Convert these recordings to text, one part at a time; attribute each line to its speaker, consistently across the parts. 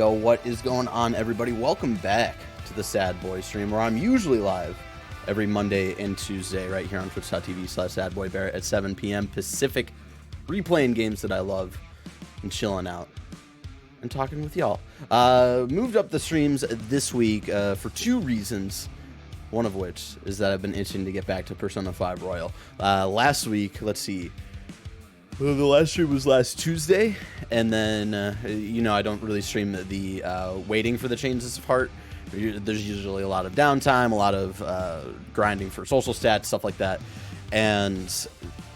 Speaker 1: Yo, what is going on, everybody? Welcome back to the Sad Boy stream, where I'm usually live every Monday and Tuesday right here on twitch.tv/sadboybarrett at 7 p.m. Pacific, replaying games that I love and chilling out and talking with y'all. Moved up the streams this week for two reasons, one of which is that I've been itching to get back to Persona 5 Royal. Last week, let's see, the last stream was last Tuesday, and then, you know, I don't really stream the waiting for the Changes of Heart. There's usually a lot of downtime, a lot of grinding for social stats, stuff like that, and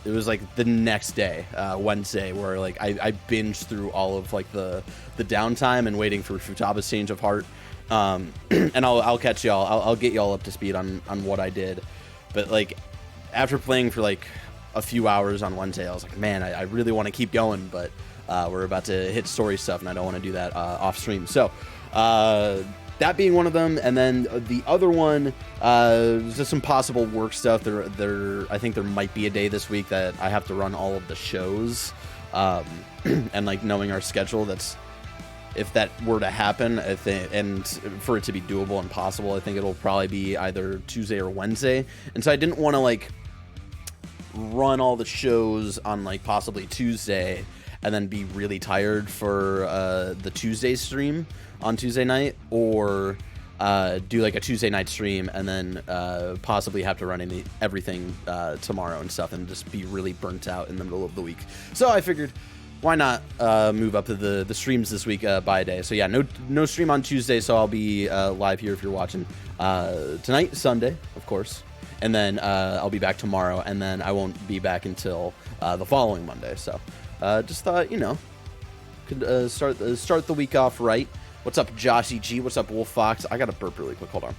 Speaker 1: it was like the next day, Wednesday, where like I binged through all of like the downtime and waiting for Futaba's Change of Heart, and I'll catch y'all, I'll get y'all up to speed on what I did, but like after playing for like a few hours on Wednesday, I was like, man, I really want to keep going, but we're about to hit story stuff, and I don't want to do that off stream. So that being one of them, and then the other one is just some possible work stuff. I think there might be a day this week that I have to run all of the shows, and like knowing our schedule, that's if that were to happen, I think, and for it to be doable and possible, I think it'll probably be either Tuesday or Wednesday. And so I didn't want to like run all the shows on like possibly Tuesday and then be really tired for the Tuesday stream on Tuesday night, or do like a Tuesday night stream and then possibly have to run everything tomorrow and stuff, and just be really burnt out in the middle of the week. So I figured, why not move up to the streams this week by a day. So yeah, no stream on Tuesday, so I'll be live here if you're watching tonight, Sunday, of course. And then I'll be back tomorrow, and then I won't be back until the following Monday. So just thought, you know, could start the week off right. What's up, Joshy G? What's up, Wolf Fox? I got to burp really quick. Hold on.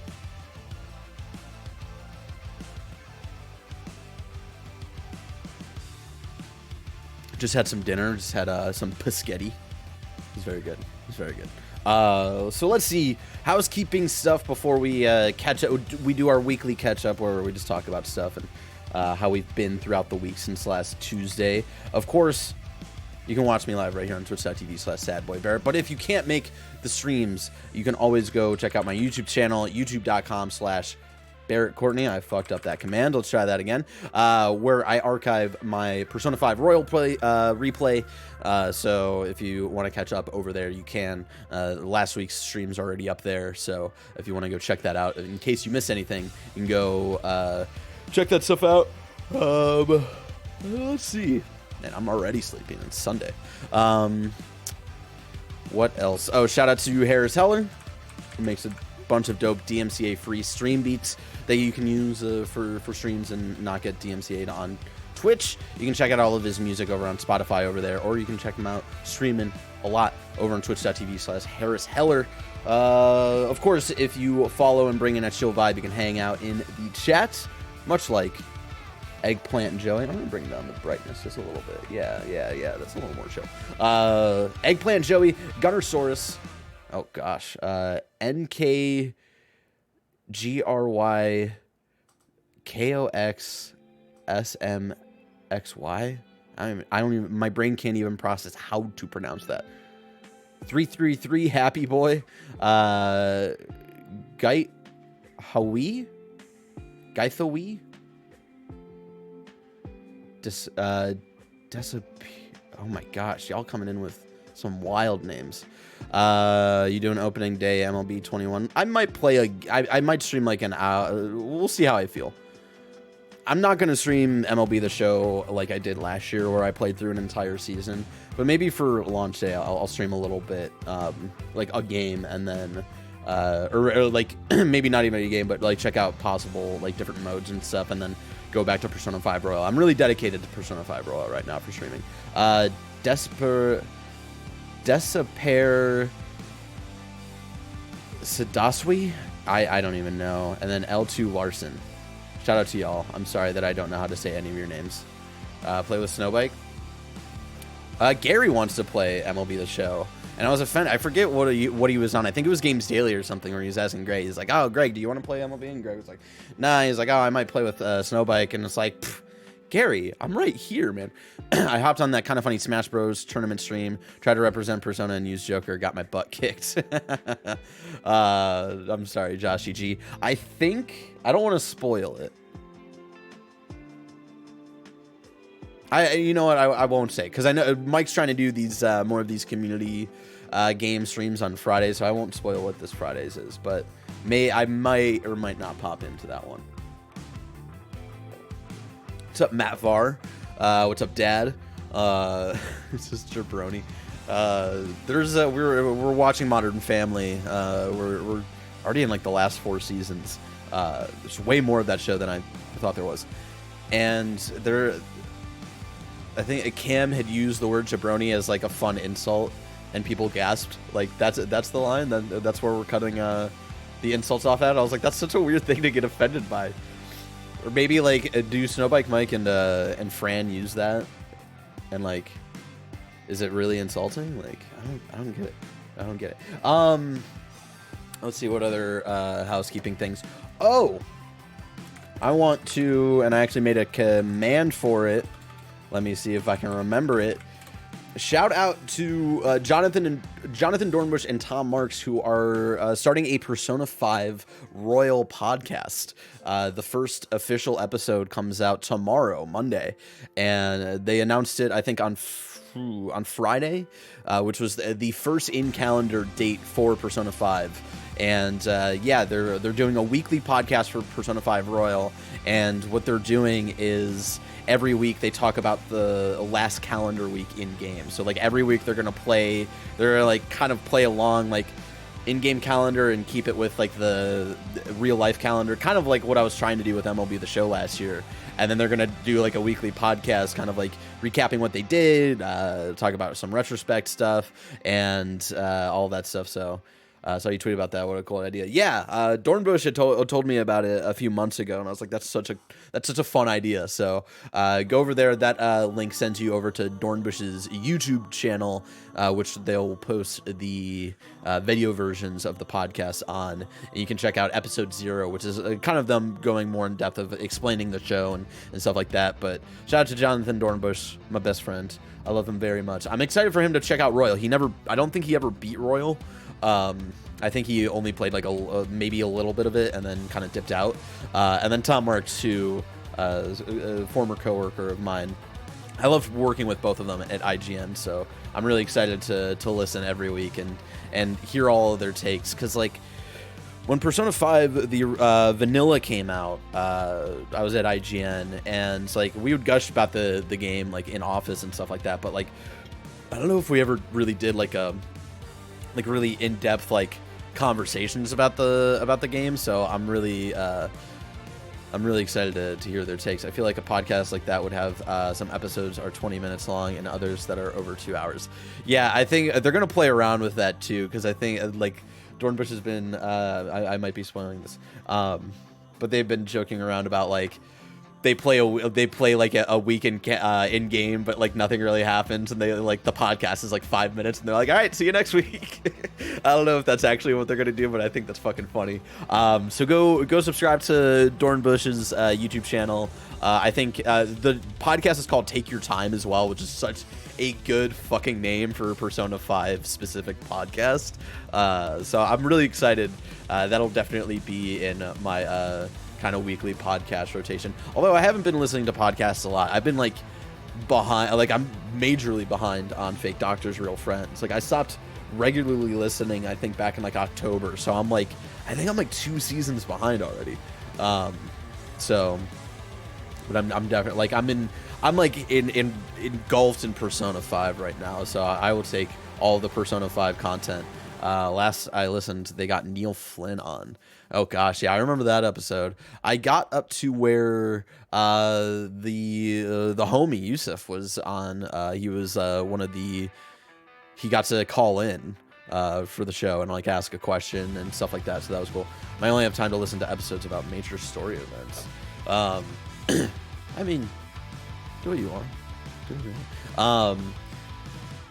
Speaker 1: Just had some dinner. Just had some paschetti. It's very good. It's very good. So let's see, housekeeping stuff before we catch up. We do our weekly catch up where we just talk about stuff and how we've been throughout the week since last Tuesday. Of course, you can watch me live right here on twitch.tv/sadboybarrett. But if you can't make the streams, you can always go check out my YouTube channel, youtube.com/Barrett Courtney. I fucked up that command. Let's try that again. Where I archive my Persona 5 Royal replay. So if you want to catch up over there, you can. Last week's stream's already up there, so if you want to go check that out, in case you miss anything, you can go check that stuff out. Let's see. And I'm already sleeping. It's Sunday. What else? Oh, shout out to Harris Heller, who makes a bunch of dope DMCA free stream beats that you can use for streams and not get DMCA'd on Twitch. You can check out all of his music over on Spotify over there, or you can check him out streaming a lot over on twitch.tv/Harris Heller. Of course, if you follow and bring in a chill vibe, you can hang out in the chat, much like Eggplant and Joey. I'm gonna bring down the brightness just a little bit. Yeah, that's a little more chill. Eggplant Joey, Gunnersaurus. Oh gosh, NKGRYKOXSMXY. I don't even. My brain can't even process how to pronounce that. 333 Happy Boy. Gaithawi. Oh my gosh, y'all coming in with some wild names. You do an opening day MLB 21. I might play I might stream like an hour. We'll see how I feel. I'm not gonna stream MLB The Show like I did last year, where I played through an entire season. But maybe for launch day, I'll stream a little bit, like a game, and then or like maybe not even a game, but like check out possible like different modes and stuff, and then go back to Persona 5 Royal. I'm really dedicated to Persona 5 Royal right now for streaming. Despair Sadaswi? I don't even know. And then L2 Larson. Shout out to y'all. I'm sorry that I don't know how to say any of your names. Play with Snowbike. Gary wants to play MLB The Show. And I was offended. I forget what he was on. I think it was Games Daily or something, where he was asking Greg. He's like, oh, Greg, do you want to play MLB? And Greg was like, nah. He's like, oh, I might play with Snowbike. And it's like, Gary, I'm right here, man. I hopped on that Kind of Funny Smash Bros. Tournament stream, tried to represent Persona and use Joker, got my butt kicked. I'm sorry, Joshy G. I don't want to spoil it. You know what? I won't say, because I know Mike's trying to do these more of these community game streams on Fridays, so I won't spoil what this Fridays is. But I might or might not pop into that one. What's up, Matt Var? What's up, Dad? It's just Jabroni. We're watching Modern Family. We're already in like the last 4 seasons. There's way more of that show than I thought there was, and I think Cam had used the word jabroni as like a fun insult, and people gasped. Like that's the line. That's where we're cutting the insults off at. I was like, that's such a weird thing to get offended by. Or maybe like do Snowbike Mike and Fran use that, and like, is it really insulting? Like I don't get it. I don't get it. Let's see what other housekeeping things. Oh, I want to, and I actually made a command for it. Let me see if I can remember it. Shout out to Jonathan Dornbush and Tom Marks, who are starting a Persona 5 Royal podcast. The first official episode comes out tomorrow, Monday, and they announced it, I think, on Friday, which was the first in-calendar date for Persona 5. And yeah, they're doing a weekly podcast for Persona 5 Royal, and what they're doing is every week they talk about the last calendar week in game. So like every week they're gonna like kind of play along like in-game calendar and keep it with like the real life calendar, kind of like what I was trying to do with MLB The Show last year. And then they're gonna do like a weekly podcast, kind of like recapping what they did, talk about some retrospect stuff, and all that stuff. So I saw you tweet about that. What a cool idea! Yeah, Dornbush had told me about it a few months ago, and I was like, "That's such a fun idea." So go over there. That link sends you over to Dornbush's YouTube channel, which they'll post the video versions of the podcast on. And you can check out episode 0, which is kind of them going more in depth of explaining the show and stuff like that. But shout out to Jonathan Dornbush, my best friend. I love him very much. I'm excited for him to check out Royal. I don't think he ever beat Royal. I think he only played like maybe a little bit of it and then kind of dipped out. And then Tom Marks, who is a former coworker of mine. I love working with both of them at IGN, so I'm really excited to listen every week and hear all of their takes. Because like when Persona 5 the vanilla came out, I was at IGN, and like we would gush about the game like in office and stuff like that. But like I don't know if we ever really did like really in-depth like conversations about the game. So I'm really excited to hear their takes. I feel like a podcast like that would have some episodes are 20 minutes long and others that are over 2 hours. Yeah, I think they're gonna play around with that too, because I think like Dornbush has been I might be spoiling this, but they've been joking around about like they play like a week in game, but like nothing really happens, and they like the podcast is like 5 minutes, and they're like, all right, see you next week. I don't know if that's actually what they're gonna do, but I think that's fucking funny. So go subscribe to Dornbush's YouTube channel. I think the podcast is called Take Your Time as well, which is such a good fucking name for a Persona 5 specific podcast. So I'm really excited. That'll definitely be in my kind of weekly podcast rotation. Although I haven't been listening to podcasts a lot. I've been like behind, like I'm majorly behind on Fake Doctors, Real Friends. Like I stopped regularly listening, I think back in like October. So I'm like, I think I'm like 2 seasons behind already. So, but I'm definitely like I'm like engulfed in Persona 5 right now. So I will take all the Persona 5 content. Last I listened, they got Neil Flynn on. Oh gosh, yeah, I remember that episode. I got up to where the homie Yusuf was on. He was he got to call in for the show and like ask a question and stuff like that. So that was cool. I only have time to listen to episodes about major story events. I mean, do what you want. Do what you want.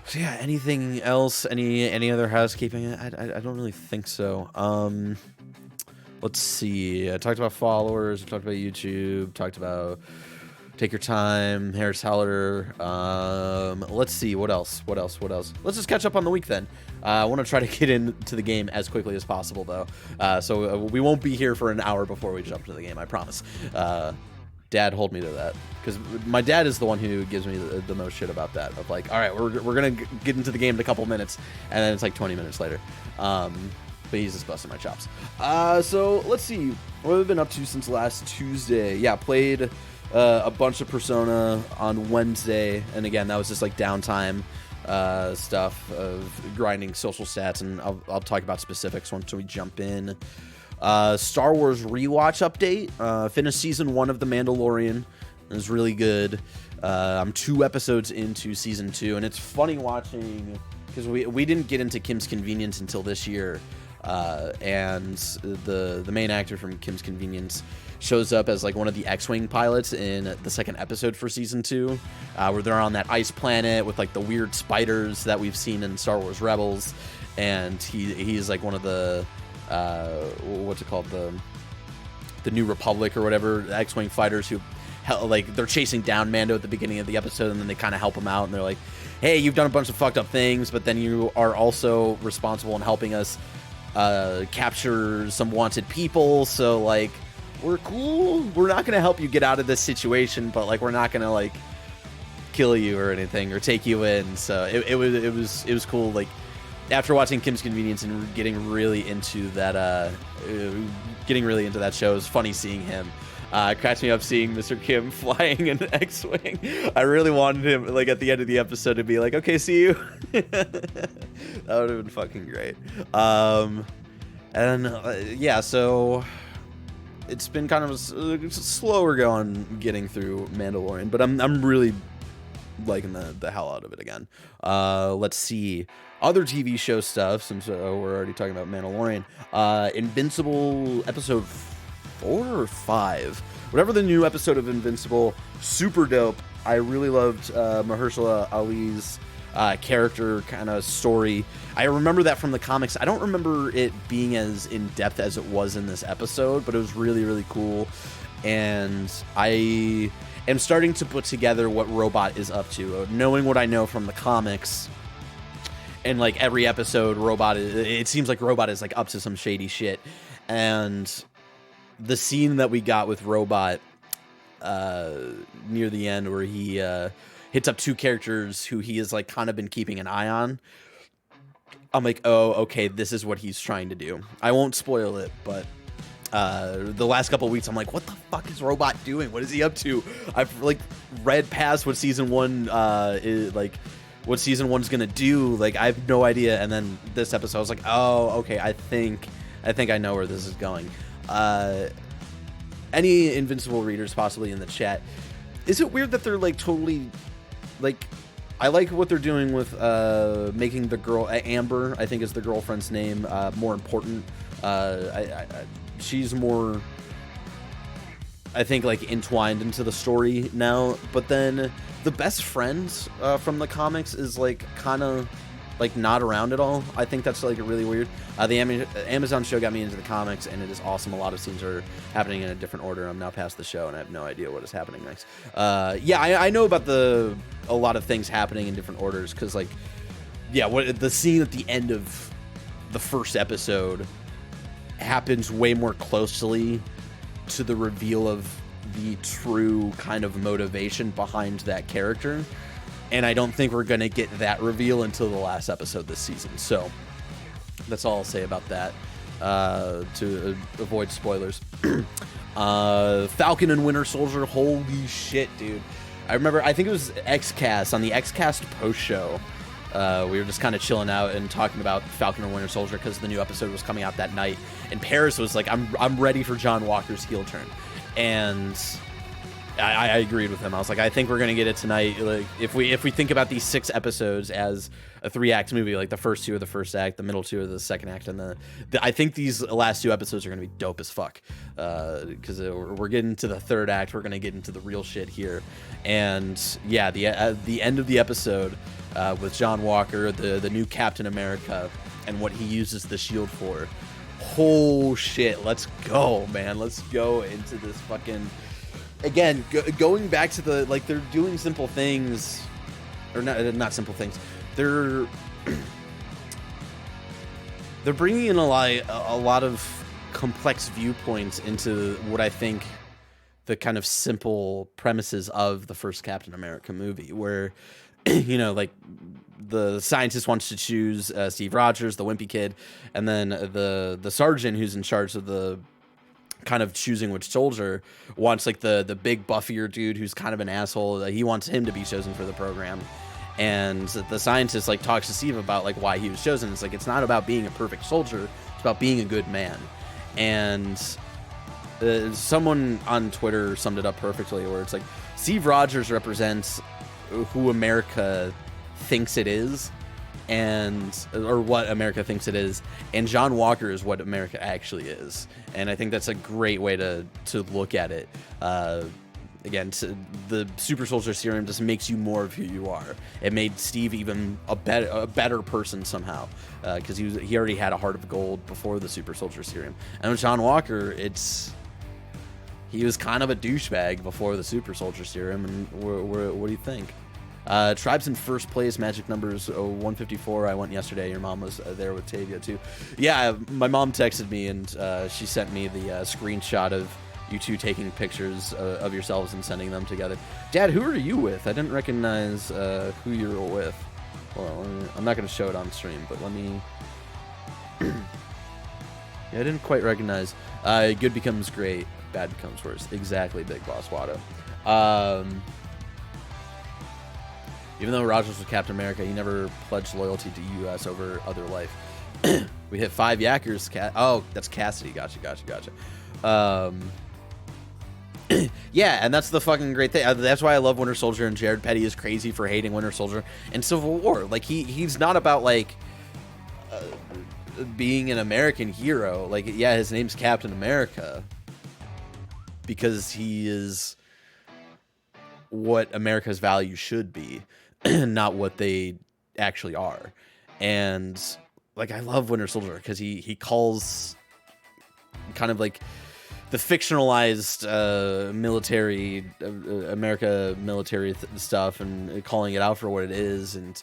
Speaker 1: So yeah, anything else? Any other housekeeping? I don't really think so. Let's see. I talked about followers. I talked about YouTube. Talked about Take your time, Harris Heller. Let's see, what else? Let's just catch up on the week then. I want to try to get into the game as quickly as possible, though. So we won't be here for an hour before we jump to the game, I promise. Dad, hold me to that. Because my dad is the one who gives me the most shit about that. Of like, all right, we're going to get into the game in a couple minutes, and then it's like 20 minutes later. But he's just busting my chops. So let's see. What have we been up to since last Tuesday? Yeah, played a bunch of Persona on Wednesday, and again, that was just like downtime stuff of grinding social stats, and I'll talk about specifics once we jump in. Star Wars rewatch update. Finished season 1 of The Mandalorian. It was really good. I'm 2 episodes into season 2, and it's funny watching because we didn't get into Kim's Convenience until this year, and the main actor from Kim's Convenience shows up as like one of the X-Wing pilots in the 2nd episode for season 2, where they're on that ice planet with like the weird spiders that we've seen in Star Wars Rebels, and he's like one of the what's it called, the New Republic or whatever, X-Wing fighters who like they're chasing down Mando at the beginning of the episode, and then they kind of help him out, and they're like, hey, you've done a bunch of fucked up things, but then you are also responsible in helping us capture some wanted people, so like we're cool, we're not gonna help you get out of this situation, but like we're not gonna like kill you or anything or take you in. So it was cool, like after watching Kim's Convenience and getting really into that show. It was funny seeing him. It cracks me up seeing Mr. Kim flying an X-Wing. I really wanted him, like, at the end of the episode to be like, okay, see you. That would have been fucking great. Yeah, so it's been kind of slower going getting through Mandalorian, but I'm really liking the hell out of it again. Let's see. Other TV show stuff, since we're already talking about Mandalorian. Invincible episode 4 or 5, whatever the new episode of Invincible, super dope. I really loved Mahershala Ali's character kind of story. I remember that from the comics. I don't remember it being as in-depth as it was in this episode, but it was really, really cool. And I am starting to put together what Robot is up to. Knowing what I know from the comics, and like every episode, it seems like Robot is like up to some shady shit. And the scene that we got with Robot near the end, where he hits up 2 characters who he has like kind of been keeping an eye on, I'm like, oh, okay, this is what he's trying to do. I won't spoil it, but the last couple of weeks, I'm like, what the fuck is Robot doing? What is he up to? I've like read past what season 1 is like, what season 1's gonna do. Like, I have no idea. And then this episode, I was like, oh, okay, I think I know where this is going. Any Invincible readers possibly in the chat, is it weird that they're like totally like, I like what they're doing with making the girl Amber, I think is the girlfriend's name, more important. She's more, I think, like entwined into the story now. But then the best friend from the comics is like kind of like not around at all. I think that's like really weird. The Amazon show got me into the comics, and it is awesome. A lot of scenes are happening in a different order. I'm now past the show, and I have no idea what is happening next. Yeah, I know about a lot of things happening in different orders, because like, yeah, the scene at the end of the first episode happens way more closely to the reveal of the true kind of motivation behind that character. And I don't think we're going to get that reveal until the last episode this season. So that's all I'll say about that, to avoid spoilers. Falcon and Winter Soldier, holy shit, dude. I remember, I think it was XCast, on the XCast post show. We were just kind of chilling out and talking about Falcon and Winter Soldier because the new episode was coming out that night. And Paris was like, I'm ready for John Walker's heel turn. And I agreed with him. I was like, I think we're gonna get it tonight. Like, if we think about these 6 episodes as a 3-act movie, like the first 2 are the first act, the middle 2 are the second act, and I think these last 2 episodes are gonna be dope as fuck. Because we're getting to the 3rd act, we're gonna get into the real shit here. And yeah, the end of the episode with John Walker, the new Captain America, and what he uses the shield for. Oh shit, let's go, man. Let's go into this fucking again, going back to the, like, they're doing simple things, or not simple things. They're bringing in a lot of complex viewpoints into what I think the kind of simple premises of the first Captain America movie, where, you know, like, the scientist wants to choose Steve Rogers, the wimpy kid, and then the sergeant who's in charge of the kind of choosing which soldier wants, like, the big buffier dude who's kind of an asshole. He wants him to be chosen for the program. And the scientist, like, talks to Steve about, like, why he was chosen. It's like, it's not about being a perfect soldier, it's about being a good man. And someone on Twitter summed it up perfectly, where it's like, Steve Rogers represents who America thinks it is, or what America thinks it is, and John Walker is what America actually is. And I think that's a great way to look at it. Again, the super soldier serum just makes you more of who you are. It made Steve even a better person somehow, because he already had a heart of gold before the super soldier serum. And with John Walker, he was kind of a douchebag before the super soldier serum. And what do you think? Tribe's in first place. Magic numbers 154. I went yesterday. Your mom was there with Tavia too. Yeah, my mom texted me, and she sent me the screenshot of you two taking pictures of yourselves and sending them together. Dad, who are you with? I didn't recognize who you were with. Well, I'm not going to show it on stream, but let me... Yeah, I didn't quite recognize. Good becomes great, bad becomes worse. Exactly, Big Boss Watto. Even though Rogers was Captain America, he never pledged loyalty to U.S. over other life. We hit 5 yackers. Oh, that's Cassidy. Gotcha. Yeah, and that's the fucking great thing. That's why I love Winter Soldier, and Jared Petty is crazy for hating Winter Soldier and Civil War. Like, he's not about, like, being an American hero. Like, yeah, his name's Captain America because he is what America's values should be, not what they actually are. And, like, I love Winter Soldier because he calls kind of like the fictionalized military America military stuff and calling it out for what it is, and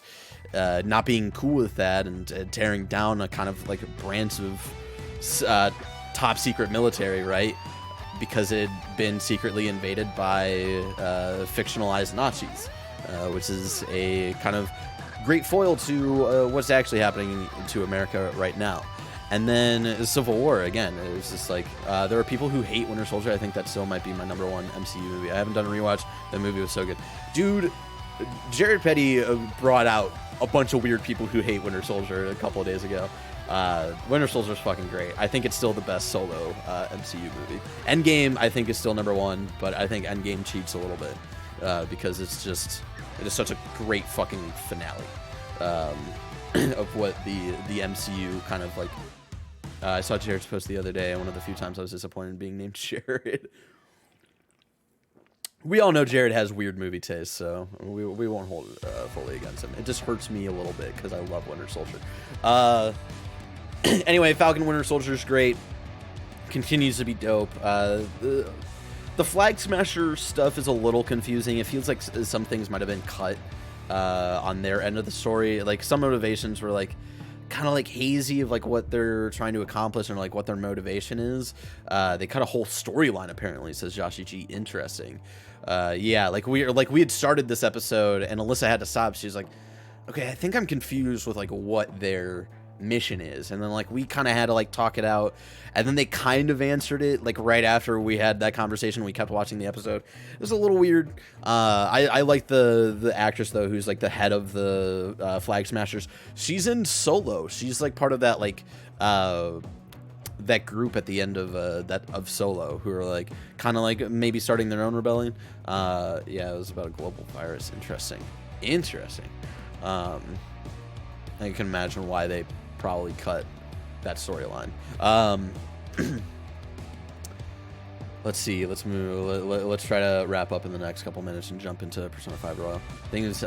Speaker 1: not being cool with that, and tearing down a kind of like a branch of top secret military, right? Because it had been secretly invaded by fictionalized Nazis, which is a kind of great foil to what's actually happening to America right now. And then Civil War, again, it was just like, there are people who hate Winter Soldier. I think that still might be my #1 MCU movie. I haven't done a rewatch. That movie was so good. Dude, Jared Petty brought out a bunch of weird people who hate Winter Soldier a couple of days ago. Winter Soldier's fucking great. I think it's still the best solo MCU movie. Endgame, I think, is still #1, but I think Endgame cheats a little bit because it is such a great fucking finale of what the MCU kind of like. I saw Jared's post the other day, and one of the few times I was disappointed in being named Jared. We all know Jared has weird movie taste, so we won't hold it fully against him. It just hurts me a little bit because I love Winter Soldier. Anyway, Falcon Winter Soldier is great. Continues to be dope. The Flag Smasher stuff is a little confusing. It feels like some things might have been cut on their end of the story. Like, some motivations were like kind of like hazy of like what they're trying to accomplish and like what their motivation is. They cut a whole storyline, apparently, says Joshi G. Interesting. Yeah, like we had started this episode and Alyssa had to stop. She's like, okay, I think I'm confused with like what their mission is. And then like we kind of had to like talk it out, and then they kind of answered it like right after we had that conversation. We kept watching the episode. It was a little weird. I like the actress though, who's like the head of the Flag Smashers. She's in Solo. She's like part of that like that group at the end of Solo, who are like kind of like maybe starting their own rebellion. Yeah, it was about a global virus. Interesting. I can imagine why they probably cut that storyline. Let's see. Let's move. Let's try to wrap up in the next couple minutes and jump into Persona 5 Royal. Things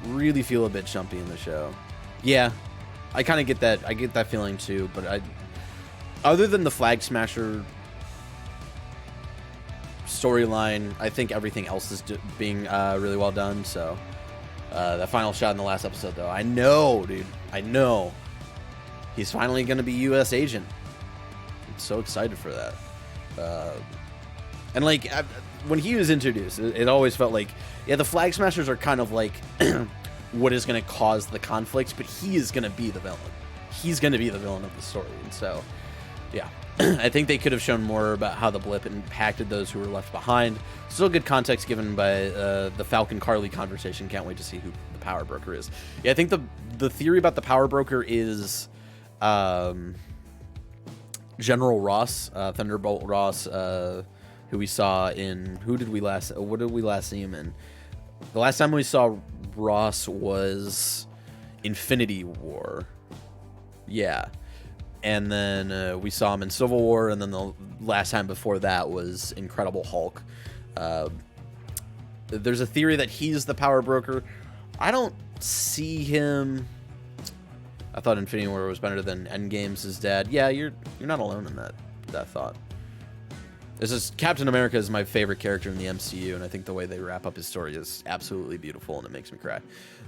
Speaker 1: really feel a bit jumpy in the show. Yeah, I kind of get that. I get that feeling too. But other than the Flag Smasher storyline. I think everything else is being really well done. So that final shot in the last episode, though, I know, dude. I know he's finally going to be U.S. agent. I'm so excited for that. And like when he was introduced, it always felt like, yeah, the Flag Smashers are kind of like what is going to cause the conflict, but he is going to be the villain. He's going to be the villain of the story. And so, yeah, I think they could have shown more about how the blip impacted those who were left behind. Still good context given by the Falcon Carly conversation. Can't wait to see who the power broker is. Yeah, I think the theory about the power broker is General Ross, Thunderbolt Ross, who we saw in, what did we last see him in? The last time we saw Ross was Infinity War. Yeah. And then we saw him in Civil War, and then the last time before that was Incredible Hulk. There's a theory that he's the power broker. I don't see him. I thought Infinity War was better than Endgame's dad. Yeah, you're not alone in that thought. This is Captain America is my favorite character in the MCU, and I think the way they wrap up his story is absolutely beautiful, and it makes me cry.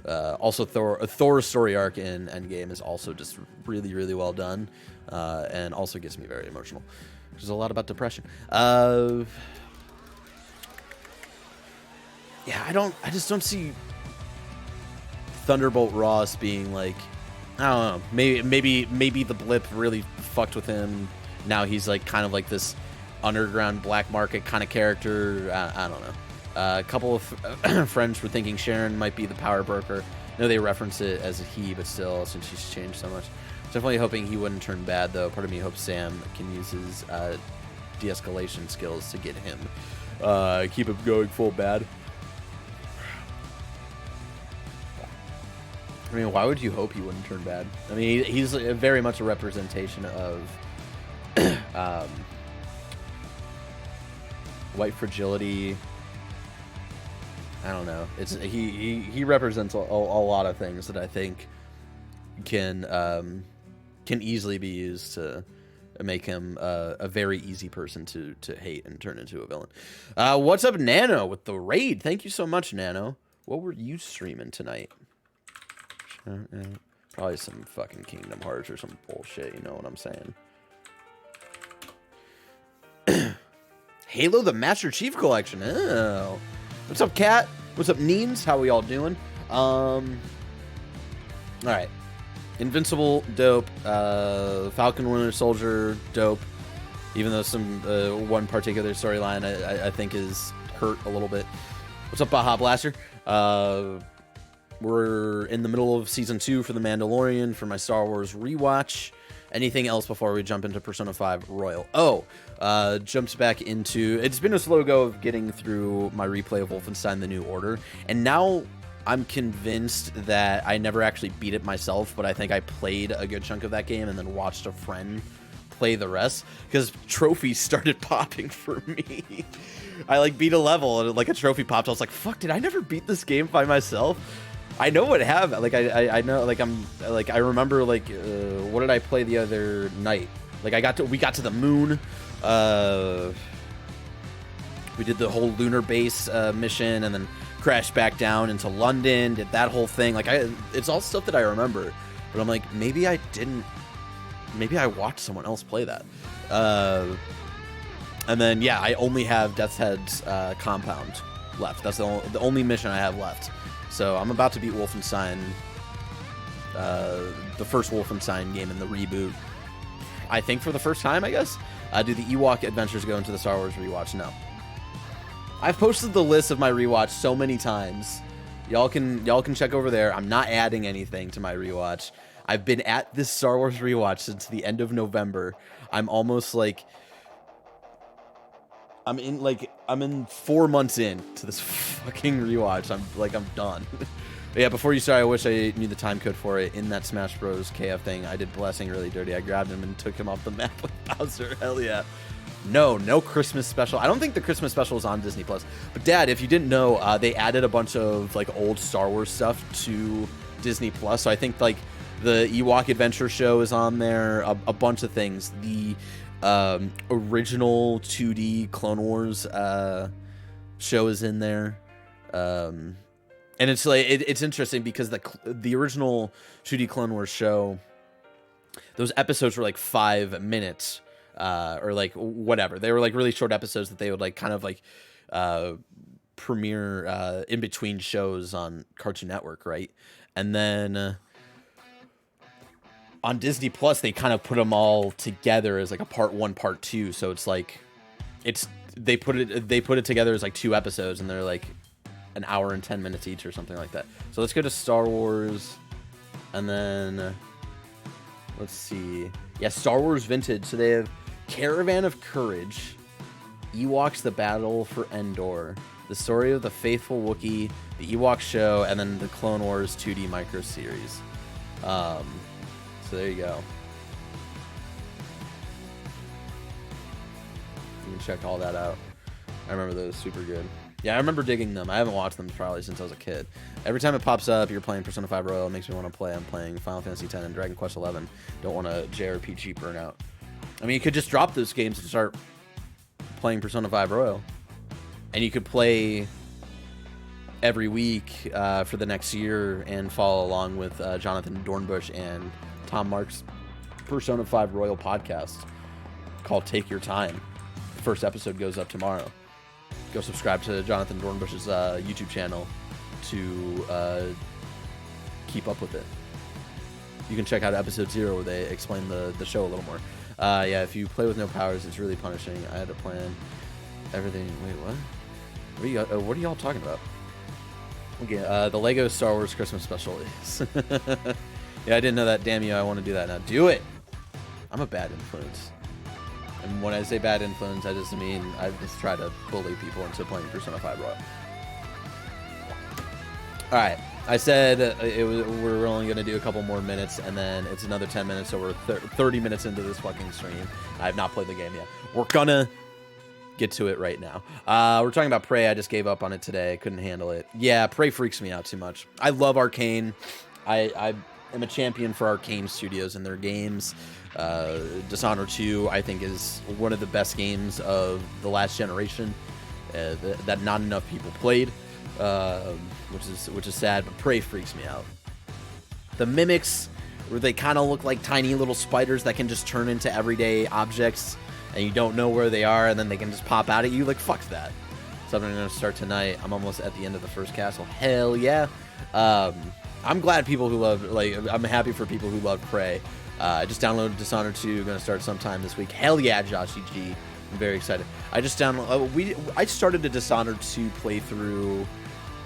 Speaker 1: Also, Thor's story arc in Endgame is also just really, really well done, and also gets me very emotional. There's a lot about depression. Yeah, I just don't see Thunderbolt Ross being like, I don't know, maybe the blip really fucked with him. Now he's like kind of like this underground black market kind of character. I don't know. A couple of friends were thinking Sharon might be the power broker. I know they reference it as a he, but still, since she's changed so much. Definitely hoping he wouldn't turn bad, though. Part of me hopes Sam can use his de-escalation skills to get him, keep him going full bad. I mean, why would you hope he wouldn't turn bad? I mean, he's very much a representation of white fragility. I don't know. It's he represents a lot of things that I think can easily be used to make him a very easy person to hate and turn into a villain. What's up, Nano, with the raid? Thank you so much, Nano. What were you streaming tonight? Probably some fucking Kingdom Hearts or some bullshit. You know what I'm saying? Halo the Master Chief Collection. Oh. What's up, Cat? What's up, Neens? How we all doing? All right. Invincible, dope. Falcon Winter Soldier, dope. Even though some one particular storyline I think is hurt a little bit. What's up, Baja Blaster? We're in the middle of Season 2 for The Mandalorian for my Star Wars rewatch. Anything else before we jump into Persona 5 Royal? Jumps back into... It's been a slow go of getting through my replay of Wolfenstein The New Order. And now I'm convinced that I never actually beat it myself, but I think I played a good chunk of that game and then watched a friend play the rest. Because trophies started popping for me. I like beat a level and like a trophy popped. I was like, fuck, did I never beat this game by myself? I know what happened. Like I know, like I remember like what did I play the other night? Like we got to the moon. We did the whole lunar base mission and then crashed back down into London. Did that whole thing. Like it's all stuff that I remember. But I'm like, maybe I didn't. Maybe I watched someone else play that. And then yeah, I only have Death's Head's compound left. That's the only mission I have left. So I'm about to beat Wolfenstein, the first Wolfenstein game in the reboot. I think for the first time, I guess. Do the Ewok adventures go into the Star Wars rewatch? No. I've posted the list of my rewatch so many times. Y'all can check over there. I'm not adding anything to my rewatch. I've been at this Star Wars rewatch since the end of November. I'm almost like... I'm in 4 months in to this fucking rewatch. I'm done. But yeah, before you start, I wish I knew the time code for it. In that Smash Bros. KF thing, I did Blessing really dirty. I grabbed him and took him off the map with Bowser. Hell yeah. No Christmas special. I don't think the Christmas special is on Disney Plus. But Dad, if you didn't know, they added a bunch of like old Star Wars stuff to Disney Plus. So I think like the Ewok Adventure show is on there. A bunch of things. The Original 2D Clone Wars show is in there. And it's like it's interesting because the original 2D Clone Wars show, those episodes were like 5 minutes, or like whatever. They were like really short episodes that they would like kind of like premiere in between shows on Cartoon Network, right? And then on Disney Plus, they kind of put them all together as like a part 1, part 2. So it's like they put it together as like 2 episodes, and they're like an hour and 10 minutes each or something like that. So let's go to Star Wars, and then let's see. Yeah, Star Wars Vintage. So they have Caravan of Courage, Ewoks: The Battle for Endor, The Story of the Faithful Wookiee, the Ewok Show, and then the Clone Wars 2D micro series. So there you go. You can check all that out. I remember those super good. Yeah, I remember digging them. I haven't watched them probably since I was a kid. Every time it pops up, you're playing Persona 5 Royal, it makes me want to play. I'm playing Final Fantasy X and Dragon Quest XI. Don't want a JRPG burnout. I mean, you could just drop those games and start playing Persona 5 Royal. And you could play every week for the next year and follow along with Jonathan Dornbush and Tom Mark's Persona 5 Royal podcast called Take Your Time. The first episode goes up tomorrow. Go subscribe to Jonathan Dornbush's YouTube channel to keep up with it. You can check out episode 0 where they explain the show a little more. Yeah, if you play with no powers, it's really punishing. I had to plan everything. Wait, what? What are y'all talking about? Okay, the Lego Star Wars Christmas special is. Yeah, I didn't know that. Damn you, I want to do that now. Do it! I'm a bad influence. And when I say bad influence, I just mean I just try to bully people into playing Persona 5 Royal. Alright, I said we're only going to do a couple more minutes, and then it's another 10 minutes, so we're 30 minutes into this fucking stream. I have not played the game yet. We're gonna get to it right now. We're talking about Prey. I just gave up on it today. I couldn't handle it. Yeah, Prey freaks me out too much. I love Arcane. I am a champion for Arcane Studios and their games. Dishonored 2, I think, is one of the best games of the last generation that not enough people played, which is sad. But Prey freaks me out. The mimics, where they kind of look like tiny little spiders that can just turn into everyday objects, and you don't know where they are, and then they can just pop out at you. Like, fuck that. Something I'm going to start tonight. I'm almost at the end of the first castle. Hell yeah. I'm glad people who love, like, I'm happy for people who love Prey. I just downloaded Dishonored 2, going to start sometime this week. Hell yeah, Josh EG. I'm very excited. I just I started a Dishonored 2 playthrough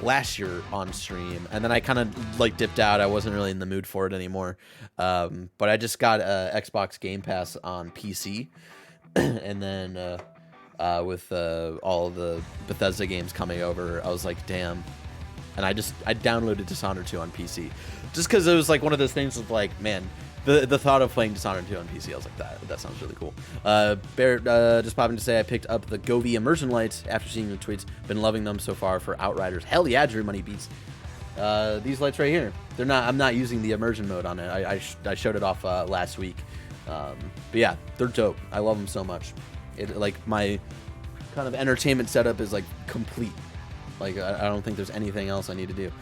Speaker 1: last year on stream, and then I kind of like dipped out. I wasn't really in the mood for it anymore. But I just got Xbox Game Pass on PC, and then with all of the Bethesda games coming over, I was like, damn. And I downloaded Dishonored 2 on PC, just because it was like one of those things of like, man, the thought of playing Dishonored 2 on PC, I was like, that sounds really cool. Barrett just popping to say I picked up the Govee immersion lights after seeing your tweets. Been loving them so far for Outriders. Hell yeah, Drew Money Beats. These lights right here, I'm not using the immersion mode on it. I showed it off last week. But yeah, they're dope. I love them so much. It, like, my kind of entertainment setup is like complete. Like, I don't think there's anything else I need to do.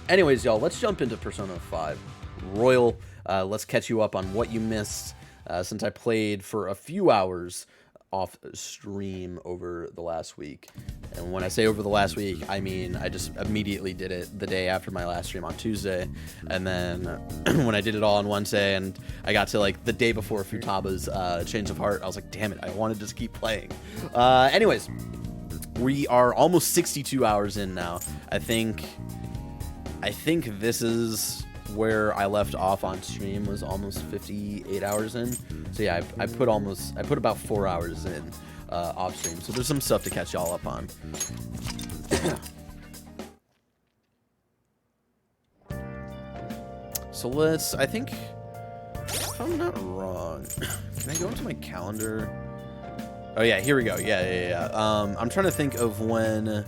Speaker 1: Anyways, y'all, let's jump into Persona 5 Royal. Let's catch you up on what you missed since I played for a few hours off stream over the last week. And when I say over the last week, I mean I just immediately did it the day after my last stream on Tuesday. And then when I did it all on Wednesday and I got to like the day before Futaba's Change of Heart, I was like, damn it, I want to just keep playing. Anyways, we are almost 62 hours in now. I think this is where I left off on stream, was almost 58 hours in. So yeah, I put about 4 hours in off stream. So there's some stuff to catch y'all up on. So I think, if I'm not wrong, can I go into my calendar? Oh yeah, here we go. Yeah. I'm trying to think of when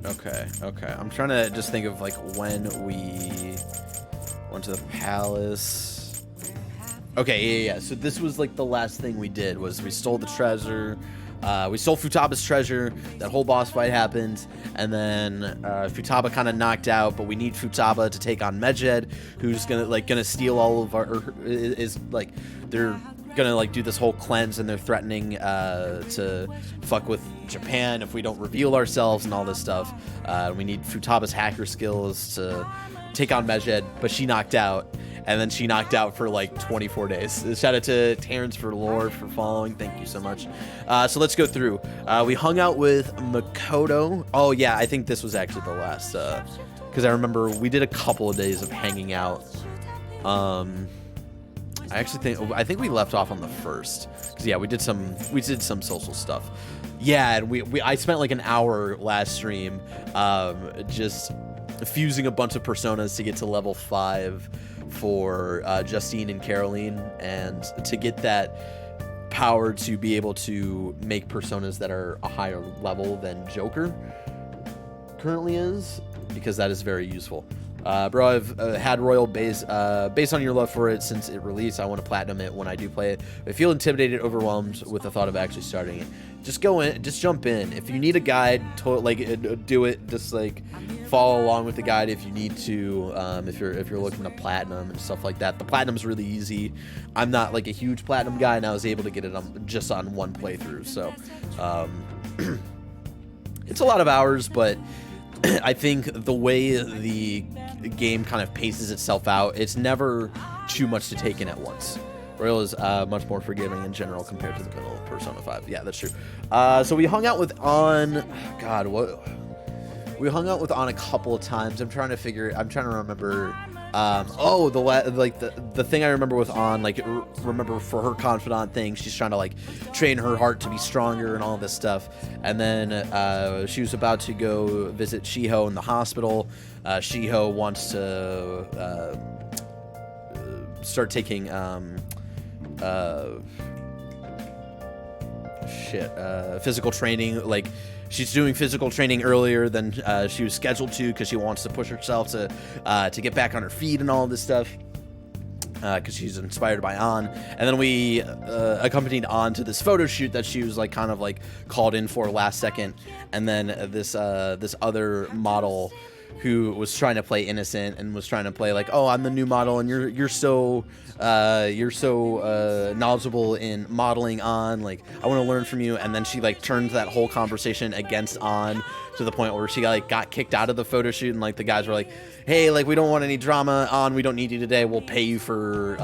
Speaker 1: Okay. I'm trying to just think of like when we went to the palace. Okay, yeah. So this was like the last thing we did was we stole the treasure. We stole Futaba's treasure. That whole boss fight happened, and then Futaba kind of knocked out. But we need Futaba to take on Medjed, who's gonna steal all of our. They're gonna like do this whole cleanse, and they're threatening to fuck with Japan if we don't reveal ourselves and all this stuff. We need Futaba's hacker skills to take on Medjed, but she knocked out. And then she knocked out for like 24 days. Shout out to Terrence for lore for following. Thank you so much. So let's go through. We hung out with Makoto. Oh yeah, I think this was actually the last. Because I remember we did a couple of days of hanging out. I think we left off on the first. Because yeah, we did some social stuff. Yeah, and I spent like an hour last stream, just fusing a bunch of personas to get to level 5. For Justine and Caroline, and to get that power to be able to make personas that are a higher level than Joker currently is, because that is very useful. Bro, I've had Royal based on your love for it since it released. I want to platinum it when I do play it. I feel intimidated, overwhelmed with the thought of actually starting it. Just go in, just jump in. If you need a guide, do it. Just like follow along with the guide if you need to. If you're looking to platinum and stuff like that. The platinum's really easy. I'm not like a huge platinum guy, and I was able to get it just on one playthrough. So it's a lot of hours, but I think the way the game kind of paces itself out, it's never too much to take in at once. Royal is much more forgiving in general compared to the middle of Persona 5. Yeah, that's true. So we hung out with On. God, what? We hung out with On a couple of times. I'm trying to remember. The thing I remember with On, like, remember for her confidant thing, she's trying to like train her heart to be stronger and all this stuff. And then she was about to go visit Shiho in the hospital. Shiho wants to start taking physical training. Like, she's doing physical training earlier than she was scheduled to, because she wants to push herself to get back on her feet and all this stuff, because she's inspired by On. And then we accompanied On to this photo shoot that she was like kind of like called in for last second. And then this other model who was trying to play innocent and was trying to play like, oh, I'm the new model, and you're so knowledgeable in modeling On, like, I want to learn from you. And then she like turned that whole conversation against On to the point where she like got kicked out of the photo shoot, and like the guys were like, hey, like, we don't want any drama, On, we don't need you today, we'll pay you for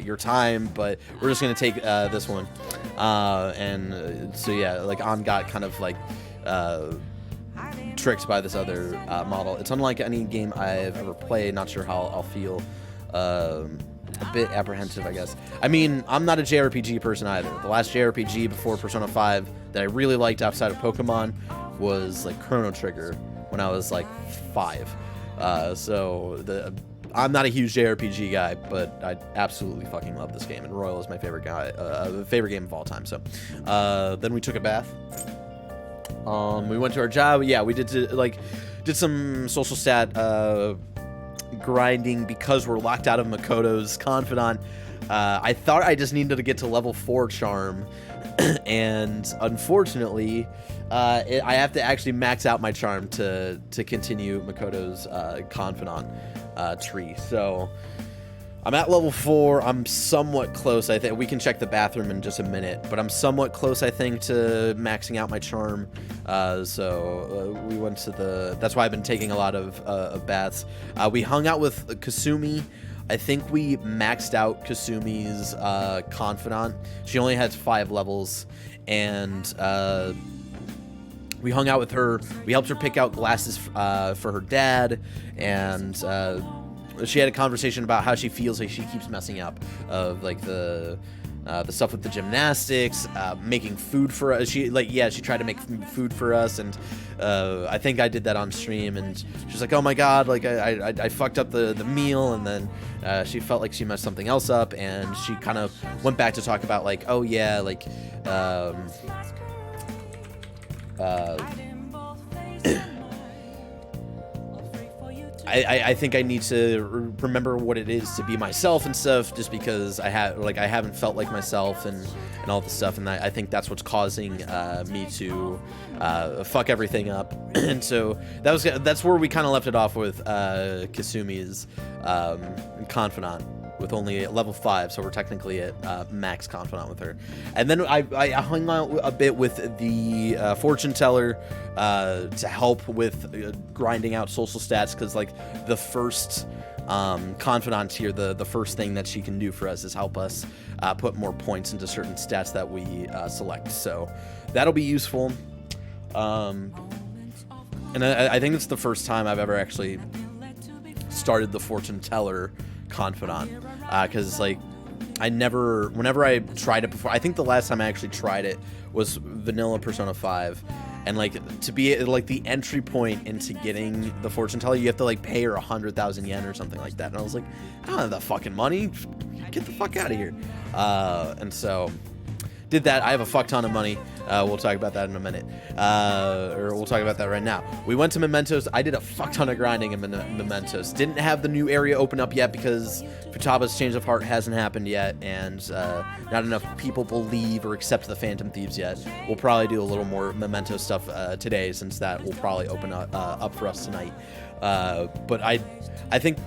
Speaker 1: your time, but we're just gonna take this one. And so yeah, like On got kind of like tricked by this other model. It's unlike any game I've ever played. Not sure how I'll feel. A bit apprehensive, I guess. I mean, I'm not a JRPG person either. The last JRPG before Persona 5 that I really liked outside of Pokemon was like Chrono Trigger when I was like 5. I'm not a huge JRPG guy, but I absolutely fucking love this game, and Royal is my favorite favorite game of all time. So then we took a bath. We went to our job. Yeah, we did some social stat grinding because we're locked out of Makoto's confidant. I thought I just needed to get to level 4 charm, and unfortunately, I have to actually max out my charm to continue Makoto's confidant tree. So I'm at level 4. I'm somewhat close. I think we can check the bathroom in just a minute, but I'm somewhat close, I think, to maxing out my charm. We went to that's why I've been taking a lot of baths. We hung out with Kasumi. I think we maxed out Kasumi's confidant. She only has 5 levels, and we hung out with her. We helped her pick out glasses for her dad, and she had a conversation about how she feels like she keeps messing up, of like the stuff with the gymnastics, making food for us. She tried to make food for us, and I think I did that on stream, and she's like, oh my god, like I fucked up the meal. And then she felt like she messed something else up, and she kind of went back to talk about like, oh yeah, like
Speaker 2: I think I need to remember what it is to be myself and stuff, just because I haven't felt like myself and all this stuff, and I think that's what's causing me to fuck everything up. And so that's where we kind of left it off with Kasumi's Confidant, with only level 5, so we're technically at max Confidant with her. And then I hung out a bit with the Fortune Teller to help with grinding out social stats, because like the first Confidant here, the first thing that she can do for us is help us put more points into certain stats that we select. So that'll be useful. And I think it's the first time I've ever actually started the Fortune Teller Confidant, because like whenever I tried it before, I think the last time I actually tried it was vanilla Persona 5, and like to be like the entry point into getting the Fortune Teller, you have to like pay her 100,000 yen or something like that, and I was like, I don't have that fucking money, get the fuck out of here. And so did that. I have a fuck ton of money. We'll talk about that in a minute. Or we'll talk about that right now. We went to Mementos. I did a fuck ton of grinding in Mementos. Didn't have the new area open up yet because Futaba's Change of Heart hasn't happened yet, and not enough people believe or accept the Phantom Thieves yet. We'll probably do a little more Memento stuff today, since that will probably open up for us tonight. But I think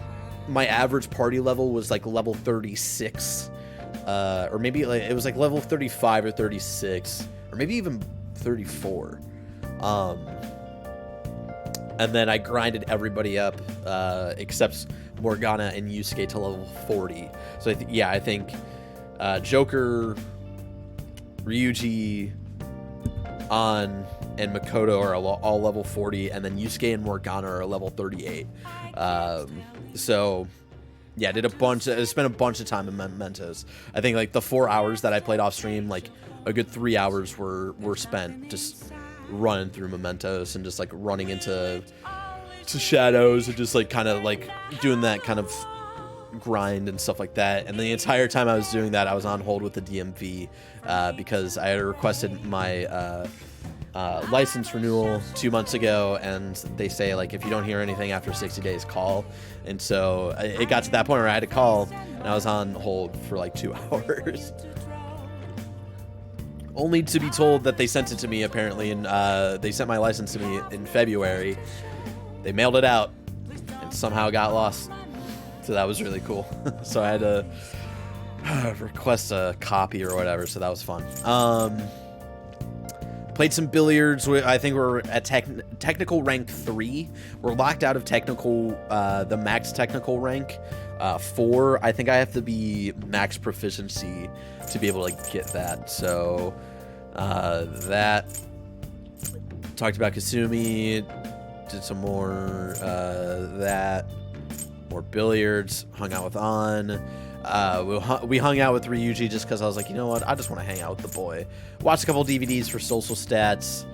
Speaker 2: my average party level was like level 36. Or maybe like, it was like level 35 or 36, or maybe even 34. And then I grinded everybody up, except Morgana and Yusuke to level 40. So I think Joker, Ryuji, An, and Makoto are all level 40, and then Yusuke and Morgana are level 38. So yeah, spent a bunch of time in Mementos. I think like the 4 hours that I played off stream, like a good 3 hours were spent just running through Mementos and just like running into shadows and just like kind of like doing that kind of grind and stuff like that. And the entire time I was doing that, I was on hold with the DMV because I had requested my license renewal 2 months ago, and they say like if you don't hear anything after 60 days, call. And so it got to that point where I had to call, and I was on hold for like 2 hours, only to be told that they sent it to me apparently, and they sent my license to me in February. They mailed it out and somehow got lost, so that was really cool. So I had to request a copy or whatever, so that was fun. Played some billiards. I think we're at technical rank 3. We're locked out of technical, the max technical rank 4. I think I have to be max proficiency to be able to get that. So that, talked about Kasumi, did some more more billiards, hung out with An. We hung out with Ryuji just because I was like, you know what, I just want to hang out with the boy. Watched a couple DVDs for social stats.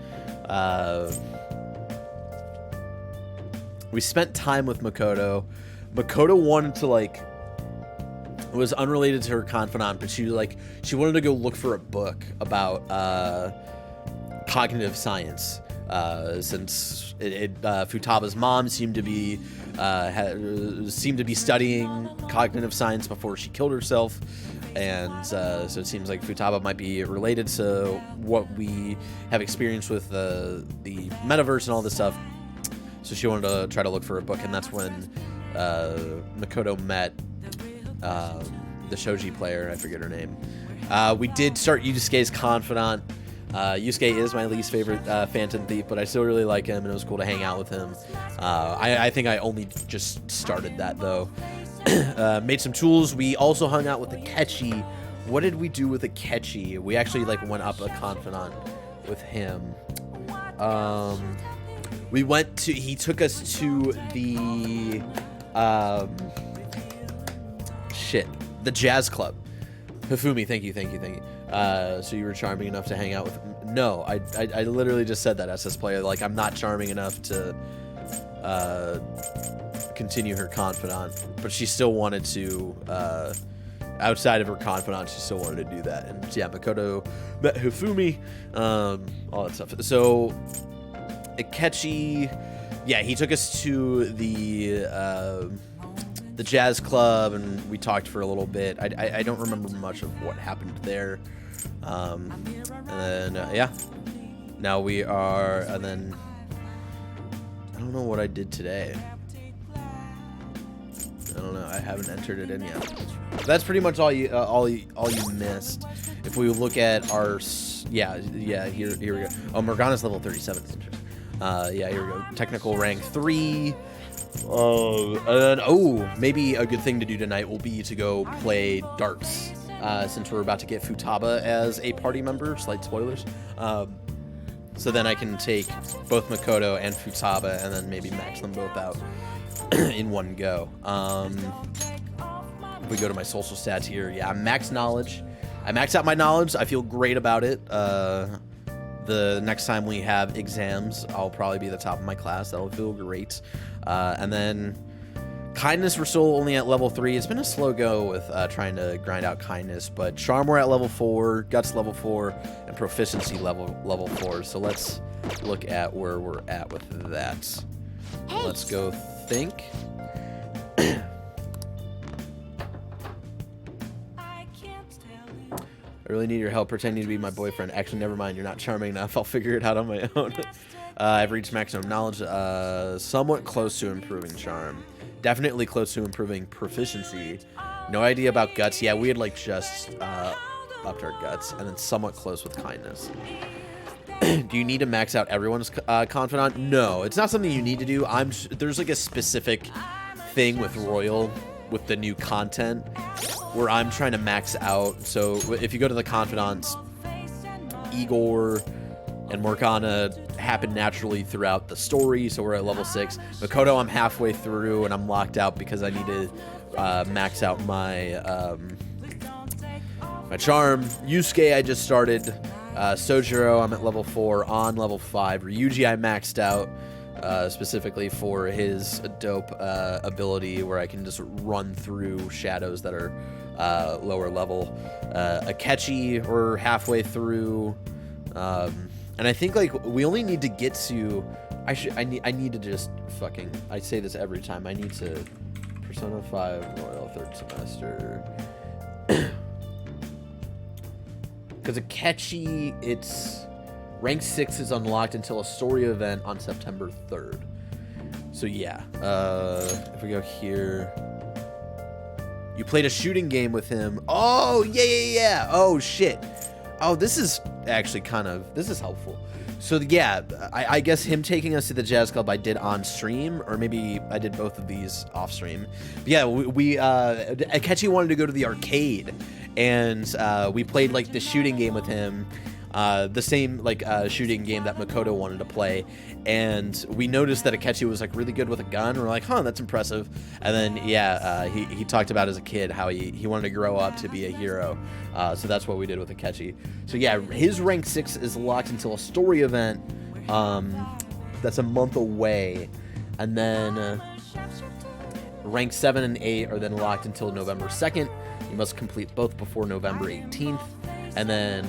Speaker 2: We spent time with Makoto. Makoto wanted to it was unrelated to her confidant, but she wanted to go look for a book about cognitive science, since Futaba's mom seemed to be studying cognitive science before she killed herself, and so it seems like Futaba might be related to what we have experienced with the metaverse and all this stuff. So she wanted to try to look for a book, and that's when Makoto met the shogi player. I forget her name. We did start Yusuke's confidant. Yusuke is my least favorite Phantom Thief, but I still really like him, and it was cool to hang out with him. I think I only just started that, though. Made some tools. We also hung out with the Ketchy. What did we do with the Ketchy? We actually went up a confidant with him. He took us to the the jazz club. Hifumi, thank you. So you were charming enough to hang out with him? No, I literally just said that, SS player. I'm not charming enough to continue her confidant, but she still wanted to, outside of her confidant, she still wanted to do that. And yeah, Makoto met Hifumi, all that stuff. So Akechi, yeah, he took us to the jazz club, and we talked for a little bit. I don't remember much of what happened there. And then yeah, now we are, and then I don't know what I did today. I don't know. I haven't entered it in yet. That's pretty much all you missed. If we look at our here we go. Oh, Morgana's level 37. Yeah, here we go. Technical rank 3. And maybe a good thing to do tonight will be to go play darts. Since we're about to get Futaba as a party member. Slight spoilers. So then I can take both Makoto and Futaba and then maybe max them both out in one go. If we go to my social stats here, yeah, max knowledge. I maxed out my knowledge. I feel great about it. The next time we have exams, I'll probably be the top of my class. That'll feel great. And then kindness, we're still only at level 3. It's been a slow go with trying to grind out kindness, but charm we're at level 4, guts level 4, and proficiency level 4. So let's look at where we're at with that. Let's go think. I really need your help pretending to be my boyfriend. Actually, never mind. You're not charming enough. I'll figure it out on my own. I've reached maximum knowledge. Somewhat close to improving charm. Definitely close to improving proficiency. No idea about guts. Yeah, we had like just upped our guts. And then somewhat close with kindness. Do you need to max out everyone's confidant? No, it's not something you need to do. There's like a specific thing with Royal with the new content where I'm trying to max out. So if you go to the confidants, Igor and Morgana happen naturally throughout the story, so we're at level 6. Makoto, I'm halfway through and I'm locked out because I need to max out my my charm. Yusuke, I just started. Sojiro, I'm at level 4, on level 5. Ryuji, I maxed out specifically for his dope ability where I can just run through shadows that are lower level. Akechi, we're halfway through. And I think like we only need to get to I need to just fucking, I say this every time, I need to Persona 5 Royal 3rd semester. Because Akechi, it's rank 6 is unlocked until a story event on September 3rd. So yeah, if we go here, you played a shooting game with him. Oh yeah. Oh shit. Oh, this is actually this is helpful. So yeah, I guess him taking us to the jazz club I did on stream, or maybe I did both of these off stream. But yeah, we Akechi wanted to go to the arcade, and we played like the shooting game with him, the same like shooting game that Makoto wanted to play, and we noticed that Akechi was like really good with a gun. We're like, huh, that's impressive. And then yeah, he talked about as a kid how he wanted to grow up to be a hero. So that's what we did with Akechi. So yeah, his rank 6 is locked until a story event that's a month away, and then rank 7 and 8 are then locked until November 2nd. You must complete both before November 18th. And then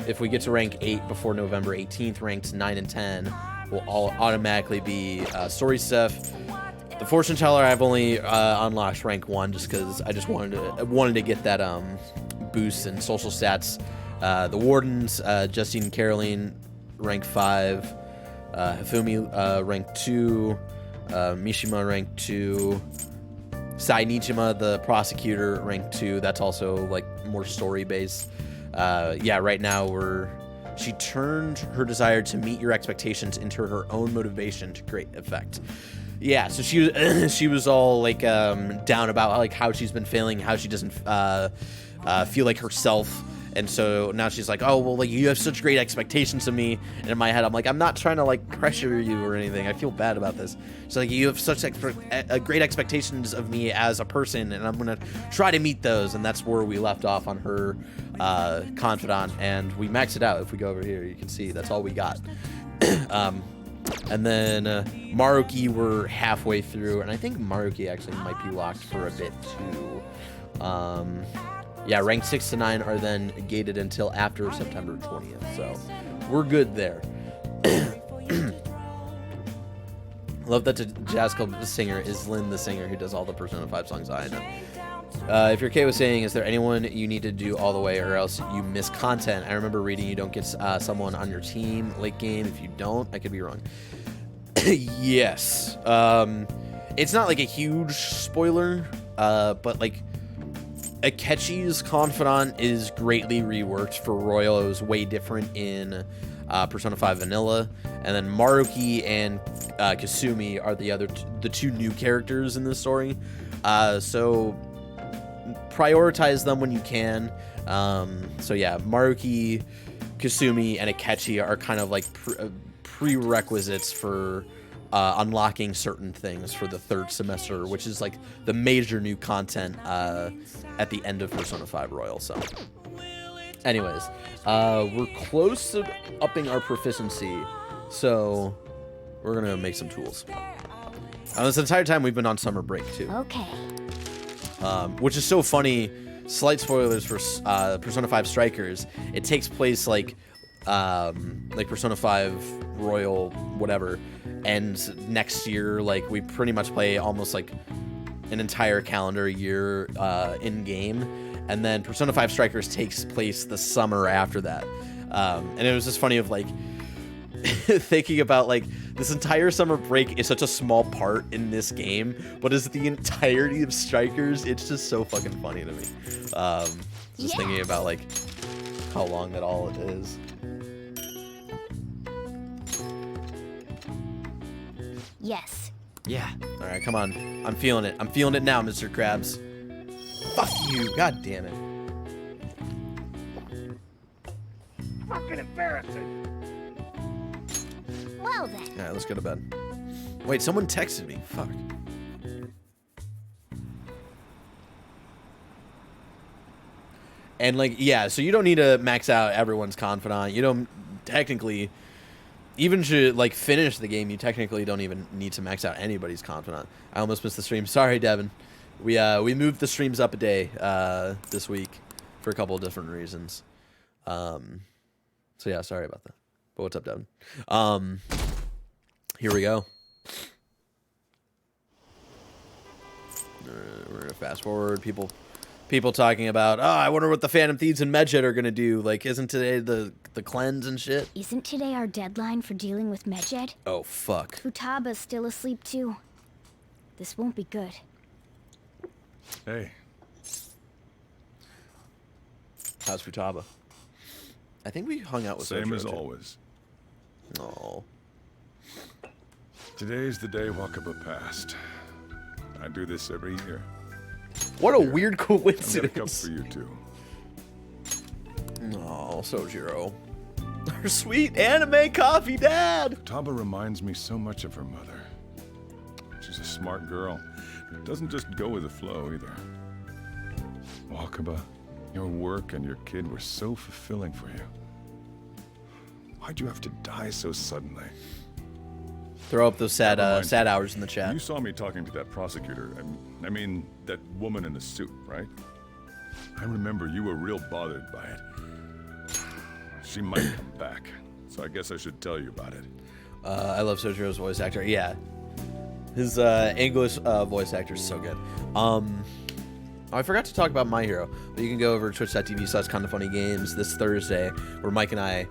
Speaker 2: if we get to rank 8 before November 18th, ranks 9 and 10 will all automatically be story stuff. The fortune teller, I've only unlocked rank 1 just because I just wanted to get that boost in social stats. The wardens, Justine and Caroline, rank 5. Hifumi, rank 2. Mishima, rank 2. Sai Nichima, the prosecutor, rank 2. That's also like more story based. Yeah, right now she turned her desire to meet your expectations into her own motivation to great effect. Yeah, so she was all like down about like how she's been failing, how she doesn't feel like herself. And so now she's like, oh, well, like, you have such great expectations of me. And in my head, I'm like, I'm not trying to, like, pressure you or anything. I feel bad about this. So, like, you have such great expectations of me as a person, and I'm going to try to meet those. And that's where we left off on her confidant. And we maxed it out. If we go over here, you can see that's all we got. And then Maruki, we're halfway through. And I think Maruki actually might be locked for a bit, too. Yeah, rank 6 to 9 are then gated until after September 20th, so we're good there. Love that the Jazz Club singer is Lynn, the singer who does all the Persona 5 songs. I know. If you're okay with saying, is there anyone you need to do all the way or else you miss content? I remember reading you don't get someone on your team late game. If you don't, I could be wrong. Yes. It's not like a huge spoiler, but like Akechi's confidant is greatly reworked for Royal. It was way different in Persona 5 Vanilla, and then Maruki and Kasumi are the two new characters in this story. So prioritize them when you can. So yeah, Maruki, Kasumi, and Akechi are kind of like prerequisites for unlocking certain things for the third semester, which is like the major new content at the end of Persona 5 Royal. So anyways, we're close to upping our proficiency, so we're gonna make some tools. This entire time we've been on summer break too.
Speaker 3: Okay.
Speaker 2: Which is so funny. Slight spoilers for Persona 5 Strikers. It takes place like Persona 5 Royal whatever ends next year. Like we pretty much play almost like an entire calendar year in game, and then Persona 5 Strikers takes place the summer after that. And it was just funny of like thinking about like this entire summer break is such a small part in this game, but is the entirety of Strikers. It's just so fucking funny to me. Just thinking about like how long that all it is.
Speaker 3: Yes.
Speaker 2: Yeah. All right, come on. I'm feeling it. I'm feeling it now, Mr. Krabs. Fuck you. God damn it.
Speaker 4: Fucking embarrassing.
Speaker 3: Well then.
Speaker 2: All right, let's go to bed. Wait, someone texted me. Fuck. And like, yeah, so you don't need to max out everyone's confidant. You don't technically, even to like finish the game, you technically don't even need to max out anybody's confidant. I almost missed the stream. Sorry, Devin. We moved the streams up a day this week for a couple of different reasons. So yeah, sorry about that. But what's up, Devin? Here we go. We're gonna fast forward. People talking about, oh, I wonder what the Phantom Thieves and Medjet are gonna do. Like, isn't today the cleanse and shit?
Speaker 3: Isn't today our deadline for dealing with Medjet?
Speaker 2: Oh fuck.
Speaker 3: Futaba's still asleep too. This won't be good.
Speaker 4: Hey.
Speaker 2: How's Futaba? I think we hung out with
Speaker 4: Same
Speaker 2: Sojiro,
Speaker 4: as
Speaker 2: too.
Speaker 4: always.
Speaker 2: Oh.
Speaker 4: Today's the day Wakaba passed. I do this every year.
Speaker 2: What a weird
Speaker 4: I've got a cup
Speaker 2: coincidence.
Speaker 4: for you too.
Speaker 2: Oh, Sojiro. Our sweet anime coffee dad.
Speaker 4: Taba reminds me so much of her mother. She's a smart girl. Doesn't just go with the flow either. Wakaba, your work and your kid were so fulfilling for you. Why'd you have to die so suddenly?
Speaker 2: Throw up those sad
Speaker 4: Never mind.
Speaker 2: sad hours in the chat.
Speaker 4: You saw me talking to that prosecutor. I mean, that woman in the suit, right? I remember you were real bothered by it. She might come back, so I guess I should tell you about it.
Speaker 2: I love Sojiro's voice actor. Yeah. His English voice actor is so good. I forgot to talk about My Hero, but you can go over to twitch.tv/kindafunnygames this Thursday, where Mike and I,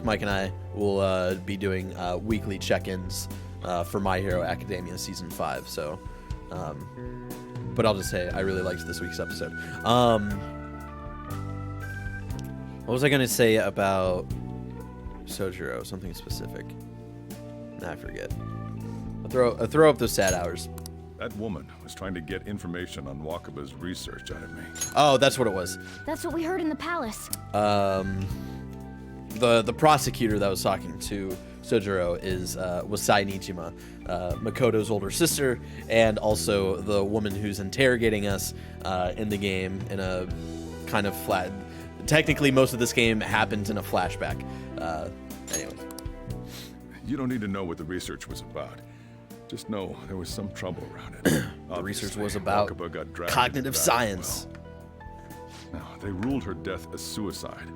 Speaker 2: Mike and I will be doing weekly check-ins for My Hero Academia Season 5. So, but I'll just say I really liked this week's episode. What was I going to say about Sojiro? Something specific. Nah, I forget. I'll throw up those sad hours.
Speaker 4: That woman was trying to get information on Wakaba's research out of me.
Speaker 2: Oh, that's what it was.
Speaker 3: That's what we heard in the palace.
Speaker 2: The prosecutor that was talking to Sojiro was Sai Nichima, Makoto's older sister, and also the woman who's interrogating us in the game in a kind of flat. Technically, most of this game happens in a flashback. Anyway.
Speaker 4: You don't need to know what the research was about. Just know there was some trouble around it.
Speaker 2: The research was about
Speaker 4: Wakaba got dragged
Speaker 2: cognitive
Speaker 4: into that as
Speaker 2: science.
Speaker 4: well. Now, they ruled her death a suicide.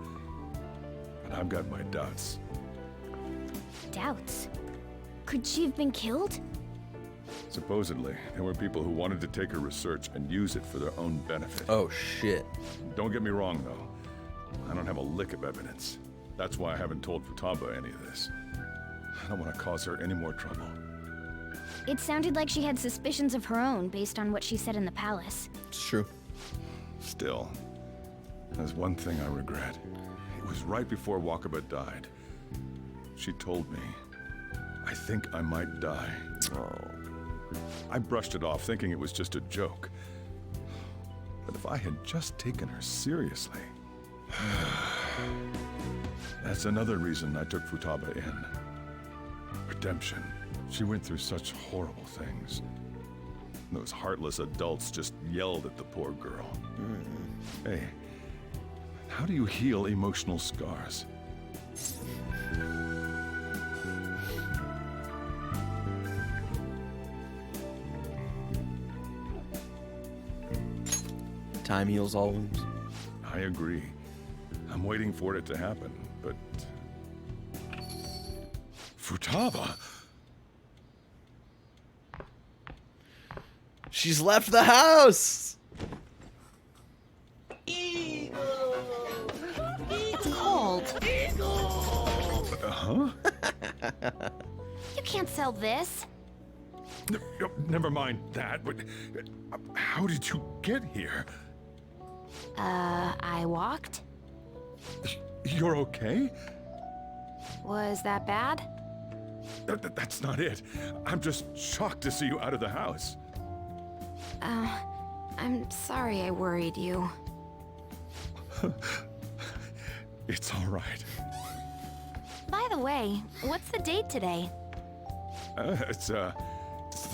Speaker 4: But I've got my doubts.
Speaker 3: Doubts. Could she have been killed?
Speaker 4: Supposedly, there were people who wanted to take her research and use it for their own benefit.
Speaker 2: Oh, shit.
Speaker 4: Don't get me wrong, though. I don't have a lick of evidence. That's why I haven't told Futaba any of this. I don't want to cause her any more trouble.
Speaker 3: It sounded like she had suspicions of her own based on what she said in the palace.
Speaker 2: It's true.
Speaker 4: Still, there's one thing I regret. It was right before Wakaba died. She told me, I think I might die.
Speaker 2: Oh.
Speaker 4: I brushed it off, thinking it was just a joke. But if I had just taken her seriously... That's another reason I took Futaba in. Redemption. She went through such horrible things. Those heartless adults just yelled at the poor girl. Hey, how do you heal emotional scars?
Speaker 2: Time heals all wounds.
Speaker 4: I agree. I'm waiting for it to happen, but... Futaba?
Speaker 2: She's left the house!
Speaker 3: It's cold.
Speaker 4: Huh?
Speaker 3: You can't sell this.
Speaker 4: Never mind that, but... How did you get here?
Speaker 3: I walked?
Speaker 4: You're okay?
Speaker 3: Was that bad?
Speaker 4: That's not it. I'm just shocked to see you out of the house.
Speaker 3: I'm sorry I worried you.
Speaker 4: It's all right.
Speaker 3: By the way, what's the date today?
Speaker 4: It's the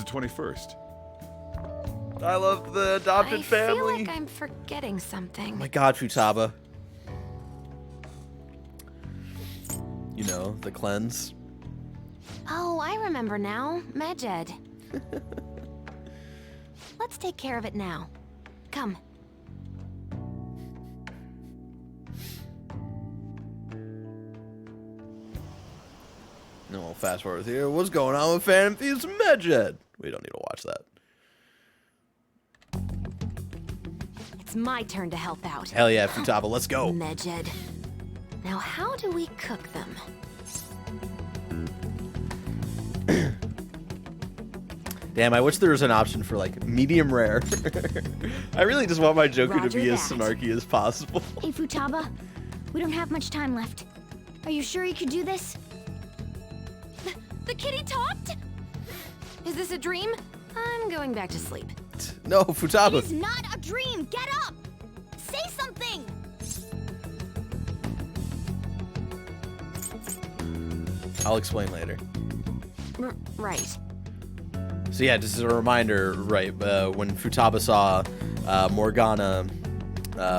Speaker 4: 21st.
Speaker 2: I love the adopted
Speaker 3: I
Speaker 2: family.
Speaker 3: feel like I'm forgetting something.
Speaker 2: Oh my god, Futaba. You know, the cleanse.
Speaker 3: Oh, I remember now. Medjed. Let's take care of it now. Come.
Speaker 2: No, we'll fast forward here. What's going on with Phantom Thieves Medjed? We don't need to watch that.
Speaker 3: It's my turn to help out.
Speaker 2: Hell yeah, Futaba, let's go.
Speaker 3: Medjed. Now, how do we cook them?
Speaker 2: Damn, I wish there was an option for, like, medium rare. I really just want my Joker to
Speaker 3: Roger
Speaker 2: be as
Speaker 3: that.
Speaker 2: snarky as possible.
Speaker 3: Hey, Futaba. We don't have much time left. Are you sure you could do this? The kitty talked? Is this a dream? I'm going back to sleep.
Speaker 2: No, Futaba.
Speaker 3: It's not a dream. Get up. Say something.
Speaker 2: I'll explain later.
Speaker 3: Right.
Speaker 2: So yeah, just as a reminder, right, when Futaba saw Morgana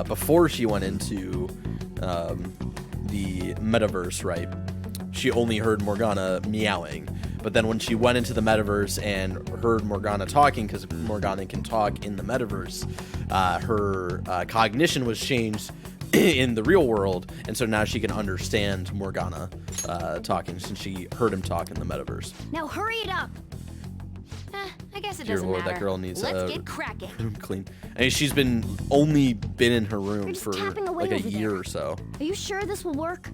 Speaker 2: before she went into the metaverse, right, she only heard Morgana meowing. But then when she went into the metaverse and heard Morgana talking, because Morgana can talk in the metaverse, her cognition was changed in the real world, and so now she can understand Morgana talking since she heard him talk in the metaverse.
Speaker 3: Now hurry it up. I guess it
Speaker 2: Dear
Speaker 3: doesn't
Speaker 2: Lord,
Speaker 3: matter.
Speaker 2: that girl needs
Speaker 3: Let's get cracking.
Speaker 2: room clean. I mean, she's only been in her room
Speaker 3: You're just
Speaker 2: for
Speaker 3: tapping away
Speaker 2: like a
Speaker 3: over
Speaker 2: year
Speaker 3: there.
Speaker 2: or so.
Speaker 3: Are you sure this will work?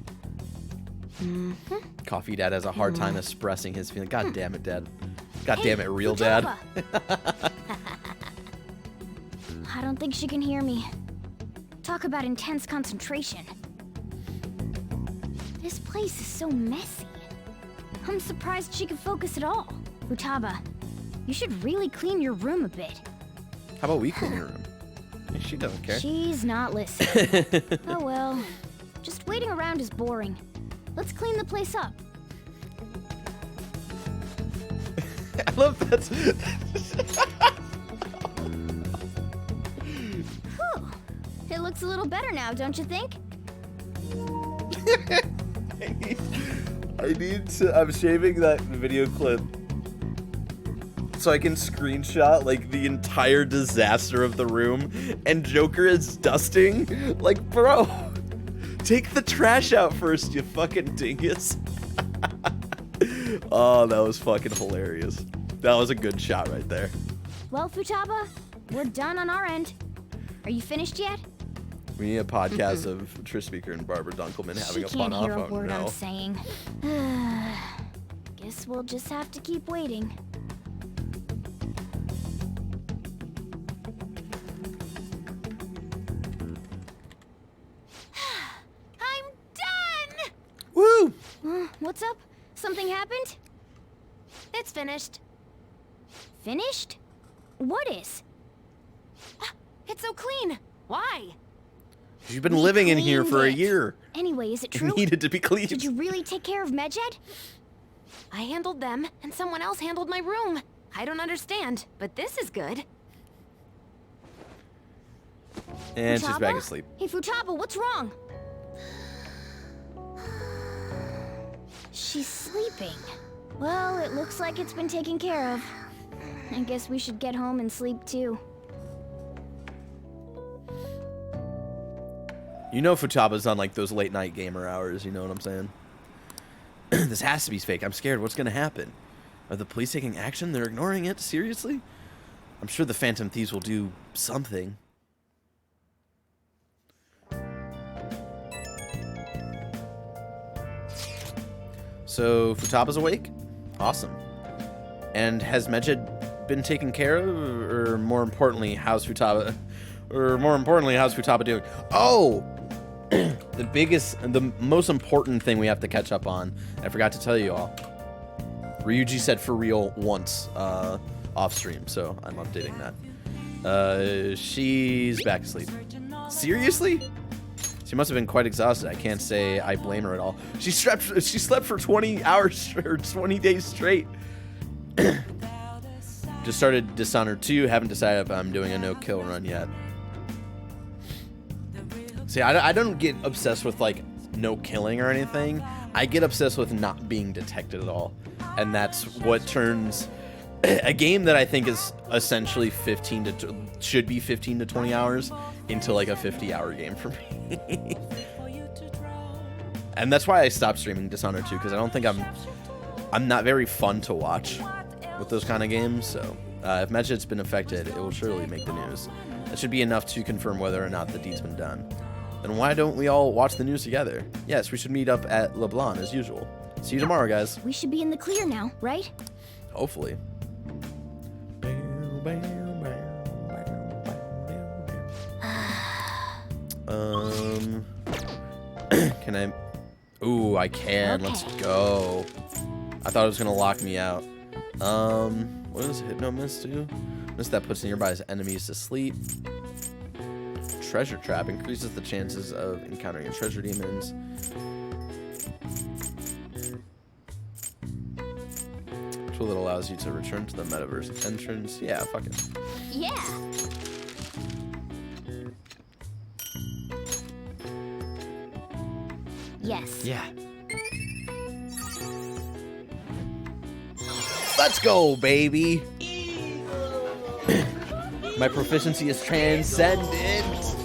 Speaker 2: Coffee Dad has a hard time expressing his feeling. God damn it, Dad. God damn it, real
Speaker 3: Futaba.
Speaker 2: Dad.
Speaker 3: I don't think she can hear me. Talk about intense concentration. This place is so messy. I'm surprised she could focus at all. Futaba, you should really clean your room a bit.
Speaker 2: How about we clean your room? She doesn't care.
Speaker 3: She's not listening. Oh well. Just waiting around is boring. Let's clean the place up.
Speaker 2: I love that.
Speaker 3: Whew. It looks a little better now, don't you think?
Speaker 2: I need to. I'm shaving that video clip so I can screenshot like the entire disaster of the room, and Joker is dusting. Like, bro, take the trash out first, you fucking dingus. Oh, that was fucking hilarious.
Speaker 1: That was a good shot right there.
Speaker 3: Well, Futaba, we're done on our end. Are you finished yet?
Speaker 1: We need a podcast of Trish Speaker and Barbara Dunkelman having a
Speaker 3: She
Speaker 1: fun
Speaker 3: can't
Speaker 1: off.
Speaker 3: hear a
Speaker 1: Oh,
Speaker 3: word
Speaker 1: no.
Speaker 3: I'm saying. Guess we'll just have to keep waiting. I'm done!
Speaker 1: Woo!
Speaker 3: What's up? Something happened?
Speaker 5: It's finished.
Speaker 3: Finished? What is?
Speaker 5: It's so clean. Why?
Speaker 1: You've been
Speaker 3: We
Speaker 1: living in here
Speaker 3: cleaned
Speaker 1: for a
Speaker 3: it.
Speaker 1: year.
Speaker 3: Anyway, is it
Speaker 1: It
Speaker 3: true?
Speaker 1: needed to be cleaned.
Speaker 3: Did you really take care of Medjed?
Speaker 5: I handled them, and someone else handled my room. I don't understand, but this is good.
Speaker 1: And she's back
Speaker 3: Futaba?
Speaker 1: asleep.
Speaker 3: Hey, Futaba, what's wrong? She's sleeping. Well, it looks like it's been taken care of. I guess we should get home and sleep too.
Speaker 1: You know Futaba's on like those late night gamer hours, you know what I'm saying? This has to be fake. I'm scared. What's gonna happen? Are the police taking action? They're ignoring it? Seriously? I'm sure the Phantom Thieves will do something. So Futaba's awake? Awesome. And has Medjed been taken care of? Or more importantly, how's Futaba doing? Oh! The most important thing we have to catch up on, I forgot to tell you all. Ryuji said for real once off stream, so I'm updating that. She's back asleep. Seriously? She must have been quite exhausted. I can't say I blame her at all. She slept for 20 hours or 20 days straight. Just started Dishonored 2. Haven't decided if I'm doing a no-kill run yet. See, I don't get obsessed with, like, no killing or anything. I get obsessed with not being detected at all. And that's what turns a game that I think is essentially should be 15 to 20 hours into, like, a 50-hour game for me. And that's why I stopped streaming Dishonored 2, because I don't think I'm not very fun to watch with those kind of games. So if Medjed's been affected, it will surely make the news. That should be enough to confirm whether or not the deed's been done. Then why don't we all watch the news together? Yes, we should meet up at LeBlanc as usual. See you tomorrow, guys.
Speaker 3: We should be in the clear now, right?
Speaker 1: Hopefully. Can I? Ooh, I can.
Speaker 3: Okay.
Speaker 1: Let's go. I thought it was gonna lock me out. What does Hypno Mist do? Mist that puts nearby enemies to sleep. Treasure Trap increases the chances of encountering treasure demons. Tool that allows you to return to the metaverse entrance. Yeah, fuck it.
Speaker 3: Yeah. Yes.
Speaker 2: Yeah.
Speaker 1: Let's go, baby. My proficiency is transcendent.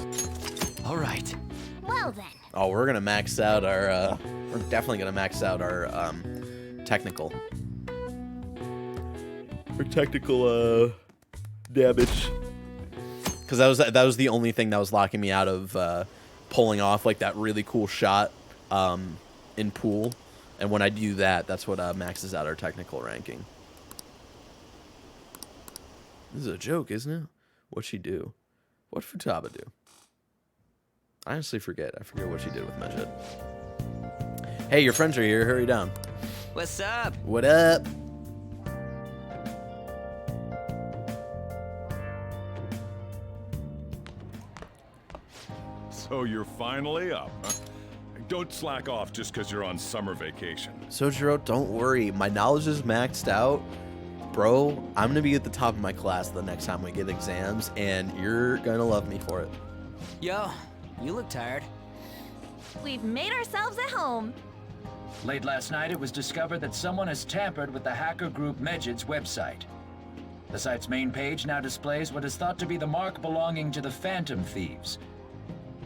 Speaker 2: All right.
Speaker 3: Well then.
Speaker 1: Oh, we're gonna max out our. We're definitely gonna max out our technical. Our technical damage. Because that was the only thing that was locking me out of pulling off like that really cool shot in pool, and when I do that, that's what maxes out our technical ranking. This is a joke, isn't it? What'd she do? What'd Futaba do? I honestly forget. I forget what she did with Medjed. Hey, your friends are here. Hurry down.
Speaker 6: What's up?
Speaker 1: What up?
Speaker 4: So you're finally up, huh? Don't slack off just because you're on summer vacation.
Speaker 1: Sojiro, don't worry. My knowledge is maxed out. Bro, I'm going to be at the top of my class the next time we get exams, and you're going to love me for it.
Speaker 6: Yo, you look tired.
Speaker 5: We've made ourselves at home.
Speaker 7: Late last night, it was discovered that someone has tampered with the hacker group Medjed's website. The site's main page now displays what is thought to be the mark belonging to the Phantom Thieves.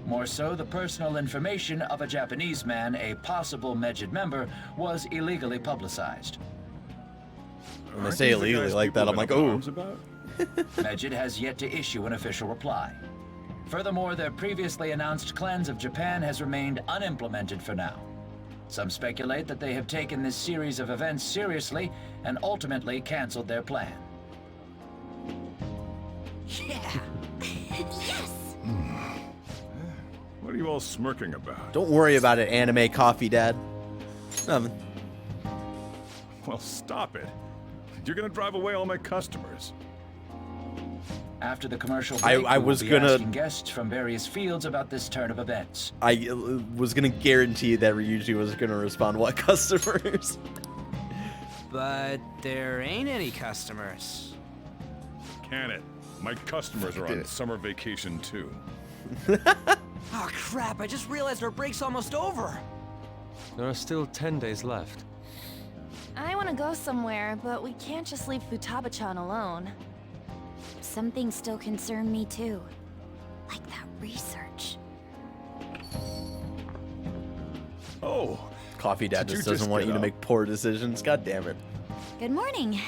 Speaker 7: More so, the personal information of a Japanese man, a possible Medjed member, was illegally publicized.
Speaker 1: When they say illegally like that, I'm like, oh.
Speaker 7: Medjed has yet to issue an official reply. Furthermore, their previously announced cleanse of Japan has remained unimplemented for now. Some speculate that they have taken this series of events seriously and ultimately canceled their plan.
Speaker 6: Yeah.
Speaker 3: Yes!
Speaker 4: What are you all smirking about?
Speaker 1: Don't worry about it, anime coffee dad. Nothing.
Speaker 4: Well, stop it. You're gonna drive away all my customers.
Speaker 7: After the commercial break,
Speaker 1: I
Speaker 7: we
Speaker 1: was
Speaker 7: will be
Speaker 1: gonna-
Speaker 7: asking guests from various fields about this turn of events.
Speaker 1: I was gonna guarantee that Ryuji was gonna respond, what customers?
Speaker 6: But there ain't any customers.
Speaker 4: Can it? My customers are on summer vacation too.
Speaker 6: Oh crap, I just realized our break's almost over.
Speaker 8: There are still 10 days left.
Speaker 5: I want to go somewhere, but we can't just leave Futaba-chan alone.
Speaker 3: Some things still concern me too. Like that research.
Speaker 4: Oh,
Speaker 1: Coffee dad
Speaker 4: Did you
Speaker 1: just doesn't
Speaker 4: just
Speaker 1: want
Speaker 4: get
Speaker 1: you to
Speaker 4: up?
Speaker 1: make poor decisions. God damn it.
Speaker 3: Good morning.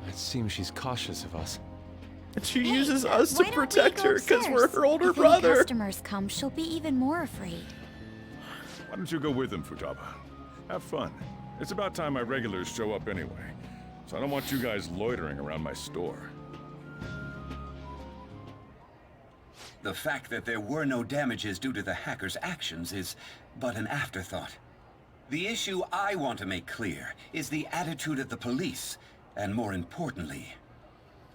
Speaker 8: It seems she's cautious of us.
Speaker 1: She
Speaker 3: Hey,
Speaker 1: uses us to
Speaker 3: why don't we
Speaker 1: protect
Speaker 3: go
Speaker 1: her because we're
Speaker 3: upstairs?
Speaker 1: her older
Speaker 3: If any
Speaker 1: brother.
Speaker 3: customers come, she'll be even more afraid.
Speaker 4: why don't you go with them, Futaba? Have fun. It's about time my regulars show up anyway. So I don't want you guys loitering around my store.
Speaker 9: The fact that there were no damages due to the hacker's actions is but an afterthought. The issue I want to make clear is the attitude of the police, and more importantly,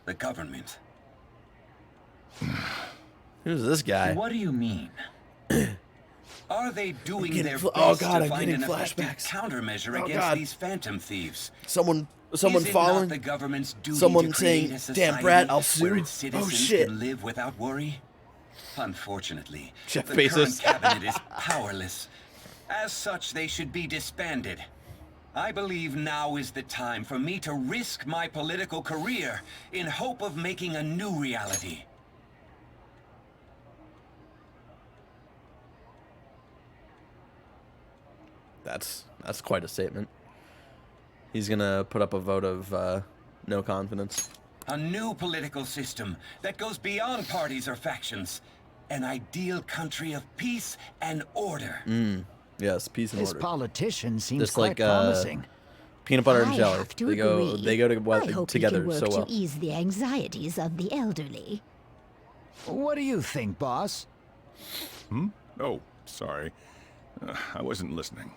Speaker 9: the government.
Speaker 1: Who's this guy?
Speaker 7: What do you mean?
Speaker 9: Are they doing
Speaker 1: getting
Speaker 9: their
Speaker 1: fl-
Speaker 9: best
Speaker 1: oh God,
Speaker 9: to
Speaker 1: I'm
Speaker 9: find
Speaker 1: getting
Speaker 9: an effective
Speaker 1: flashbacks.
Speaker 9: countermeasure
Speaker 1: Oh
Speaker 9: against
Speaker 1: God.
Speaker 9: these phantom thieves?
Speaker 1: Someone
Speaker 9: Is it not
Speaker 1: falling.
Speaker 9: the government's duty
Speaker 1: Someone
Speaker 9: to create
Speaker 1: saying,
Speaker 9: a
Speaker 1: "Damn,
Speaker 9: society
Speaker 1: Brad, I'll
Speaker 9: where
Speaker 1: sue."
Speaker 9: its citizens
Speaker 1: Oh shit.
Speaker 9: can live without worry? Unfortunately,
Speaker 1: Jeff
Speaker 9: the
Speaker 1: Bezos.
Speaker 9: current cabinet is powerless. As such, they should be disbanded. I believe now is the time for me to risk my political career in hope of making a new reality.
Speaker 1: That's quite a statement. He's gonna put up a vote of no confidence.
Speaker 9: A new political system that goes beyond parties or factions. An ideal country of peace and order.
Speaker 1: Yes, peace and
Speaker 10: This
Speaker 1: order.
Speaker 10: politician seems
Speaker 1: Just
Speaker 10: quite
Speaker 1: like
Speaker 10: promising.
Speaker 1: peanut butter and
Speaker 11: I
Speaker 1: jelly.
Speaker 11: have to
Speaker 1: They go
Speaker 11: agree. I hope
Speaker 1: together
Speaker 11: he can work
Speaker 1: so well.
Speaker 11: to ease the anxieties of the elderly.
Speaker 10: What do you think, boss?
Speaker 4: Oh, sorry. I wasn't listening.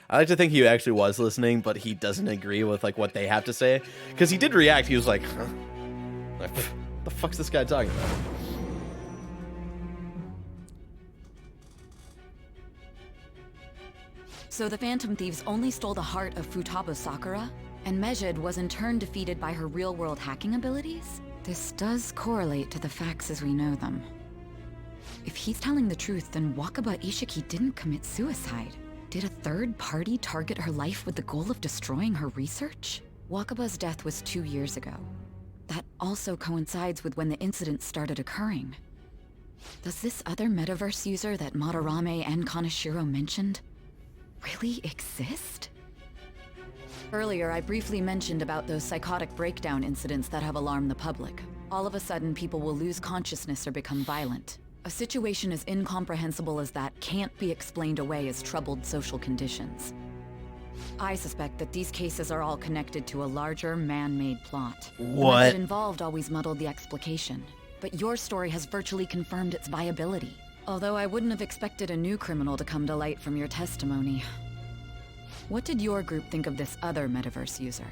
Speaker 1: I like to think he actually was listening, but he doesn't agree with like what they have to say. Because he did react. He was like, huh? Like, what the fuck's this guy talking about?
Speaker 12: So the Phantom Thieves only stole the heart of Futaba Sakura, and Medjed was in turn defeated by her real-world hacking abilities? This does correlate to the facts as we know them. If he's telling the truth, then Wakaba Ishiki didn't commit suicide. Did a third party target her life with the goal of destroying her research? Wakaba's death was 2 years ago. That also coincides with when the incident started occurring. Does this other metaverse user that Madarame and Kaneshiro mentioned really exist? Earlier, I briefly mentioned about those psychotic breakdown incidents that have alarmed the public. All of a sudden, people will lose consciousness or become violent. A situation as incomprehensible as that can't be explained away as troubled social conditions. I suspect that these cases are all connected to a larger man-made plot. The
Speaker 1: What?
Speaker 12: method involved always muddled the explication, but your story has virtually confirmed its viability. Although I wouldn't have expected a new criminal to come to light from your testimony. What did your group think of this other metaverse user?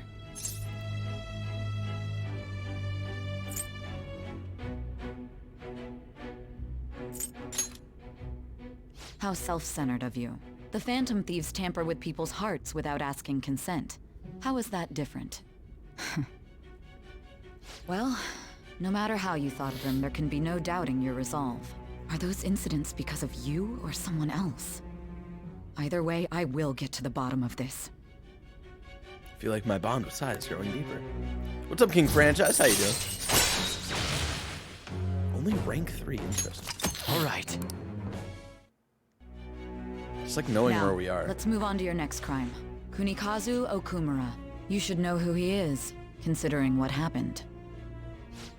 Speaker 12: How self-centered of you. The Phantom Thieves tamper with people's hearts without asking consent. How is that different? Well, no matter how you thought of them, there can be no doubting your resolve. Are those incidents because of you or someone else? Either way, I will get to the bottom of this.
Speaker 1: I feel like my bond with Sai is growing deeper. What's up, King Franchise? How you doing? Only rank 3, interesting.
Speaker 10: All right.
Speaker 2: like knowing
Speaker 12: Now,
Speaker 2: where we are.
Speaker 12: let's move on to your next crime. Kunikazu Okumura. You should know who he is, considering what happened.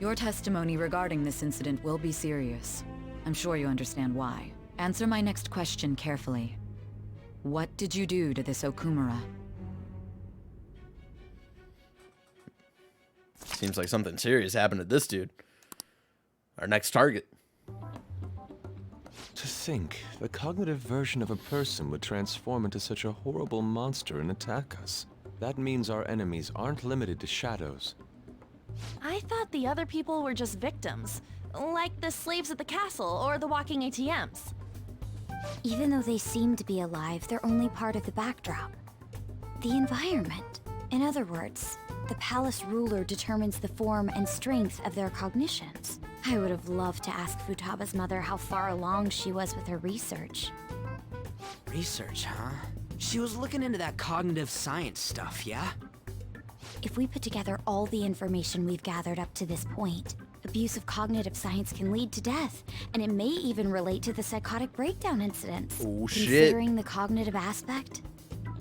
Speaker 12: Your testimony regarding this incident will be serious. I'm sure you understand why. Answer my next question carefully. What did you do to this Okumura?
Speaker 2: Seems like something serious happened to this dude. Our next target.
Speaker 8: To think, the cognitive version of a person would transform into such a horrible monster and attack us. That means our enemies aren't limited to shadows.
Speaker 5: I thought the other people were just victims, like the slaves at the castle or the walking ATMs.
Speaker 3: Even though they seem to be alive, they're only part of the backdrop. The environment. In other words, the palace ruler determines the form and strength of their cognitions. I would have loved to ask Futaba's mother how far along she was with her research.
Speaker 6: Research, huh? She was looking into that cognitive science stuff, yeah?
Speaker 3: If we put together all the information we've gathered up to this point, abuse of cognitive science can lead to death, and it may even relate to the psychotic breakdown incidents.
Speaker 2: Oh, shit.
Speaker 3: Considering the cognitive aspect,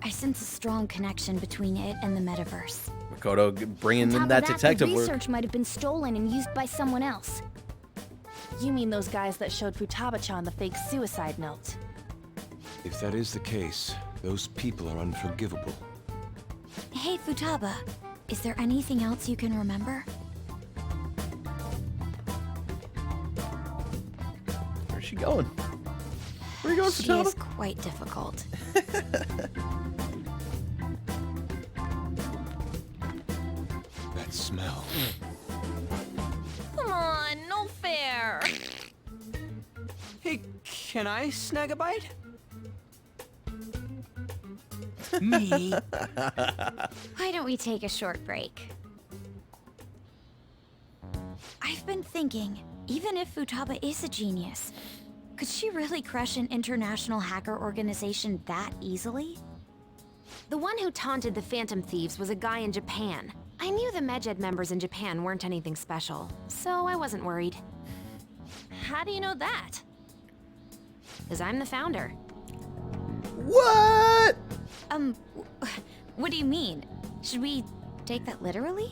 Speaker 3: I sense a strong connection between it and the metaverse.
Speaker 2: Makoto bringing in
Speaker 3: On top
Speaker 2: that
Speaker 3: of
Speaker 2: detective
Speaker 3: the
Speaker 2: work.
Speaker 3: research might have been stolen and used by someone else.
Speaker 5: You mean those guys that showed Futaba-chan the fake suicide note?
Speaker 8: If that is the case, those people are unforgivable.
Speaker 3: Hey, Futaba, is there anything else you can remember?
Speaker 2: Where's she going? Where are you going,
Speaker 3: She
Speaker 2: Futaba?
Speaker 3: is quite difficult.
Speaker 8: That smell.
Speaker 5: Come on, no fair.
Speaker 6: Hey, can I snag a bite? Me?
Speaker 3: Why don't we take a short break? I've been thinking, even if Futaba is a genius, could she really crush an international hacker organization that easily?
Speaker 5: The one who taunted the Phantom Thieves was a guy in Japan. I knew the Medjed members in Japan weren't anything special, so I wasn't worried. How do you know that? Because I'm the founder.
Speaker 2: What?
Speaker 3: What do you mean? Should we take that literally?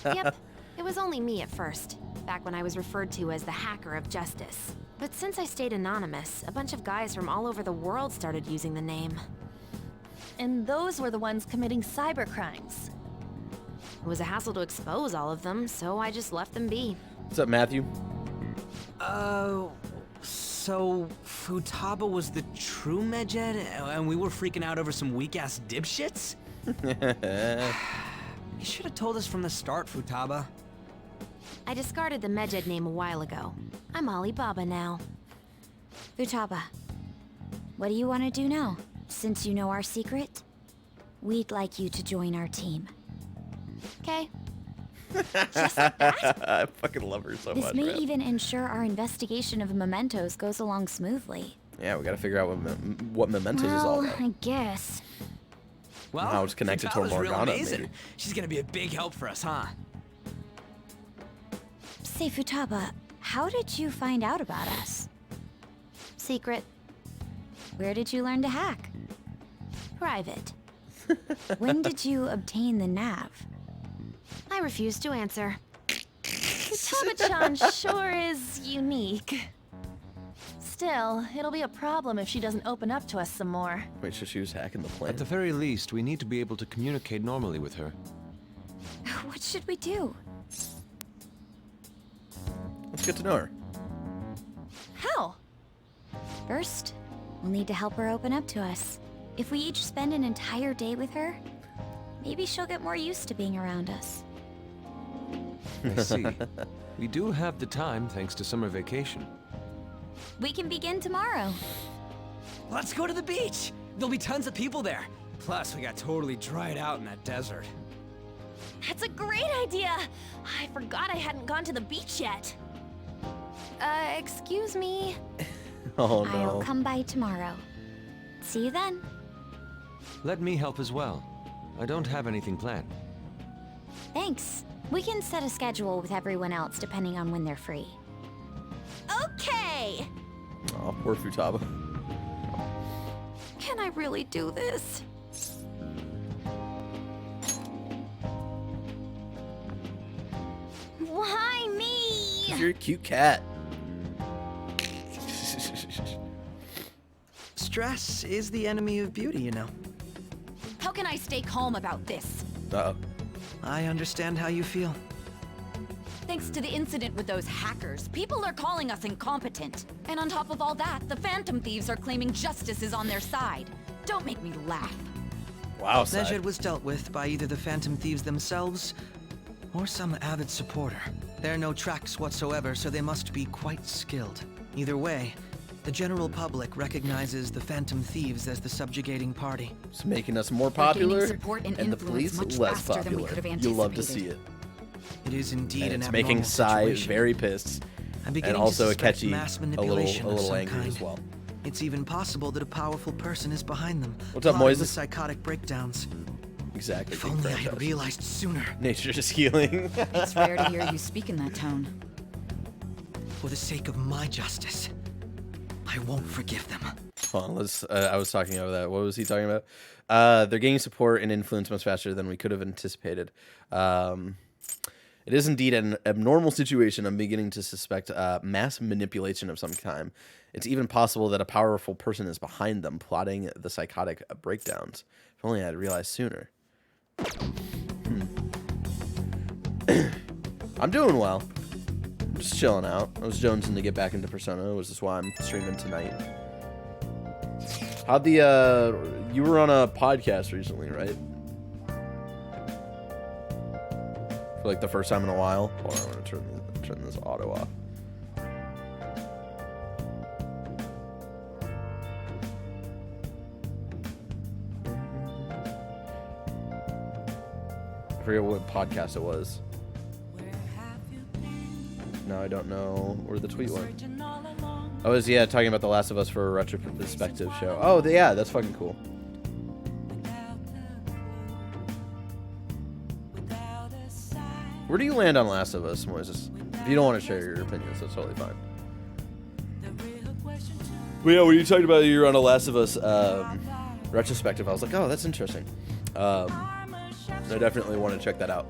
Speaker 5: Yep, it was only me at first, back when I was referred to as the Hacker of Justice. But since I stayed anonymous, a bunch of guys from all over the world started using the name.
Speaker 13: And those were the ones committing cybercrimes.
Speaker 5: It was a hassle to expose all of them, so I just left them be.
Speaker 2: What's up, Matthew?
Speaker 6: So Futaba was the true Medjed, and we were freaking out over some weak-ass dipshits? You should have told us from the start, Futaba.
Speaker 5: I discarded the Medjed name a while ago. I'm Alibaba now.
Speaker 3: Futaba, what do you want to do now? Since you know our secret, we'd like you to join our team.
Speaker 5: Okay.
Speaker 2: I fucking love her so
Speaker 3: This
Speaker 2: much,
Speaker 3: may
Speaker 2: man.
Speaker 3: even ensure our investigation of mementos goes along smoothly.
Speaker 2: Yeah, we gotta figure out what Mementos is all
Speaker 3: Well,
Speaker 2: about.
Speaker 3: I guess.
Speaker 6: Well,
Speaker 2: How it's connected to a
Speaker 6: Futaba's real
Speaker 2: Morgana,
Speaker 6: amazing.
Speaker 2: maybe.
Speaker 6: She's gonna be a big help for us, huh?
Speaker 3: Say, Futaba, how did you find out about us?
Speaker 5: Secret.
Speaker 3: Where did you learn to hack?
Speaker 5: Private.
Speaker 3: When did you obtain the nav?
Speaker 5: I refuse to answer.
Speaker 13: Futaba-chan sure is unique. Still, it'll be a problem if she doesn't open up to us some more.
Speaker 2: Wait, so she was hacking the
Speaker 8: At
Speaker 2: plane?
Speaker 8: the very least, we need to be able to communicate normally with her.
Speaker 3: What should we do?
Speaker 2: Let's get to know her.
Speaker 13: How?
Speaker 3: First, we'll need to help her open up to us. If we each spend an entire day with her, maybe she'll get more used to being around us.
Speaker 8: I see. We do have the time thanks to summer vacation.
Speaker 3: We can begin tomorrow.
Speaker 6: Let's go to the beach! There'll be tons of people there. Plus, we got totally dried out in that desert.
Speaker 13: That's a great idea! I forgot I hadn't gone to the beach yet.
Speaker 5: Excuse me?
Speaker 2: Oh
Speaker 3: I'll
Speaker 2: no.
Speaker 3: come by tomorrow. See you then.
Speaker 8: Let me help as well. I don't have anything planned.
Speaker 3: Thanks. We can set a schedule with everyone else depending on when they're free.
Speaker 13: Okay!
Speaker 2: Oh, poor Futaba.
Speaker 12: really do this?
Speaker 3: Why me?
Speaker 1: You're a cute cat.
Speaker 6: Stress is the enemy of beauty, you know.
Speaker 12: How can I stay calm about this?
Speaker 1: Uh-oh.
Speaker 6: I understand how you feel.
Speaker 12: Thanks to the incident with those hackers, people are calling us incompetent. And on top of all that, the Phantom Thieves are claiming justice is on their side. Don't make me laugh.
Speaker 1: Wow,
Speaker 6: Medjed was dealt with by either the Phantom Thieves themselves or some avid supporter. There are no tracks whatsoever, so they must be quite skilled. Either way, the general public recognizes the Phantom Thieves as the subjugating party.
Speaker 1: It's making us more
Speaker 12: We're
Speaker 1: popular,
Speaker 12: gaining support and
Speaker 1: the
Speaker 12: influence
Speaker 1: police
Speaker 12: much
Speaker 1: less
Speaker 12: faster than we
Speaker 1: popular.
Speaker 12: could have
Speaker 1: You love to
Speaker 12: anticipated.
Speaker 1: see it.
Speaker 6: It is indeed
Speaker 1: And
Speaker 6: an
Speaker 1: it's
Speaker 6: abnormal
Speaker 1: making Sai
Speaker 6: situation.
Speaker 1: very pissed,
Speaker 6: I'm
Speaker 1: and
Speaker 6: beginning
Speaker 1: also
Speaker 6: to
Speaker 1: a
Speaker 6: suspect
Speaker 1: catchy,
Speaker 6: mass
Speaker 1: a
Speaker 6: manipulation of
Speaker 1: little
Speaker 6: some
Speaker 1: angry
Speaker 6: kind.
Speaker 1: as well.
Speaker 6: It's even possible that a powerful person is behind them.
Speaker 1: What's up,
Speaker 6: plotting the
Speaker 1: Moises?
Speaker 6: psychotic breakdowns.
Speaker 1: Exactly.
Speaker 6: If only I had realized sooner.
Speaker 1: Nature's just healing.
Speaker 12: It's rare to hear you speak in that tone.
Speaker 6: For the sake of my justice, I won't forgive them.
Speaker 1: Hold on, let's. I was talking over that. What was he talking about? They're gaining support and influence much faster than we could have anticipated. It is indeed an abnormal situation. I'm beginning to suspect mass manipulation of some kind. It's even possible that a powerful person is behind them, plotting the psychotic breakdowns. If only I had realized sooner. I'm doing well. I'm just chilling out. I was jonesing to get back into Persona, which is why I'm streaming tonight. How'd the, you were on a podcast recently, right? For like the first time in a while. Hold on, I'm gonna turn this auto off. I forget what podcast it was. No, I don't know where the tweet went. Oh, it was, yeah, talking about The Last of Us for a retrospective show. Oh, yeah, that's fucking cool. Where do you land on Last of Us, Moises? If you don't want to share your opinions, that's totally fine. But yeah, when you talked about you're on a Last of Us retrospective, I was like, oh, that's interesting. I definitely want to check that out.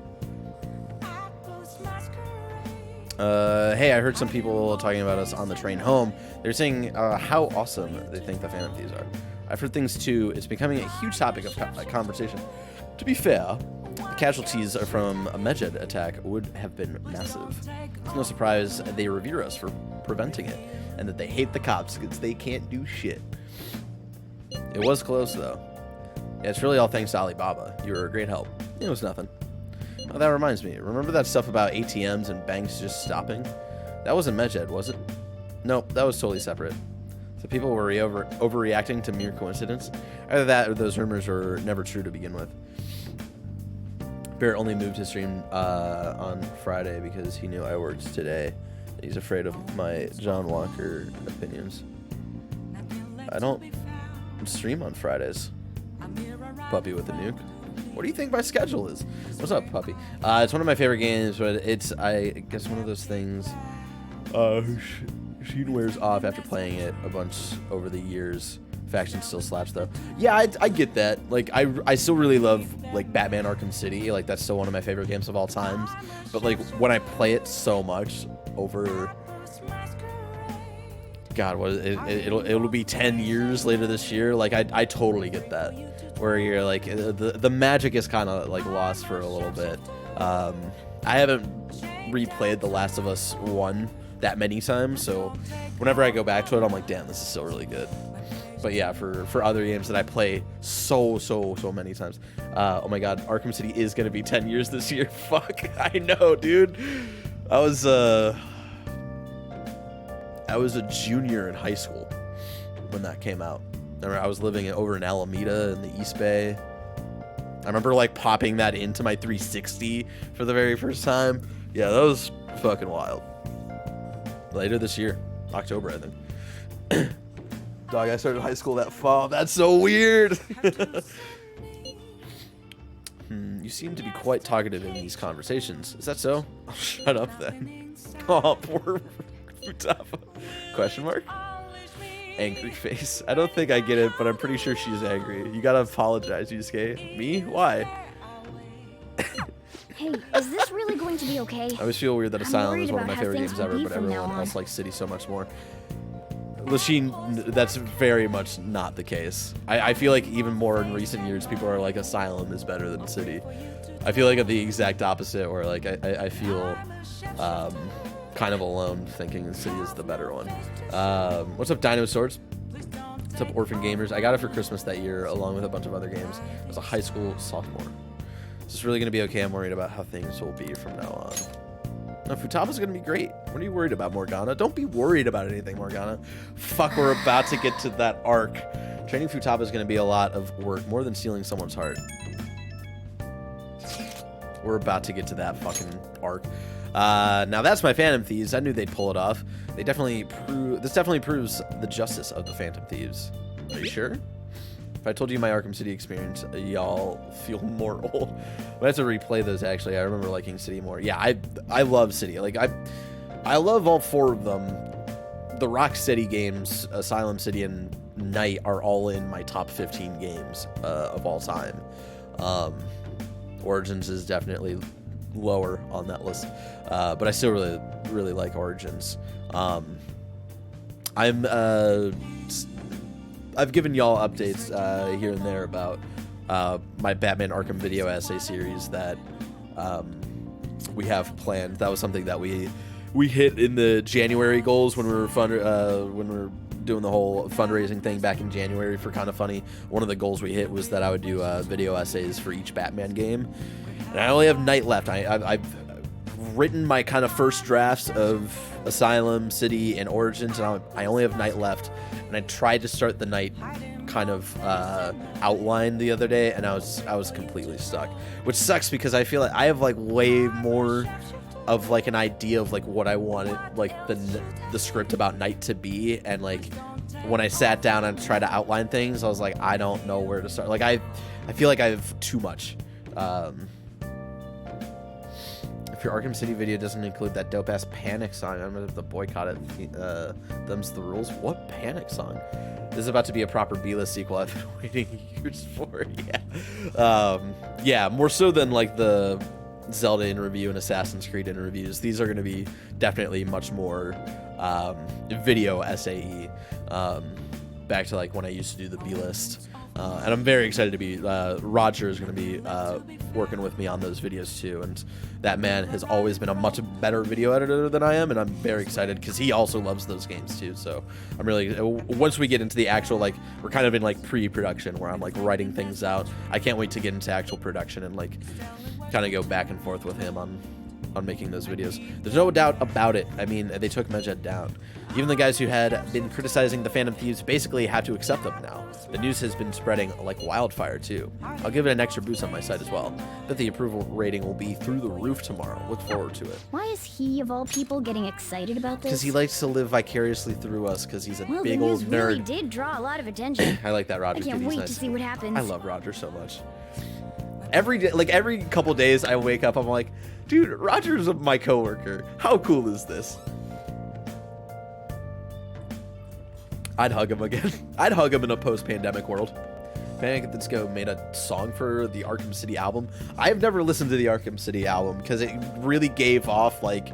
Speaker 1: Hey, I heard some people talking about us on the train home. They're saying how awesome they think the Phantom Thieves are. I've heard things too. It's becoming a huge topic of conversation. To be fair, the casualties from a Medjed attack would have been massive. It's no surprise they revere us for preventing it, and that they hate the cops because they can't do shit. It was close though. Yeah, it's really all thanks to Alibaba. You were a great help. It was nothing. Oh, that reminds me. Remember that stuff about ATMs and banks just stopping? That wasn't Medjed, was it? Nope, that was totally separate. So people were overreacting to mere coincidence. Either that or those rumors were never true to begin with. Barrett only moved his stream on Friday because he knew I worked today. He's afraid of my John Walker opinions. I don't stream on Fridays. Puppy with a nuke. What do you think my schedule is? What's up, Puppy? It's one of my favorite games, but it's, I guess, one of those things Sheen wears off after playing it a bunch over the years. Faction still slaps, though. Yeah, I get that. Like, I still really love, like, Batman Arkham City. Like, that's still one of my favorite games of all times. But, like, when I play it so much over... God, what is it? It'll be 10 years later this year. Like, I totally get that. Where you're like, the magic is kind of like lost for a little bit. I haven't replayed The Last of Us 1 that many times, so whenever I go back to it, I'm like, damn, this is still really good. But yeah, for other games that I play so many times. Oh my god, Arkham City is gonna be 10 years this year. Fuck, I know, dude. I was a junior in high school when that came out. I was living over in Alameda in the East Bay. I remember like popping that into my 360 for the very first time. Yeah, that was fucking wild. Later this year, October, I think. Dog, I started high school that fall. That's so weird. You seem to be quite talkative in these conversations. Is that so? Oh, shut up then. Oh, poor Futaba. Question mark?
Speaker 2: Angry face. I don't think I get it, but I'm pretty sure she's angry. You gotta apologize, Yusuke. Me? Why?
Speaker 3: Hey, is this really going to be okay?
Speaker 2: I always feel weird that
Speaker 3: I'm
Speaker 2: Asylum
Speaker 3: worried
Speaker 2: is one of my
Speaker 3: about how
Speaker 2: favorite
Speaker 3: things
Speaker 2: games
Speaker 3: will
Speaker 2: ever,
Speaker 3: be
Speaker 2: but
Speaker 3: from now
Speaker 2: everyone else
Speaker 3: on.
Speaker 2: likes City so much more. Lachine, that's very much not the case. I feel like even more in recent years, people are like Asylum is better than City. I feel like the exact opposite, where like I feel kind of alone thinking City is the better one. What's up, Dino Swords? What's up, Orphan Gamers? I got it for Christmas that year, along with a bunch of other games. I was a high school sophomore. Is this really going to be okay? I'm worried about how things will be from now on. No, Futaba's going to be great. What are you worried about, Morgana? Don't be worried about anything, Morgana. Fuck, we're about to get to that arc. Training Futaba is going to be a lot of work, more than stealing someone's heart. We're about to get to that fucking arc. Now that's my Phantom Thieves. I knew they'd pull it off. They definitely this definitely proves the justice of the Phantom Thieves. Are you sure? If I told you my Arkham City experience, y'all feel more old. I have to replay those, actually. I remember liking City more. Yeah, I love City. Like, I love all four of them. The Rock City games, Asylum City and Night, are all in my top 15 games of all time. Origins is definitely lower on that list, but I still really like Origins. I've given y'all updates here and there about my Batman Arkham video essay series that we have planned. That was something that we hit in the January goals when we were doing the whole fundraising thing back in January for Kinda Funny. One of the goals we hit was that I would do video essays for each Batman game, and I only have Night left. I've written my kind of first drafts of Asylum, City, and Origins, and I only have Night left. And I tried to start the Night kind of outline the other day, and I was completely stuck, which sucks because I feel like I have like way more of like an idea of like what I wanted like the script about Night to be, and like when I sat down and tried to outline things, I was like, I don't know where to start. Like I feel like I have too much. If your Arkham City video doesn't include that dope-ass Panic song, I'm gonna have to boycott it. Them's the rules. What Panic song? This is about to be a proper B-list sequel I've been waiting years for. Yeah. Yeah, more so than like the Zelda interview and Assassin's Creed interviews. These are gonna be definitely much more video SAE. Back to like when I used to do the B-list. And I'm very excited to be, Roger is going to be working with me on those videos too, and that man has always been a much better video editor than I am, and I'm very excited because he also loves those games too. So I'm really, once we get into the actual, like, we're kind of in like pre-production where I'm like writing things out. I can't wait to get into actual production and like kind of go back and forth with him on making those videos. There's no doubt about it. I mean, they took Medjed down. Even the guys who had been criticizing the Phantom Thieves basically have to accept them now. The news has been spreading like wildfire too. I'll give it an extra boost on my site as well. Bet the approval rating will be through the roof tomorrow. Look forward to it.
Speaker 3: Why is he, of all people, getting excited about this?
Speaker 2: Because he likes to live vicariously through us, because he's a big
Speaker 3: the
Speaker 2: old
Speaker 3: news
Speaker 2: nerd.
Speaker 3: really did draw a lot of attention.
Speaker 2: I like that Roger
Speaker 3: I
Speaker 2: kid.
Speaker 3: can't
Speaker 2: He's
Speaker 3: wait
Speaker 2: nice.
Speaker 3: to see what happens.
Speaker 2: I love Roger so much. Every day, like every couple days I wake up, I'm like, dude, Roger's my coworker. How cool is this? I'd hug him again. I'd hug him in a post-pandemic world. Panic at the Disco made a song for the Arkham City album. I've never listened to the Arkham City album because it really gave off like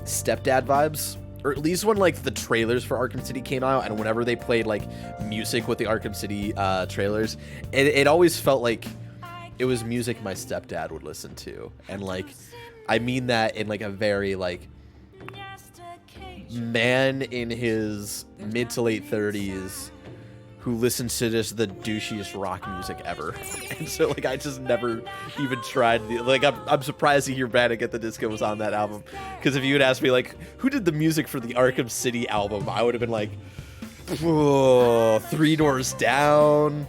Speaker 2: stepdad vibes. Or at least when like the trailers for Arkham City came out, and whenever they played like music with the Arkham City trailers, it always felt like it was music my stepdad would listen to. And like, I mean that in like a very like man in his mid to late 30s who listens to just the douchiest rock music ever. And so like I just never even tried like I'm surprised to hear Panic at the Disco was on that album, because if you had asked me like who did the music for the Arkham City album, I would have been like, whoa, Three Doors Down,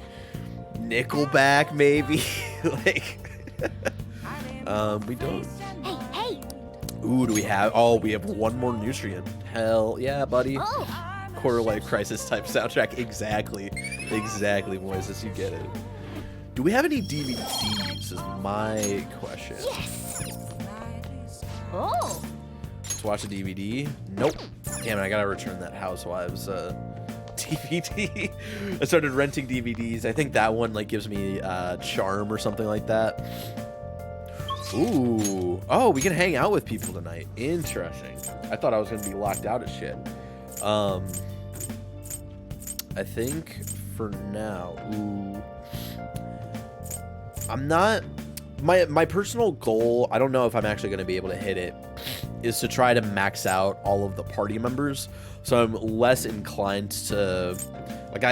Speaker 2: Nickelback maybe. Like we don't.
Speaker 3: Hey!
Speaker 2: Ooh, do we have? Oh, we have one more nutrient. Hell yeah, buddy.
Speaker 3: Oh!
Speaker 2: Quarter life crisis type soundtrack. Exactly, Moises, you get it. Do we have any DVDs? Is my question.
Speaker 3: Yes. Oh.
Speaker 2: Let's watch a DVD. Nope. Damn it, I gotta return that Housewives DVD. I started renting DVDs. I think that one like gives me charm or something like that. Ooh. Oh, we can hang out with people tonight. Interesting. I thought I was gonna be locked out of shit. I think for now, I'm not. My personal goal, I don't know if I'm actually going to be able to hit it, is to try to max out all of the party members. So I'm less inclined to, like,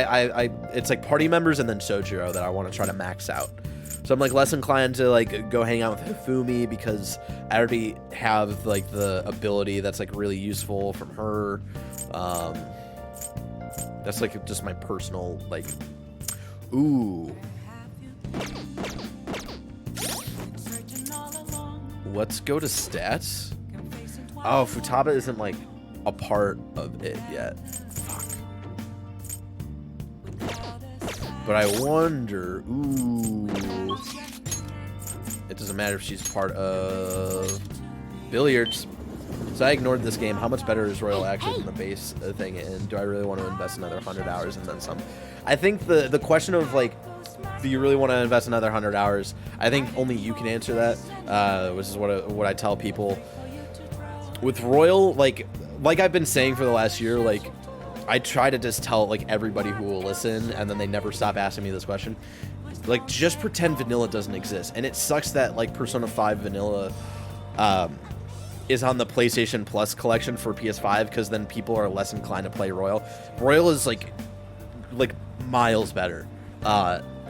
Speaker 2: it's like party members and then Sojiro that I want to try to max out. So I'm like less inclined to like go hang out with Hifumi because I already have like the ability that's like really useful from her. That's like just my personal like, ooh. Let's go to stats. Oh, Futaba isn't like a part of it yet. Fuck. But I wonder. Ooh. It doesn't matter if she's part of billiards. So I ignored this game. How much better is Royal actually than the base thing? And do I really want to invest another 100 hours and then some? I think the question of like, do you really want to invest another 100 hours? I think only you can answer that, which is what I tell people. With Royal, like I've been saying for the last year, like I try to just tell like everybody who will listen, and then they never stop asking me this question. Like, just pretend vanilla doesn't exist. And it sucks that like Persona 5 vanilla is on the PlayStation Plus collection for PS5, because then people are less inclined to play Royal. Royal is like miles better.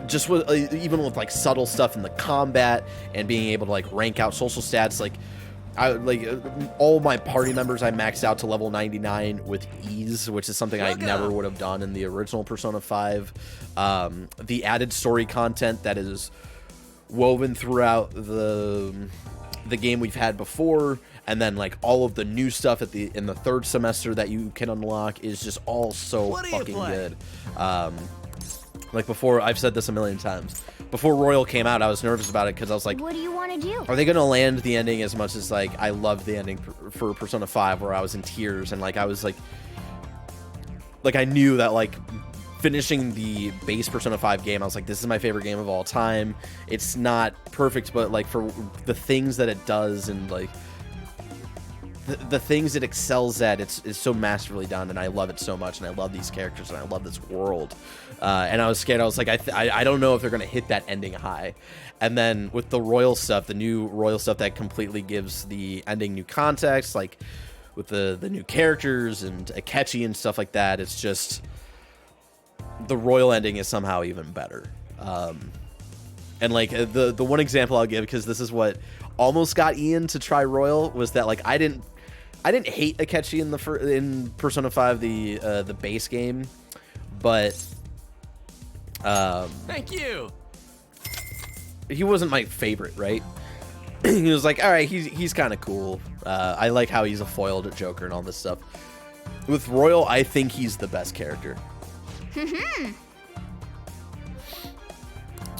Speaker 2: Just with even with like subtle stuff in the combat and being able to like rank out social stats, like all my party members I maxed out to level 99 with ease, which is something I never would have done in the original Persona 5. The added story content that is woven throughout the game we've had before, and then like all of the new stuff in the third semester that you can unlock is just all so fucking good. Like before, I've said this a million times. Before Royal came out, I was nervous about it because I was like,
Speaker 3: what do you want to do?
Speaker 2: Are they going to land the ending as much as like I loved the ending for Persona 5, where I was in tears and like I was like I knew that like finishing the base Persona 5 game, I was like, this is my favorite game of all time. It's not perfect, but like for the things that it does and like the things it excels at, it's so masterfully done, and I love it so much, and I love these characters, and I love this world. And I was scared. I was like, I don't know if they're going to hit that ending high. And then with the Royal stuff, the new Royal stuff that completely gives the ending new context, like with the new characters and Akechi and stuff like that, it's just the Royal ending is somehow even better. And like the one example I'll give, because this is what almost got Ian to try Royal, was that like I didn't hate Akechi in Persona 5 the base game, but
Speaker 8: thank you.
Speaker 2: He wasn't my favorite, right? He was like, all right, he's kind of cool. I like how he's a foil to Joker and all this stuff. With Royal, I think he's the best character.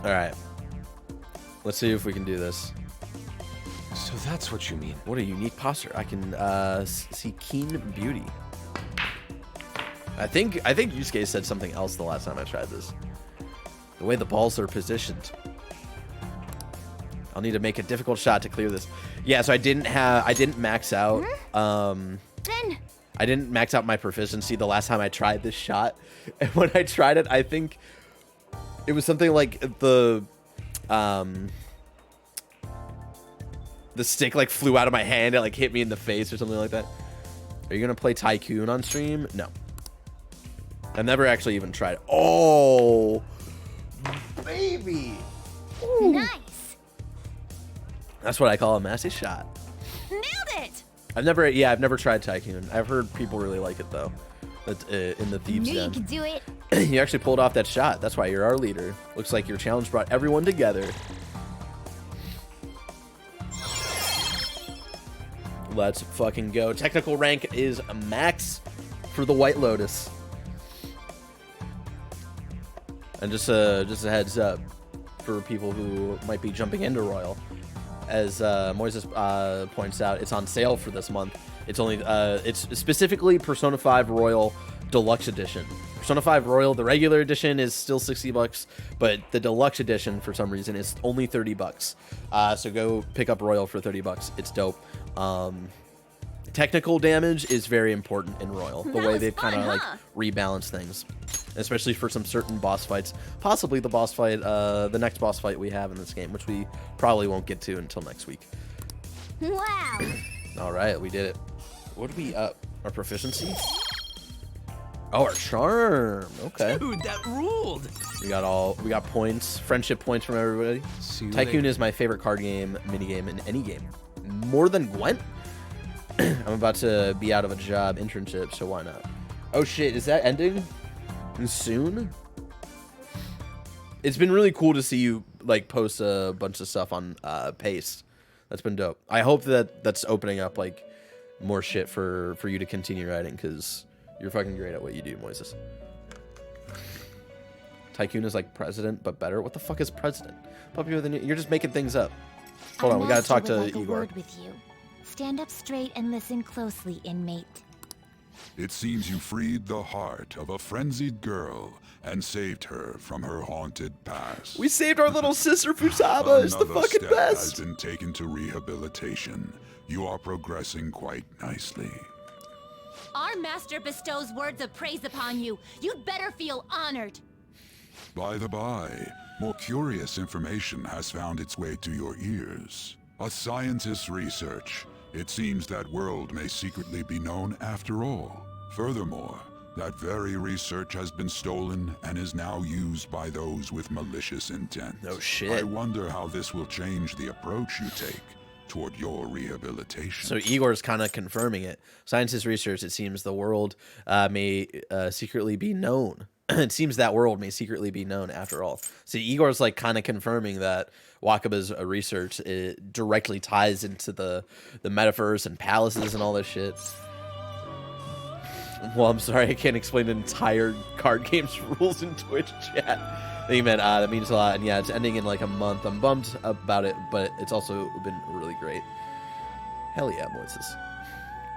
Speaker 2: All right, let's see if we can do this.
Speaker 8: So that's what you mean.
Speaker 2: What a unique posture. I can see keen beauty. I think Yusuke said something else the last time I tried this. The way the balls are positioned. I'll need to make a difficult shot to clear this. Yeah, so I didn't max out. I didn't max out my proficiency the last time I tried this shot. And when I tried it, I think it was something like the stick like flew out of my hand. It like hit me in the face or something like that. Are you gonna play Tycoon on stream? No. I've never actually even tried. Oh, baby.
Speaker 3: Ooh. Nice.
Speaker 2: That's what I call a massy shot.
Speaker 3: Nailed it.
Speaker 2: I've never tried Tycoon. I've heard people really like it though. In the Thieves
Speaker 3: Knew
Speaker 2: Den.
Speaker 3: you could do it.
Speaker 2: You actually pulled off that shot. That's why you're our leader. Looks like your challenge brought everyone together. Let's fucking go. Technical rank is max for the White Lotus. And just a heads up for people who might be jumping into Royal. As Moises points out, it's on sale for this month. It's only it's specifically Persona 5 Royal Deluxe Edition. Persona 5 Royal, the regular edition is still $60, but the Deluxe Edition, for some reason, is only $30. So go pick up Royal for $30. It's dope. Technical damage is very important in Royal. The way they've kind of like rebalanced things, especially for some certain boss fights. Possibly the boss fight, the next boss fight we have in this game, which we probably won't get to until next week.
Speaker 3: Wow.
Speaker 2: All right, we did it. What did we up? Our proficiency? Oh, our charm. Okay.
Speaker 8: Dude, that ruled.
Speaker 2: We got points, friendship points from everybody. Tycoon is my favorite card game, minigame in any game. More than Gwent? I'm about to be out of a job internship, so why not? Oh shit, is that ending soon? It's been really cool to see you like post a bunch of stuff on Paste. That's been dope. I hope that that's opening up like more shit for you to continue writing, because you're fucking great at what you do, Moises. Tycoon is like president, but better. What the fuck is president? You're just making things up. Hold on, we gotta talk to Igor.
Speaker 3: Word with you. Stand up straight and listen closely, inmate.
Speaker 4: It seems you freed the heart of a frenzied girl and saved her from her haunted past.
Speaker 2: We saved our little sister Futaba. It's the fucking
Speaker 4: Another
Speaker 2: best.
Speaker 4: step has been taken to rehabilitation. You are progressing quite nicely.
Speaker 14: Our master bestows words of praise upon you. You'd better feel honored.
Speaker 4: By the by, more curious information has found its way to your ears. A scientist's research. It seems that world may secretly be known after all. Furthermore, that very research has been stolen and is now used by those with malicious intent.
Speaker 2: No shit.
Speaker 4: I wonder how this will change the approach you take toward your rehabilitation.
Speaker 2: So Igor's kind of confirming it. Scientists' research, it seems the world may secretly be known. It seems that world may secretly be known after all. So Igor's like kind of confirming that Wakaba's research directly ties into the metaverse and palaces and all this shit. Well, I'm sorry, I can't explain the entire card game's rules in Twitch chat. Thank you, man. That means a lot. And yeah, it's ending in like a month. I'm bummed about it, but it's also been really great. Hell yeah, Moises.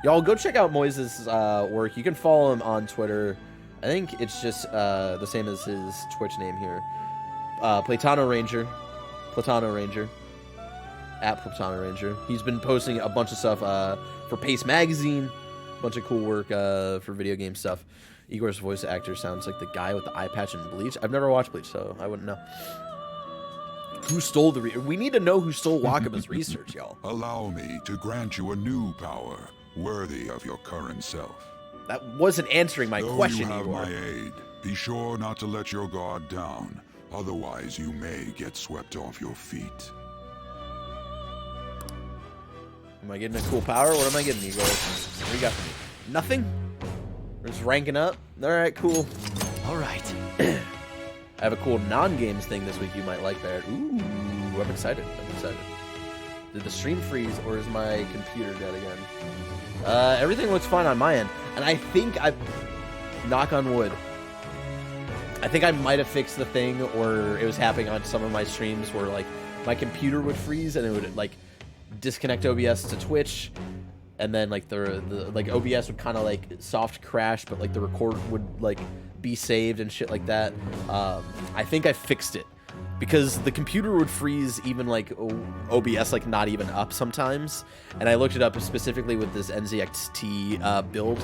Speaker 2: Y'all go check out Moises' work. You can follow him on Twitter. I think it's just the same as his Twitch name here. Platano Ranger. At Platano Ranger. He's been posting a bunch of stuff for Pace Magazine. A bunch of cool work for video game stuff. Igor's voice actor sounds like the guy with the eye patch in Bleach. I've never watched Bleach, so I wouldn't know. Who stole the... We need to know who stole Wakaba's research, y'all.
Speaker 4: Allow me to grant you a new power worthy of your current self.
Speaker 2: That wasn't answering my question,
Speaker 4: you have
Speaker 2: Igor.
Speaker 4: my aid, be sure not to let your guard down. Otherwise, you may get swept off your feet.
Speaker 2: Am I getting a cool power? What am I getting, Igor? What do you got for me? Nothing? We're just ranking up? Alright, cool.
Speaker 6: Alright.
Speaker 2: I have a cool non-games thing this week you might like, Barrett. Ooh, I'm excited. Did the stream freeze, or is my computer dead again? Everything looks fine on my end. And I think knock on wood, I think I might have fixed the thing, or it was happening on some of my streams where like my computer would freeze and it would like disconnect OBS to Twitch, and then like the like OBS would kind of like soft crash, but like the record would like be saved and shit like that. I think I fixed it, because the computer would freeze even like OBS like not even up sometimes, and I looked it up specifically with this NZXT build.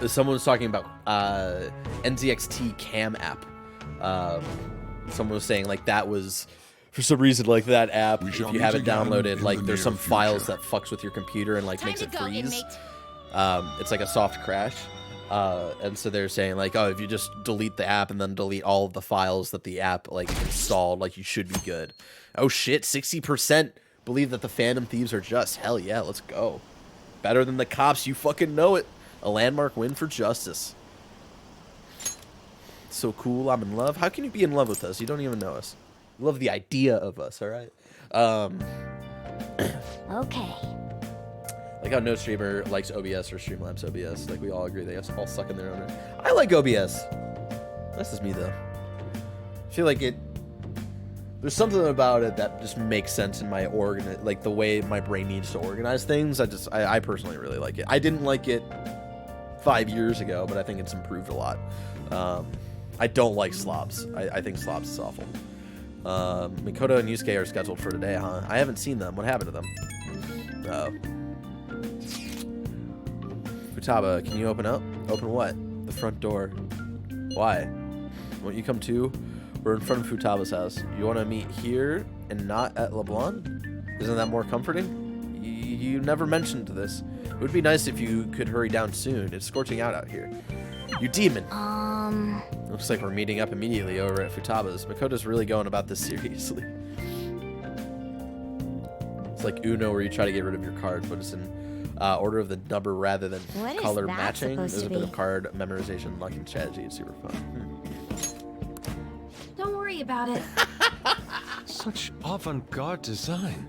Speaker 2: Someone was talking about NZXT Cam app. Someone was saying like that was, for some reason, like that app, if you have it downloaded, like there's some files that fucks with your computer and like makes it freeze. It's like a soft crash. And so they're saying like, oh, if you just delete the app and then delete all of the files that the app like installed, like you should be good. Oh shit, 60% believe that the Phantom Thieves are just. Hell yeah, let's go. Better than the cops, you fucking know it. A landmark win for justice. So cool, I'm in love. How can you be in love with us? You don't even know us. You love the idea of us, alright?
Speaker 3: Okay.
Speaker 2: Like how no streamer likes OBS or Streamlabs OBS. Like we all agree they all suck in their own. I like OBS. That's just me though. I feel like it There's something about it that just makes sense in my like the way my brain needs to organize things. I personally really like it. I didn't like it 5 years ago, but I think it's improved a lot. I don't like slobs. I think slobs is awful. Mikoto and Yusuke are scheduled for today, huh? I haven't seen them. What happened to them? Futaba, can you open up? Open what? The front door. Why? Won't you come too? We're in front of Futaba's house. You want to meet here and not at LeBlanc? Isn't that more comforting? You never mentioned this. It would be nice if you could hurry down soon. It's scorching out here. You demon. Looks like we're meeting up immediately over at Futaba's. Makoto's really going about this seriously. It's like Uno where you try to get rid of your cards, but it's in order of the number rather than color matching. There's a bit of card memorization, locking strategy. It's super fun.
Speaker 5: Don't worry about it.
Speaker 8: Such avant-garde design.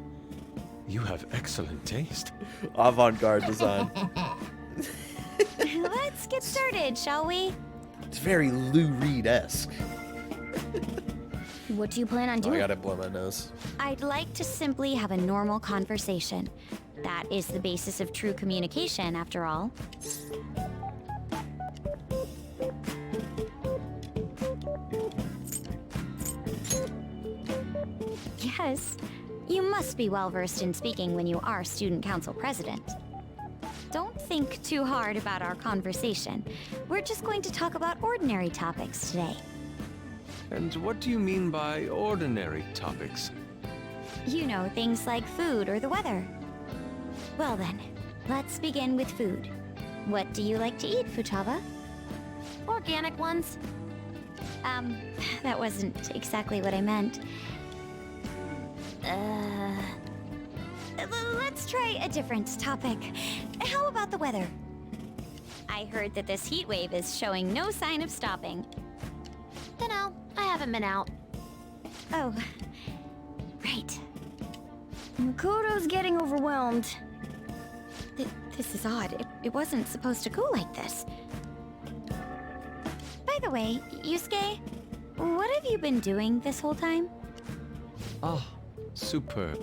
Speaker 8: You have excellent taste.
Speaker 2: Avant-garde design.
Speaker 3: Let's get started, shall we?
Speaker 2: It's very Lou Reed-esque.
Speaker 3: What do you plan on doing?
Speaker 2: I gotta blow my nose.
Speaker 3: I'd like to simply have a normal conversation. That is the basis of true communication, after all. Yes, you must be well-versed in speaking when you are student council president. Don't think too hard about our conversation. We're just going to talk about ordinary topics today.
Speaker 8: And what do you mean by ordinary topics?
Speaker 3: You know, things like food or the weather. Well then, let's begin with food. What do you like to eat, Futaba?
Speaker 5: Organic ones.
Speaker 3: That wasn't exactly what I meant. Let's try a different topic. How about the weather? I heard that this heat wave is showing no sign of stopping.
Speaker 5: Dunno, I haven't been out.
Speaker 3: Oh, right. Makoto's getting overwhelmed. This is odd. It wasn't supposed to go like this. By the way, Yusuke, what have you been doing this whole time?
Speaker 8: Ah, superb.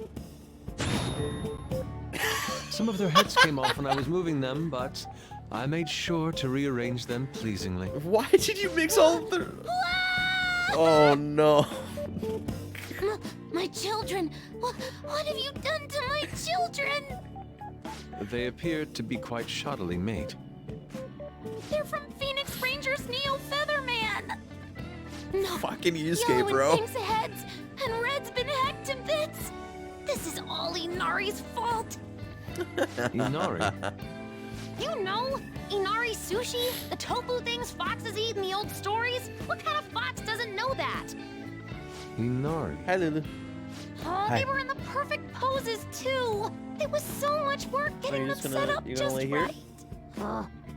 Speaker 8: Some of their heads came off when I was moving them, but I made sure to rearrange them pleasingly.
Speaker 2: Why did you mix all of the... Oh no.
Speaker 14: My children! What have you done to my children?
Speaker 8: They appeared to be quite shoddily made.
Speaker 14: They're from Phoenix Rangers Neo Featherman! No.
Speaker 2: Fucking Yusuke,
Speaker 14: Yellow
Speaker 2: bro.
Speaker 14: and Pink's heads, and Red's been hacked to bits! This is all Inari's fault!
Speaker 8: Inari?
Speaker 14: You know, Inari sushi, the tofu things foxes eat in the old stories? What kind of fox doesn't know that?
Speaker 8: Inari.
Speaker 2: Hi, Lulu.
Speaker 14: Oh, they were in the perfect poses, too! It was so much work getting them set up just right.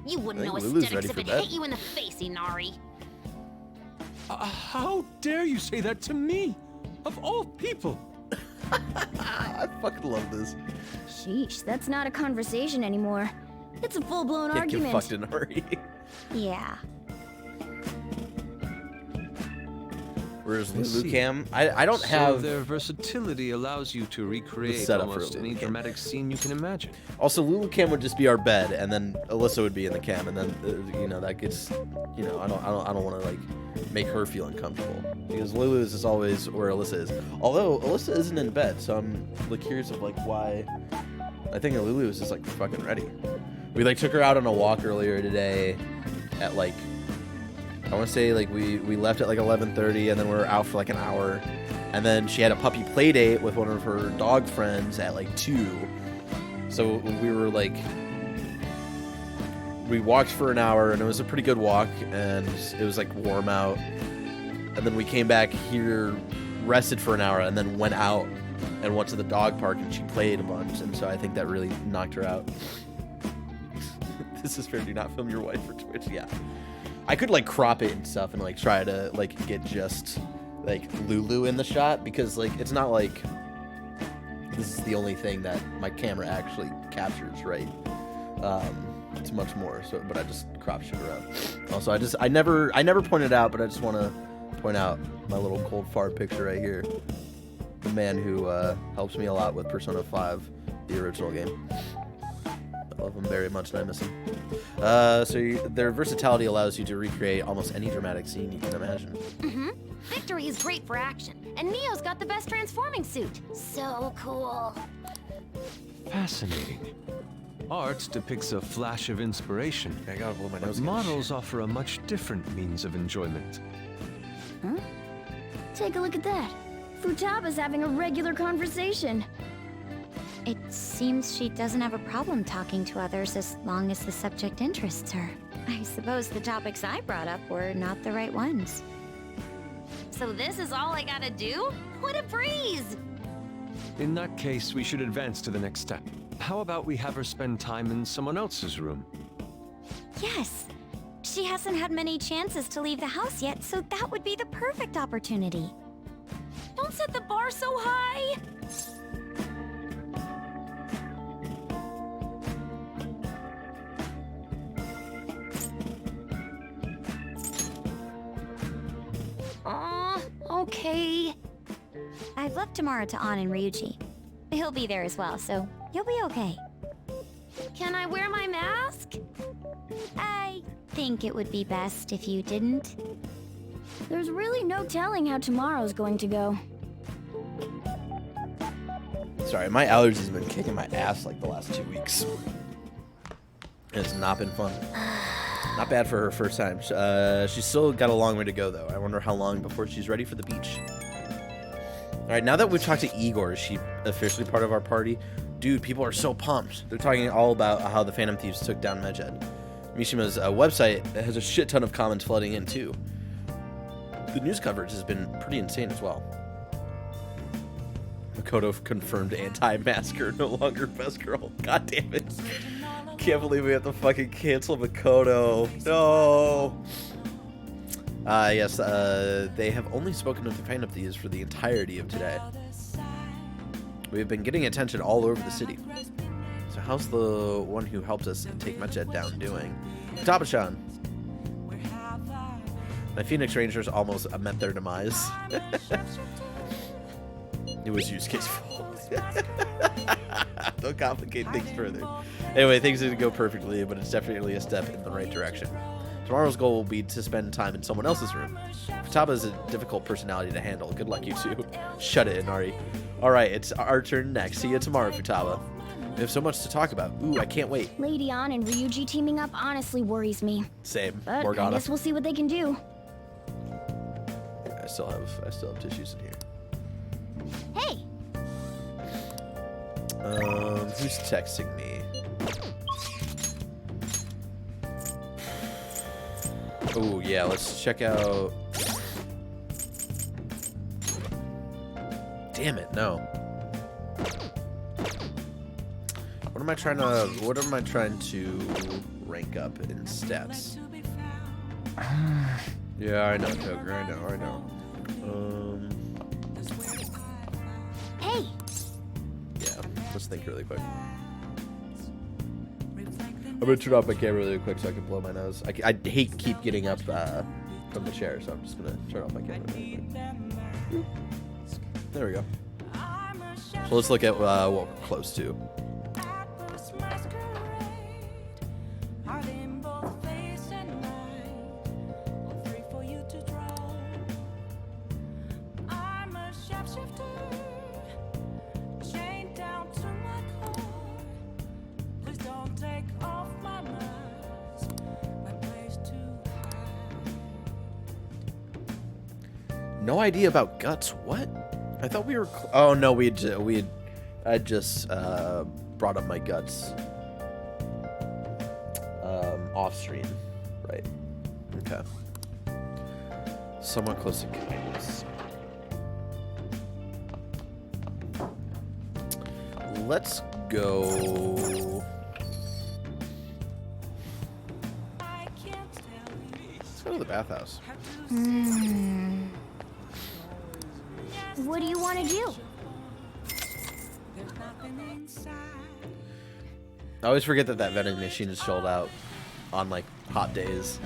Speaker 14: You wouldn't know aesthetics if it hit you in the face, Inari.
Speaker 8: How dare you say that to me? Of all people!
Speaker 2: I fucking love this.
Speaker 3: Sheesh, that's not a conversation anymore. It's a full-blown argument.
Speaker 2: Get fucked in a hurry.
Speaker 3: Yeah.
Speaker 2: Where's Lulu Cam? I don't have...
Speaker 8: So their versatility allows you to recreate almost any dramatic scene you can imagine.
Speaker 2: Also, Lulu Cam would just be our bed, and then Alyssa would be in the cam, and then, you know, that gets... You know, I don't want to, like, make her feel uncomfortable. Because Lulu's is always where Alyssa is. Although, Alyssa isn't in bed, so I'm, like, curious of, like, why... I think Lulu is just, like, fucking ready. We, like, took her out on a walk earlier today at, like... I want to say, like, we left at, like, 11:30, and then we were out for, like, an hour. And then she had a puppy play date with one of her dog friends at, like, 2. So we were, like... We walked for an hour, and it was a pretty good walk, and it was, like, warm out. And then we came back here, rested for an hour, and then went out and went to the dog park, and she played a bunch. And so I think that really knocked her out. This is fair. Do not film your wife for Twitch. Yeah. I could, like, crop it and stuff and, like, try to, like, get just, like, Lulu in the shot, because, like, it's not like this is the only thing that my camera actually captures, right? It's much more, so, but I just crop shit around. Also, I never pointed out, but I just want to
Speaker 1: point out my little cold fart picture right here. The man who helps me a lot with Persona 5, the original game. I love him very much and I miss him. Their versatility allows you to recreate almost any dramatic scene you can imagine.
Speaker 5: Mm-hmm. Victory is great for action, and Neo's got the best transforming suit. So cool.
Speaker 8: Fascinating. Art depicts a flash of inspiration.
Speaker 2: I gotta blow my nose.
Speaker 8: Models offer a much different means of enjoyment.
Speaker 14: Huh? Take a look at that. Futaba's having a regular conversation.
Speaker 3: It seems she doesn't have a problem talking to others as long as the subject interests her. I suppose the topics I brought up were not the right ones.
Speaker 5: So this is all I gotta do? What a breeze!
Speaker 8: In that case, we should advance to the next step. How about we have her spend time in someone else's room?
Speaker 3: Yes. She hasn't had many chances to leave the house yet, so that would be the perfect opportunity.
Speaker 5: Don't set the bar so high! Okay.
Speaker 3: I've left Tamara to An and Ryuji. He'll be there as well, so you'll be okay.
Speaker 5: Can I wear my mask?
Speaker 3: I think it would be best if you didn't.
Speaker 14: There's really no telling how tomorrow's going to go.
Speaker 1: Sorry, my allergies have been kicking my ass like the last 2 weeks. It's not been fun. Not bad for her first time. She's still got a long way to go, though. I wonder how long before she's ready for the beach. All right, now that we've talked to Igor, is she officially part of our party? Dude, people are so pumped. They're talking all about how the Phantom Thieves took down Medjed. Mishima's website has a shit ton of comments flooding in, too. The news coverage has been pretty insane as well. Makoto confirmed anti-masker, no longer best girl. God damn it. Can't believe we have to fucking cancel Makoto. No. Yes, they have only spoken of the Phantom Thieves for the entirety of today. We've been getting attention all over the city. So how's the one who helped us take Medjed down doing? Futaba-chan. My Phoenix Rangers almost met their demise. It was use caseful. Don't complicate things further. Anyway, things didn't go perfectly, but it's definitely a step in the right direction. Tomorrow's goal will be to spend time in someone else's room. Futaba is a difficult personality to handle. Good luck, you two. Shut it, Inari. Alright, it's our turn next. See you tomorrow, Futaba. We have so much to talk about. Ooh, I can't wait.
Speaker 14: Lady An and Ryuji teaming up honestly worries me.
Speaker 1: Same.
Speaker 14: But
Speaker 1: Morgana.
Speaker 14: I guess we'll see what they can do.
Speaker 1: I still have tissues in here.
Speaker 14: Hey!
Speaker 1: Who's texting me? Oh, yeah, let's check out... Damn it, no. What am I trying to rank up in stats? Yeah, I know, Joker, I know.
Speaker 14: Hey!
Speaker 1: Yeah, let's think really quick. I'm gonna turn off my camera really quick so I can blow my nose. I hate keep getting up from the chair, so I'm just gonna turn off my camera really quick. There we go. So let's look at what we're close to. No idea about guts. What? I thought we were. Oh no, I just brought up my guts off stream, right? Okay. Somewhat close to kindness. Let's go. Let's go to the bathhouse.
Speaker 14: What do you want to do?
Speaker 1: I always forget that vending machine is sold out on like hot days.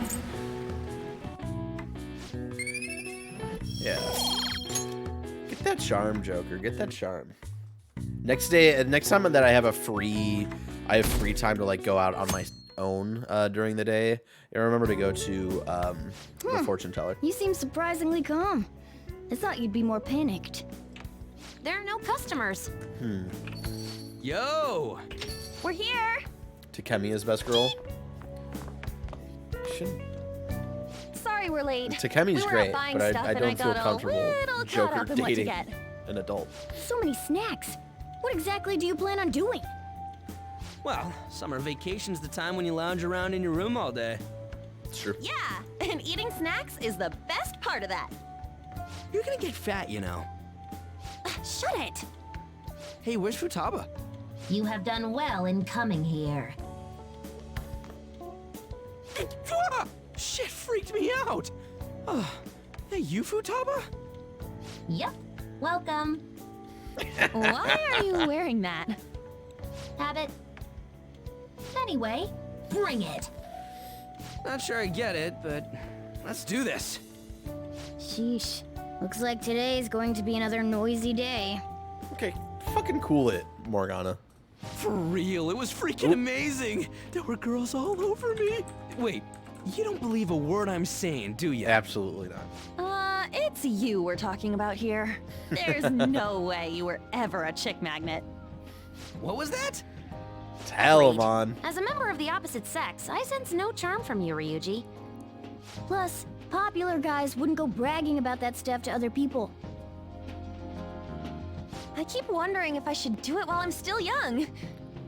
Speaker 2: that charm, Joker. Get that charm. Next time that I have free time to like go out on my own during the day, I remember to go to the fortune teller.
Speaker 14: You seem surprisingly calm. I thought you'd be more panicked.
Speaker 5: There are no customers.
Speaker 6: Yo!
Speaker 5: We're here.
Speaker 2: Takemiya's best girl.
Speaker 13: Sorry we're late.
Speaker 2: Takemi's great, but I don't feel comfortable Joker dating an adult.
Speaker 14: So many snacks. What exactly do you plan on doing?
Speaker 15: Well, summer vacation's the time when you lounge around in your room all day.
Speaker 2: It's true.
Speaker 13: Yeah, and eating snacks is the best part of that.
Speaker 15: You're gonna get fat, you know.
Speaker 13: Shut it.
Speaker 15: Hey, where's Futaba?
Speaker 11: You have done well in coming here.
Speaker 15: Shit freaked me out. Hey, you Futaba?
Speaker 11: Yep. Welcome.
Speaker 13: Why are you wearing that?
Speaker 11: Habit. Anyway, bring it.
Speaker 15: Not sure I get it, but let's do this.
Speaker 14: Sheesh. Looks like today's going to be another noisy day.
Speaker 2: Okay, fucking cool it, Morgana.
Speaker 15: For real, it was freaking amazing. There were girls all over me. Wait, you don't believe a word I'm saying, do you?
Speaker 2: Absolutely not.
Speaker 13: It's you we're talking about here. There's no way you were ever a chick magnet.
Speaker 15: What was that?
Speaker 2: Tell him on.
Speaker 5: As a member of the opposite sex, I sense no charm from you, Ryuji.
Speaker 14: Plus, popular guys wouldn't go bragging about that stuff to other people.
Speaker 13: I keep wondering if I should do it while I'm still young.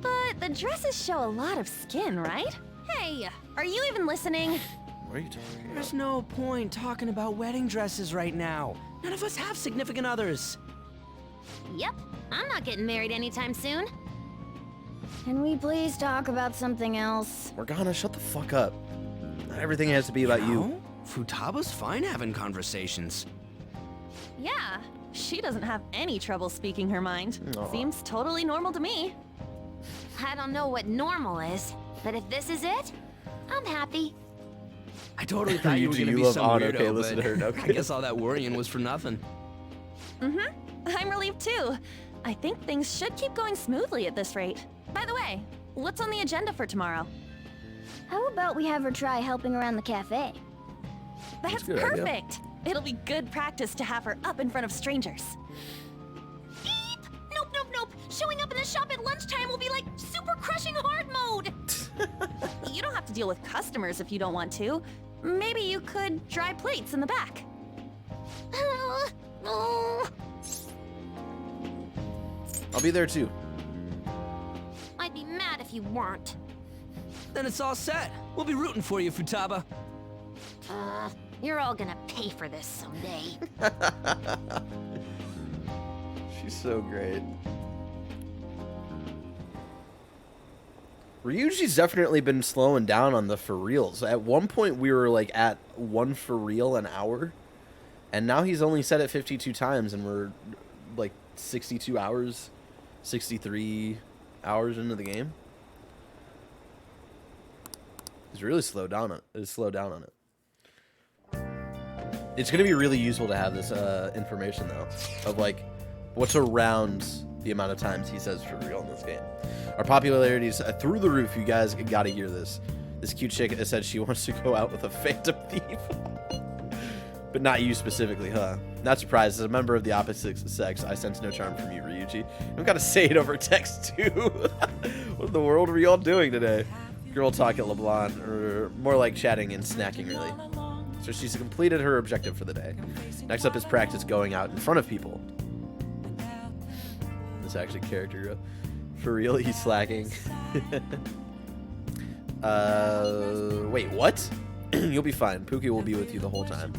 Speaker 13: But the dresses show a lot of skin, right? Hey, are you even listening?
Speaker 2: What are you talking about?
Speaker 15: There's no point talking about wedding dresses right now. None of us have significant others.
Speaker 5: Yep, I'm not getting married anytime soon.
Speaker 14: Can we please talk about something else?
Speaker 2: Morgana, shut the fuck up. Not everything has to be about you.
Speaker 15: Futaba's fine having conversations.
Speaker 13: Yeah, she doesn't have any trouble speaking her mind.
Speaker 2: Aw.
Speaker 13: Seems totally normal to me.
Speaker 5: I don't know what normal is, but if this is it, I'm happy.
Speaker 15: I totally thought you were
Speaker 2: Ryuji,
Speaker 15: gonna
Speaker 2: you
Speaker 15: be
Speaker 2: love
Speaker 15: some
Speaker 2: on,
Speaker 15: weirdo,
Speaker 2: okay, listen
Speaker 15: but
Speaker 2: to her, okay.
Speaker 15: I guess all that worrying was for nothing.
Speaker 13: I'm relieved too. I think things should keep going smoothly at this rate. By the way, what's on the agenda for tomorrow?
Speaker 14: How about we have her try helping around the cafe?
Speaker 13: That's
Speaker 2: a good idea.
Speaker 13: perfect. It'll be good practice to have her up in front of strangers.
Speaker 14: Beep! Nope, nope, nope. Showing up in the shop at lunchtime will be like super crushing hard mode.
Speaker 13: You don't have to deal with customers if you don't want to. Maybe you could dry plates in the back.
Speaker 2: I'll be there too.
Speaker 5: I'd be mad if you weren't.
Speaker 15: Then it's all set. We'll be rooting for you, Futaba.
Speaker 5: You're all gonna pay for this someday.
Speaker 2: She's so great. Ryuji's definitely been slowing down on the for reals. At one point we were like at 1 for real an hour, and now he's only set it 52 times, and we're like 62 hours, 63 hours into the game. He's really slowed down on it. It's gonna be really useful to have this information though, of like what's around the amount of times he says for real in this game. Our popularity is through the roof. You guys gotta hear this. This cute chick said she wants to go out with a phantom thief. But not you specifically, huh? Not surprised. As a member of the opposite sex, I sense no charm from you, Ryuji. I've got to say it over text, too. What in the world were you all doing today? Girl talk at LeBlanc, or more like chatting and snacking, really. So she's completed her objective for the day. Next up is practice going out in front of people. This actually character growth. For real, he's slacking. Wait, what? You'll be fine. Pookie will be with you the whole time.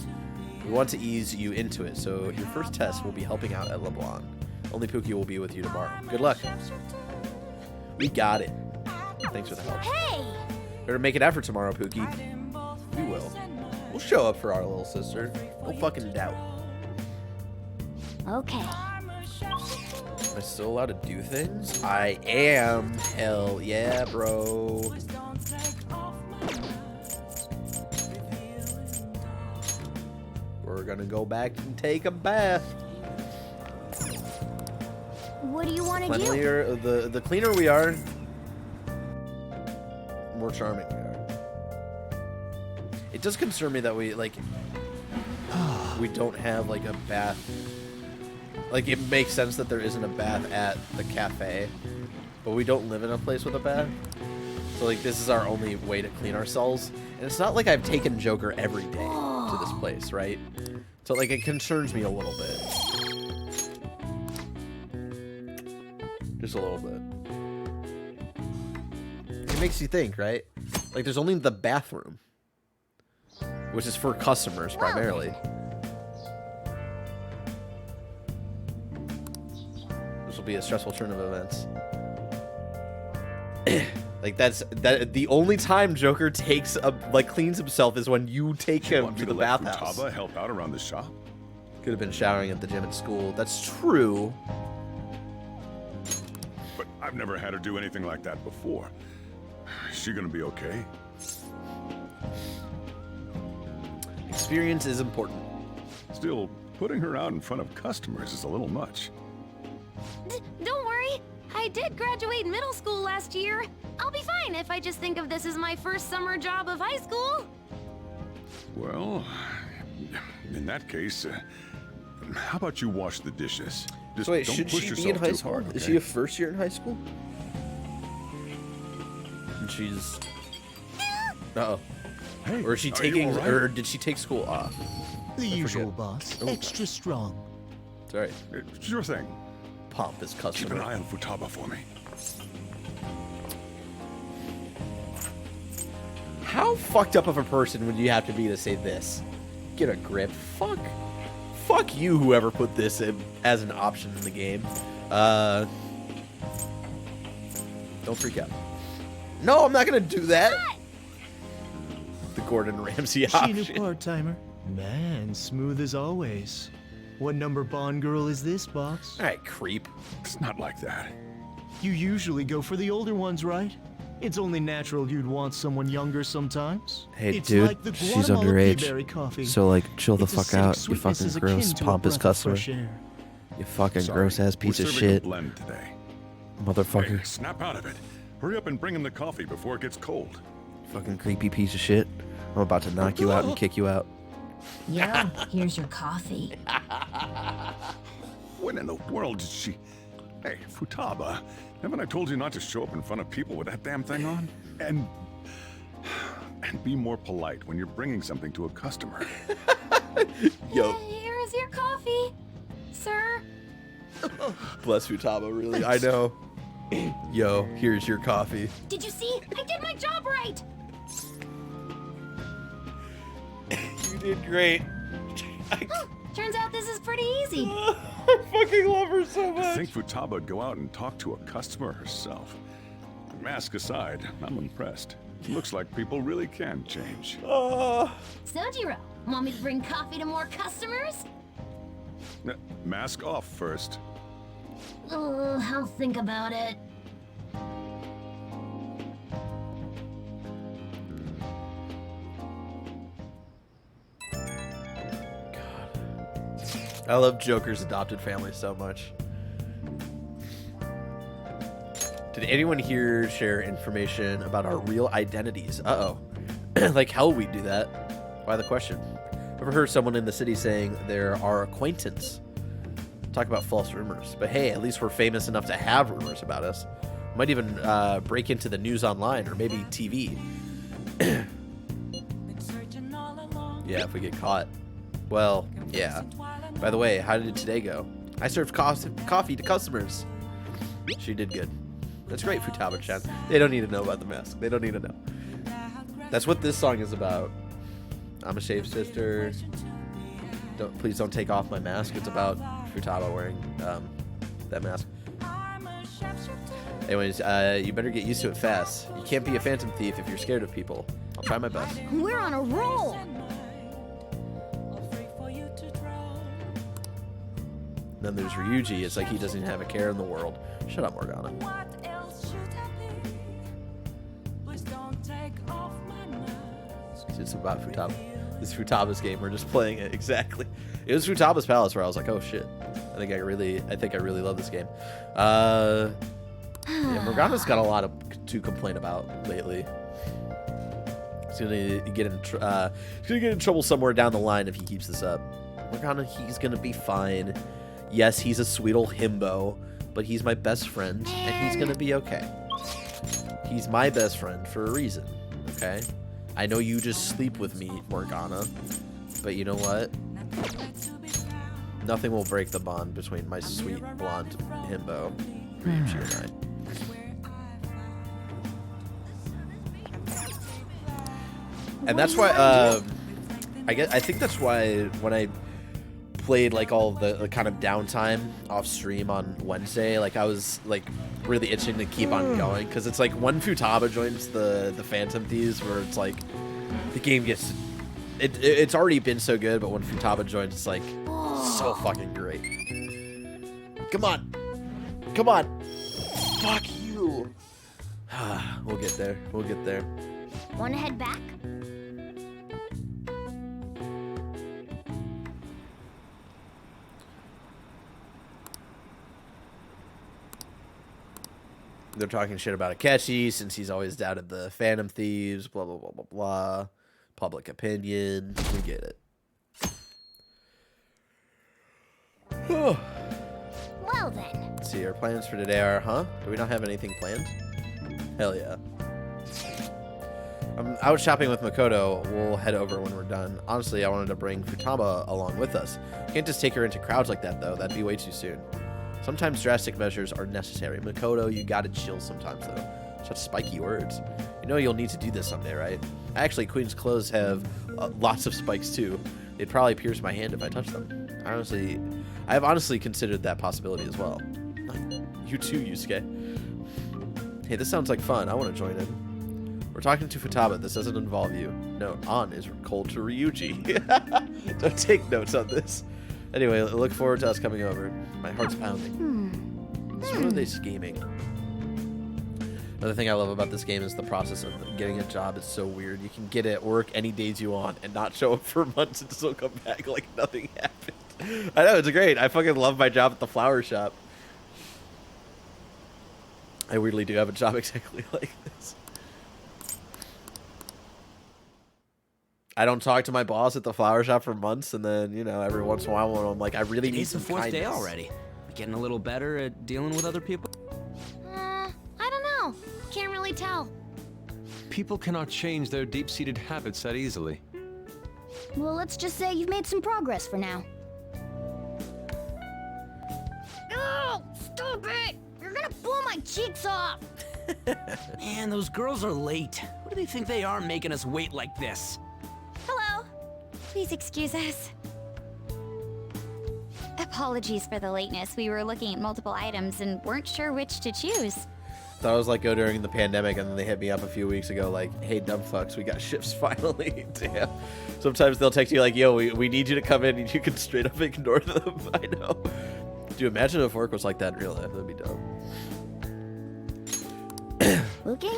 Speaker 2: We want to ease you into it, so your first test will be helping out at LeBlanc. Only Pookie will be with you tomorrow. Good luck. We got it. Thanks for the help.
Speaker 14: Hey!
Speaker 2: Better make an effort tomorrow, Pookie. We will. We'll show up for our little sister. No fucking doubt.
Speaker 14: Okay.
Speaker 2: Am I still allowed to do things? I am. Hell yeah, bro. We're gonna go back and take a bath.
Speaker 3: What do you want to do?
Speaker 2: Cleanlier, the cleaner we are, more charming we are. It does concern me that we don't have like a bath. Like, it makes sense that there isn't a bath at the cafe, but we don't live in a place with a bath. So like, this is our only way to clean ourselves. And it's not like I've taken Joker every day to this place, right? So like, it concerns me a little bit. Just a little bit. It makes you think, right? Like, there's only the bathroom, which is for customers primarily. This will be a stressful turn of events. Like, the only time Joker cleans himself is when you take him to the bathhouse.
Speaker 4: Futaba help out around the shop?
Speaker 2: Could have been showering at the gym at school. That's true.
Speaker 4: But I've never had her do anything like that before. Is she gonna be okay?
Speaker 2: Experience is important.
Speaker 4: Still, putting her out in front of customers is a little much.
Speaker 5: Don't worry. I did graduate middle school last year. I'll be fine if I just think of this as my first summer job of high school.
Speaker 4: Well, in that case, how about you wash the dishes? Just
Speaker 2: So wait,
Speaker 4: don't
Speaker 2: should
Speaker 4: push
Speaker 2: she be
Speaker 4: yourself
Speaker 2: in high
Speaker 4: too
Speaker 2: school?
Speaker 4: hard,
Speaker 2: Is
Speaker 4: okay?
Speaker 2: she a first year in high school? And she's... Uh-oh.
Speaker 4: Hey,
Speaker 2: or is she
Speaker 4: are you
Speaker 2: taking...
Speaker 4: all right?
Speaker 2: Or did she take school off?
Speaker 10: The usual, boss.
Speaker 2: Oh.
Speaker 10: Extra strong.
Speaker 2: Sorry.
Speaker 4: Sure thing.
Speaker 2: Pompous
Speaker 4: Keep
Speaker 2: customer.
Speaker 4: an eye on Futaba for me.
Speaker 2: How fucked up of a person would you have to be to say this? Get a grip. Fuck you, whoever put this in as an option in the game. Don't freak out. No, I'm not gonna do that. The Gordon Ramsay
Speaker 16: She
Speaker 2: option.
Speaker 16: a part-timer. Man, smooth as always. What number Bond girl is this, boss?
Speaker 2: All right, creep.
Speaker 4: It's not like that.
Speaker 16: You usually go for the older ones, right? It's only natural you'd want someone younger sometimes.
Speaker 17: Hey,
Speaker 16: It's
Speaker 17: dude,
Speaker 16: like the
Speaker 17: she's
Speaker 16: Guatemala
Speaker 17: underage.
Speaker 16: peaberry coffee.
Speaker 17: So, like, chill the
Speaker 16: Its
Speaker 17: fuck
Speaker 16: acidic
Speaker 17: out, you
Speaker 16: sweetness
Speaker 17: fucking
Speaker 16: is akin
Speaker 17: gross,
Speaker 16: to a
Speaker 17: pompous
Speaker 16: breath of
Speaker 17: customer.
Speaker 16: fresh air.
Speaker 17: You fucking
Speaker 4: Sorry,
Speaker 17: gross-ass piece
Speaker 4: we're
Speaker 17: of
Speaker 4: serving a
Speaker 17: shit.
Speaker 4: blend today.
Speaker 17: Motherfucker.
Speaker 4: Hey, snap out of it. Hurry up and bring him the coffee before it gets cold.
Speaker 17: Fucking creepy piece of shit. I'm about to knock you out and kick you out.
Speaker 11: Yeah, here's your coffee.
Speaker 4: When in the world did she... Hey, Futaba, haven't I told you not to show up in front of people with that damn thing on? And be more polite when you're bringing something to a customer.
Speaker 2: Yo.
Speaker 5: Here's your coffee, sir.
Speaker 2: Bless Futaba, really. I know. Yo, here's your coffee.
Speaker 11: Did you see? I did my job right!
Speaker 2: You did great.
Speaker 5: Turns out this is pretty easy.
Speaker 2: I fucking love her so
Speaker 4: I think Futaba would go out and talk to a customer herself. Mask aside, I'm impressed. Looks like people really can change.
Speaker 11: Sojiro, want me to bring coffee to more customers?
Speaker 4: Mask off first.
Speaker 11: Oh, I'll think about it.
Speaker 2: I love Joker's adopted family so much. Did anyone here share information about our real identities? Uh-oh. Like hell we do that. Why the question? Ever heard someone in the city saying they're our acquaintance? Talk about false rumors. But hey, at least we're famous enough to have rumors about us. Might even break into the news online or maybe TV. Yeah, if we get caught. Well, yeah. By the way, how did today go? I served coffee to customers. She did good. That's great, Futaba-chan. They don't need to know about the mask. They don't need to know. That's what this song is about. I'm a shaved sister. Please don't take off my mask. It's about Futaba wearing that mask. Anyways, you better get used to it fast. You can't be a phantom thief if you're scared of people. I'll try my best.
Speaker 3: We're on a roll.
Speaker 2: Then there's Ryuji. It's like he doesn't have a care in the world. Shut up, Morgana. It's about Futaba. This is Futaba's game. We're just playing it exactly. It was Futaba's Palace where I was like, oh shit, I think I really love this game. Yeah, Morgana's got a lot to complain about lately. He's gonna get in trouble somewhere down the line if he keeps this up. Morgana, he's gonna be fine. Yes, he's a sweet old himbo, but he's my best friend, and he's gonna be okay. He's my best friend for a reason, okay? I know you just sleep with me, Morgana, but you know what? Nothing will break the bond between my sweet blonde himbo, Ryuji, and I. And that's why, I think that's why when I played like all the kind of downtime off stream on Wednesday, like I was like really itching to keep on going, because it's like when Futaba joins the Phantom Thieves, where it's like the game gets, it's already been so good, but when Futaba joins, it's like so fucking great. Come on, fuck you. We'll get there.
Speaker 11: Wanna head back?
Speaker 2: They're talking shit about Akechi since he's always doubted the Phantom Thieves, blah, blah, blah, blah, blah. Public opinion. We get it.
Speaker 11: Well then.
Speaker 2: Let's see, our plans for today are, do we not have anything planned? Hell yeah. I'm out shopping with Makoto. We'll head over when we're done. Honestly, I wanted to bring Futaba along with us. Can't just take her into crowds like that, though. That'd be way too soon. Sometimes drastic measures are necessary. Makoto, you gotta chill sometimes, though. Such spiky words. You know you'll need to do this someday, right? Actually, Queen's clothes have lots of spikes, too. They'd probably pierce my hand if I touched them. I have honestly considered that possibility as well. You too, Yusuke. Hey, this sounds like fun. I want to join in. We're talking to Futaba. This doesn't involve you. Note, An is cold to Ryuji. Don't take notes on this. Anyway, look forward to us coming over. My heart's pounding. So what are they scheming? Another thing I love about this game is the process of getting a job. It's so weird. You can get it at work any days you want and not show up for months and still come back like nothing happened. I know, it's great. I fucking love my job at the flower shop. I weirdly do have a job exactly like this. I don't talk to my boss at the flower shop for months, and then, you know, every once in a while when I'm like, I really need some kindness.
Speaker 15: It's the 4th day already. Getting a little better at dealing with other people?
Speaker 11: I don't know. Can't really tell.
Speaker 8: People cannot change their deep-seated habits that easily.
Speaker 11: Well, let's just say you've made some progress for now. Oh, stop it! You're gonna blow my cheeks off!
Speaker 15: Man, those girls are late. What do they think they are making us wait like this?
Speaker 3: Hello. Please excuse us. Apologies for the lateness. We were looking at multiple items and weren't sure which to choose.
Speaker 2: Thought it was like go during the pandemic, and then they hit me up a few weeks ago like, hey, dumb fucks, we got shifts finally. Damn. Sometimes they'll text you like, yo, we need you to come in, and you can straight up ignore them. I know. Dude, imagine if work was like that in real life. That'd be dope.
Speaker 13: Looking?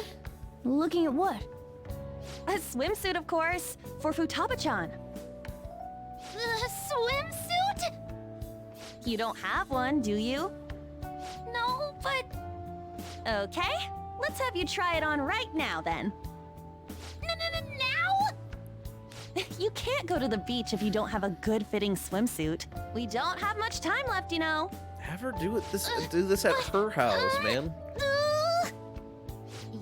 Speaker 13: Looking at what? A swimsuit, of course, for Futaba-chan.
Speaker 11: A swimsuit?
Speaker 13: You don't have one, do you?
Speaker 11: No, but...
Speaker 13: Okay, let's have you try it on right now, then.
Speaker 11: Now?
Speaker 13: You can't go to the beach if you don't have a good-fitting swimsuit. We don't have much time left, you know.
Speaker 2: Have her do this at her house, man.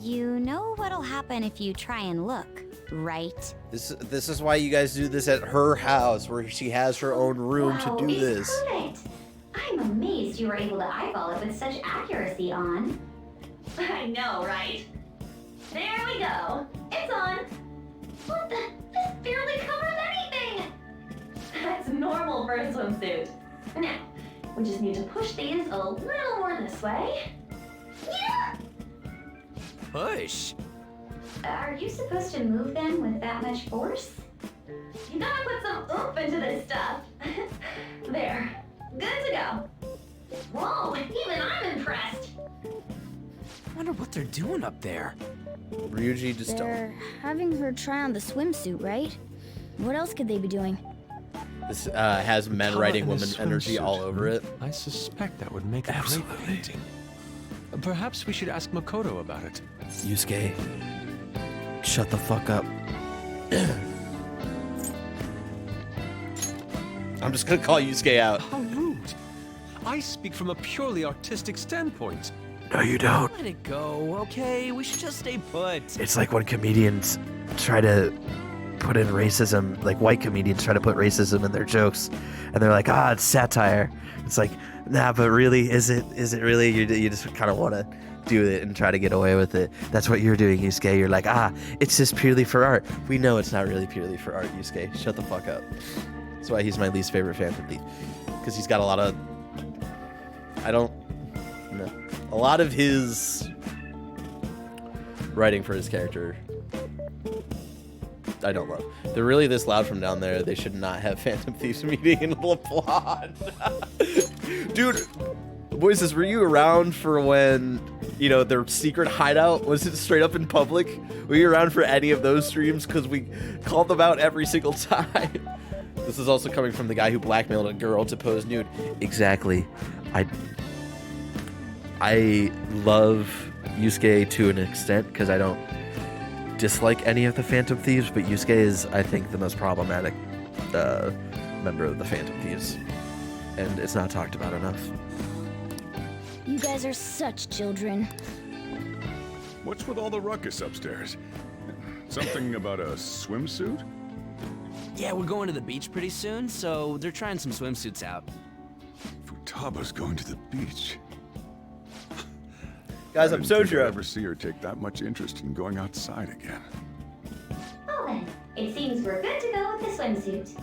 Speaker 3: You know what'll happen if you try and look, right?
Speaker 2: This is why you guys do this at her house, where she has her own room to do this.
Speaker 18: Perfect. I'm amazed you were able to eyeball it with such accuracy, On.
Speaker 11: I know, right? There we go. It's on. What the? This barely covers anything. That's normal for a swimsuit. Now, we just need to push these a little more this way. Yeah!
Speaker 15: Push?
Speaker 18: Are you supposed to move them with that much force?
Speaker 11: You gotta put some oomph into this stuff. There. Good to go. Whoa, even I'm impressed.
Speaker 15: I wonder what they're doing up there.
Speaker 2: Ryuji just
Speaker 19: They're having her try on the swimsuit, right? What else could they be doing?
Speaker 2: This has men
Speaker 8: Futaba
Speaker 2: writing
Speaker 8: in a
Speaker 2: women energy
Speaker 8: swimsuit.
Speaker 2: all over it.
Speaker 8: I suspect that would make a great painting. Perhaps we should ask Makoto about it.
Speaker 17: Yusuke, shut the fuck up.
Speaker 2: I'm just gonna call Yusuke out.
Speaker 8: How rude. I speak from a purely artistic standpoint.
Speaker 17: No, you don't.
Speaker 15: Let it go, okay? We should just stay put.
Speaker 17: It's like when comedians try to put in racism, like white comedians try to put racism in their jokes, and they're like, it's satire. It's like, nah, but really, is it really? You just kind of want to do it and try to get away with it. That's what you're doing, Yusuke. You're like, it's just purely for art. We know it's not really purely for art, Yusuke. Shut the fuck up.
Speaker 2: That's why he's my least favorite Phantom Thief. Because he's got a lot of... A lot of his writing for his character, I don't love. They're really this loud from down there. They should not have Phantom Thieves meeting in La Plata. Dude, Voices, were you around for when, their secret hideout was it straight up in public? Were you around for any of those streams? Because we called them out every single time. This is also coming from the guy who blackmailed a girl to pose nude.
Speaker 17: Exactly. I love Yusuke to an extent because I don't dislike any of the Phantom Thieves, but Yusuke is, I think, the most problematic member of the Phantom Thieves, and it's not talked about enough.
Speaker 18: You guys are such children.
Speaker 4: What's with all the ruckus upstairs? Something about a swimsuit?
Speaker 15: Yeah, we're going to the beach pretty soon, so they're trying some swimsuits out.
Speaker 4: Futaba's going to the beach.
Speaker 2: Guys,
Speaker 4: I
Speaker 2: I'm
Speaker 4: didn't think I'd
Speaker 2: Sojiro.
Speaker 4: ever see her take that much interest in going outside again.
Speaker 18: Well then, it seems we're good to go with the swimsuit.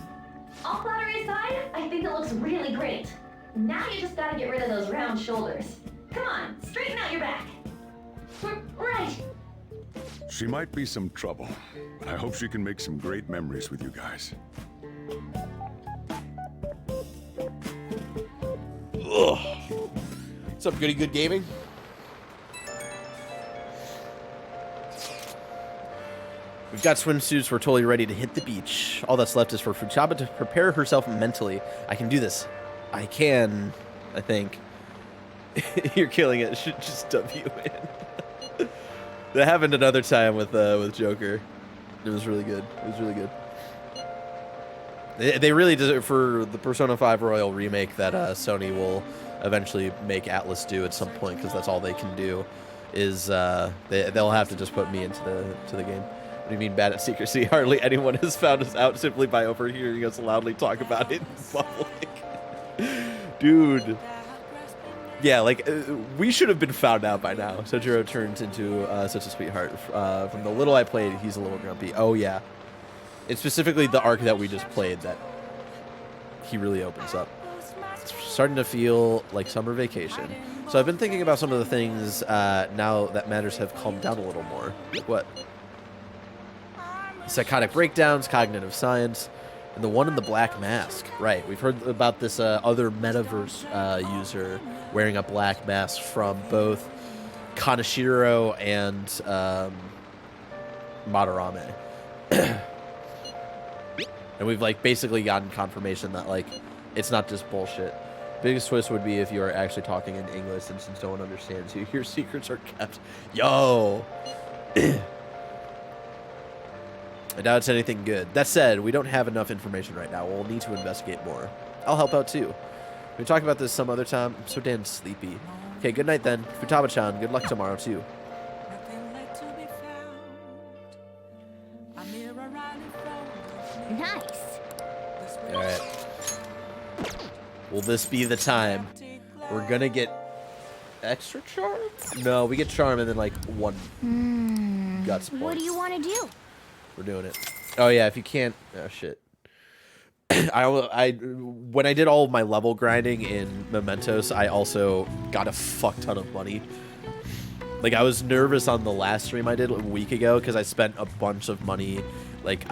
Speaker 18: All flattery aside, I think it looks really great. Now you just gotta get rid of those round shoulders. Come on, straighten out your back. Right.
Speaker 4: She might be some trouble, but I hope she can make some great memories with you guys.
Speaker 2: Ugh. What's up, Goody Good Gaming? We've got swimsuits. We're totally ready to hit the beach. All that's left is for Futaba to prepare herself mentally. I can do this. I can, I think. You're killing it. Should just W in. That happened another time with Joker. It was really good. It was really good. They really did it for the Persona 5 Royal remake that Sony will eventually make Atlas do at some point, because that's all they can do. Is they'll have to just put me into the game. What do you mean bad at secrecy? Hardly anyone has found us out simply by overhearing us loudly talk about it in public. Dude. Yeah, like, we should have been found out by now. Sojiro turns into such a sweetheart. From the little I played, he's a little grumpy. Oh, yeah. It's specifically the arc that we just played that he really opens up. It's starting to feel like summer vacation. So I've been thinking about some of the things now that matters have calmed down a little more. Like what? Psychotic breakdowns, cognitive science, and the one in the black mask. Right, we've heard about this other metaverse user wearing a black mask from both Kaneshiro and Madarame. And we've like basically gotten confirmation that like it's not just bullshit. Biggest twist would be if you are actually talking in English and since no one understands you, your secrets are kept. Yo! I doubt it's anything good. That said, we don't have enough information right now. We'll need to investigate more. I'll help out too. We talk about this some other time. I'm so damn sleepy. Okay, good night then. Futaba-chan, good luck tomorrow too.
Speaker 18: Nice.
Speaker 2: Alright. Will this be the time? We're gonna get extra charm? No, we get charm and then like one guts point.
Speaker 18: What do you want to do?
Speaker 2: We're doing it. Oh yeah, if you can't, oh shit. When I did all of my level grinding in Mementos, I also got a fuck ton of money. Like I was nervous on the last stream I did a week ago because I spent a bunch of money, like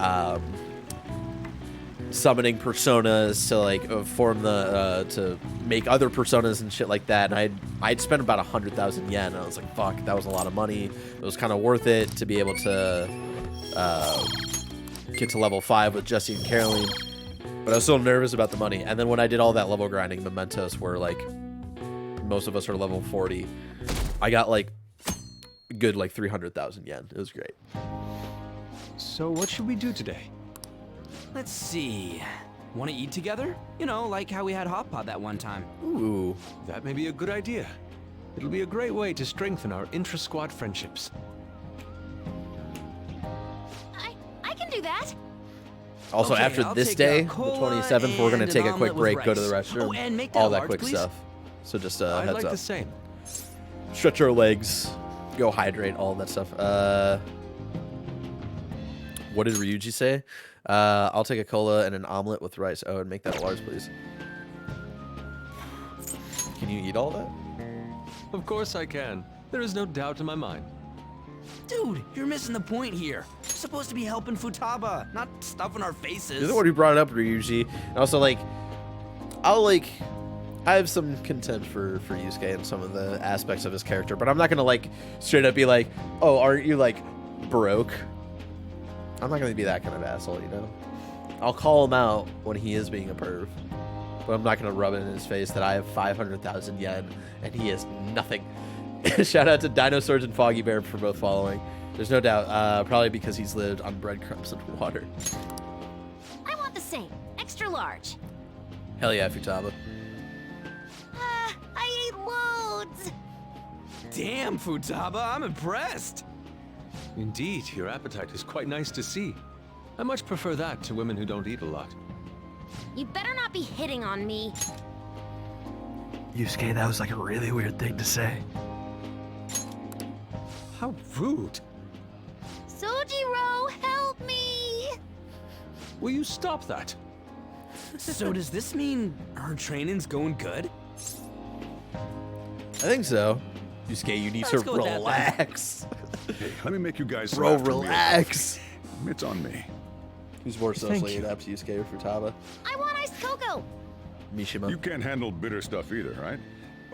Speaker 2: summoning personas to like form the to make other personas and shit like that. And I'd spent about 100,000 yen. And I was like, fuck, that was a lot of money. It was kind of worth it to be able to get to level 5 with Jesse and Caroline. But I was still nervous about the money. And then when I did all that level grinding, mementos where like most of us are level 40, I got like good like 300,000 yen. It was great.
Speaker 8: So what should we do today?
Speaker 15: Let's see. Want to eat together? You know, like how we had hot pot that one time.
Speaker 8: Ooh, that may be a good idea. It'll be a great way to strengthen our intra-squad friendships.
Speaker 14: I can do that.
Speaker 2: Also,
Speaker 15: Okay,
Speaker 2: after
Speaker 15: I'll
Speaker 2: this
Speaker 15: take
Speaker 2: day,
Speaker 15: a
Speaker 2: the
Speaker 15: cola
Speaker 2: 27th, we're going to
Speaker 15: and
Speaker 2: take
Speaker 15: an
Speaker 2: a quick
Speaker 15: omelet with
Speaker 2: break, go to the
Speaker 15: rice.
Speaker 2: restroom,
Speaker 15: Oh, and make that
Speaker 2: all that
Speaker 15: large,
Speaker 2: quick
Speaker 15: please.
Speaker 2: stuff. So just
Speaker 8: I'd
Speaker 2: heads
Speaker 8: like
Speaker 2: up.
Speaker 8: the same.
Speaker 2: Stretch our legs, go hydrate, all that stuff. What did Ryuji say? I'll take a cola and an omelet with rice. Oh, and make that large, please. Can you eat all that?
Speaker 8: Of course I can. There is no doubt in my mind.
Speaker 15: Dude, you're missing the point here. We're supposed to be helping Futaba, not stuffing our faces.
Speaker 2: You're the one who brought it up, Ryuji. And also, like, I have some contempt for Yusuke and some of the aspects of his character, but I'm not gonna like straight up be like, oh, aren't you like broke? I'm not gonna be that kind of asshole, you know? I'll call him out when he is being a perv, but I'm not gonna rub it in his face that I have 500,000 yen and he has nothing. Shout out to Dinosaurs and Foggy Bear for both following. There's no doubt, probably because he's lived on breadcrumbs and water.
Speaker 14: I want the same. Extra large.
Speaker 2: Hell yeah, Futaba.
Speaker 14: I ate loads.
Speaker 15: Damn, Futaba, I'm impressed.
Speaker 8: Indeed, your appetite is quite nice to see. I much prefer that to women who don't eat a lot.
Speaker 14: You better not be hitting on me.
Speaker 17: Yusuke, that was like a really weird thing to say.
Speaker 8: How rude.
Speaker 14: Sojiro, help me!
Speaker 8: Will you stop that?
Speaker 15: So does this mean our training's going good?
Speaker 2: I think so. Yusuke, you need
Speaker 15: Let's
Speaker 2: to
Speaker 15: go with that, then.
Speaker 2: relax.
Speaker 4: Hey, let me make you guys
Speaker 2: Bro,
Speaker 4: laugh for real.
Speaker 2: relax.
Speaker 4: It's on me.
Speaker 2: Who's more
Speaker 4: Thank
Speaker 2: socially
Speaker 4: you.
Speaker 2: adept, Yusuke or Futaba?
Speaker 14: I want iced cocoa.
Speaker 2: Mishima.
Speaker 4: You can't handle bitter stuff either, right?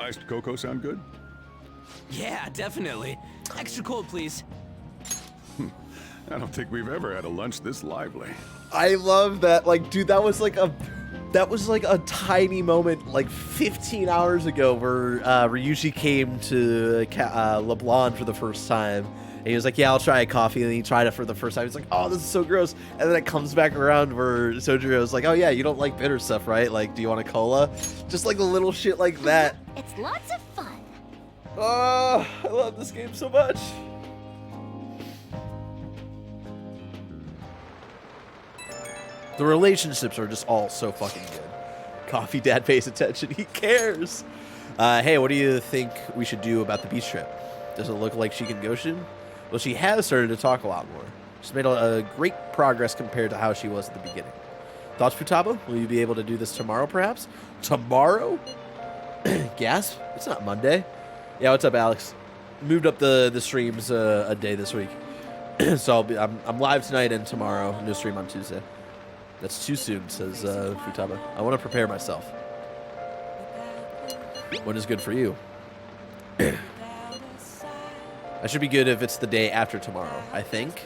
Speaker 4: Iced cocoa sound good?
Speaker 15: Yeah, definitely. Extra cold, please.
Speaker 4: I don't think we've ever had a lunch this lively.
Speaker 2: I love that. Like, dude, that was like a tiny moment, like 15 hours ago, where Ryuji came to LeBlanc for the first time. And he was like, yeah, I'll try a coffee. And he tried it for the first time. He's like, oh, this is so gross. And then it comes back around where Sojiro's like, oh, yeah, you don't like bitter stuff, right? Like, do you want a cola? Just like a little shit like that.
Speaker 14: It's lots of fun.
Speaker 2: Oh, I love this game so much. The relationships are just all so fucking good. Coffee Dad pays attention. He cares. Hey, what do you think we should do about the beach trip? Does it look like she can Goshin? Well, she has started to talk a lot more. She's made a great progress compared to how she was at the beginning. Thoughts, Futaba? Will you be able to do this tomorrow, perhaps? Tomorrow? Gasp. It's not Monday. Yeah, what's up, Alex? Moved up the streams a day this week. So I'm live tonight and tomorrow. No stream on Tuesday. That's too soon, says Futaba. I want to prepare myself. When is good for you? I should be good if it's the day after tomorrow, I think.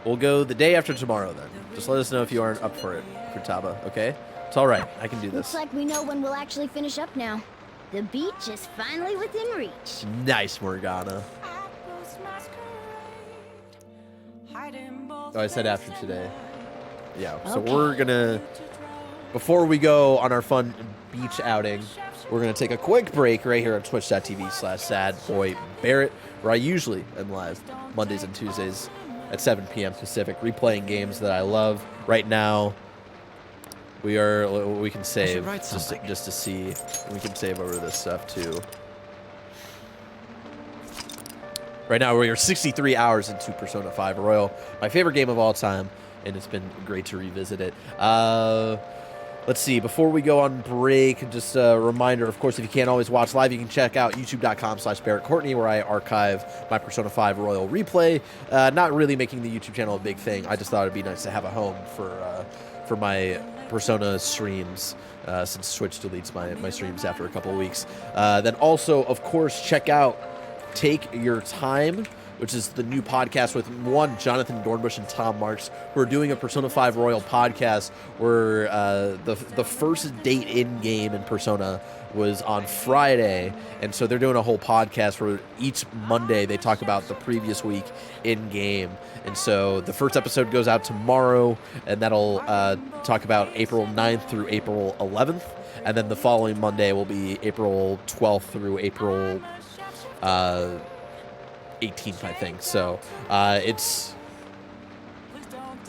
Speaker 2: We'll go the day after tomorrow then. Just let us know if you aren't up for it, Futaba, okay? It's all right. I can do
Speaker 11: Looks
Speaker 2: this.
Speaker 11: like we know when we'll actually finish up now. The beach is finally within reach.
Speaker 2: Nice, Morgana. Oh, I said after today. Yeah, so
Speaker 11: Okay.
Speaker 2: we're gonna, before we go on our fun beach outing, we're gonna take a quick break right here on twitch.tv/sadboybarrett, where I usually am live Mondays and Tuesdays at 7 p.m. Pacific, replaying games that I love. Right now, we can save just to see. We can save over this stuff too. Right now, we are 63 hours into Persona 5 Royal, my favorite game of all time, and it's been great to revisit it. Let's see, before we go on break, just a reminder, of course, if you can't always watch live, you can check out youtube.com/Barrett Courtney, where I archive my Persona 5 Royal replay. Not really making the YouTube channel a big thing. I just thought it'd be nice to have a home for my Persona streams, since Twitch deletes my streams after a couple of weeks. Then also, of course, check out Take Your Time, which is the new podcast with Jonathan Dornbush and Tom Marks. We're doing a Persona 5 Royal podcast where the first date in-game in Persona was on Friday, and so they're doing a whole podcast where each Monday they talk about the previous week in-game. And so the first episode goes out tomorrow, and that'll talk about April 9th through April 11th, and then the following Monday will be April 12th through April 18th, I think. So it's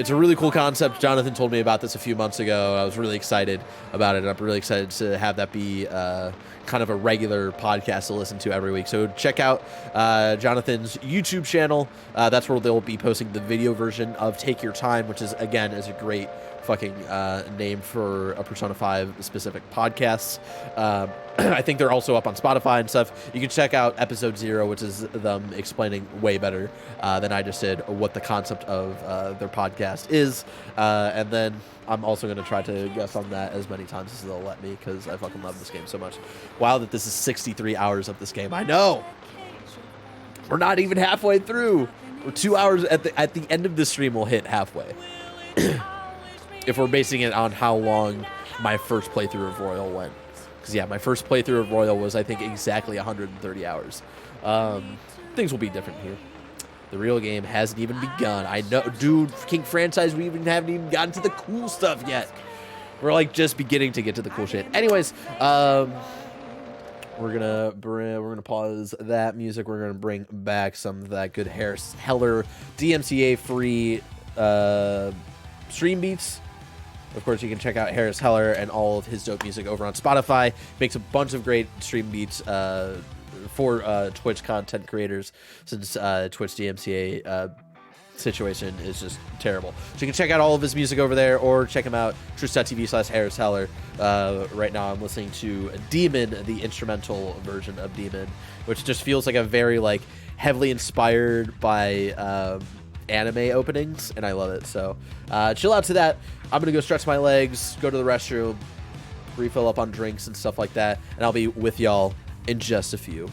Speaker 2: a really cool concept. Jonathan told me about this a few months ago. I was really excited about it, and I'm really excited to have that be kind of a regular podcast to listen to every week. So check out Jonathan's YouTube channel. That's where they'll be posting the video version of Take Your Time, which is a great fucking name for a Persona 5 specific podcast. I think they're also up on Spotify and stuff. You can check out episode 0, which is them explaining way better than I just did what the concept of their podcast is. And then I'm also going to try to guest on that as many times as they'll let me, because I fucking love this game so much. Wow, that this is 63 hours of this game. I know! We're not even halfway through. We're 2 hours at the end of this stream. We'll hit halfway. If we're basing it on how long my first playthrough of Royal went. Because, yeah, my first playthrough of Royal was, I think, exactly 130 hours. Things will be different here. The real game hasn't even begun. I know, dude, King franchise, we haven't even gotten to the cool stuff yet. We're, like, just beginning to get to the cool shit. Anyways, we're gonna pause that music. We're gonna bring back some of that good Harris Heller DMCA-free stream beats. Of course, you can check out Harris Heller and all of his dope music over on Spotify. Makes a bunch of great stream beats for Twitch content creators, since Twitch DMCA situation is just terrible. So you can check out all of his music over there, or check him out, Truce.tv/Harris Heller. Right now I'm listening to Demon, the instrumental version of Demon, which just feels like a very heavily inspired by anime openings, and I love it. So chill out to that. I'm gonna go stretch my legs, go to the restroom, refill up on drinks and stuff like that, and I'll be with y'all in just a few.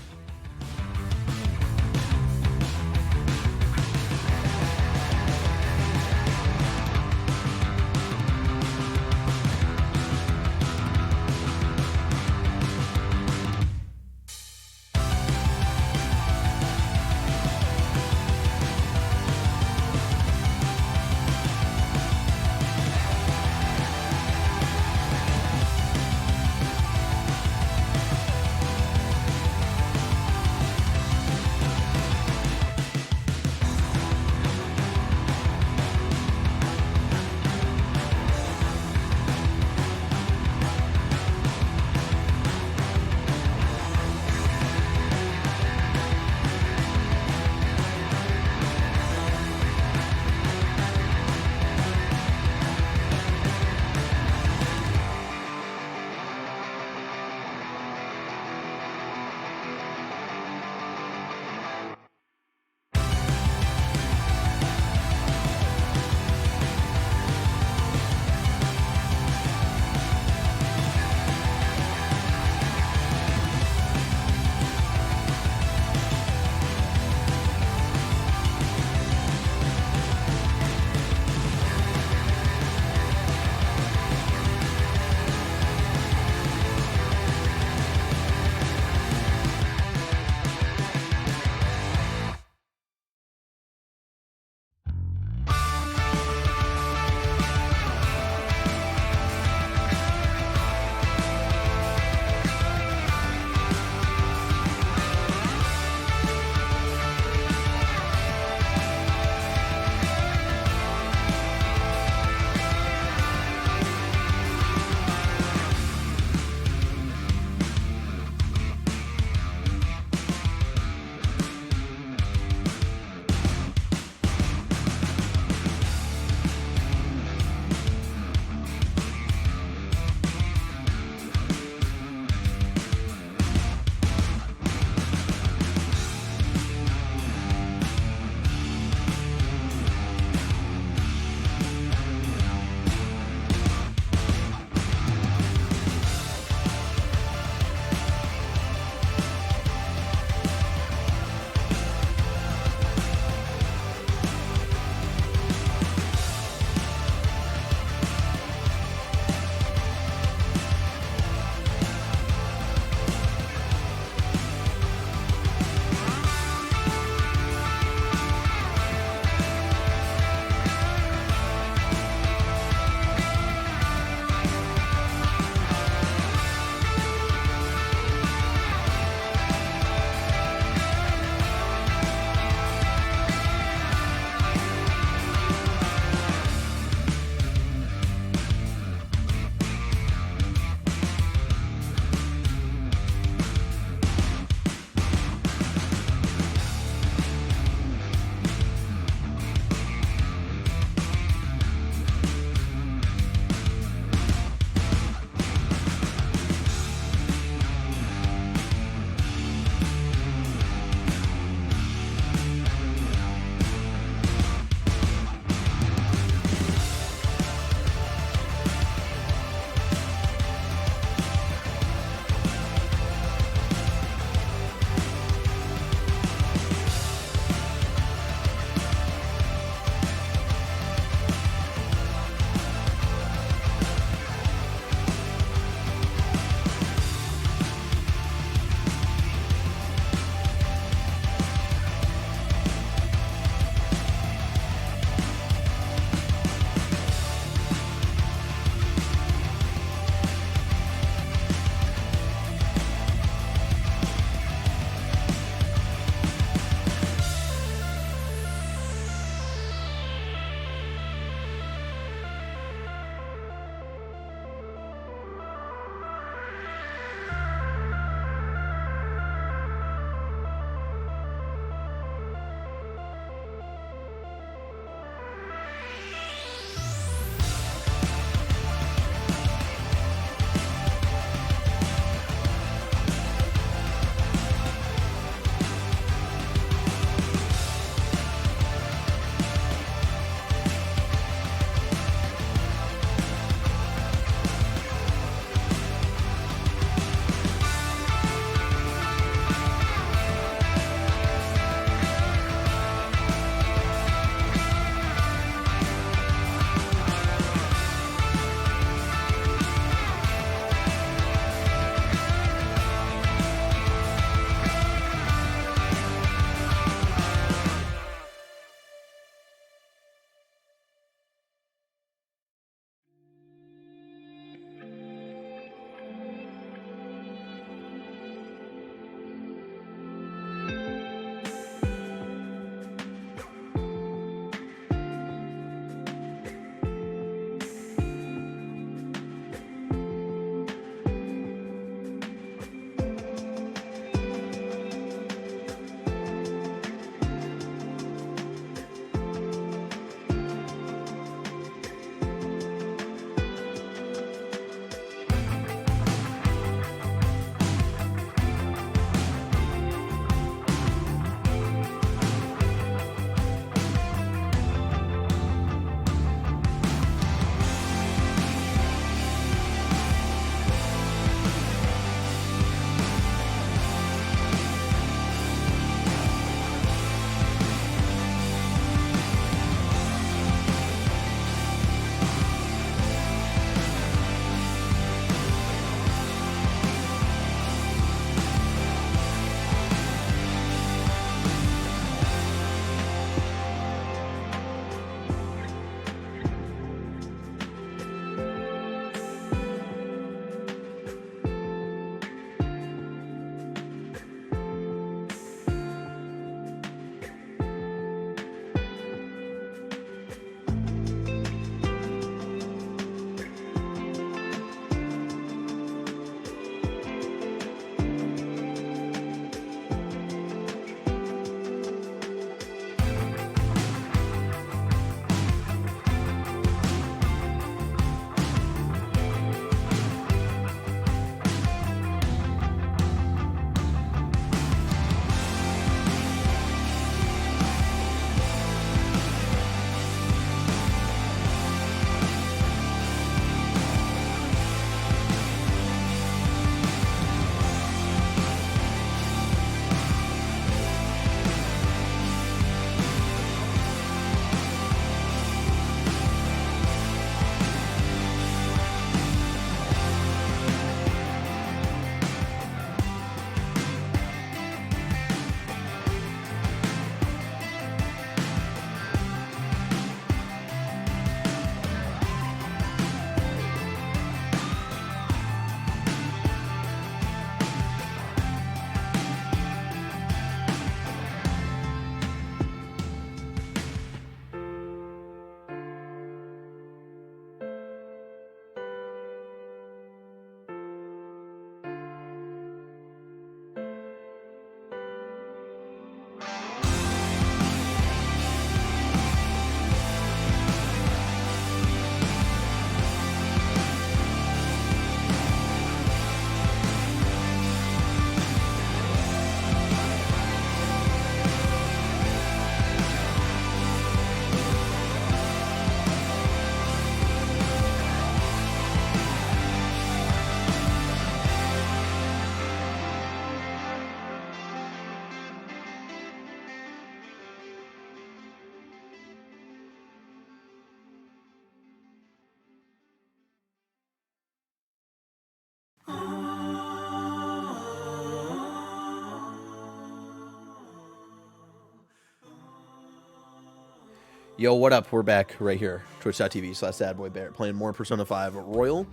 Speaker 1: Yo, what up? We're back right here. Twitch.tv/SadBoyBarrett playing more Persona 5 Royal.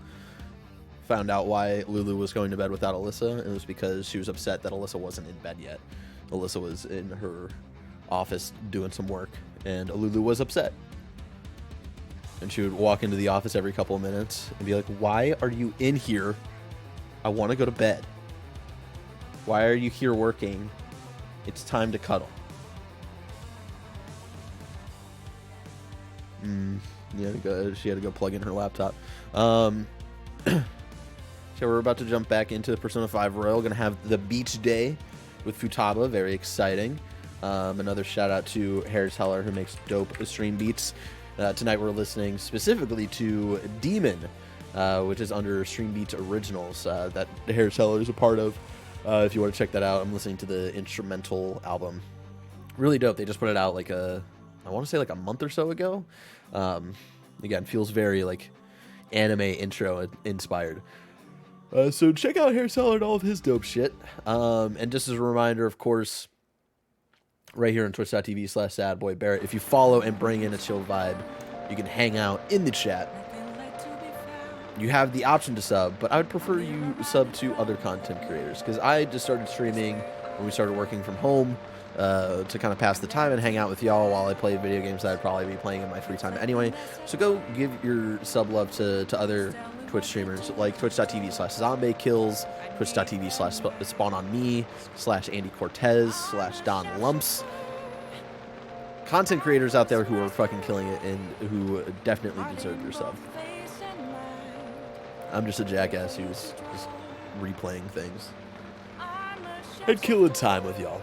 Speaker 1: Found out why Lulu was going to bed without Alyssa. It was because she was upset that Alyssa wasn't in bed yet. Alyssa was in her office doing some work, and Lulu was upset. And she would walk into the office every couple of minutes and be like, why are you in here? I want to go to bed. Why are you here working? It's time to cuddle. She had to go plug in her laptop. So we're about to jump back into Persona 5 Royal. Going to have the beach day with Futaba. Very exciting. Another shout out to Harris Heller, who makes dope stream beats. Tonight we're listening specifically to Demon, which is under Stream Beats Originals that Harris Heller is a part of. If you want to check that out, I'm listening to the instrumental album. Really dope. They just put it out like I want to say like a month or so ago. Again, feels very like anime intro inspired. So check out Harris Heller and all of his dope shit. And just as a reminder, of course, right here on twitch.tv/sadboybarrett, if you follow and bring in a chill vibe, you can hang out in the chat. You have the option to sub, but I would prefer you sub to other content creators, because I just started streaming when we started working from home to kind of pass the time and hang out with y'all while I play video games that I'd probably be playing in my free time anyway. So go give your sub love to other Twitch streamers like twitch.tv/zombiekills, twitch.tv/spawnonme, /Andy Cortez, /Don Lumps. Content creators out there who are fucking killing it and who definitely deserve your sub. I'm just a jackass who's just replaying things and killing time with y'all.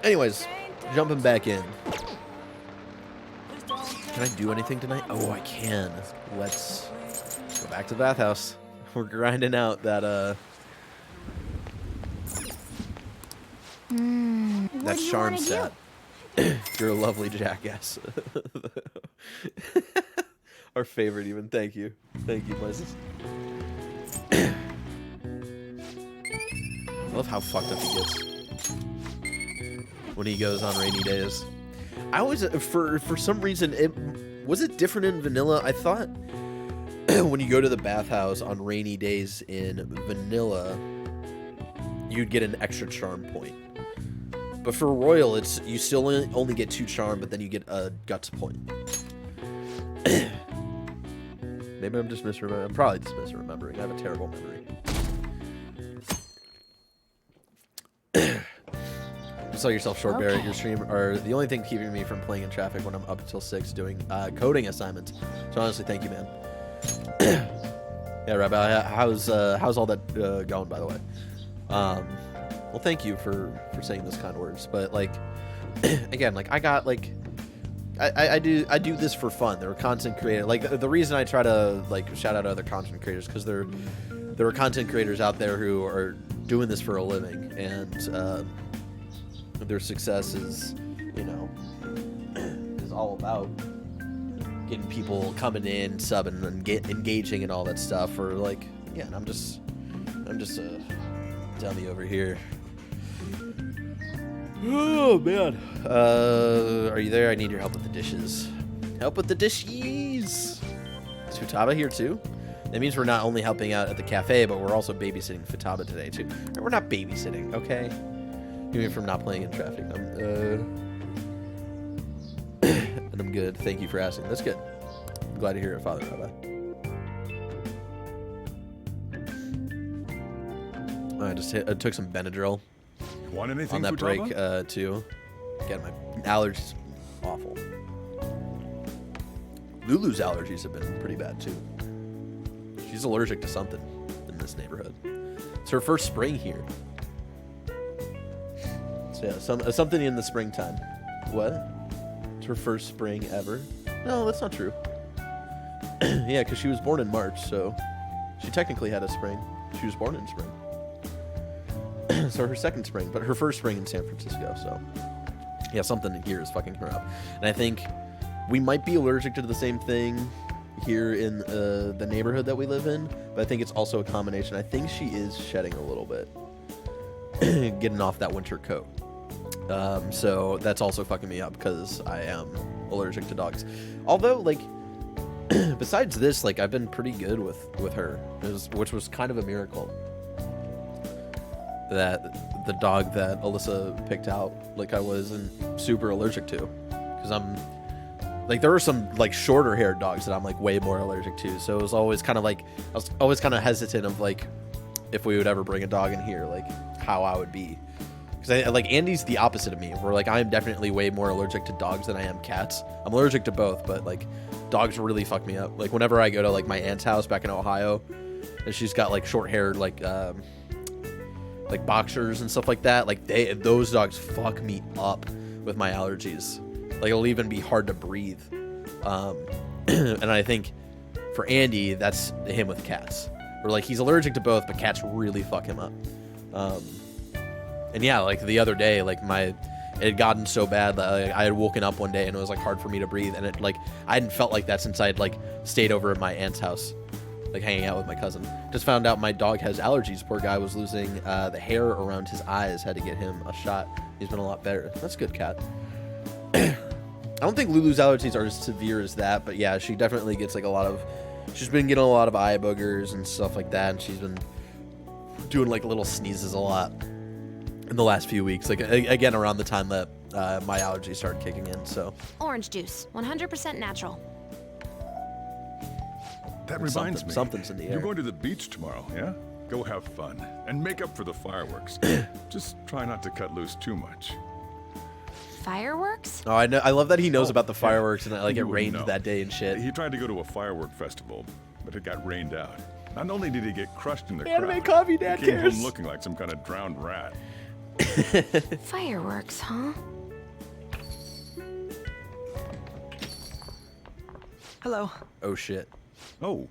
Speaker 1: Anyways, jumping back in. Can I do anything tonight? Oh, I can. Let's go back to the bathhouse. We're grinding out that that charm set. You're a lovely jackass. Our favorite, even. Thank you, Moses. I love how fucked up he gets when he goes on rainy days. I always, for some reason, was it different in vanilla? I thought when you go to the bathhouse on rainy days in vanilla, you'd get an extra charm point. But for Royal, it's you still only get 2 charm, but then you get a guts point. Maybe I'm just misremembering. I'm probably just misremembering. I have a terrible memory. Sell yourself short, Barrett. Your stream are the only thing keeping me from playing in traffic when I'm up until 6 doing coding assignments. So honestly, thank you, man. Yeah, Rabbi, how's all that going, by the way? Well, thank you for saying those kind words. But like, again, like I got like, I do this for fun. There are content creators. Like the reason I try to like shout out other content creators because there are content creators out there who are doing this for a living, and their success is, is all about getting people coming in, subbing, and engaging and all that stuff. Or like, yeah, and I'm just a dummy over here. Oh man, are you there? I need your help with the dishes. Help with the dishes. Is Futaba here too? That means we're not only helping out at the cafe, but we're also babysitting Futaba today too. We're not babysitting, okay? Even from not playing in traffic. And I'm good. Thank you for asking. That's good. I'm glad to hear it, Father Rabbi. I took some Benadryl.
Speaker 4: Want anything,
Speaker 1: on that
Speaker 4: Futaba?
Speaker 1: break too. Again, my allergies awful. Lulu's allergies have been pretty bad too. She's allergic to something in this neighborhood. It's her first spring here. So yeah, something in the springtime. What? It's her first spring ever? No, that's not true. Yeah, because she was born in March, so she technically had a spring. She was born in spring. So her second spring, but her first spring in San Francisco, so yeah, something here is fucking her up. And I think we might be allergic to the same thing here in the neighborhood that we live in, but I think it's also a combination. I think she is shedding a little bit, getting off that winter coat. So that's also fucking me up because I am
Speaker 2: allergic to dogs. Although, like, besides this, like, I've been pretty good with her, which was kind of a miracle. That the dog that Alyssa picked out, like, I wasn't super allergic to, because I'm like, there were some like shorter haired dogs that I'm like way more allergic to. So it was always kind of like, I was always kind of hesitant of like, if we would ever bring a dog in here, like how I would be. Because like Andy's the opposite of me, where like I'm definitely way more allergic to dogs than I am cats. I'm allergic to both, but like dogs really fuck me up. Like whenever I go to like my aunt's house back in Ohio, and she's got like short haired like boxers and stuff like that, like those dogs fuck me up with my allergies. Like it'll even be hard to breathe. And I think for Andy, that's him with cats. Where like he's allergic to both, but cats really fuck him up. And yeah, like the other day, like it had gotten so bad that like, I had woken up one day and it was like hard for me to breathe. And it like I hadn't felt like that since I'd like stayed over at my aunt's house, like hanging out with my cousin. Just found out my dog has allergies. Poor guy was losing the hair around his eyes. Had to get him a shot. He's been a lot better. That's a good cat. I don't think Lulu's allergies are as severe as that, but yeah, she definitely gets like she's been getting a lot of eye boogers and stuff like that, and she's been doing like little sneezes a lot in the last few weeks, like again around the time that my allergies started kicking in. So
Speaker 5: orange juice, 100% natural.
Speaker 4: That reminds me.
Speaker 2: Something's in the air.
Speaker 4: You're going to the beach tomorrow, yeah? Go have fun and make up for the fireworks. Just try not to cut loose too much.
Speaker 5: Fireworks?
Speaker 2: Oh, I know. I love that he knows about the fireworks and like it rained
Speaker 4: know.
Speaker 2: that day and shit.
Speaker 4: He tried to go to a firework festival, but it got rained out. Not only did he get crushed in the
Speaker 2: Anime
Speaker 4: crowd,
Speaker 2: coffee dad
Speaker 4: he came
Speaker 2: cares.
Speaker 4: home looking like some kind of drowned rat.
Speaker 5: Fireworks, huh?
Speaker 6: Hello.
Speaker 2: Oh shit.
Speaker 4: Oh,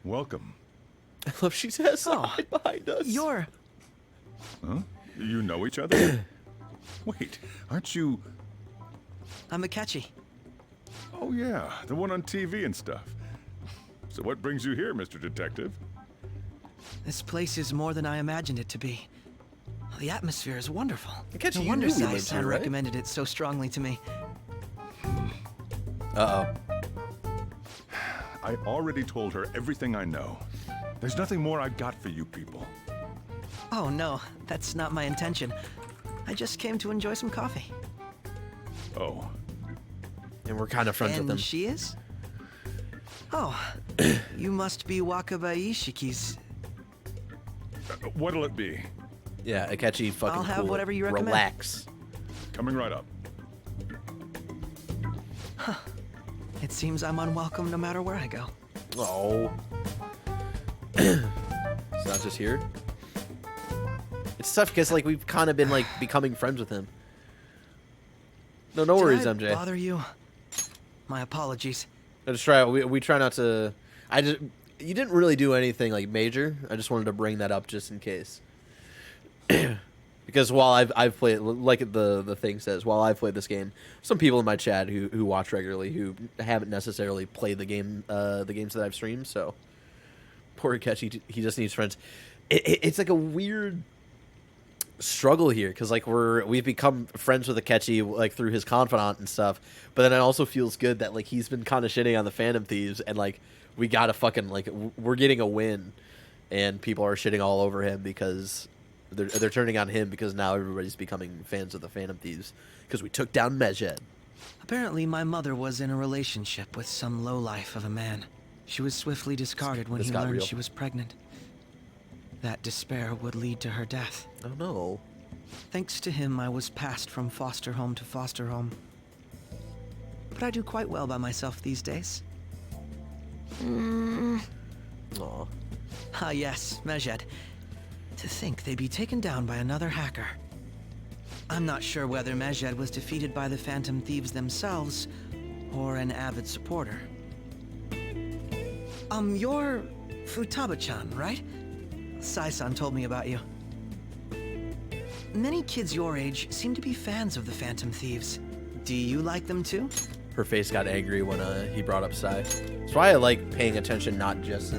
Speaker 4: welcome.
Speaker 2: I love she says right behind us.
Speaker 6: You're...
Speaker 4: Huh? You know each other? Wait, aren't you...
Speaker 6: I'm Akechi.
Speaker 4: Oh yeah, the one on TV and stuff. So what brings you here, Mr. Detective?
Speaker 6: This place is more than I imagined it to be. The atmosphere is wonderful.
Speaker 2: Akechi,
Speaker 6: No
Speaker 2: you
Speaker 6: wonder
Speaker 2: knew we lived
Speaker 6: Sai-san
Speaker 2: here, right?
Speaker 6: recommended it so strongly to me.
Speaker 2: Uh-oh.
Speaker 4: I already told her everything I know. There's nothing more I've got for you people.
Speaker 6: Oh no, that's not my intention. I just came to enjoy some coffee.
Speaker 4: Oh.
Speaker 2: And we're kind of friends with them.
Speaker 6: And she is? Oh, you must be Wakaba Ishiki's.
Speaker 4: What'll it be?
Speaker 2: Yeah, Akechi fucking
Speaker 6: I'll have
Speaker 2: cool.
Speaker 6: whatever you recommend.
Speaker 2: Relax.
Speaker 4: Coming right up.
Speaker 6: Huh. It seems I'm unwelcome no matter where I go.
Speaker 2: Oh. It's not just here. It's tough because like we've kind of been like becoming friends with him. No worries,
Speaker 6: Did
Speaker 2: MJ.
Speaker 6: I bother you? My apologies.
Speaker 2: I just try. We try not to. You didn't really do anything like major. I just wanted to bring that up just in case. Because while I've played, like the thing says, while I've played this game, some people in my chat who watch regularly who haven't necessarily played the games that I've streamed. So poor Akechi, he just needs friends. It's like a weird struggle here because like we've become friends with Akechi like through his confidant and stuff, but then it also feels good that like he's been kind of shitting on the Phantom Thieves and like we gotta fucking like we're getting a win and people are shitting all over him because they're turning on him because now everybody's becoming fans of the Phantom Thieves because we took down Mejed.
Speaker 6: Apparently my mother was in a relationship with some lowlife of a man. She was swiftly discarded when he learned she was pregnant. That despair would lead to her death.
Speaker 2: Oh no.
Speaker 6: Thanks to him, I was passed from foster home to foster home. But I do quite well by myself these days.
Speaker 2: Aw.
Speaker 6: Ah yes, Mejed. To think they'd be taken down by another hacker. I'm not sure whether Mejed was defeated by the Phantom Thieves themselves, or an avid supporter. You're Futaba-chan, right? Sai-san told me about you. Many kids your age seem to be fans of the Phantom Thieves. Do you like them too?
Speaker 2: Her face got angry when he brought up Sai. That's why I like paying attention not just to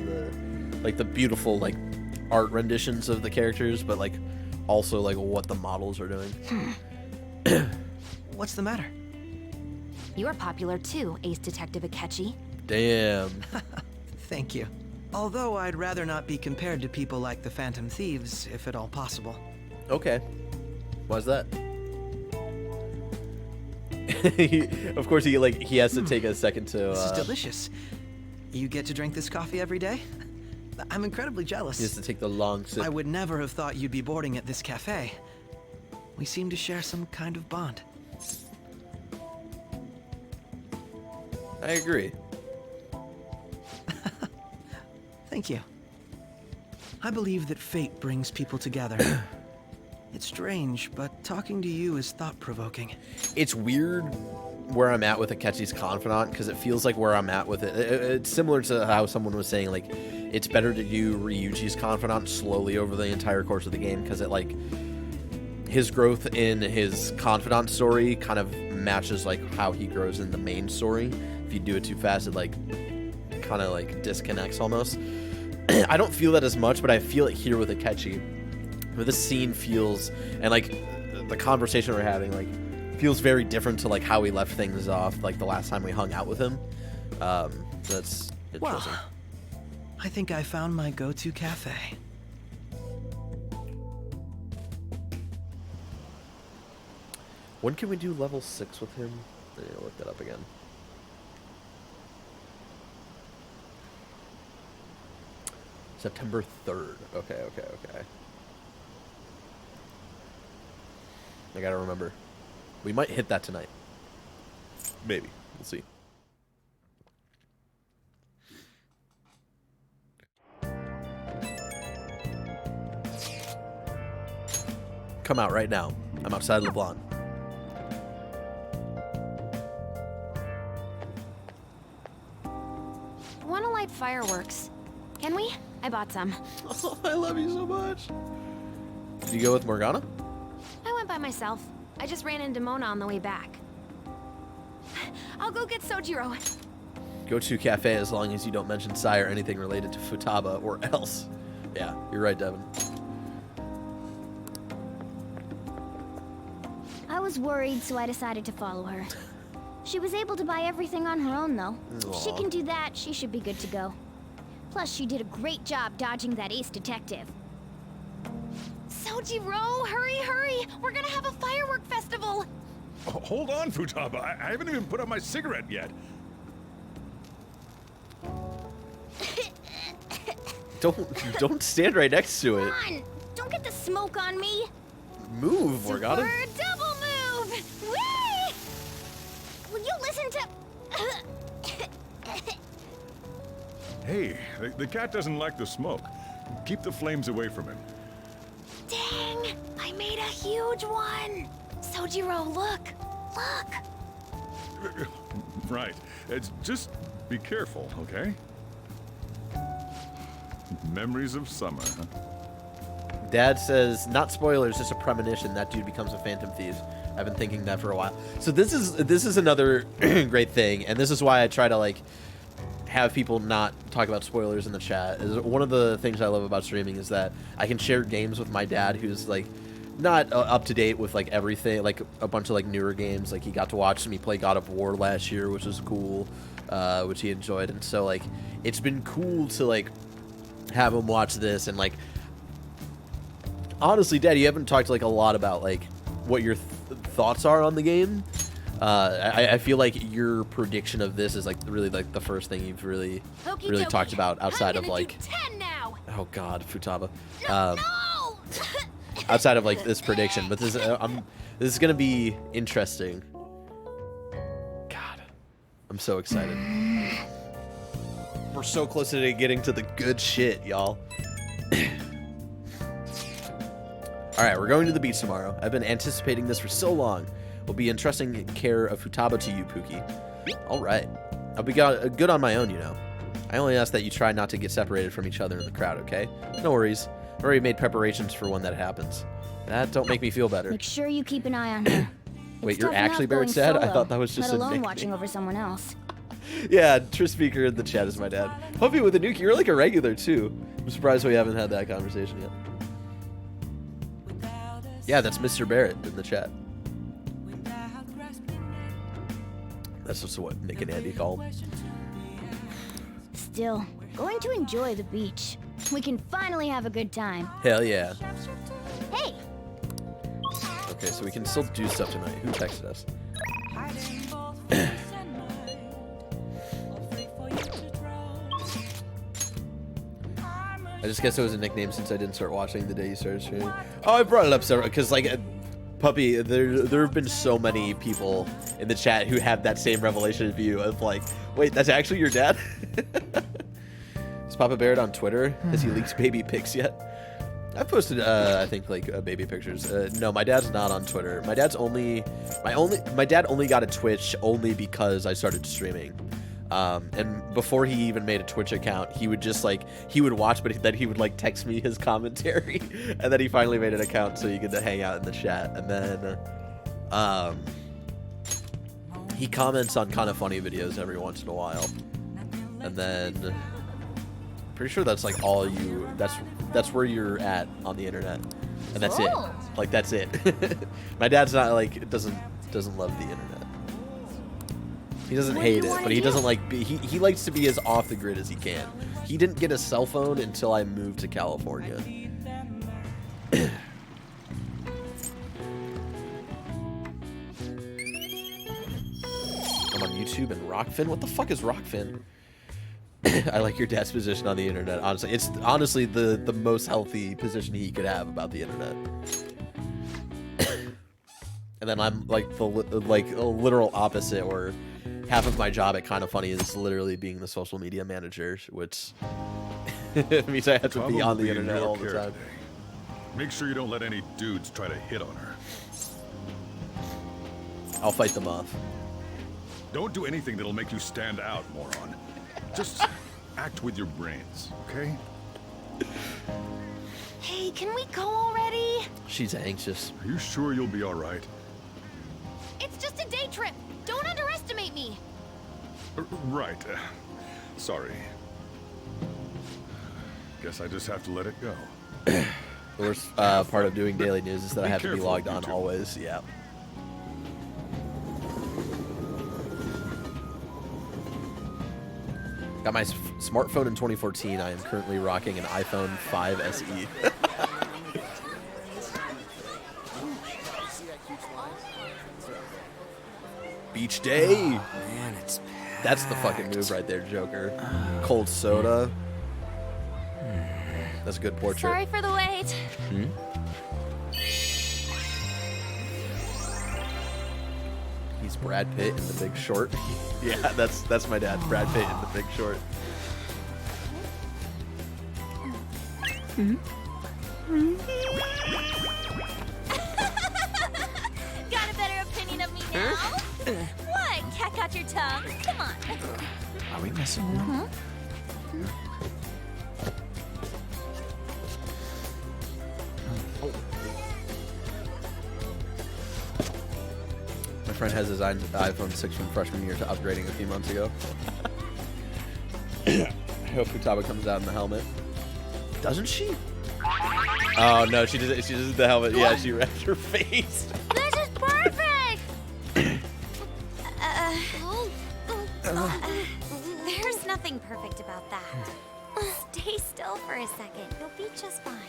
Speaker 2: the beautiful like art renditions of the characters, but like also like what the models are doing.
Speaker 6: What's the matter?
Speaker 5: You're popular too, Ace Detective Akechi.
Speaker 2: Damn.
Speaker 6: Thank you. Although I'd rather not be compared to people like the Phantom Thieves, if at all possible.
Speaker 2: Okay. Why's that? Of course, he has to take a second to.
Speaker 6: This is delicious. You get to drink this coffee every day? I'm incredibly jealous.
Speaker 2: He has to take the long sip.
Speaker 6: I would never have thought you'd be boarding at this cafe. We seem to share some kind of bond.
Speaker 2: I agree.
Speaker 6: Thank you. I believe that fate brings people together. It's strange, but talking to you is thought-provoking.
Speaker 2: It's weird where I'm at with Akechi's confidant, because it feels like where I'm at with it. It's similar to how someone was saying, like, it's better to do Ryuji's confidant slowly over the entire course of the game, because it, like, his growth in his confidant story kind of matches, like, how he grows in the main story. If you do it too fast, it, like, kind of, like, disconnects almost. I don't feel that as much, but I feel it here with Akechi. Where this scene feels, and like the conversation we're having, like feels very different to like how we left things off, like the last time we hung out with him. That's interesting.
Speaker 6: Well, I think I found my go-to cafe.
Speaker 2: When can we do level 6 with him? I need to look that up again. September 3rd. Okay. I gotta remember. We might hit that tonight. Maybe. We'll see. Come out right now. I'm outside LeBlanc.
Speaker 5: Wanna light fireworks? Can we? I bought some.
Speaker 2: Oh, I love you so much. Did you go with Morgana?
Speaker 5: I went by myself. I just ran into Mona on the way back. I'll go get Sojiro.
Speaker 2: Go to cafe as long as you don't mention Sai or anything related to Futaba or else. Yeah, you're right, Devin.
Speaker 14: I was worried, so I decided to follow her. She was able to buy everything on her own, though. If she can do that, she should be good to go. Plus, she did a great job dodging that Ace Detective.
Speaker 5: Sojiro, hurry! We're gonna have a firework festival!
Speaker 4: Oh, hold on, Futaba. I haven't even put out my cigarette yet.
Speaker 2: Don't stand right next to it.
Speaker 14: Come on! Don't get the smoke on me!
Speaker 2: Move, Morgana.
Speaker 14: Super double move! Whee! Will you listen to...
Speaker 4: Hey, the cat doesn't like the smoke. Keep the flames away from him.
Speaker 5: Dang! I made a huge one! Sojiro, look! Look!
Speaker 4: Right. It's just be careful, okay? Memories of summer, huh?
Speaker 2: Dad says, not spoilers, just a premonition. That dude becomes a Phantom Thief. I've been thinking that for a while. So this is another great thing, and this is why I try to like have people not talk about spoilers in the chat. One of the things I love about streaming is that I can share games with my dad, who's like not up to date with like everything, like a bunch of like newer games. Like he got to watch me play God of War last year, which was cool, which he enjoyed, and so like it's been cool to like have him watch this. And like honestly, Dad, you haven't talked like a lot about like what your thoughts are on the game. I feel like your prediction of this is like really like the first thing you've really talked about outside of like
Speaker 5: 10 now.
Speaker 2: Oh God, Futaba. Outside of like this prediction, but this is gonna be interesting. God, I'm so excited. We're so close to getting to the good shit, y'all. All right, we're going to the beach tomorrow. I've been anticipating this for so long. Will be entrusting care of Futaba to you, Pookie. All right. I'll be good on my own, you know. I only ask that you try not to get separated from each other in the crowd, okay? No worries. I've already made preparations for when that happens. That don't make me feel better.
Speaker 14: Make sure you keep an eye on her.
Speaker 2: Wait, you're actually Barrett Sad? I thought that was just
Speaker 14: let
Speaker 2: a
Speaker 14: alone
Speaker 2: nickname.
Speaker 14: watching over someone else.
Speaker 2: Yeah, Trish Speaker in the chat is my dad. Hope you with the nuke. You're like a regular, too. I'm surprised we haven't had that conversation yet. Yeah, that's Mr. Barrett in the chat. That's just what Nick and Andy call him.
Speaker 14: Still, going to enjoy the beach. We can finally have a good time.
Speaker 2: Hell yeah.
Speaker 14: Hey!
Speaker 2: Okay, so we can still do stuff tonight. Who texted us? I just guess it was a nickname since I didn't start watching the day you started streaming. Oh, I brought it up several because, like, Puppy, there have been so many people in the chat who have that same revelation of you of like, wait, that's actually your dad? Is Papa Barrett on Twitter? Has he leaked baby pics yet? I've posted, I think, like, baby pictures. No, my dad's not on Twitter. My dad only got a Twitch only because I started streaming. And before he even made a Twitch account, he would just, like, he would watch, but then he would, like, text me his commentary. And then he finally made an account so you could hang out in the chat. And then, he comments on kind of funny videos every once in a while. And then, pretty sure that's, like, all you, that's where you're at on the internet. And that's it. Like, that's it. My dad's not, like, doesn't love the internet. He doesn't hate it, but he doesn't like he likes to be as off the grid as he can. He didn't get a cell phone until I moved to California. I'm on YouTube and Rockfin. What the fuck is Rockfin? I like your dad's position on the internet. Honestly, it's honestly the most healthy position he could have about the internet. And then I'm like a literal opposite, where half of my job at Kinda Funny is literally being the social media manager, which means I have to be on the internet all the time.
Speaker 4: Make sure you don't let any dudes try to hit on her.
Speaker 2: I'll fight them off.
Speaker 4: Don't do anything that'll make you stand out, moron. Just act with your brains, okay?
Speaker 13: Hey, can we go already?
Speaker 2: She's anxious.
Speaker 4: Are you sure you'll be all right?
Speaker 13: It's just a day trip. Don't underestimate me.
Speaker 4: Right. Sorry. Guess I just have to let it go.
Speaker 2: The worst part of doing daily news is that I have to be logged on always. Yeah. Got my smartphone in 2014. I am currently rocking an iPhone 5 SE. Beach day. Oh, man, it's packed. That's the fucking move right there, Joker. Cold soda. That's a good portrait.
Speaker 13: Sorry for the wait.
Speaker 2: He's Brad Pitt in The Big Short. Yeah, that's my dad, Brad Pitt in The Big Short.
Speaker 13: Got a better opinion of me now? What? Cat got your tongue? Come on.
Speaker 8: Are we messing around?
Speaker 2: My friend has his iPhone 6 from freshman year to upgrading a few months ago. I hope Futaba comes out in the helmet. Doesn't she? Oh no, she doesn't. She doesn't the helmet. Yeah, she wrapped her face.
Speaker 14: This is perfect!
Speaker 3: There's nothing perfect about that. Stay still for a second. You'll be just fine.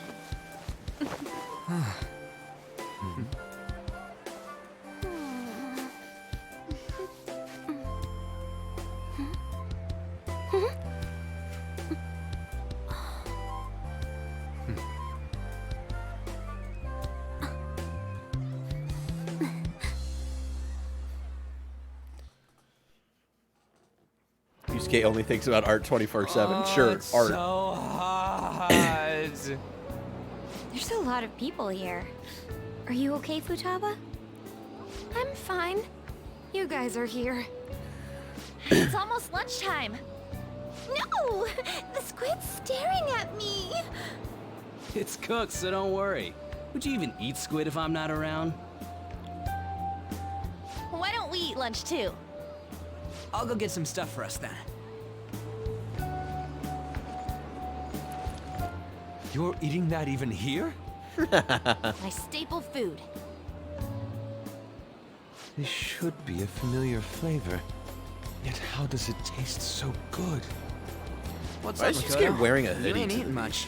Speaker 2: Yusuke only thinks about art 24/7. Sure,
Speaker 15: it's
Speaker 2: art.
Speaker 15: So hot.
Speaker 3: There's a lot of people here. Are you okay, Futaba?
Speaker 13: I'm fine. You guys are here. It's almost lunchtime.
Speaker 14: No! The squid's staring at me!
Speaker 15: It's cooked, so don't worry. Would you even eat squid if I'm not around?
Speaker 13: Why don't we eat lunch too?
Speaker 6: I'll go get some stuff for us then.
Speaker 8: You're eating that even here?
Speaker 13: My staple food.
Speaker 8: This should be a familiar flavor. Yet how does it taste so good?
Speaker 2: Why is he just wearing a hoodie?
Speaker 6: You ain't eating much.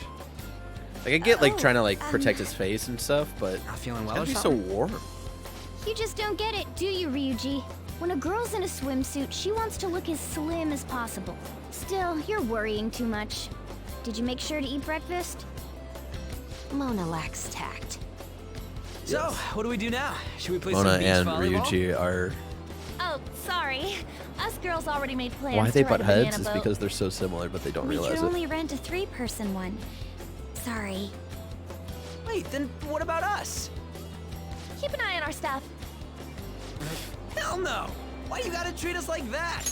Speaker 2: Like I get like trying to like protect his face and stuff, but
Speaker 6: not feeling well.
Speaker 2: It's gotta be so warm.
Speaker 14: You just don't get it, do you, Ryuji? When a girl's in a swimsuit, she wants to look as slim as possible. Still, you're worrying too much. Did you make sure to eat breakfast?
Speaker 5: Mona lacks tact.
Speaker 15: So, what do we do now? Should we play
Speaker 2: Mona
Speaker 15: some beach
Speaker 2: and
Speaker 15: volleyball?
Speaker 2: Ryuji are.
Speaker 13: Oh, sorry. Us girls already made plans
Speaker 2: Why
Speaker 13: to
Speaker 2: they
Speaker 13: ride
Speaker 2: butt
Speaker 13: a
Speaker 2: heads
Speaker 13: banana
Speaker 2: is
Speaker 13: boat.
Speaker 2: because they're so similar, but they don't
Speaker 3: We
Speaker 2: realize
Speaker 3: could
Speaker 2: it.
Speaker 3: only rent a 3-person one. Sorry.
Speaker 15: Wait, then what about us?
Speaker 13: Keep an eye on our stuff.
Speaker 15: Hell no! Why you gotta treat us like that?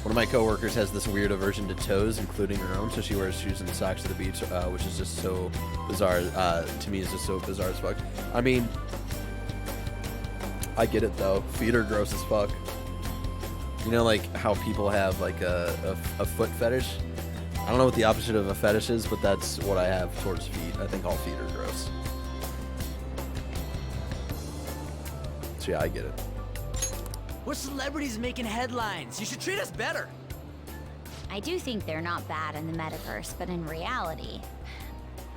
Speaker 2: One of my coworkers has this weird aversion to toes, including her own, so she wears shoes and socks to the beach, which is just so bizarre. To me, is just so bizarre as fuck. I mean, I get it though. Feet are gross as fuck. You know, like how people have like a foot fetish. I don't know what the opposite of a fetish is, but that's what I have towards feet. I think all feet are gross. So yeah, I get it.
Speaker 15: We're celebrities making headlines. You should treat us better.
Speaker 3: I do think they're not bad in the metaverse, but in reality,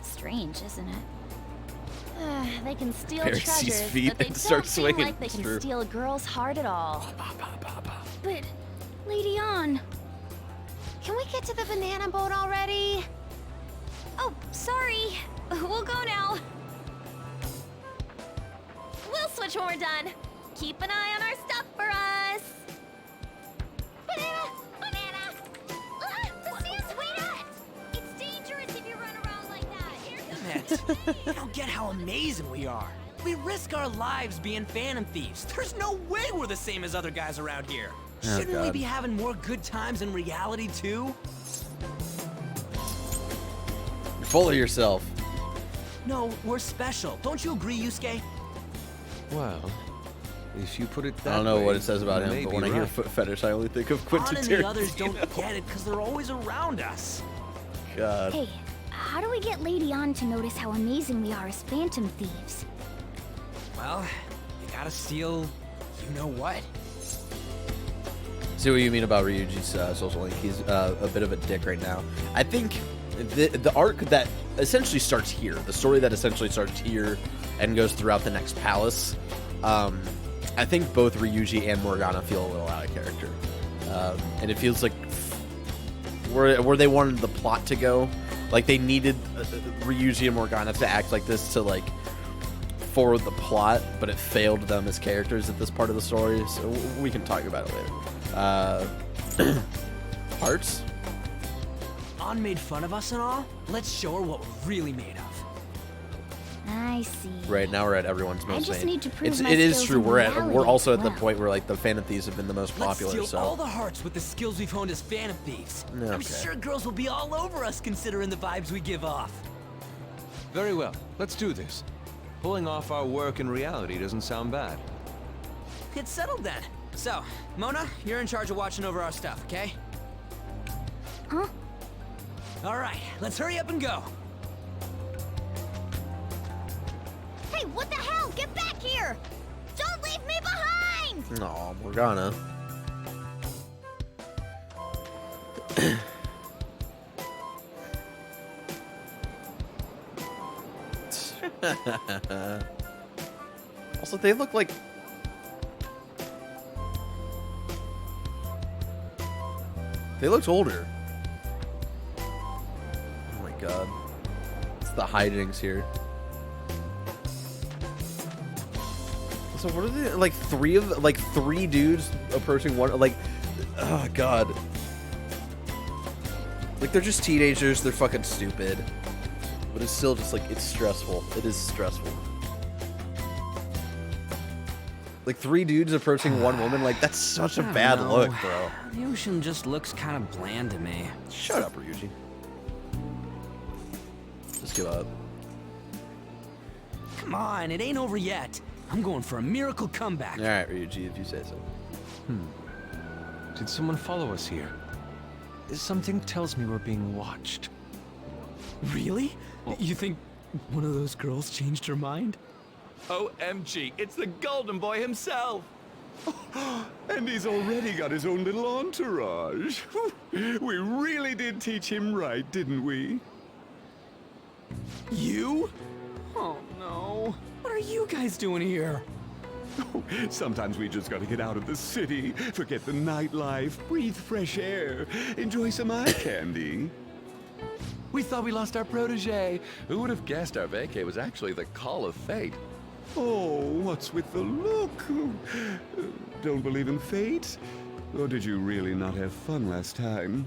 Speaker 3: strange, isn't it?
Speaker 13: They can steal
Speaker 2: Barrett sees
Speaker 13: treasures,
Speaker 2: feet
Speaker 13: but they
Speaker 2: and
Speaker 13: don't
Speaker 2: starts
Speaker 13: seem
Speaker 2: swinging.
Speaker 13: like they
Speaker 2: It's
Speaker 13: can
Speaker 2: true.
Speaker 13: steal a girl's heart at all.
Speaker 3: But, Lady Ann.
Speaker 5: Can we get to the banana boat already?
Speaker 3: Oh, sorry. We'll go now.
Speaker 13: We'll switch when we're done. Keep an eye on our stuff for us.
Speaker 14: Banana! Banana! Ah, the sand's way nuts! It's dangerous if you run around like that. Here comes
Speaker 15: Matt, you don't get how amazing we are. We risk our lives being phantom thieves. There's no way we're the same as other guys around here.
Speaker 2: Oh,
Speaker 15: Shouldn't we
Speaker 2: God.
Speaker 15: be having more good times in reality too?
Speaker 2: You're full of yourself.
Speaker 15: No, we're special. Don't you agree, Yusuke?
Speaker 8: Well, if you put it that
Speaker 2: I don't know
Speaker 8: way,
Speaker 2: what it says about
Speaker 8: you
Speaker 2: him,
Speaker 8: may
Speaker 2: but
Speaker 8: be
Speaker 2: when I hear
Speaker 8: right.
Speaker 2: foot fetish, I only think of
Speaker 15: On
Speaker 2: Quentin
Speaker 15: and
Speaker 2: Tarantino.
Speaker 15: the others don't get it because they're always around us.
Speaker 2: God.
Speaker 3: Hey, how do we get Lady Ann to notice how amazing we are as phantom thieves?
Speaker 15: Well, you gotta steal, you know what?
Speaker 2: See what you mean about Ryuji's social link. He's a bit of a dick right now. I think the arc that essentially starts here, the story that essentially starts here and goes throughout the next palace, I think both Ryuji and Morgana feel a little out of character. And it feels like where they wanted the plot to go, like they needed Ryuji and Morgana to act like this to like forward the plot, but it failed them as characters at this part of the story, so we can talk about it later. Hearts?
Speaker 15: Ann made fun of us and all? Let's show her what we're really made of.
Speaker 3: I see.
Speaker 2: Right now we're at everyone's most
Speaker 3: just
Speaker 2: made.
Speaker 3: need to prove my
Speaker 2: It is
Speaker 3: skills
Speaker 2: true.
Speaker 3: in
Speaker 2: We're
Speaker 3: reality
Speaker 2: also at the
Speaker 3: well.
Speaker 2: point where like the Phantom Thieves have been the most
Speaker 15: Let's
Speaker 2: popular.
Speaker 15: steal
Speaker 2: So
Speaker 15: all the hearts with the skills we've honed as phantom thieves. I'm
Speaker 2: Okay.
Speaker 15: sure girls will be all over us considering the vibes we give off.
Speaker 8: Very well, let's do this. Pulling off our work in reality doesn't sound bad.
Speaker 15: It's settled then. So, Mona, you're in charge of watching over our stuff, okay?
Speaker 3: Huh?
Speaker 15: All right, let's hurry up and go.
Speaker 14: Hey, what the hell? Get back here! Don't leave me behind!
Speaker 2: no, Morgana. Also, they look like they looked older. Oh my god, it's the hijinks here. So what are they like? Three dudes approaching one. Like, oh god. Like they're just teenagers. They're fucking stupid. But it's still just like it's stressful. It is stressful. Like three dudes approaching one woman. Like that's such a bad look, bro.
Speaker 6: The ocean just looks kind of bland to me.
Speaker 2: Shut up, Ryuji. Just give up.
Speaker 15: Come on, it ain't over yet. I'm going for a miracle comeback.
Speaker 2: All right, Ryuji, if you say so.
Speaker 8: Did someone follow us here? Something tells me we're being watched.
Speaker 15: Really? You think one of those girls changed her mind?
Speaker 19: OMG, it's the Golden Boy himself!
Speaker 4: And he's already got his own little entourage. We really did teach him right, didn't we?
Speaker 15: You? Oh no. What are you guys doing here?
Speaker 4: Sometimes we just gotta get out of the city, forget the nightlife, breathe fresh air, enjoy some eye candy.
Speaker 19: We thought we lost our protege. Who would have guessed our vacay was actually the call of fate?
Speaker 4: Oh, what's with the look? Don't believe in fate? Or did you really not have fun last time?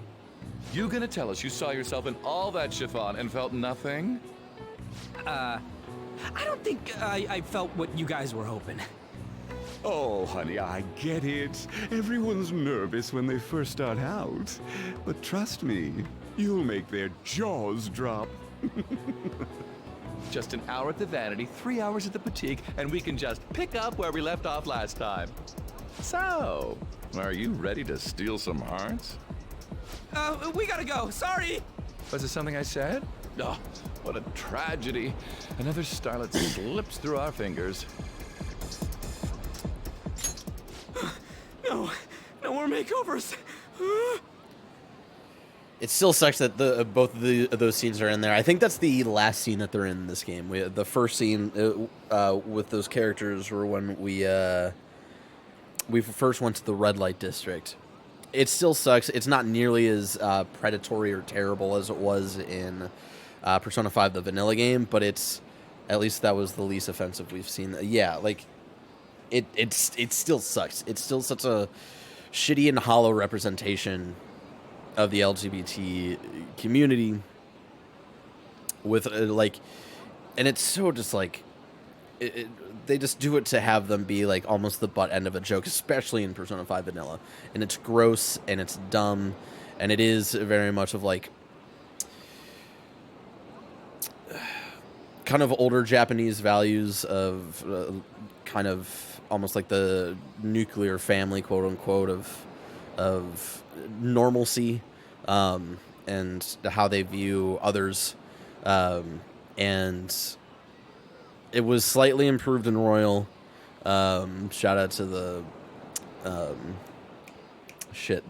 Speaker 19: You gonna tell us you saw yourself in all that chiffon and felt nothing?
Speaker 15: I don't think I felt what you guys were hoping.
Speaker 4: Oh, honey, I get it. Everyone's nervous when they first start out. But trust me, you'll make their jaws drop.
Speaker 19: Just an hour at the Vanity, 3 hours at the Boutique, and we can just pick up where we left off last time. So, are you ready to steal some hearts?
Speaker 15: We gotta go. Sorry.
Speaker 19: Was it something I said? Oh, what a tragedy. Another starlet slips through our fingers.
Speaker 15: No more makeovers.
Speaker 1: It still sucks that both of those scenes are in there. I think that's the last scene that they're in this game. The first scene with those characters were when we first went to the red light district. It still sucks. It's not nearly as predatory or terrible as it was in Persona 5, the vanilla game, but at least that was the least offensive we've seen. Yeah, like it still sucks. It's still such a shitty and hollow representation of the LGBT community with and it's so just like they just do it to have them be like almost the butt end of a joke, especially in Persona 5 vanilla, and it's gross and it's dumb, and it is very much of like kind of older Japanese values of kind of almost like the nuclear family, quote unquote, of normalcy, and how they view others, and it was slightly improved in Royal. Shout out to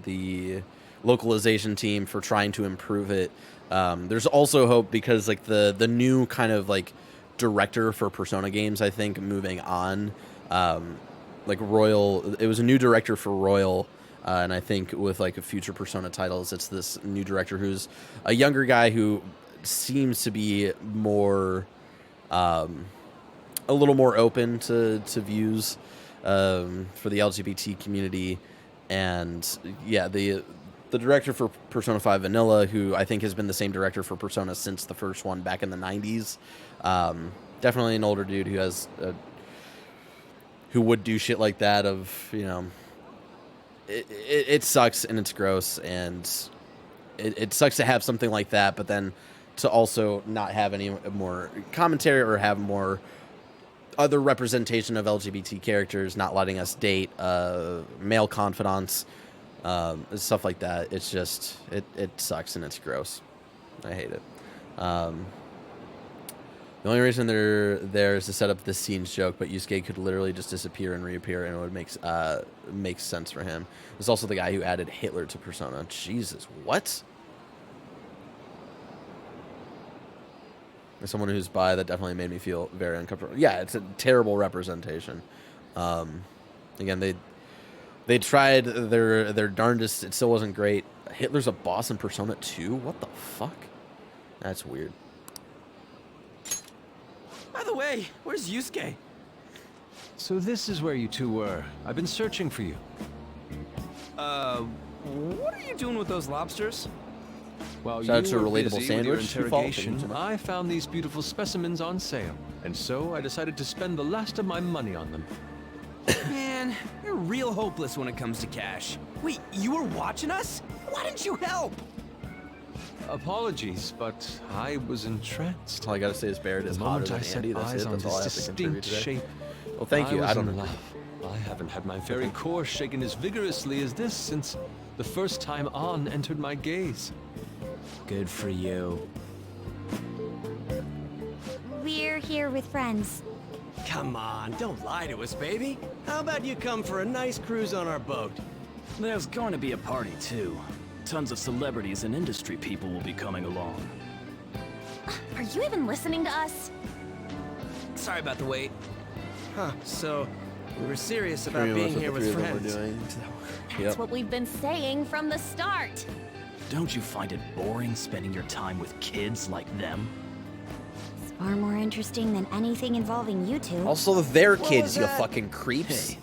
Speaker 1: the localization team for trying to improve it. There's also hope because like the new kind of like director for Persona games, I think, moving on, like Royal, it was a new director for Royal. And I think with like future Persona titles, it's this new director who's a younger guy who seems to be more, a little more open to views for the LGBT community. And yeah, the director for Persona 5 Vanilla, who I think has been the same director for Persona since the first one back in the 90s. Definitely an older dude who has who would do shit like that of, you know, it sucks and it's gross, and it sucks to have something like that, but then to also not have any more commentary or have more other representation of LGBT characters, not letting us date male confidants, stuff like that. It's just, it sucks and it's gross. I hate it. The only reason they're there is to set up this scene's joke, but Yusuke could literally just disappear and reappear, and it would make sense for him. There's also the guy who added Hitler to Persona. Jesus, what? As someone who's bi, that definitely made me feel very uncomfortable. Yeah, it's a terrible representation. Again, they tried their darndest. It still wasn't great. Hitler's a boss in Persona 2? What the fuck? That's weird.
Speaker 15: By the way, where's Yusuke?
Speaker 8: So this is where you two were. I've been searching for you.
Speaker 15: What are you doing with those lobsters?
Speaker 8: While
Speaker 1: Shout out to
Speaker 8: you were
Speaker 1: Relatable
Speaker 8: busy with your
Speaker 1: Sandwich.
Speaker 8: interrogation, I found these beautiful specimens on sale, and so I decided to spend the last of my money on them.
Speaker 15: Man, you're real hopeless when it comes to cash. Wait, you were watching us? Why didn't you help?
Speaker 8: Apologies, but I was entranced.
Speaker 1: All I gotta say is Barrett is
Speaker 8: The
Speaker 1: hotter
Speaker 8: moment
Speaker 1: than
Speaker 8: I set
Speaker 1: Andy. That's
Speaker 8: eyes
Speaker 1: it.
Speaker 8: on
Speaker 1: That's all I
Speaker 8: this
Speaker 1: have to contribute
Speaker 8: distinct
Speaker 1: today.
Speaker 8: shape,
Speaker 1: Well, thank you.
Speaker 8: I
Speaker 1: I
Speaker 8: was
Speaker 1: don't
Speaker 8: in
Speaker 1: know.
Speaker 8: love. I haven't had my very core shaken as vigorously as this since the first time An entered my gaze.
Speaker 15: Good for you.
Speaker 3: We're here with friends.
Speaker 15: Come on, don't lie to us, baby. How about you come for a nice cruise on our boat?
Speaker 20: There's going to be a party, too. Tons of celebrities and industry people will be coming along.
Speaker 13: Are you even listening to us?
Speaker 15: Sorry about the wait. Huh, so we were serious about
Speaker 2: Pretty much
Speaker 15: being
Speaker 2: what
Speaker 15: here
Speaker 2: the
Speaker 15: with
Speaker 2: three of them were
Speaker 15: friends.
Speaker 2: doing.
Speaker 13: That's what we've been saying from the start.
Speaker 20: Don't you find it boring spending your time with kids like them?
Speaker 3: It's far more interesting than anything involving you two.
Speaker 2: Also, they're kids, you fucking creeps.
Speaker 20: Hey,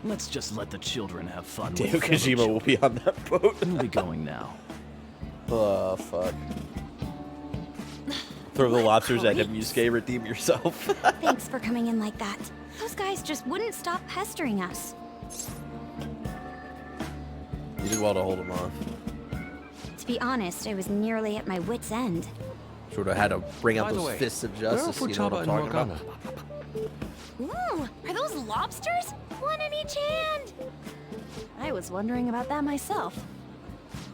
Speaker 20: let's just let the children have fun.
Speaker 2: Dave
Speaker 20: with fellow
Speaker 2: Kojima will be on that boat.
Speaker 20: We'll be going now.
Speaker 2: Oh, fuck. Throw the lobsters at him, Yusuke, redeem yourself.
Speaker 3: Thanks for coming in like that. Those guys just wouldn't stop pestering us.
Speaker 2: You did well to hold him off.
Speaker 3: To be honest, I was nearly at my wit's end.
Speaker 2: Sort of had to bring out
Speaker 8: By the
Speaker 2: those
Speaker 8: way,
Speaker 2: fists of
Speaker 8: where are
Speaker 2: justice, you know what I'm
Speaker 8: Futaba
Speaker 2: talking
Speaker 8: and
Speaker 2: about?
Speaker 13: Ooh, are those lobsters? One in each hand. I was wondering about that myself.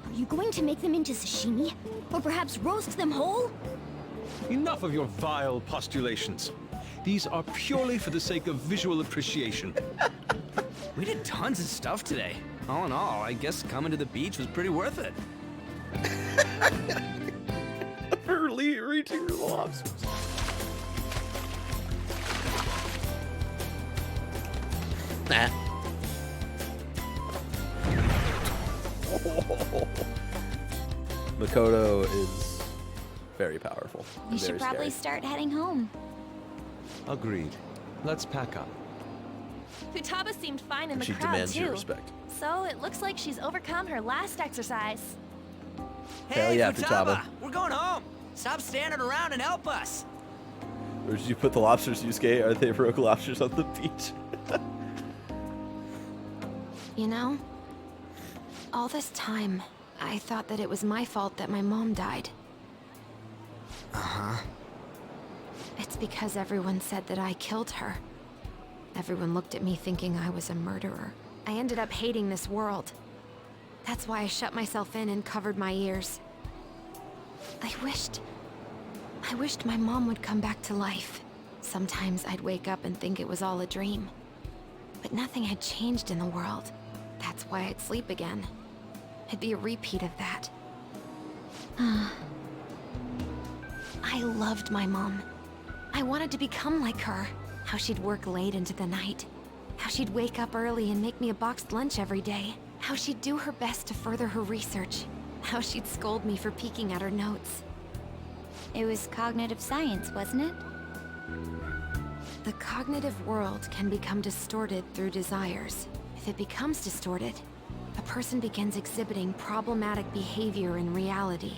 Speaker 14: Are you going to make them into sashimi? Or perhaps roast them whole?
Speaker 21: Enough of your vile postulations. These are purely for the sake of visual appreciation.
Speaker 15: We did tons of stuff today. All in all, I guess coming to the beach was pretty worth it.
Speaker 2: For reaching for the lobsters. Nah. Makoto is very powerful.
Speaker 3: We should probably start heading home.
Speaker 8: Agreed. Let's pack up.
Speaker 13: Futaba seemed fine in the
Speaker 2: She
Speaker 13: crowd
Speaker 2: demands
Speaker 13: too.
Speaker 2: your respect.
Speaker 13: So it looks like she's overcome her last exercise.
Speaker 2: Hell
Speaker 15: Hey,
Speaker 2: yeah,
Speaker 15: Futaba,
Speaker 2: Futaba.
Speaker 15: we're going home. Stop standing around and help us.
Speaker 2: Where did you put the lobsters, Yusuke? Are they rogue lobsters on the beach?
Speaker 5: You know, all this time, I thought that it was my fault that my mom died.
Speaker 6: Uh-huh.
Speaker 5: It's because everyone said that I killed her. Everyone looked at me thinking I was a murderer. I ended up hating this world. That's why I shut myself in and covered my ears. I wished my mom would come back to life. Sometimes I'd wake up and think it was all a dream. But nothing had changed in the world. That's why I'd sleep again. It'd be a repeat of that. I loved my mom. I wanted to become like her. How she'd work late into the night. How she'd wake up early and make me a boxed lunch every day. How she'd do her best to further her research. How she'd scold me for peeking at her notes.
Speaker 3: It was cognitive science, wasn't it?
Speaker 5: The cognitive world can become distorted through desires. If it becomes distorted, a person begins exhibiting problematic behavior in reality.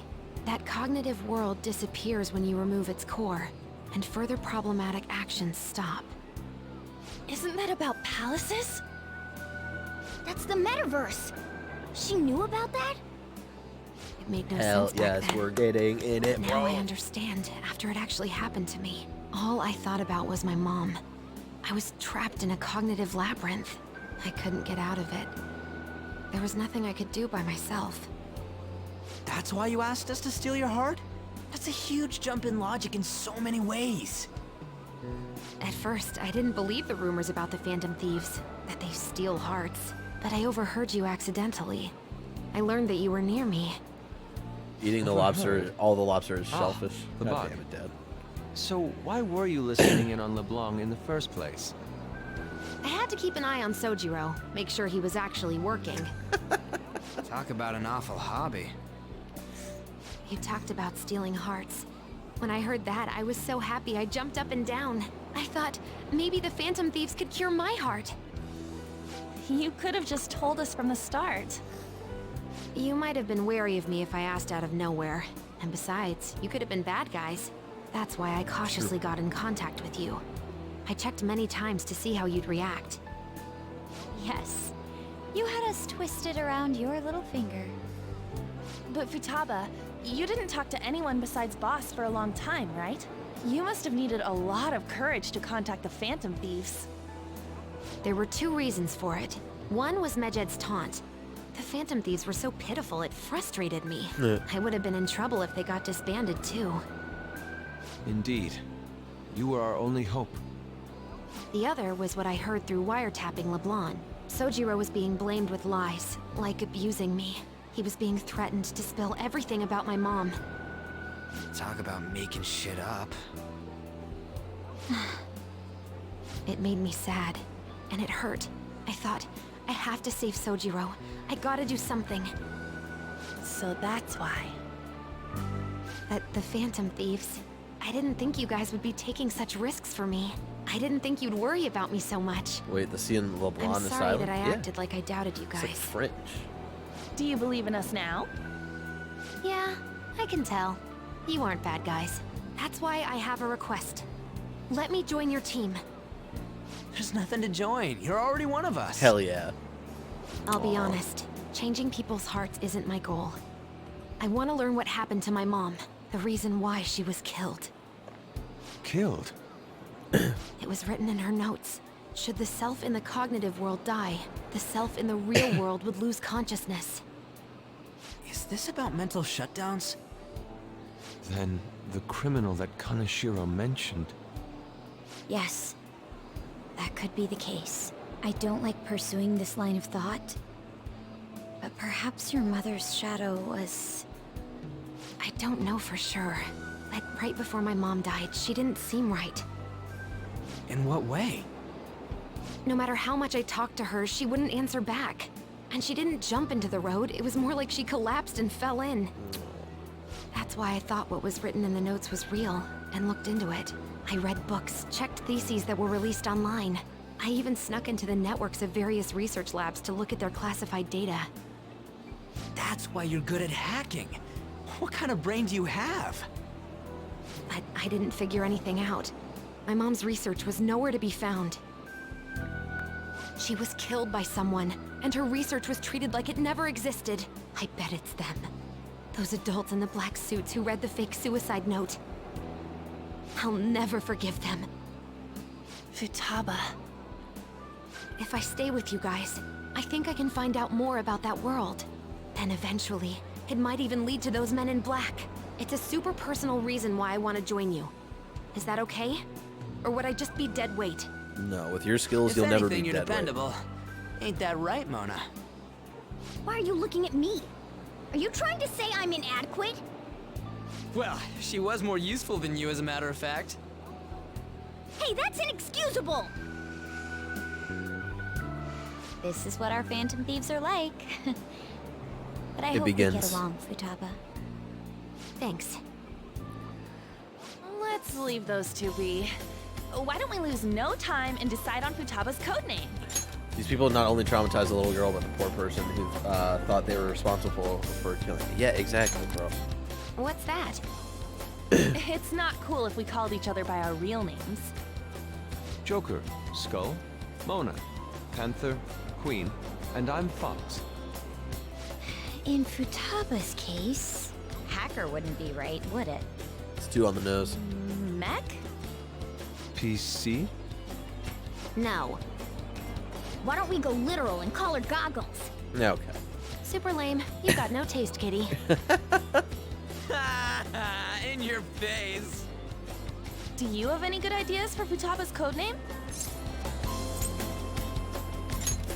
Speaker 5: That cognitive world disappears when you remove its core, and further problematic actions stop.
Speaker 13: Isn't that about palaces?
Speaker 14: That's the metaverse. She knew about that?
Speaker 5: It made no
Speaker 2: Hell
Speaker 5: sense back
Speaker 2: yes,
Speaker 5: then.
Speaker 2: we're getting in it,
Speaker 5: Now
Speaker 2: bro.
Speaker 5: I understand, after it actually happened to me. All I thought about was my mom. I was trapped in a cognitive labyrinth. I couldn't get out of it. There was nothing I could do by myself.
Speaker 15: That's why you asked us to steal your heart? That's a huge jump in logic in so many ways.
Speaker 5: At first, I didn't believe the rumors about the Phantom Thieves, that they steal hearts. But I overheard you accidentally. I learned that you were near me.
Speaker 2: Eating the lobster, all the lobster is shellfish.
Speaker 8: the
Speaker 2: God
Speaker 8: bug.
Speaker 2: damn it, Dad.
Speaker 8: So why were you listening in on LeBlanc in the first place?
Speaker 5: I had to keep an eye on Sojiro, make sure he was actually working.
Speaker 6: Talk about an awful hobby.
Speaker 5: You talked about stealing hearts. When I heard that, I was so happy I jumped up and down. I thought, maybe the Phantom Thieves could cure my heart.
Speaker 13: You could have just told us from the start.
Speaker 5: You might have been wary of me if I asked out of nowhere. And besides, you could have been bad guys. That's why I cautiously got in contact with you. I checked many times to see how you'd react.
Speaker 3: Yes. You had us twisted around your little finger.
Speaker 13: But Futaba, you didn't talk to anyone besides Boss for a long time, right? You must have needed a lot of courage to contact the Phantom Thieves.
Speaker 5: There were two reasons for it. One was Medjed's taunt. The Phantom Thieves were so pitiful it frustrated me.
Speaker 8: Yeah.
Speaker 5: I would have been in trouble if they got disbanded too.
Speaker 8: Indeed. You were our only hope.
Speaker 5: The other was what I heard through wiretapping LeBlanc. Sojiro was being blamed with lies, like abusing me. He was being threatened to spill everything about my mom.
Speaker 7: Talk about making shit up.
Speaker 5: It made me sad, and it hurt. I thought, I have to save Sojiro. I gotta do something.
Speaker 13: So that's why.
Speaker 5: At the Phantom Thieves, I didn't think you guys would be taking such risks for me. I didn't think you'd worry about me so much.
Speaker 1: Wait, the scene in LeBlanc
Speaker 5: I'm
Speaker 1: is
Speaker 5: sorry
Speaker 1: silent?
Speaker 5: that I acted like I doubted you guys.
Speaker 1: It's like French.
Speaker 13: Do you believe in us now?
Speaker 5: Yeah, I can tell. You aren't bad guys. That's why I have a request. Let me join your team.
Speaker 7: There's nothing to join. You're already one of us.
Speaker 1: Hell yeah.
Speaker 5: I'll be honest. Changing people's hearts isn't my goal. I want to learn what happened to my mom. The reason why she was killed.
Speaker 8: Killed?
Speaker 5: It was written in her notes. Should the self in the cognitive world die, the self in the real world would lose consciousness.
Speaker 7: Is this about mental shutdowns?
Speaker 8: Then the criminal that Kaneshiro mentioned.
Speaker 3: Yes. That could be the case. I don't like pursuing this line of thought. But perhaps your mother's shadow was...
Speaker 5: I don't know for sure. But right before my mom died, she didn't seem right.
Speaker 7: In what way?
Speaker 5: No matter how much I talked to her, she wouldn't answer back. And she didn't jump into the road, it was more like she collapsed and fell in. That's why I thought what was written in the notes was real, and looked into it. I read books, checked theses that were released online. I even snuck into the networks of various research labs to look at their classified data.
Speaker 7: That's why you're good at hacking. What kind of brain do you have?
Speaker 5: But I didn't figure anything out. My mom's research was nowhere to be found. She was killed by someone, and her research was treated like it never existed. I bet it's them. Those adults in the black suits who read the fake suicide note. I'll never forgive them.
Speaker 13: Futaba.
Speaker 5: If I stay with you guys, I think I can find out more about that world. Then eventually, it might even lead to those men in black. It's a super personal reason why I want to join you. Is that okay? Or would I just be dead weight?
Speaker 1: No, with your skills,
Speaker 7: If
Speaker 1: you'll never
Speaker 7: anything,
Speaker 1: be
Speaker 7: you're
Speaker 1: dead weight.
Speaker 7: dependable. Ain't that right, Mona?
Speaker 14: Why are you looking at me? Are you trying to say I'm inadequate?
Speaker 7: Well, she was more useful than you, as a matter of fact.
Speaker 14: Hey, that's inexcusable!
Speaker 3: This is what our Phantom Thieves are like. But I
Speaker 1: It
Speaker 3: hope
Speaker 1: begins.
Speaker 3: we get along, Futaba.
Speaker 5: Thanks.
Speaker 13: Let's leave those two be. Why don't we lose no time and decide on Futaba's codename?
Speaker 1: These people not only traumatized the little girl, but the poor person who thought they were responsible for killing her. Yeah, exactly, bro.
Speaker 5: What's that?
Speaker 13: It's not cool if we called each other by our real names.
Speaker 8: Joker, Skull, Mona, Panther, Queen, and I'm Fox.
Speaker 3: In Futaba's case, hacker wouldn't be right, would it?
Speaker 1: It's two on the nose.
Speaker 13: Mech?
Speaker 8: PC?
Speaker 14: No. Why don't we go literal and call her Goggles?
Speaker 1: Okay.
Speaker 5: Super lame. You got no taste, kitty.
Speaker 7: In your face.
Speaker 13: Do you have any good ideas for Futaba's codename?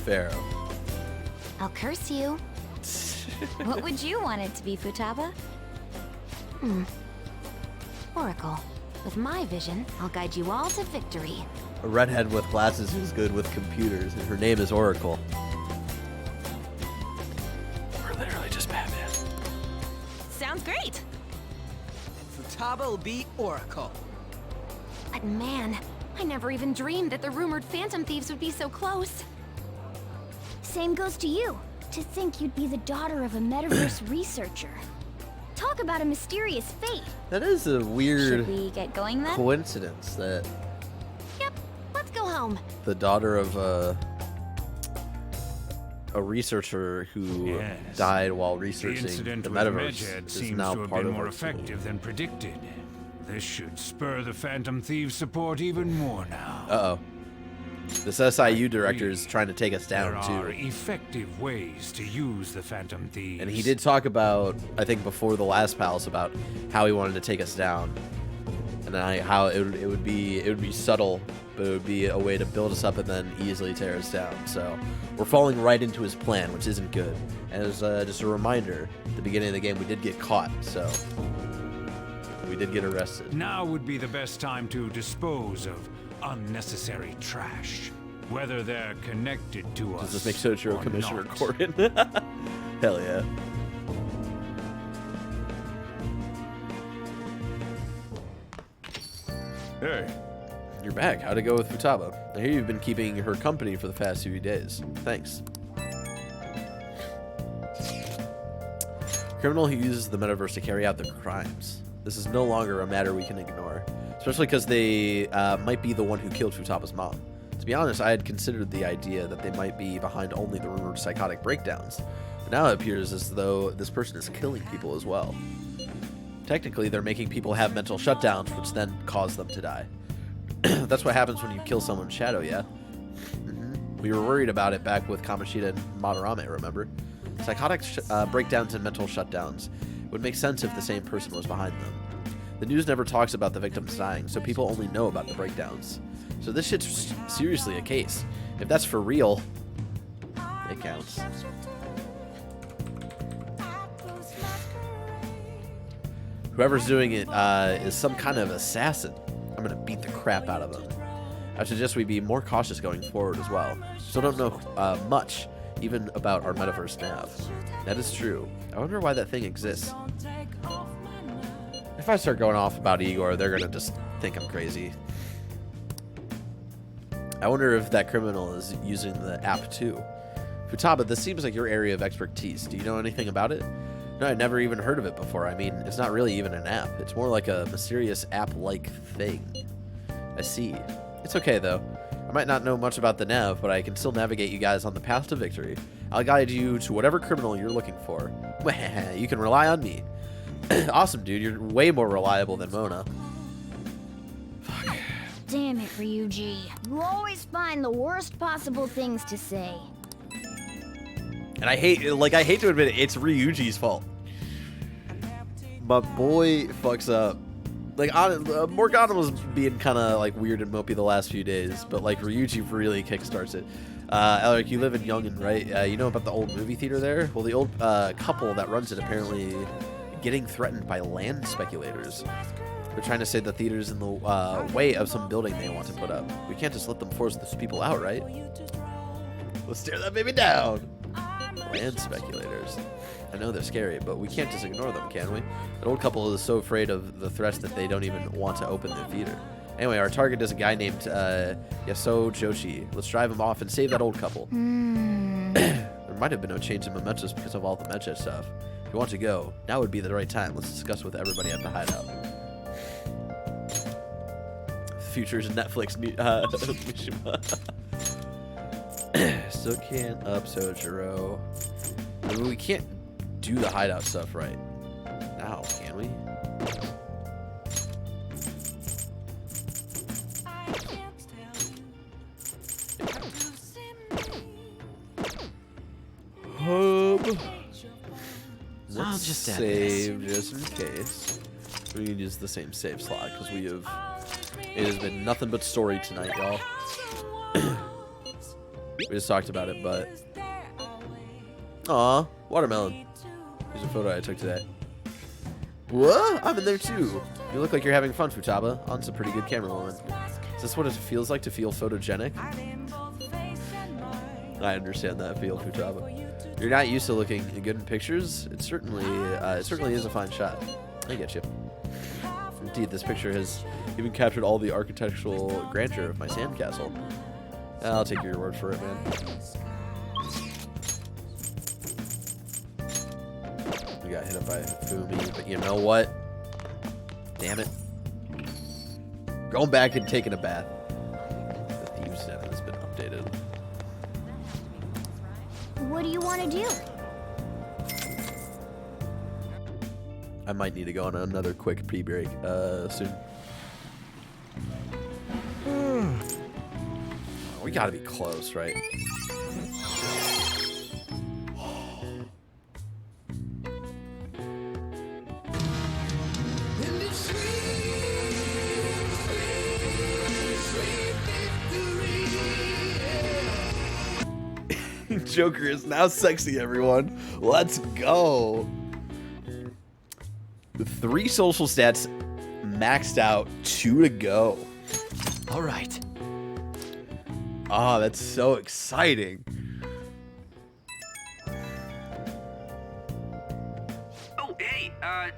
Speaker 1: Pharaoh.
Speaker 5: I'll curse you.
Speaker 3: What would you want it to be, Futaba?
Speaker 5: Oracle. With my vision, I'll guide you all to victory.
Speaker 1: A redhead with glasses who's good with computers, and her name is Oracle.
Speaker 8: We're literally just Batman.
Speaker 13: Sounds great!
Speaker 7: Futaba will be Oracle.
Speaker 5: But man, I never even dreamed that the rumored Phantom Thieves would be so close.
Speaker 14: Same goes to you. To think you'd be the daughter of a metaverse researcher. Talk about a mysterious fate.
Speaker 1: That is a weird
Speaker 3: Should we get going then?
Speaker 1: coincidence that
Speaker 5: Yep, let's go home.
Speaker 1: the daughter of a researcher who died while
Speaker 22: The
Speaker 1: researching
Speaker 22: incident
Speaker 1: the
Speaker 22: with
Speaker 1: metaverse
Speaker 22: Medjed
Speaker 1: is
Speaker 22: seems
Speaker 1: now
Speaker 22: to have
Speaker 1: part
Speaker 22: been
Speaker 1: of
Speaker 22: more
Speaker 1: our
Speaker 22: effective than predicted. This should spur the Phantom Thieves' support even more now.
Speaker 1: Uh-oh. The SIU director is trying to take us down,
Speaker 22: There
Speaker 1: too.
Speaker 22: are effective ways to use the Phantom Thieves.
Speaker 1: And he did talk about, I think before the last palace, about how he wanted to take us down.
Speaker 2: and how it would be subtle, but it would be a way to build us up and then easily tear us down. So we're falling right into his plan, which isn't good. And as just a reminder, at the beginning of the game we did get caught, so we did get arrested.
Speaker 22: Now would be the best time to dispose of unnecessary trash, whether they're connected to us.
Speaker 2: Does this make Sojiro Commissioner Courtney? Hell yeah.
Speaker 4: Hey.
Speaker 2: You're back. How'd it go with Futaba? I hear you've been keeping her company for the past few days. Thanks. Criminal who uses the metaverse to carry out their crimes. This is no longer a matter we can ignore, especially because they might be the one who killed Futaba's mom. To be honest, I had considered the idea that they might be behind only the rumored psychotic breakdowns, but now it appears as though this person is killing people as well. Technically, they're making people have mental shutdowns, which then cause them to die. That's what happens when you kill someone's shadow, yeah? We were worried about it back with Kamoshida and Madarame, remember? Psychotic breakdowns and mental shutdowns would make sense if the same person was behind them. The news never talks about the victims dying, so people only know about the breakdowns. So this shit's seriously a case. If that's for real, it counts. Whoever's doing it is some kind of assassin. I'm gonna beat the crap out of them. I suggest we be more cautious going forward as well. Still don't know much, even about our metaverse nav. That is true. I wonder why that thing exists. If I start going off about Igor, they're gonna just think I'm crazy. I wonder if that criminal is using the app too. Futaba, this seems like your area of expertise. Do you know anything about it? No, I'd never even heard of it before. I mean, it's not really even an app. It's more like a mysterious app-like thing. I see. It's okay, though. I might not know much about the nav, but I can still navigate you guys on the path to victory. I'll guide you to whatever criminal you're looking for. You can rely on me. Awesome, dude. You're way more reliable than Mona. Fuck.
Speaker 14: Damn it, Ryuji. You always find the worst possible things to say.
Speaker 2: And I hate to admit it, it's Ryuji's fault. My boy fucks up. Like, Morgana was being kind of like weird and mopey the last few days, but like Ryuji really kickstarts it. Alec, you live in Yongin, right? You know about the old movie theater there? Well, the old couple that runs it apparently getting threatened by land speculators. They're trying to say the theater's in the way of some building they want to put up. We can't just let them force these people out, right? Let's tear that baby down. Land speculators. I know they're scary, but we can't just ignore them, can we? That old couple is so afraid of the threats that they don't even want to open their theater. Anyway, our target is a guy named Yasuo Joshi. Let's drive him off and save that old couple. There might have been no change in mementos because of all the Mecha stuff. If you want to go, now would be the right time. Let's discuss with everybody at the hideout. Future's Netflix Mishima. Still can't up Sojiro. I mean, we can't do the hideout stuff right now, can we? Let's
Speaker 7: just
Speaker 2: save just in case. We can use the same save slot because we have. It has been nothing but story tonight, y'all. We just talked about it, but. Aw, watermelon. Here's a photo I took today. What? I'm in there too. You look like you're having fun, Futaba. On's a pretty good camera woman. Is this what it feels like to feel photogenic? I understand that feel, Futaba. You're not used to looking good in pictures. It certainly is a fine shot. I get you. Indeed, this picture has even captured all the architectural grandeur of my sandcastle. I'll take your word for it, man. We got hit up by Fumi, but you know what? Damn it. Going back and taking a bath. The Thieves' Den has been updated.
Speaker 14: What do you want to do?
Speaker 2: I might need to go on another quick pre-break soon. We gotta be close, right?
Speaker 1: Joker is now sexy, everyone. Let's go. 3 social stats maxed out, 2 to go.
Speaker 7: All right.
Speaker 1: Oh, that's so exciting.
Speaker 9: Oh, hey, I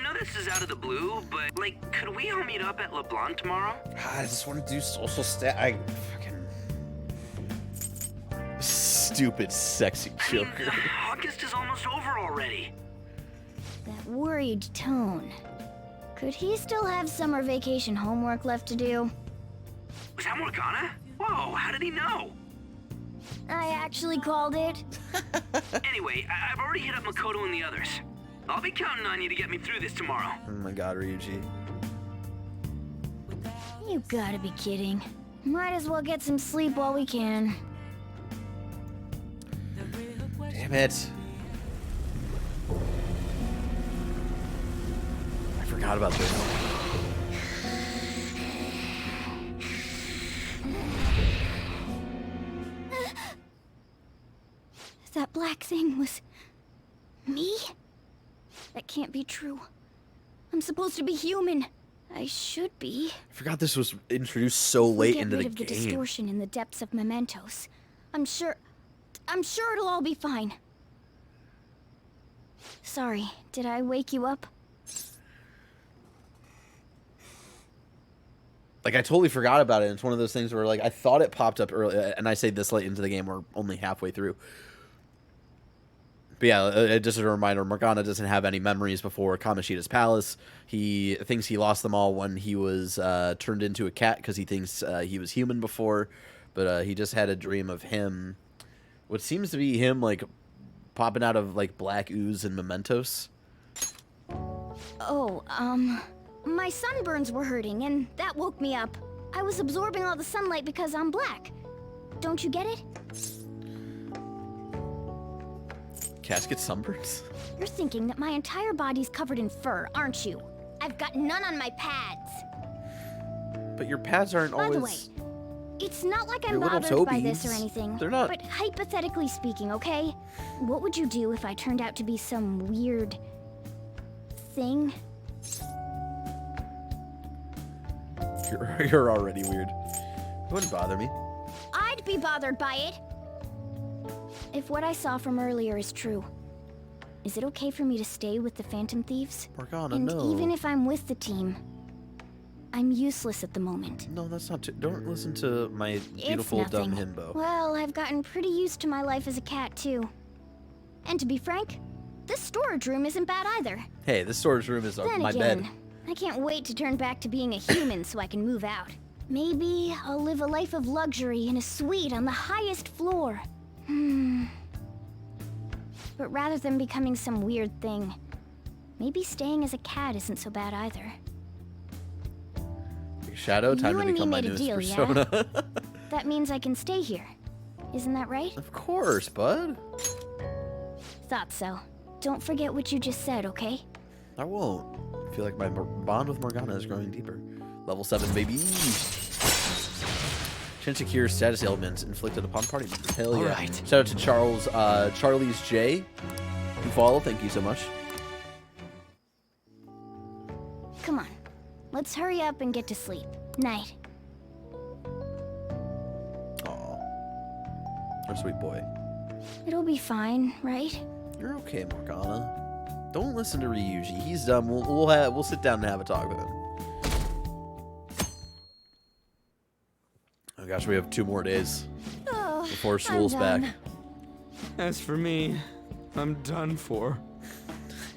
Speaker 9: know this is out of the blue, but, like, could we all meet up at LeBlanc tomorrow?
Speaker 1: I just want to do social stat. Stupid, sexy Joker.
Speaker 9: August is almost over already.
Speaker 14: That worried tone. Could he still have summer vacation homework left to do?
Speaker 9: Was that Morgana? Whoa, how did he know?
Speaker 14: I actually called it.
Speaker 9: Anyway, I've already hit up Makoto and the others. I'll be counting on you to get me through this tomorrow.
Speaker 1: Oh my god, Ryuji.
Speaker 14: You gotta be kidding. Might as well get some sleep while we can.
Speaker 1: Damn it. I forgot about this.
Speaker 14: That black thing was... me? That can't be true. I'm supposed to be human. I should be.
Speaker 1: I forgot this was introduced so late into the
Speaker 14: Get rid of the
Speaker 1: game.
Speaker 14: distortion in the depths of mementos. I'm sure it'll all be fine. Sorry, did I wake you up?
Speaker 1: Like, I totally forgot about it. It's one of those things where, like, I thought it popped up early, and I say this late into the game, we're only halfway through. But yeah, just a reminder, Morgana doesn't have any memories before Kamoshida's palace. He thinks he lost them all when he was turned into a cat because he thinks he was human before. But he just had a dream of him. What seems to be him, like, popping out of, like, black ooze and mementos.
Speaker 14: Oh, my sunburns were hurting, and that woke me up. I was absorbing all the sunlight because I'm black. Don't you get it?
Speaker 1: Casket sunburns?
Speaker 14: You're thinking that my entire body's covered in fur, aren't you? I've got none on my pads.
Speaker 1: But your pads aren't
Speaker 14: By the way,
Speaker 1: always...
Speaker 14: it's not like I'm
Speaker 1: Your little
Speaker 14: bothered by
Speaker 1: toe
Speaker 14: this or
Speaker 1: beads.
Speaker 14: anything.
Speaker 1: They're not-
Speaker 14: But hypothetically speaking, okay? What would you do if I turned out to be some weird... thing?
Speaker 1: You're already weird. It wouldn't bother me.
Speaker 14: I'd be bothered by it. If what I saw from earlier is true, is it okay for me to stay with the Phantom Thieves?
Speaker 1: Morgana,
Speaker 14: and
Speaker 1: no.
Speaker 14: even if I'm with the team, I'm useless at the moment.
Speaker 1: No, that's not... Don't listen to my beautiful,
Speaker 14: It's
Speaker 1: dumb
Speaker 14: nothing.
Speaker 1: himbo.
Speaker 14: Well, I've gotten pretty used to my life as a cat, too. And to be frank, this storage room isn't bad either.
Speaker 1: Hey, this storage room is
Speaker 14: Then
Speaker 1: my
Speaker 14: again,
Speaker 1: bed.
Speaker 14: I can't wait to turn back to being a human so I can move out. Maybe I'll live a life of luxury in a suite on the highest floor. But rather than becoming some weird thing, maybe staying as a cat isn't so bad either.
Speaker 1: Shadow, time
Speaker 14: You
Speaker 1: to
Speaker 14: and me
Speaker 1: become my
Speaker 14: made a
Speaker 1: newest
Speaker 14: deal,
Speaker 1: persona.
Speaker 14: yeah? That means I can stay here. Isn't that right?
Speaker 1: Of course, bud.
Speaker 14: Thought so. Don't forget what you just said, okay?
Speaker 1: I won't. I feel like my bond with Morgana is growing deeper. Level 7, baby. Chance secure status ailments inflicted upon party members. Hell yeah.
Speaker 7: Alright.
Speaker 1: Shout out to Charlie's J. You follow. Thank you so much.
Speaker 14: Come on. Let's hurry up and get to sleep. Night.
Speaker 1: Aw. Our sweet boy.
Speaker 14: It'll be fine, right?
Speaker 1: You're okay, Morgana. Don't listen to Ryuji. He's dumb. We'll sit down and have a talk with him. Oh gosh, we have 2 more days before school's back.
Speaker 15: As for me, I'm done for.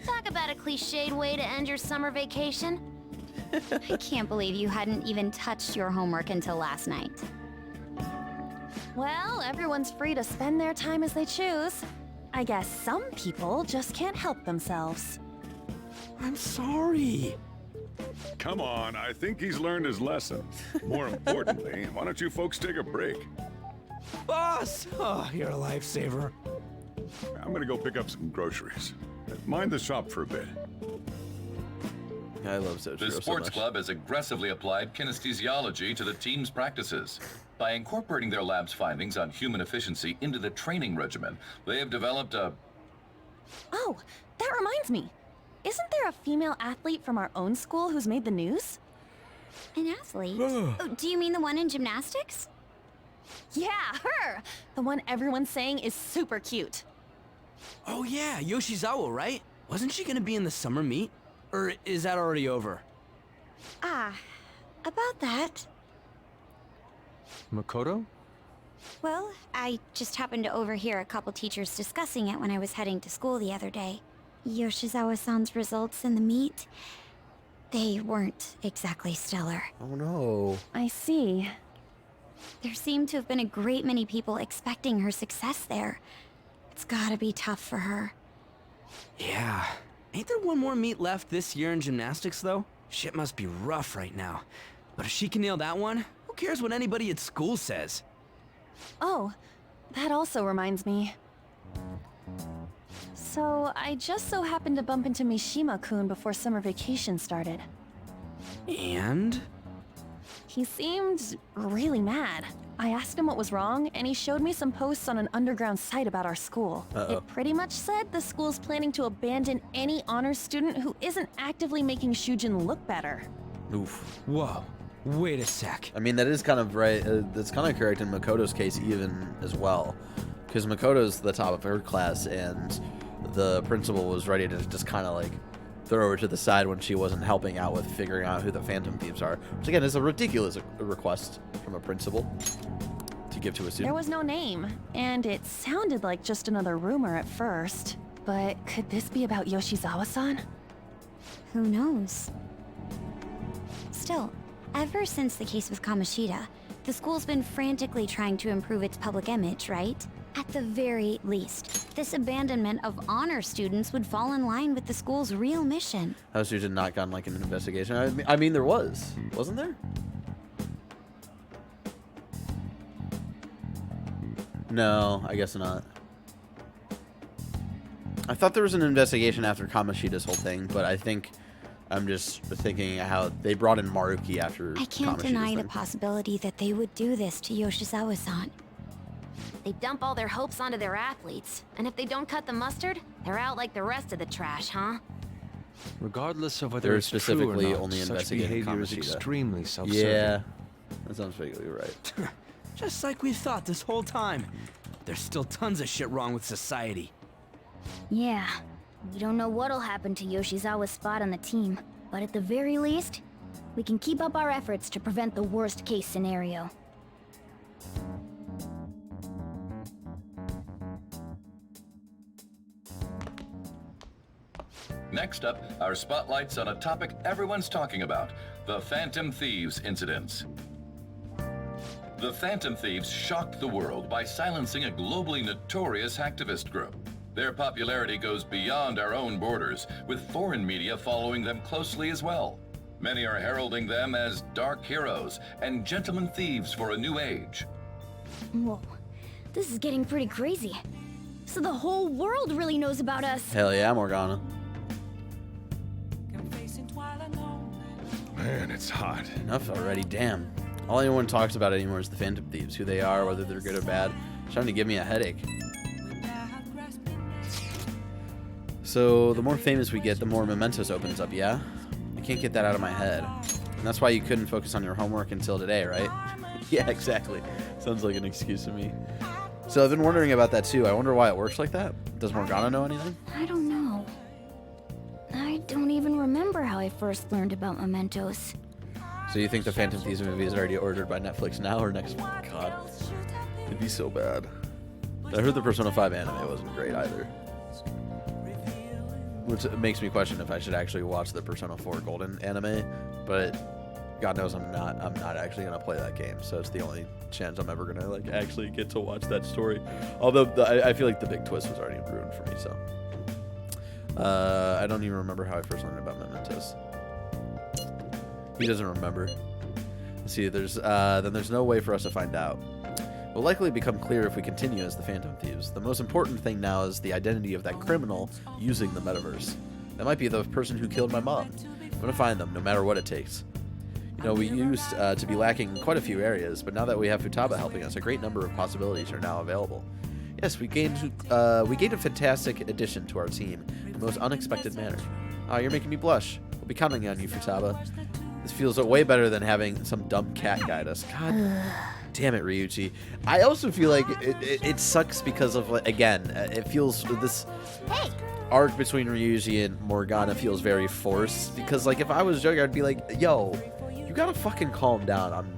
Speaker 5: Talk about a cliched way to end your summer vacation.
Speaker 3: I can't believe you hadn't even touched your homework until last night.
Speaker 13: Well, everyone's free to spend their time as they choose. I guess some people just can't help themselves.
Speaker 15: I'm sorry.
Speaker 4: Come on, I think he's learned his lesson. More importantly, why don't you folks take a break?
Speaker 15: Boss! Oh, you're a lifesaver.
Speaker 4: I'm gonna go pick up some groceries. Mind the shop for a bit.
Speaker 1: I love Sojiro
Speaker 12: The sports club has aggressively applied kinesthesiology to the team's practices.
Speaker 19: By incorporating their lab's findings on human efficiency into the training regimen, they have developed a...
Speaker 13: Oh, that reminds me. Isn't there a female athlete from our own school who's made the news?
Speaker 3: An athlete? Oh, do you mean the one in gymnastics?
Speaker 13: Yeah, her! The one everyone's saying is super cute.
Speaker 7: Oh yeah, Yoshizawa, right? Wasn't she gonna be in the summer meet? Or is that already over?
Speaker 3: Ah, about that.
Speaker 8: Makoto?
Speaker 3: Well, I just happened to overhear a couple teachers discussing it when I was heading to school the other day. Yoshizawa-san's results in the meet, they weren't exactly stellar.
Speaker 1: Oh no.
Speaker 13: I see.
Speaker 3: There seemed to have been a great many people expecting her success there. It's gotta be tough for her.
Speaker 7: Yeah. Ain't there one more meet left this year in gymnastics, though? Shit must be rough right now. But if she can nail that one, who cares what anybody at school says?
Speaker 13: Oh, that also reminds me. So, I just so happened to bump into Mishima-kun before summer vacation started.
Speaker 7: And?
Speaker 13: He seemed really mad. I asked him what was wrong, and he showed me some posts on an underground site about our school. It pretty much said the school's planning to abandon any honors student who isn't actively making Shujin look better.
Speaker 1: Oof.
Speaker 7: Whoa. Wait a sec.
Speaker 1: I mean, that is kind of right. That's kind of correct in Makoto's case even as well. Because Makoto's the top of her class, and the principal was ready to just kind of like throw her to the side when she wasn't helping out with figuring out who the Phantom Thieves are. Which again is a ridiculous request from a principal to give to a student.
Speaker 13: There was no name, and it sounded like just another rumor at first. But could this be about Yoshizawa-san?
Speaker 3: Who knows? Still, ever since the case with Kamoshida, the school's been frantically trying to improve its public image, right? At the very least, this abandonment of honor students would fall in line with the school's real mission.
Speaker 1: How has Shujin not gotten like an investigation? I mean, there wasn't there? No, I guess not. I thought there was an investigation after Kamoshida's whole thing, but I think I'm just thinking how they brought in Maruki after
Speaker 3: I can't
Speaker 1: Kamoshida's
Speaker 3: deny the
Speaker 1: thing.
Speaker 3: possibility that they would do this to Yoshizawa-san.
Speaker 5: They dump all their hopes onto their athletes, and if they don't cut the mustard, they're out like the rest of the trash, huh?
Speaker 8: Regardless of whether
Speaker 1: They're
Speaker 8: it's
Speaker 1: specifically
Speaker 8: true or not,
Speaker 1: only
Speaker 8: such
Speaker 1: investigating
Speaker 8: behavior is
Speaker 1: Kamoshida.
Speaker 8: extremely self-serving.
Speaker 1: Yeah, that sounds vaguely right.
Speaker 7: Just like we thought this whole time. There's still tons of shit wrong with society.
Speaker 14: Yeah, we don't know what'll happen to Yoshizawa's spot on the team, but at the very least, we can keep up our efforts to prevent the worst case scenario.
Speaker 19: Next up, our spotlight's on a topic everyone's talking about, the Phantom Thieves incidents. The Phantom Thieves shocked the world by silencing a globally notorious hacktivist group. Their popularity goes beyond our own borders, with foreign media following them closely as well. Many are heralding them as dark heroes and gentlemen thieves for a new age.
Speaker 14: Whoa, this is getting pretty crazy. So the whole world really knows about us.
Speaker 1: Hell yeah, Morgana.
Speaker 4: Man, it's hot.
Speaker 1: Enough already, damn. All anyone talks about anymore is the Phantom Thieves, who they are, whether they're good or bad. It's trying to give me a headache. So, the more famous we get, the more Mementos opens up, yeah? I can't get that out of my head. And that's why you couldn't focus on your homework until today, right? Yeah, exactly. Sounds like an excuse to me. So, I've been wondering about that too. I wonder why it works like that. Does Morgana know anything?
Speaker 14: I don't know. I don't even remember how I first learned about mementos.
Speaker 1: So you think the Phantom Thieves movie is already ordered by Netflix now or next week? God, it'd be so bad. I heard the Persona 5 anime wasn't great either. Which makes me question if I should actually watch the Persona 4 Golden anime, but God knows I'm not actually gonna play that game, so it's the only chance I'm ever gonna like actually get to watch that story. Although I feel like the big twist was already ruined for me, so I don't even remember how I first learned about Mementos. He doesn't remember. Let's see, then there's no way for us to find out. It will likely become clear if we continue as the Phantom Thieves. The most important thing now is the identity of that criminal using the metaverse. That might be the person who killed my mom. I'm gonna find them, no matter what it takes.
Speaker 2: You know, we used to be lacking in quite a few areas, but now that we have Futaba helping us, a great number of possibilities are now available. Yes, we gained a fantastic addition to our team in the most unexpected manner. Oh, you're making me blush. We'll be counting on you, Futaba. This feels way better than having some dumb cat guide us. God damn it, Ryuji. I also feel like it sucks because of, again, it feels this arc between Ryuji and Morgana feels very forced. Because, like, if I was Joker, I'd be like, yo, you gotta fucking calm down on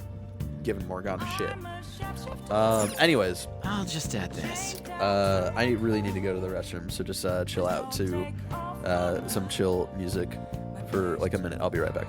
Speaker 2: giving Morgana shit. Anyways,
Speaker 7: I'll just add this.
Speaker 2: I really need to go to the restroom, so just chill out to some chill music for like a minute. I'll be right back.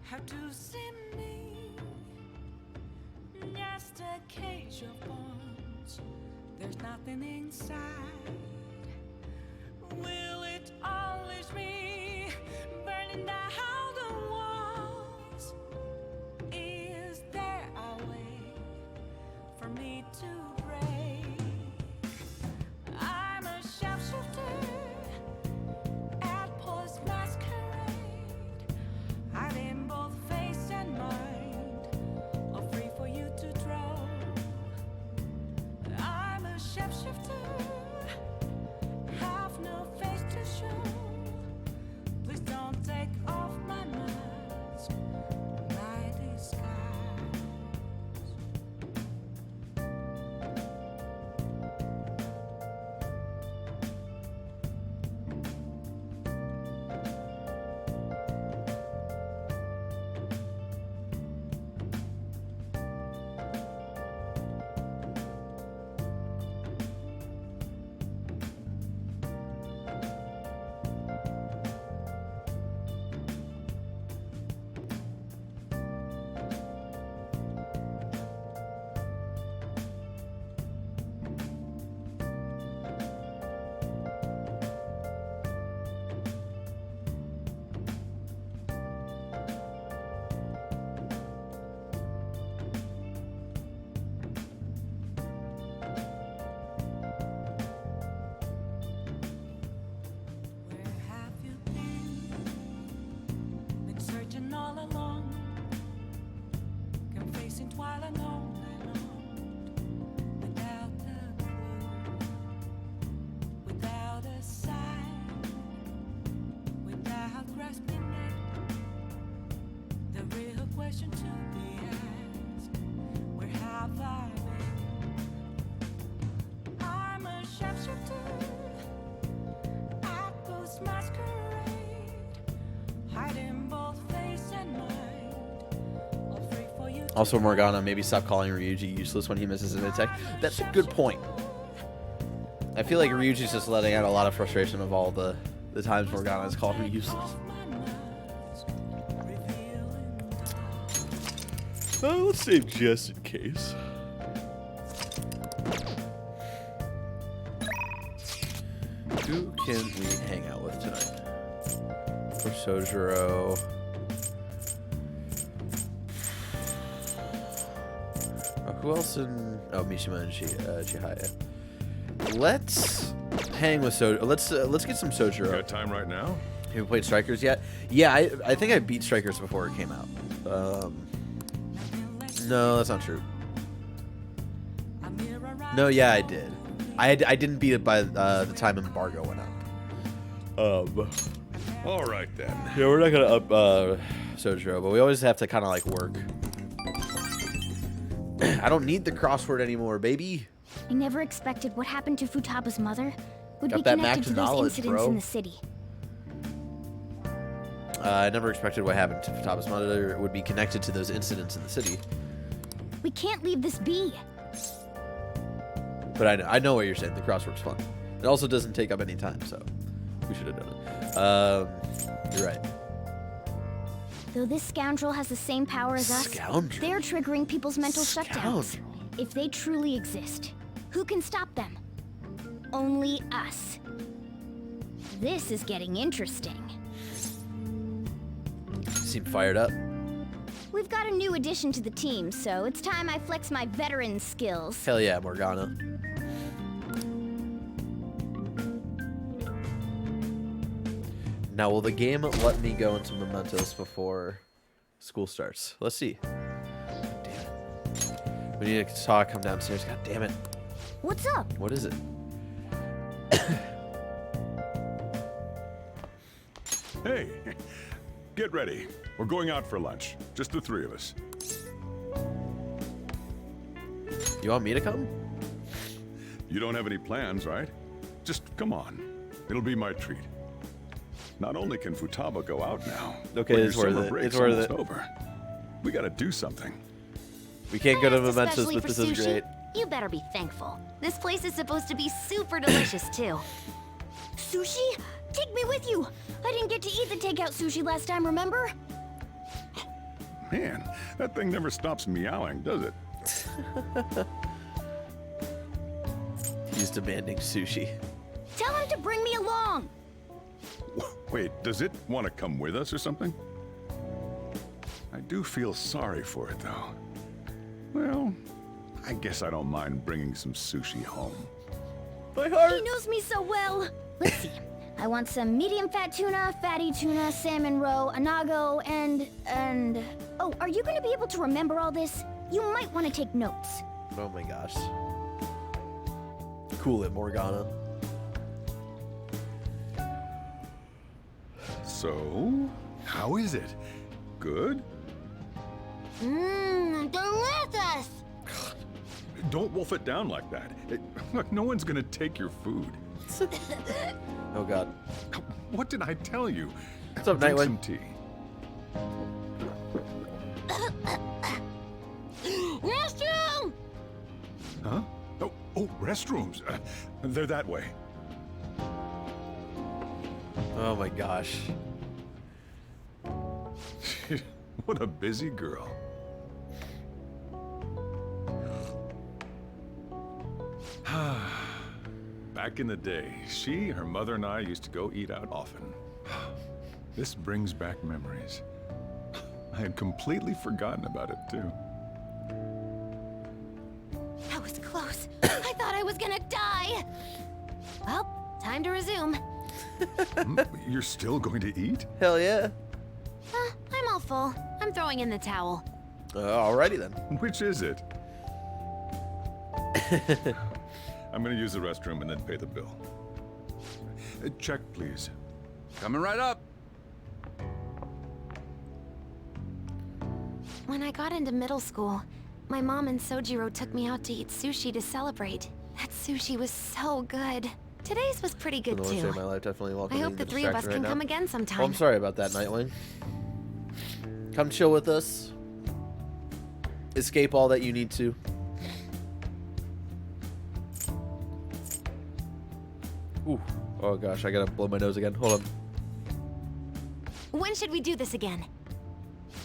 Speaker 10: How to see me? Just a cage of bones. There's nothing inside. Will it always be burning down the walls? Is there a way for me to break? I'm a sharpshooter at Post Masquerade. Hiding both face and mind, all free for you to draw. I'm a shapeshifter, have no face to show. Please don't take off my mask, my disguise. Searching all along, confessing while alone and on, without a clue, without a sign, without grasping it. The real question to be asked: where have I been? I'm a sharpshooter at Post Masquerade, hiding both face and mind.
Speaker 2: Also, Morgana, maybe stop calling Ryuji useless when he misses an attack. That's a good point. I feel like Ryuji's just letting out a lot of frustration of all the times Morgana has called him useless. Let's save just in case. Who can we hang out with tonight? For Sojiro. Who else in... Oh, Mishima and Chihaya. Let's hang with Sojiro. Let's get some Sojiro.
Speaker 4: Got time right now?
Speaker 2: Have you played Strikers yet? Yeah, I think I beat Strikers before it came out. No, that's not true. No, yeah, I did. I didn't beat it by the time embargo went up.
Speaker 4: All right then.
Speaker 2: Yeah, we're not gonna up Sojiro, but we always have to kind of like work. I don't need the crossword anymore, baby.
Speaker 3: I never expected what happened to Futaba's mother would
Speaker 2: Got
Speaker 3: be
Speaker 2: that
Speaker 3: connected
Speaker 2: max
Speaker 3: to those
Speaker 2: knowledge,
Speaker 3: incidents
Speaker 2: bro.
Speaker 3: in the city.
Speaker 2: I never expected what happened to Futaba's mother would be connected to those incidents in the city.
Speaker 3: We can't leave this be.
Speaker 2: But I know what you're saying. The crossword's fun. It also doesn't take up any time, so we should have done it. You're right.
Speaker 14: Though this scoundrel has the same power as us, they're triggering people's mental shutdowns. If they truly exist, who can stop them? Only us. This is getting interesting.
Speaker 2: Seem fired up.
Speaker 14: We've got a new addition to the team, so it's time I flex my veteran skills.
Speaker 2: Hell yeah, Morgana. Now, will the game let me go into mementos before school starts? Let's see. Damn it. We need to talk, come downstairs. God damn it.
Speaker 14: What's up?
Speaker 2: What is it?
Speaker 4: Hey, get ready. We're going out for lunch. Just the three of us.
Speaker 2: You want me to come?
Speaker 4: You don't have any plans, right? Just come on. It'll be my treat. Not only can Futaba go out now,
Speaker 2: okay,
Speaker 4: but
Speaker 2: it's
Speaker 4: your
Speaker 2: worth
Speaker 4: summer
Speaker 2: it.
Speaker 4: break's
Speaker 2: It's worth
Speaker 4: almost
Speaker 2: it.
Speaker 4: over. We gotta do something.
Speaker 2: We can't go to
Speaker 5: Thanks,
Speaker 2: mementos,
Speaker 5: especially
Speaker 2: but
Speaker 5: for
Speaker 2: this is
Speaker 5: sushi.
Speaker 2: great.
Speaker 5: You better be thankful. This place is supposed to be super delicious, too.
Speaker 14: Sushi? Take me with you! I didn't get to eat the takeout sushi last time, remember?
Speaker 4: Man, that thing never stops meowing, does it?
Speaker 2: He's demanding sushi.
Speaker 14: Tell him to bring me along!
Speaker 4: Wait, does it want to come with us or something? I do feel sorry for it, though. Well, I guess I don't mind bringing some sushi home.
Speaker 2: My heart!
Speaker 14: He knows me so well! Let's see. I want some medium fat tuna, fatty tuna, salmon roe, anago, and... Oh, are you gonna be able to remember all this? You might want to take notes.
Speaker 2: Oh my gosh. Cool it, Morgana.
Speaker 4: So, how is it? Good?
Speaker 14: Mmm, delicious!
Speaker 4: Don't wolf it down like that. Look, no one's gonna take your food.
Speaker 2: Oh god.
Speaker 4: What did I tell you?
Speaker 2: What's up,
Speaker 4: Drink
Speaker 2: Nightwing?
Speaker 4: some tea.
Speaker 14: Restroom!
Speaker 4: Huh? Oh, restrooms. They're that way.
Speaker 2: Oh my gosh.
Speaker 4: What a busy girl. Back in the day, she, her mother, and I used to go eat out often. This brings back memories. I had completely forgotten about it, too.
Speaker 5: That was close. I thought I was gonna die. Well, time to resume.
Speaker 4: You're still going to eat?
Speaker 2: Hell yeah.
Speaker 5: I'm all full. I'm throwing in the towel.
Speaker 2: Alrighty then.
Speaker 4: Which is it? I'm gonna use the restroom and then pay the bill. Check, please.
Speaker 12: Coming right up.
Speaker 5: When I got into middle school, my mom and Sojiro took me out to eat sushi to celebrate. That sushi was so good. Today's was pretty good
Speaker 2: For the worst day
Speaker 5: too.
Speaker 2: of my life, definitely
Speaker 5: I
Speaker 2: welcoming
Speaker 5: hope the three of us
Speaker 2: distraction
Speaker 5: can
Speaker 2: right
Speaker 5: come
Speaker 2: now.
Speaker 5: again sometime.
Speaker 2: Oh, I'm sorry about that, Nightwing. Come chill with us. Escape all that you need to. Ooh. Oh gosh, I gotta blow my nose again. Hold on.
Speaker 5: When should we do this again?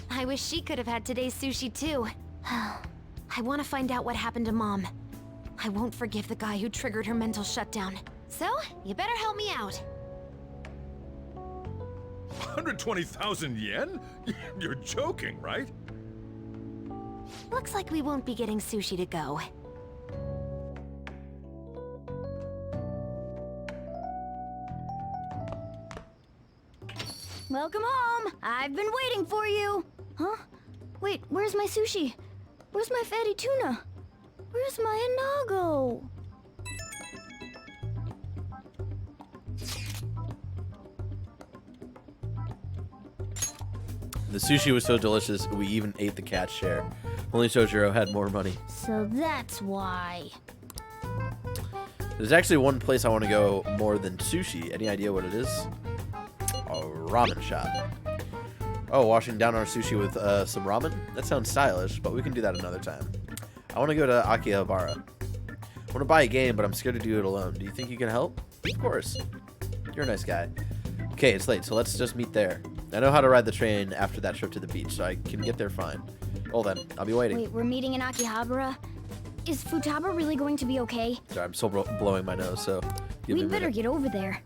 Speaker 5: I wish she could have had today's sushi too. I want to find out what happened to Mom. I won't forgive the guy who triggered her mental shutdown. So, you better help me out.
Speaker 4: 120,000 yen? You're joking, right?
Speaker 5: Looks like we won't be getting sushi to go.
Speaker 14: Welcome home! I've been waiting for you! Huh? Wait, where's my sushi? Where's my fatty tuna? Where's my anago?
Speaker 2: The sushi was so delicious, we even ate the cat's share. Only Sojiro had more money.
Speaker 14: So that's why.
Speaker 2: There's actually one place I want to go more than sushi. Any idea what it is? A ramen shop. Oh, washing down our sushi with some ramen? That sounds stylish, but we can do that another time. I want to go to Akihabara. I want to buy a game, but I'm scared to do it alone. Do you think you can help? Of course. You're a nice guy. Okay, it's late, so let's just meet there. I know how to ride the train after that trip to the beach, so I can get there fine. Well then, I'll be waiting.
Speaker 14: Wait, we're meeting in Akihabara? Is Futaba really going to be okay?
Speaker 2: Sorry, I'm still blowing my nose, so give me
Speaker 14: We
Speaker 2: a
Speaker 14: better
Speaker 2: minute.
Speaker 14: get over there.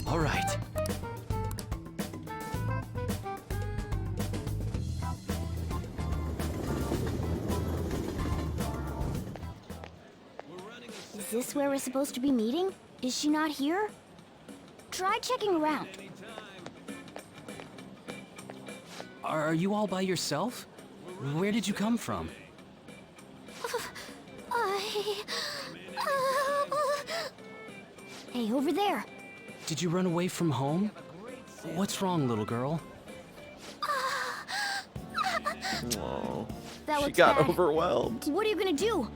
Speaker 7: All right.
Speaker 14: Is this where we're supposed to be meeting? Is she not here? Try checking around.
Speaker 7: Are you all by yourself? Where did you come from?
Speaker 14: Hey, over there.
Speaker 7: Did you run away from home? What's wrong, little girl?
Speaker 2: Oh,
Speaker 14: That
Speaker 2: she
Speaker 14: looks
Speaker 2: got
Speaker 14: bad.
Speaker 2: overwhelmed.
Speaker 14: What are you gonna do?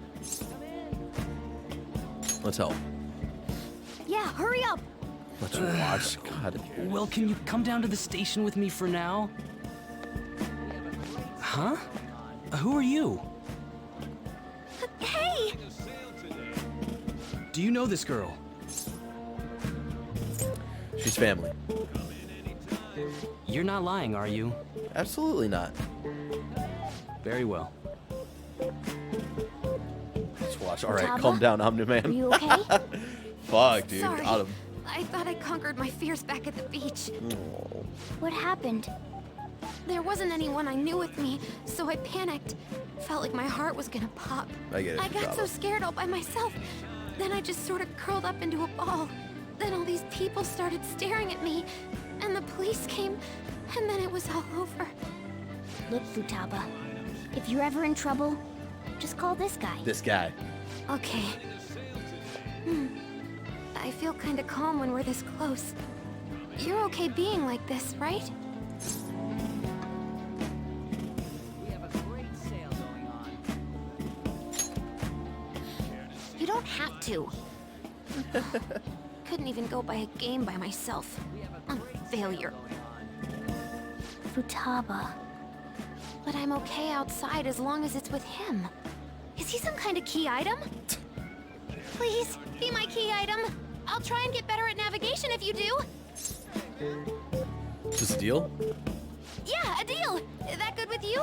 Speaker 2: Let's help.
Speaker 14: Yeah, hurry up.
Speaker 2: Let's watch. God.
Speaker 7: Well, can you come down to the station with me for now? Huh? Who are you?
Speaker 14: Hey!
Speaker 7: Do you know this girl?
Speaker 2: She's family.
Speaker 7: You're not lying, are you?
Speaker 2: Absolutely not.
Speaker 7: Very well.
Speaker 2: Let's watch. All right,
Speaker 5: Futaba?
Speaker 2: calm down, Omni-Man.
Speaker 5: Are you okay?
Speaker 2: Fuck, dude.
Speaker 5: Sorry.
Speaker 2: Got him.
Speaker 5: I thought I conquered my fears back at the beach.
Speaker 14: What happened?
Speaker 5: There wasn't anyone I knew with me, so I panicked. Felt like my heart was gonna pop.
Speaker 2: I get it,
Speaker 5: I got so
Speaker 2: Futaba.
Speaker 5: scared all by myself. Then I just sort of curled up into a ball. Then all these people started staring at me, and the police came, and then it was all over.
Speaker 14: Look, Futaba. If you're ever in trouble, just call this guy.
Speaker 2: This guy.
Speaker 5: Okay. I feel kind of calm when we're this close. You're okay being like this, right? You don't have to. Couldn't even go by a game by myself. I'm a failure.
Speaker 14: Futaba.
Speaker 5: But I'm okay outside as long as it's with him. Is he some kind of key item? Please, be my key item. I'll try and get better at navigation if you do.
Speaker 2: Is this a deal?
Speaker 5: Yeah, a deal. Is that good with you?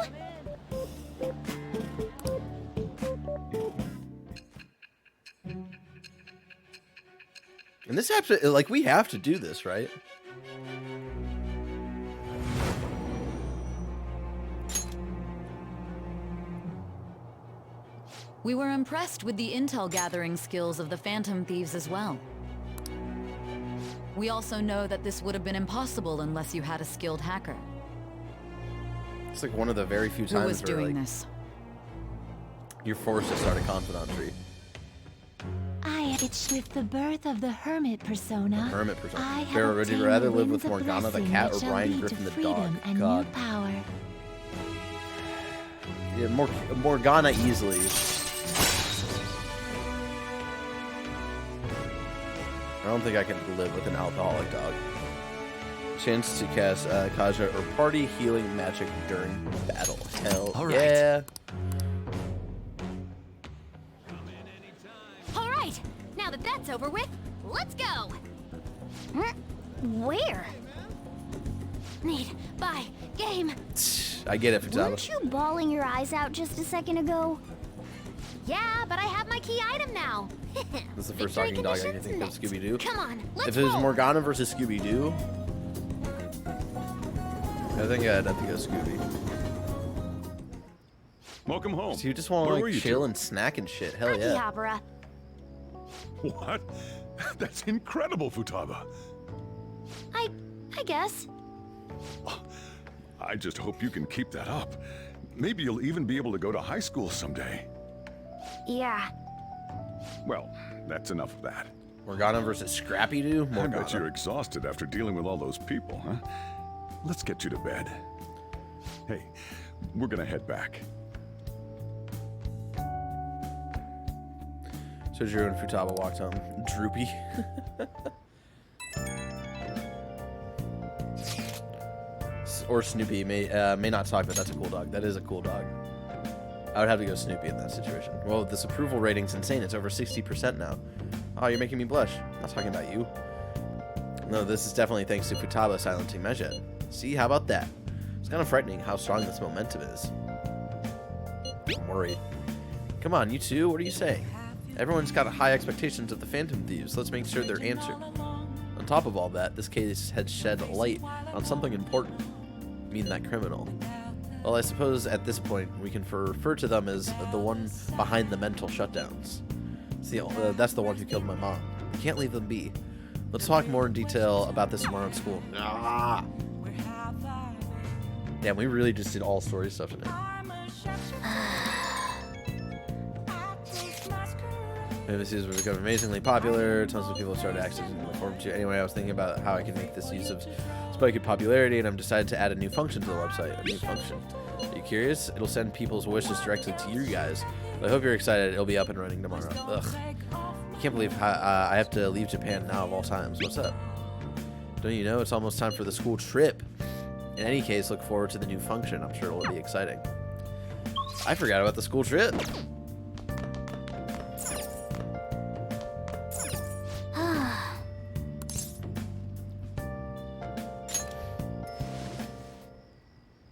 Speaker 2: And this actually, like, we have to do this, right?
Speaker 12: We were impressed with the intel gathering skills of the Phantom Thieves as well. We also know that this would have been impossible unless you had a skilled hacker.
Speaker 2: It's like one of the very few
Speaker 12: Who
Speaker 2: times
Speaker 12: was
Speaker 2: where,
Speaker 12: doing
Speaker 2: like,
Speaker 12: this?
Speaker 2: you're forced to start a confidant tree.
Speaker 16: It's with the birth of the hermit persona.
Speaker 2: Hermit persona.
Speaker 16: I have
Speaker 2: Barrett, would you
Speaker 16: obtained
Speaker 2: rather
Speaker 16: the
Speaker 2: live with
Speaker 16: winds of
Speaker 2: Morgana the
Speaker 16: blessing
Speaker 2: cat
Speaker 16: that
Speaker 2: or
Speaker 16: shall
Speaker 2: Brian
Speaker 16: lead to
Speaker 2: Griffin the
Speaker 16: freedom
Speaker 2: dog?
Speaker 16: and
Speaker 2: God.
Speaker 16: new power.
Speaker 2: Yeah, Morgana easily. I don't think I can live with an alcoholic dog. Chance to cast Kaja or party healing magic during battle. Hell
Speaker 7: All right.
Speaker 2: yeah.
Speaker 5: All right. Now that that's over with, let's go.
Speaker 14: Where?
Speaker 5: Need, buy, game.
Speaker 2: I get it, Futaba.
Speaker 14: Weren't you bawling your eyes out just a second ago?
Speaker 5: Yeah, but I have my key item now.
Speaker 2: This is the first talking dog I can think of. Scooby-Doo.
Speaker 5: Come on, let's
Speaker 2: If it was
Speaker 5: roll.
Speaker 2: Morgana versus Scooby-Doo, I think I'd have to go Scooby.
Speaker 4: Welcome home.
Speaker 2: So you just want
Speaker 4: Where
Speaker 2: to
Speaker 4: were
Speaker 2: like
Speaker 4: you
Speaker 2: chill
Speaker 4: two?
Speaker 2: and snack and shit. Hell yeah.
Speaker 5: Akihabara.
Speaker 4: What? That's incredible, Futaba.
Speaker 14: I guess.
Speaker 4: I just hope you can keep that up. Maybe you'll even be able to go to high school someday.
Speaker 14: Yeah.
Speaker 4: Well, that's enough of that.
Speaker 2: Morgana versus Scrappy-Doo?
Speaker 4: I
Speaker 2: Morgana.
Speaker 4: bet you're exhausted after dealing with all those people, huh? Let's get you to bed. Hey, we're gonna head back.
Speaker 2: Sojiro and Futaba walked home. Droopy. Or Snoopy may not talk, but that's a cool dog. That is a cool dog. I would have to go Snoopy in that situation. Well, this approval rating's insane. It's over 60% now. Oh, you're making me blush. I'm not talking about you. No, this is definitely thanks to Futaba silencing Medjed. See, how about that? It's kind of frightening how strong this momentum is. I'm worried. Come on, you two, what are you saying? Everyone's got high expectations of the Phantom Thieves. Let's make sure they're answered. On top of all that, this case had shed light on something important. I mean that criminal. Well, I suppose at this point we can refer to them as the one behind the mental shutdowns. See, that's the one who killed my mom. We can't leave them be. Let's talk more in detail about this tomorrow in school. Ah. Damn, we really just did all story stuff tonight. Maybe this was become amazingly popular. Tons of people started accessing the forum too. Anyway, I was thinking about how I can make this use of spike in popularity, and I've decided to add a new function to the website. A new function. Are you curious? It'll send people's wishes directly to you guys. But I hope you're excited. It'll be up and running tomorrow. Ugh. I can't believe I have to leave Japan now of all times. What's up? Don't you know it's almost time for the school trip? In any case, look forward to the new function. I'm sure it'll be exciting. I forgot about the school trip.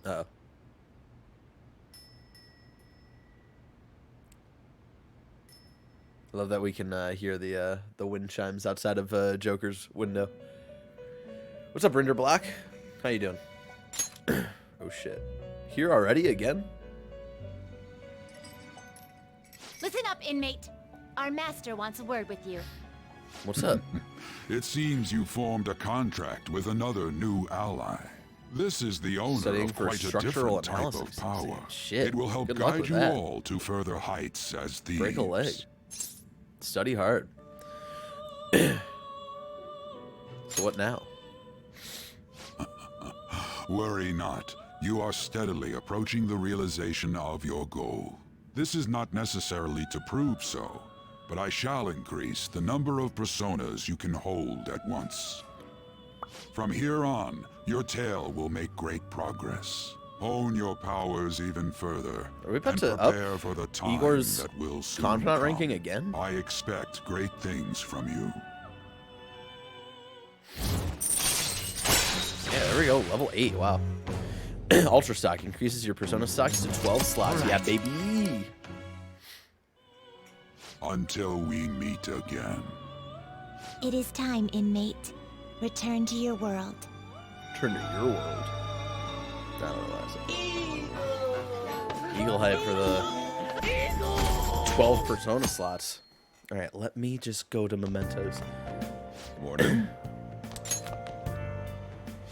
Speaker 2: Uh-oh. I love that we can hear the wind chimes outside of Joker's window. What's up, Rinder Black? How you doing? Oh shit. Here already again?
Speaker 17: Listen up, inmate. Our master wants a word with you.
Speaker 2: What's up?
Speaker 18: It seems you formed a contract with another new ally. This is the owner
Speaker 2: Studying
Speaker 18: of
Speaker 2: for
Speaker 18: quite a
Speaker 2: structural
Speaker 18: different type
Speaker 2: analysis.
Speaker 18: of power.
Speaker 2: Shit.
Speaker 18: It will help
Speaker 2: Good luck
Speaker 18: guide
Speaker 2: with
Speaker 18: you
Speaker 2: that.
Speaker 18: all to further heights as thieves.
Speaker 2: Break a leg. Study hard. So what now?
Speaker 18: Worry not. You are steadily approaching the realization of your goal. This is not necessarily to prove so, but I shall increase the number of personas you can hold at once. From here on, your tale will make great progress. Hone your powers even further.
Speaker 2: Are we about
Speaker 18: and
Speaker 2: to
Speaker 18: prepare
Speaker 2: up
Speaker 18: for the time
Speaker 2: Igor's
Speaker 18: that will soon
Speaker 2: confidant
Speaker 18: come.
Speaker 2: ranking again?
Speaker 18: I expect great things from you.
Speaker 2: Yeah, there we go. Level 8. Wow. Ultra stock increases your persona stocks to 12 slots. Yeah, baby.
Speaker 18: Until we meet again.
Speaker 16: It is time, inmate. Return to your world.
Speaker 2: Turn to your world. Not what Eagle hype for the 12 persona slots. All right, let me just go to mementos.
Speaker 18: Morning.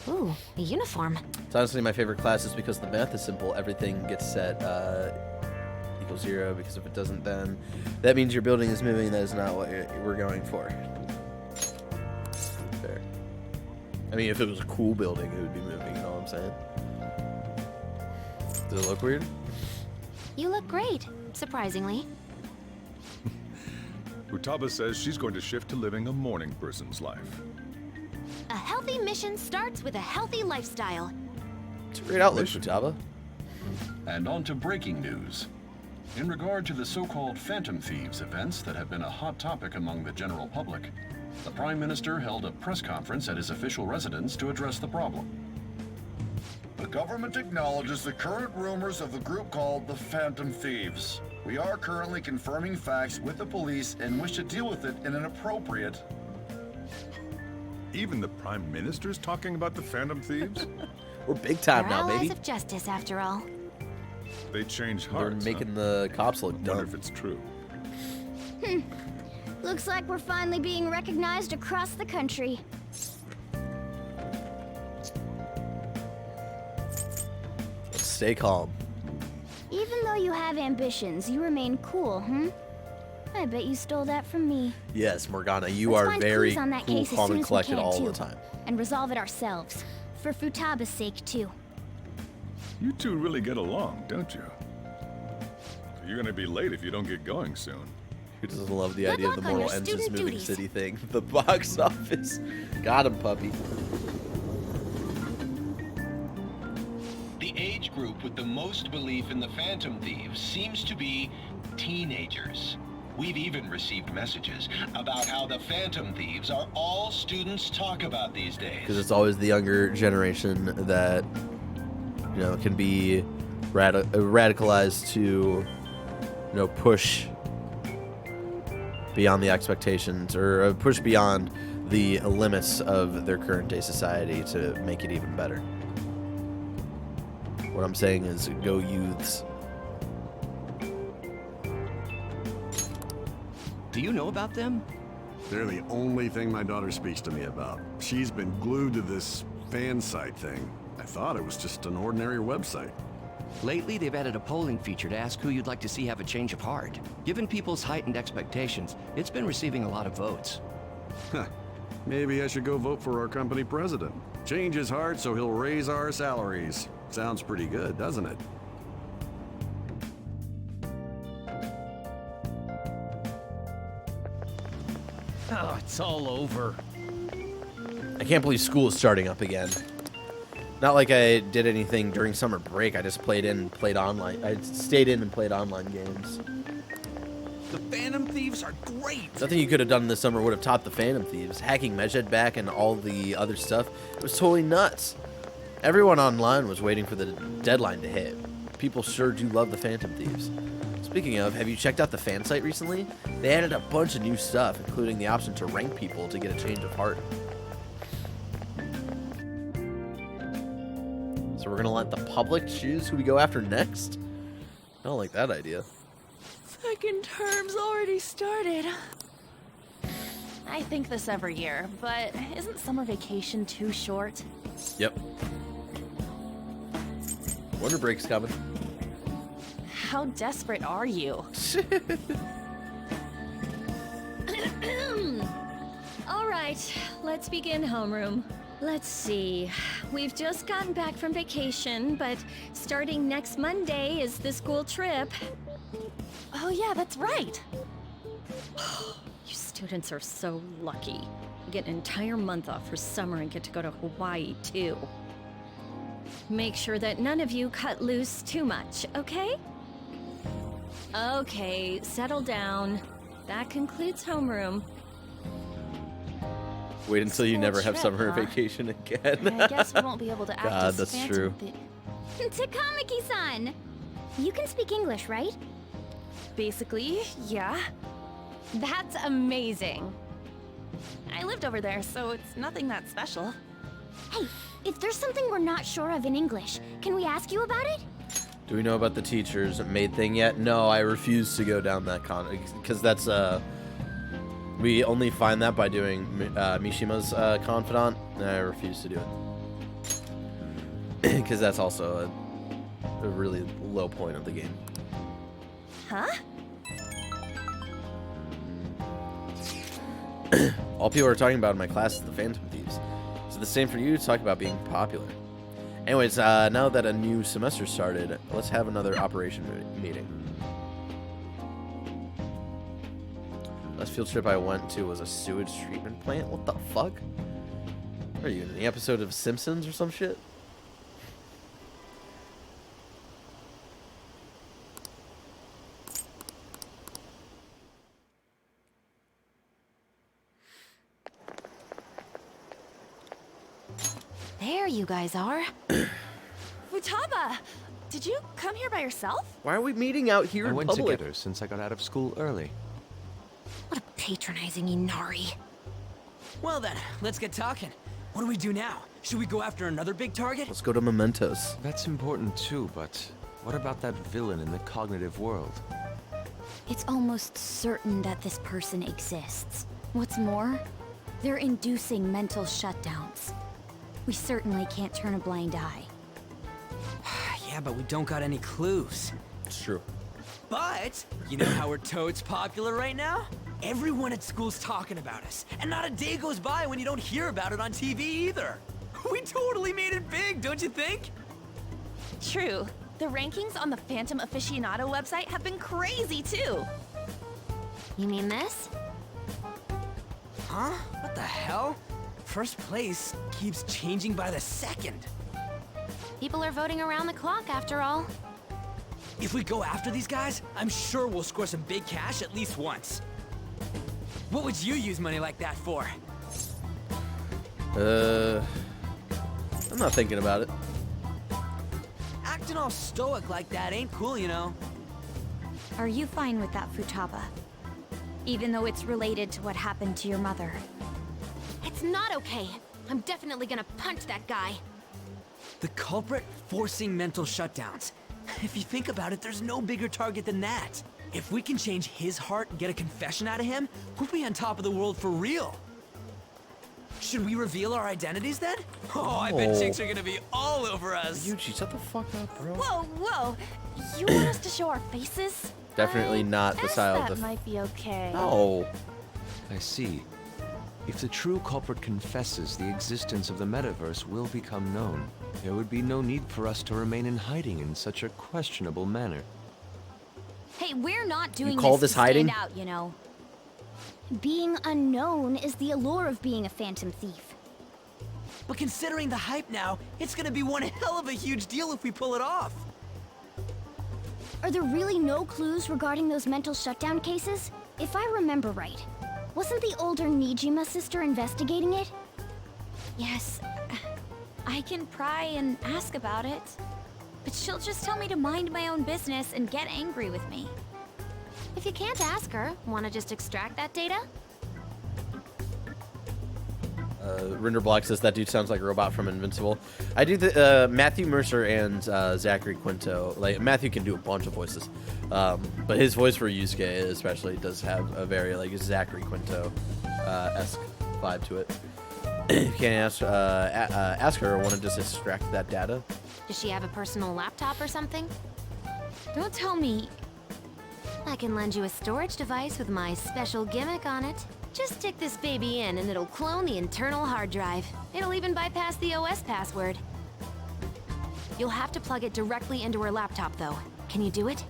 Speaker 5: Ooh, a uniform.
Speaker 2: It's honestly my favorite class is because the math is simple. Everything gets set equals 0, because if it doesn't, then that means your building is moving. That is not what we're going for. Fair. I mean, if it was a cool building, it would be moving, you know what I'm saying? Does it look weird?
Speaker 5: You look great, surprisingly.
Speaker 4: Futaba says she's going to shift to living a morning person's life.
Speaker 5: A healthy mission starts with a healthy lifestyle.
Speaker 2: It's a great outlook, Futaba.
Speaker 19: And on to breaking news. In regard to the so-called Phantom Thieves events that have been a hot topic among the general public, the Prime Minister held a press conference at his official residence to address the problem.
Speaker 23: The government acknowledges the current rumors of the group called the Phantom Thieves. We are currently confirming facts with the police and wish to deal with it in an appropriate...
Speaker 4: Even the Prime Minister's talking about the Phantom Thieves?
Speaker 2: We're big time
Speaker 5: We're
Speaker 2: now,
Speaker 5: allies
Speaker 2: baby.
Speaker 5: of justice, after all.
Speaker 4: They change
Speaker 2: They're
Speaker 4: hearts.
Speaker 2: making the cops look dumb.
Speaker 4: Wonder if it's true.
Speaker 14: Looks like we're finally being recognized across the country.
Speaker 2: Let's stay calm.
Speaker 14: Even though you have ambitions, you remain cool, I bet you stole that from me.
Speaker 2: Yes, Morgana, you
Speaker 14: Let's
Speaker 2: are
Speaker 14: find
Speaker 2: very
Speaker 14: clues on that
Speaker 2: cool,
Speaker 14: case as
Speaker 2: calm,
Speaker 14: soon
Speaker 2: and
Speaker 14: as we
Speaker 2: collected
Speaker 14: can,
Speaker 2: all
Speaker 14: too,
Speaker 2: the time.
Speaker 14: and resolve it ourselves. For Futaba's sake, too.
Speaker 4: You two really get along, don't you? You're gonna be late if you don't get going soon.
Speaker 2: Who doesn't love the
Speaker 14: Good
Speaker 2: idea of the
Speaker 14: luck on
Speaker 2: moral
Speaker 14: your
Speaker 2: ends of
Speaker 14: student
Speaker 2: moving
Speaker 14: duties.
Speaker 2: city thing? The box office. Got him, puppy.
Speaker 24: The age group
Speaker 11: with the most belief in the Phantom Thieves seems to be teenagers. We've even received messages about how the Phantom Thieves are all students talk about these days.
Speaker 2: Because it's always the younger generation that, you know, can be radicalized to, you know, push beyond the expectations or push beyond the limits of their current day society to make it even better. What I'm saying is, go youths.
Speaker 20: Do you know about them?
Speaker 21: They're the only thing my daughter speaks to me about. She's been glued to this fan site thing. I thought it was just an ordinary website.
Speaker 20: Lately, they've added a polling feature to ask who you'd like to see have a change of heart. Given people's heightened expectations, it's been receiving a lot of votes.
Speaker 21: Huh. Maybe I should go vote for our company president. Change his heart so he'll raise our salaries. Sounds pretty good, doesn't it?
Speaker 15: Oh, it's all over.
Speaker 2: I can't believe school is starting up again. Not like I did anything during summer break. I just played online. I stayed in and played online games.
Speaker 15: The Phantom Thieves are great.
Speaker 2: Nothing you could have done this summer would have topped the Phantom Thieves. Hacking Medjed back and all the other stuff. It was totally nuts. Everyone online was waiting for the deadline to hit. People sure do love the Phantom Thieves. Speaking of, have you checked out the fan site recently? They added a bunch of new stuff, including the option to rank people to get a change of heart. So we're gonna let the public choose who we go after next? I don't like that idea.
Speaker 13: Second term's already started. I think this every year, but isn't summer vacation too short?
Speaker 2: Yep. Winter break's coming.
Speaker 13: How desperate are you?
Speaker 24: All right, let's begin homeroom. Let's see. We've just gotten back from vacation, but starting next Monday is the school trip.
Speaker 13: Oh yeah, that's right.
Speaker 24: You students are so lucky. You get an entire month off for summer and get to go to Hawaii, too. Make sure that none of you cut loose too much, okay? Okay, settle down. That concludes homeroom.
Speaker 2: Wait until you
Speaker 24: School
Speaker 2: never have
Speaker 24: trip,
Speaker 2: summer
Speaker 24: huh?
Speaker 2: vacation again.
Speaker 24: I guess we won't be able to act
Speaker 2: God,
Speaker 24: as
Speaker 2: that's
Speaker 24: Phantom
Speaker 2: true.
Speaker 14: Takamaki-san! You can speak English, right?
Speaker 13: Basically, yeah.
Speaker 14: That's amazing.
Speaker 13: I lived over there, so it's nothing that special.
Speaker 14: Hey, if there's something we're not sure of in English, can we ask you about it?
Speaker 2: Do we know about the teacher's maid thing yet? No, I refuse to go down that because that's we only find that by doing Mishima's confidant, and I refuse to do it because that's also a really low point of the game.
Speaker 13: Huh?
Speaker 2: All people are talking about in my class is the Phantom Thieves. Is it the same for you to talk about being popular? Anyways, now that a new semester started, let's have another operation meeting. Last field trip I went to was a sewage treatment plant. What the fuck? What are you, in the episode of Simpsons or some shit?
Speaker 5: There you guys are.
Speaker 13: Futaba! Did you come here by yourself?
Speaker 2: Why are we meeting out here
Speaker 8: I
Speaker 2: in
Speaker 8: went
Speaker 2: public?
Speaker 8: together since I got out of school early.
Speaker 5: What a patronizing Inari.
Speaker 7: Well then, let's get talking. What do we do now? Should we go after another big target?
Speaker 2: Let's go to Mementos.
Speaker 8: That's important too, but what about that villain in the cognitive world?
Speaker 3: It's almost certain that this person exists. What's more, they're inducing mental shutdowns. We certainly can't turn a blind eye.
Speaker 7: Yeah, but we don't got any clues.
Speaker 2: It's true.
Speaker 7: But, you know how we're totes popular right now? Everyone at school's talking about us, and not a day goes by when you don't hear about it on TV either. We totally made it big, don't you think?
Speaker 13: True. The rankings on the Phantom Aficionado website have been crazy too.
Speaker 5: You mean this?
Speaker 7: Huh? What the hell? First place keeps changing by the second.
Speaker 5: People are voting around the clock after all.
Speaker 7: If we go after these guys, I'm sure we'll score some big cash at least once. What would you use money like that for?
Speaker 2: I'm not thinking about it.
Speaker 7: Acting all stoic like that ain't cool, you know.
Speaker 3: Are you fine with that, Futaba? Even though it's related to what happened to your mother.
Speaker 5: It's not okay. I'm definitely gonna punch that guy.
Speaker 7: The culprit forcing mental shutdowns. If you think about it, there's no bigger target than that. If we can change his heart and get a confession out of him, we'll be on top of the world for real. Should we reveal our identities then? Oh, I bet chicks are gonna be all over us.
Speaker 2: Yuji, shut the fuck up, bro.
Speaker 13: Whoa, whoa! You want us to show our faces?
Speaker 2: Definitely not the style of
Speaker 13: That
Speaker 2: the.
Speaker 13: might be okay.
Speaker 2: No.
Speaker 8: I see. If the true culprit confesses, the existence of the metaverse will become known. There would be no need for us to remain in hiding in such a questionable manner.
Speaker 3: Hey, we're not doing
Speaker 2: call
Speaker 3: this
Speaker 2: this
Speaker 3: to
Speaker 2: hiding?
Speaker 3: stand out, you know.
Speaker 14: Being unknown is the allure of being a phantom thief.
Speaker 7: But considering the hype now, it's gonna be one hell of a huge deal if we pull it off.
Speaker 14: Are there really no clues regarding those mental shutdown cases? If I remember right, wasn't the older Nijima sister investigating it?
Speaker 3: Yes, I can pry and ask about it. But she'll just tell me to mind my own business and get angry with me.
Speaker 5: If you can't ask her, wanna just extract that data?
Speaker 2: Renderblock says that dude sounds like a robot from Invincible. I do Matthew Mercer and Zachary Quinto. Like Matthew can do a bunch of voices, but his voice for Yusuke especially does have a very like Zachary Quinto esque vibe to it. You can't ask her. Want to just extract that data?
Speaker 5: Does she have a personal laptop or something?
Speaker 3: Don't tell me.
Speaker 5: I can lend you a storage device with my special gimmick on it. Just stick this baby in and it'll clone the internal hard drive. It'll even bypass the OS password. You'll have to plug it directly into her laptop though. Can you do it?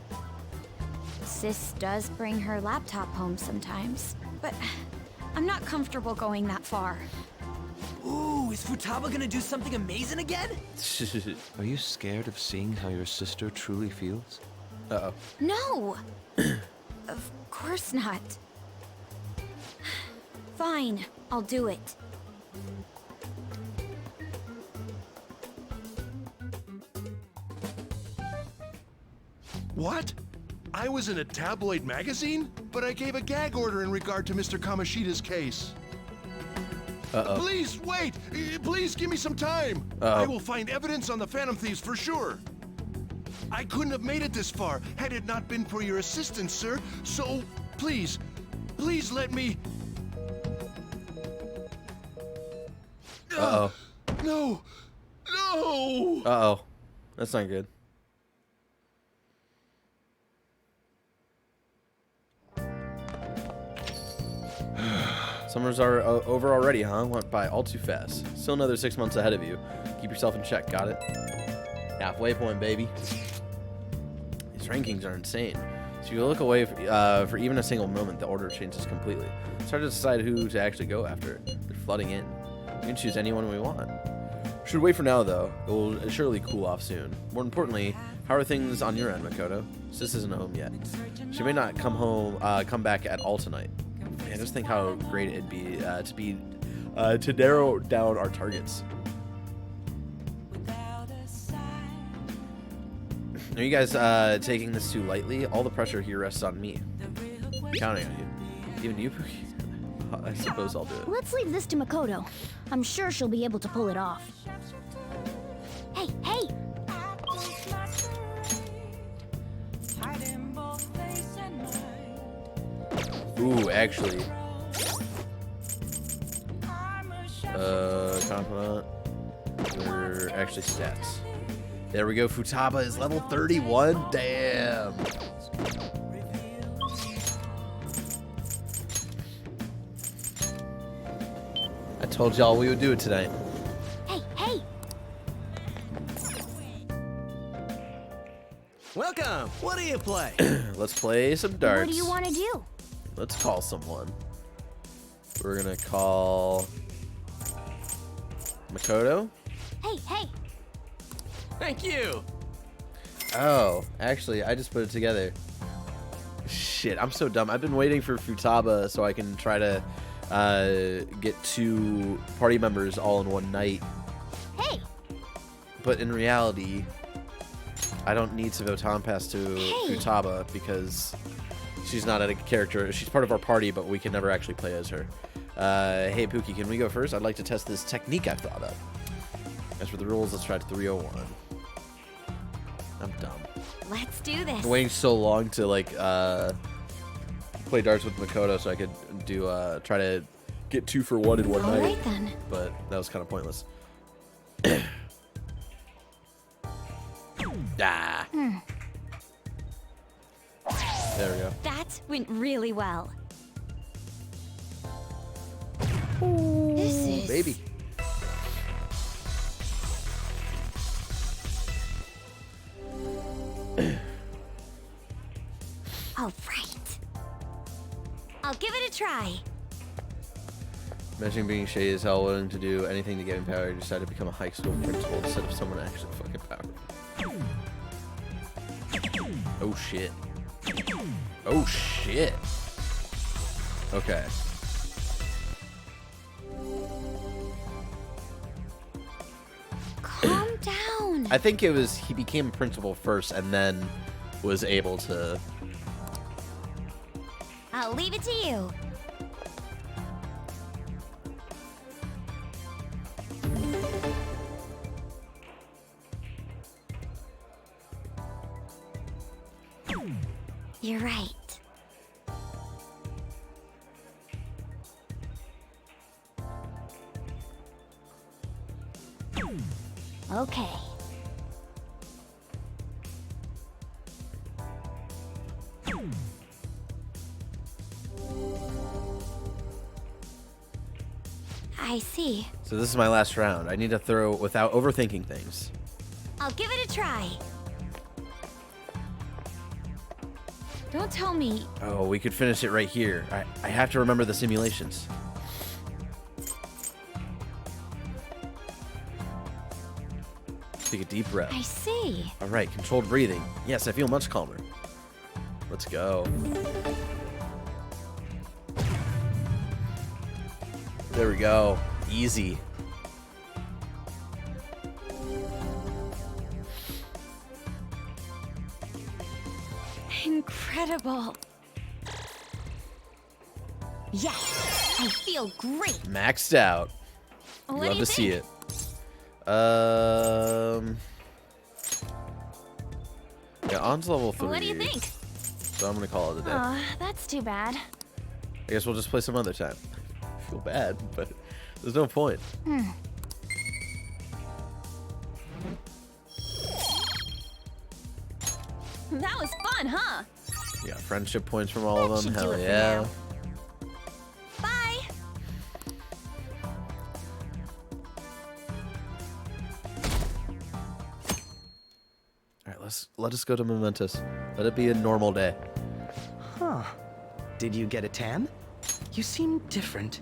Speaker 3: Sis does bring her laptop home sometimes, but I'm not comfortable going that far.
Speaker 7: Ooh, is Futaba gonna do something amazing again?
Speaker 8: Are you scared of seeing how your sister truly feels?
Speaker 2: Uh-oh.
Speaker 3: No! Of course not. Fine, I'll do it.
Speaker 1: What? I was in a tabloid magazine? But I gave a gag order in regard to Mr. Kamoshida's case.
Speaker 2: Uh-oh.
Speaker 1: Please, wait! Please give me some time! I will find evidence on the Phantom Thieves for sure. I couldn't have made it this far had it not been for your assistance, sir. So, please, please let me...
Speaker 2: Uh-oh.
Speaker 1: No! No!
Speaker 2: Uh-oh. That's not good. Summers are over already, huh? Went by all too fast. Still another 6 months ahead of you. Keep yourself in check, got it? Halfway point, baby. These rankings are insane. So you look away for even a single moment, the order changes completely. It's hard to decide who to actually go after. They're flooding in. We can choose anyone we want. Should wait for now, though. It will surely cool off soon. More importantly, how are things on your end, Makoto? Sis isn't home yet. She may not come back at all tonight. Man, just think how great it'd be to narrow down our targets. Are you guys taking this too lightly? All the pressure here rests on me. I'm counting on you. Even you, I suppose I'll do it.
Speaker 14: Let's leave this to Makoto. I'm sure she'll be able to pull it off. Hey, hey!
Speaker 2: Ooh, actually. Confidant. Or actually stats. There we go. Futaba is level 31. Damn. I told y'all we would do it tonight.
Speaker 14: Hey, hey!
Speaker 7: Welcome! What do you play?
Speaker 2: Let's play some darts.
Speaker 14: What do you want to do?
Speaker 2: Let's call someone. We're gonna call Makoto.
Speaker 14: Hey, hey!
Speaker 15: Thank you.
Speaker 2: Oh, actually, I just put it together. Shit, I'm so dumb. I've been waiting for Futaba so I can try to get 2 party members all in one night.
Speaker 14: Hey!
Speaker 2: But in reality, I don't need to Votan Pass to Futaba because she's not a character. She's part of our party, but we can never actually play as her. Hey, Pookie, can we go first? I'd like to test this technique I've thought of. As for the rules, let's try 301. I'm dumb.
Speaker 3: Let's do this.
Speaker 2: I'm waiting so long to like play darts with Makoto so I could do try to get 2 for 1 in one night.
Speaker 3: Alright then.
Speaker 2: But that was kind of pointless. Ah. There we go.
Speaker 3: That went really well.
Speaker 2: This is baby.
Speaker 3: All right. I'll give it a try.
Speaker 2: Imagine being shady as hell, willing to do anything to get empowered. You decided to become a high school principal instead of someone actually fucking powerful. Oh shit. Oh shit. Okay.
Speaker 3: Calm down.
Speaker 2: I think it was he became principal first and then was able to.
Speaker 3: I'll leave it to you. You're right. Okay. I see.
Speaker 2: So this is my last round. I need to throw without overthinking things.
Speaker 3: I'll give it a try. Don't tell me.
Speaker 2: Oh, we could finish it right here. I have to remember the simulations. Take a deep breath.
Speaker 3: I see.
Speaker 2: All right, controlled breathing. Yes, I feel much calmer. Let's go. There we go. Easy.
Speaker 3: Incredible. Yes, I feel great.
Speaker 2: Maxed out.
Speaker 3: What
Speaker 2: Love
Speaker 3: do you
Speaker 2: to see
Speaker 3: think?
Speaker 2: it. Yeah, on to level 3.
Speaker 3: What do you think?
Speaker 2: So I'm gonna call it a day.
Speaker 13: That's too bad.
Speaker 2: I guess we'll just play some other time. I feel bad, but there's no point.
Speaker 13: That was fun, huh?
Speaker 2: Yeah, friendship points from all of them.
Speaker 13: should do
Speaker 2: Hell
Speaker 13: it for
Speaker 2: yeah.
Speaker 13: now. Bye.
Speaker 2: All right, let us go to Momentous. Let it be a normal day.
Speaker 6: Huh. Did you get a tan? You seem different.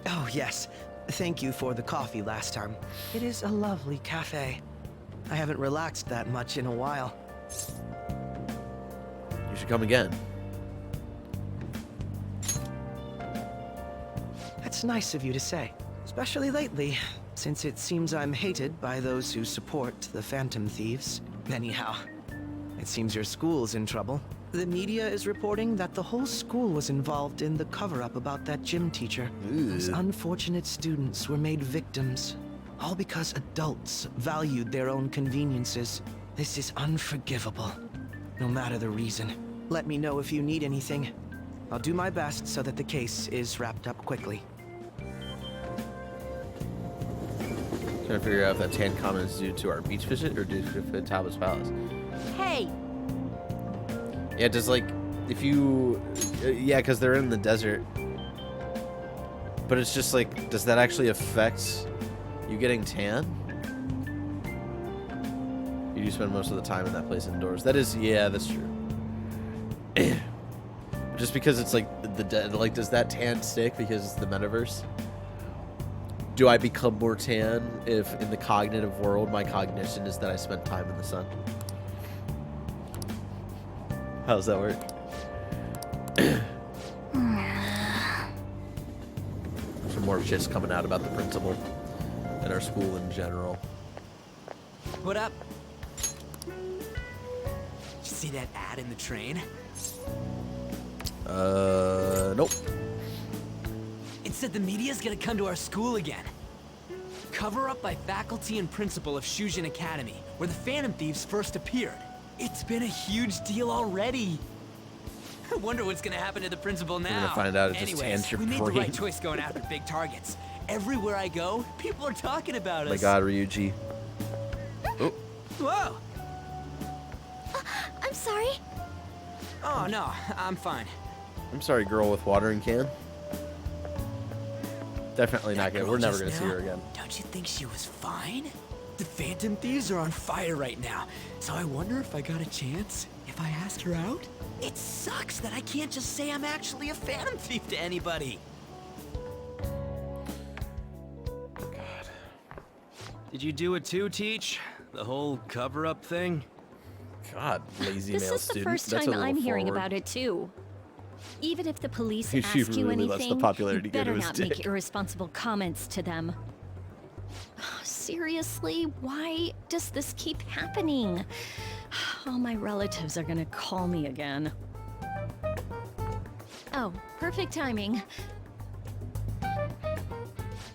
Speaker 6: Oh, yes. Thank you for the coffee last time. It is a lovely cafe. I haven't relaxed that much in a while.
Speaker 2: You should come again.
Speaker 6: That's nice of you to say. Especially lately, since it seems I'm hated by those who support the Phantom Thieves. Anyhow, it seems your school's in trouble. The media is reporting that the whole school was involved in the cover-up about that gym teacher. Those unfortunate students were made victims, all because adults valued their own conveniences. This is unforgivable, no matter the reason. Let me know if you need anything. I'll do my best so that the case is wrapped up quickly.
Speaker 2: Trying to figure out if that tan comment is due to our beach visit or due to Futaba's Palace.
Speaker 3: Hey,
Speaker 2: Yeah, does like, if you, yeah, because they're in the desert. But it's just like, does that actually affect you getting tan? You do spend most of the time in that place indoors. That is, yeah, that's true. Just because it's like, like, does that tan stick because it's the metaverse? Do I become more tan if in the cognitive world my cognition is that I spent time in the sun? How does that work? Some more shit's coming out about the principal and our school in general.
Speaker 7: What up? Did you see that ad in the train?
Speaker 2: Nope.
Speaker 7: It said the media's gonna come to our school again. Cover up by faculty and principal of Shujin Academy, where the Phantom Thieves first appeared. It's been a huge deal already. I wonder what's gonna happen to the principal now.
Speaker 2: We're gonna find out. It just
Speaker 7: Anyways,
Speaker 2: hands your
Speaker 7: we made the
Speaker 2: brain.
Speaker 7: right choice going after big targets. Everywhere I go, people are talking about us.
Speaker 2: My God, Ryuji. Oh.
Speaker 7: Whoa!
Speaker 14: I'm sorry.
Speaker 7: Oh no, I'm fine.
Speaker 2: I'm sorry, girl with watering can. Definitely not good. We're never gonna see her again.
Speaker 7: Don't you think she was fine? The Phantom Thieves are on fire right now, so I wonder if I got a chance if I asked her out? It sucks that I can't just say I'm actually a Phantom Thief to anybody.
Speaker 8: Did you do it too, Teach? The whole cover-up thing?
Speaker 2: God, lazy
Speaker 24: This
Speaker 2: male
Speaker 24: is the
Speaker 2: student.
Speaker 24: first
Speaker 2: That's a
Speaker 24: time
Speaker 2: little
Speaker 24: I'm hearing
Speaker 2: forward.
Speaker 24: about it too. Even if the police
Speaker 2: She
Speaker 24: ask you
Speaker 2: really lets the
Speaker 24: anything,
Speaker 2: popularity
Speaker 24: you
Speaker 2: go to
Speaker 24: better
Speaker 2: his
Speaker 24: not
Speaker 2: dick.
Speaker 24: make irresponsible comments to them. Seriously, why does this keep happening? All my relatives are gonna call me again. Oh, perfect timing.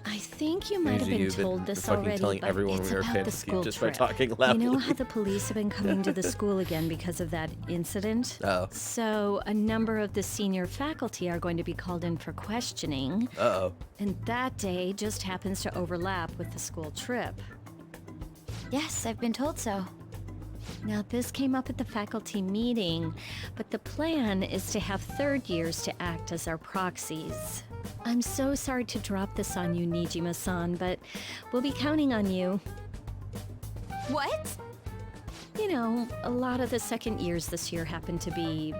Speaker 24: I think you might have been
Speaker 2: You've been
Speaker 24: told this
Speaker 2: fucking
Speaker 24: already,
Speaker 2: telling
Speaker 24: but
Speaker 2: everyone
Speaker 24: it's
Speaker 2: we are
Speaker 24: about
Speaker 2: Phantom
Speaker 24: the
Speaker 2: Thief
Speaker 24: school
Speaker 2: just
Speaker 24: trip.
Speaker 2: by talking
Speaker 24: You
Speaker 2: loudly.
Speaker 24: know how the police have been coming to the school again because of that incident?
Speaker 2: Uh-oh.
Speaker 24: So a number of the senior faculty are going to be called in for questioning.
Speaker 2: Uh-oh.
Speaker 24: And that day just happens to overlap with the school trip.
Speaker 3: Yes, I've been told so.
Speaker 24: Now, this came up at the faculty meeting, but the plan is to have third years to act as our proxies. I'm so sorry to drop this on you, Nijima-san, but we'll be counting on you.
Speaker 3: What?
Speaker 24: You know, a lot of the second years this year happen to be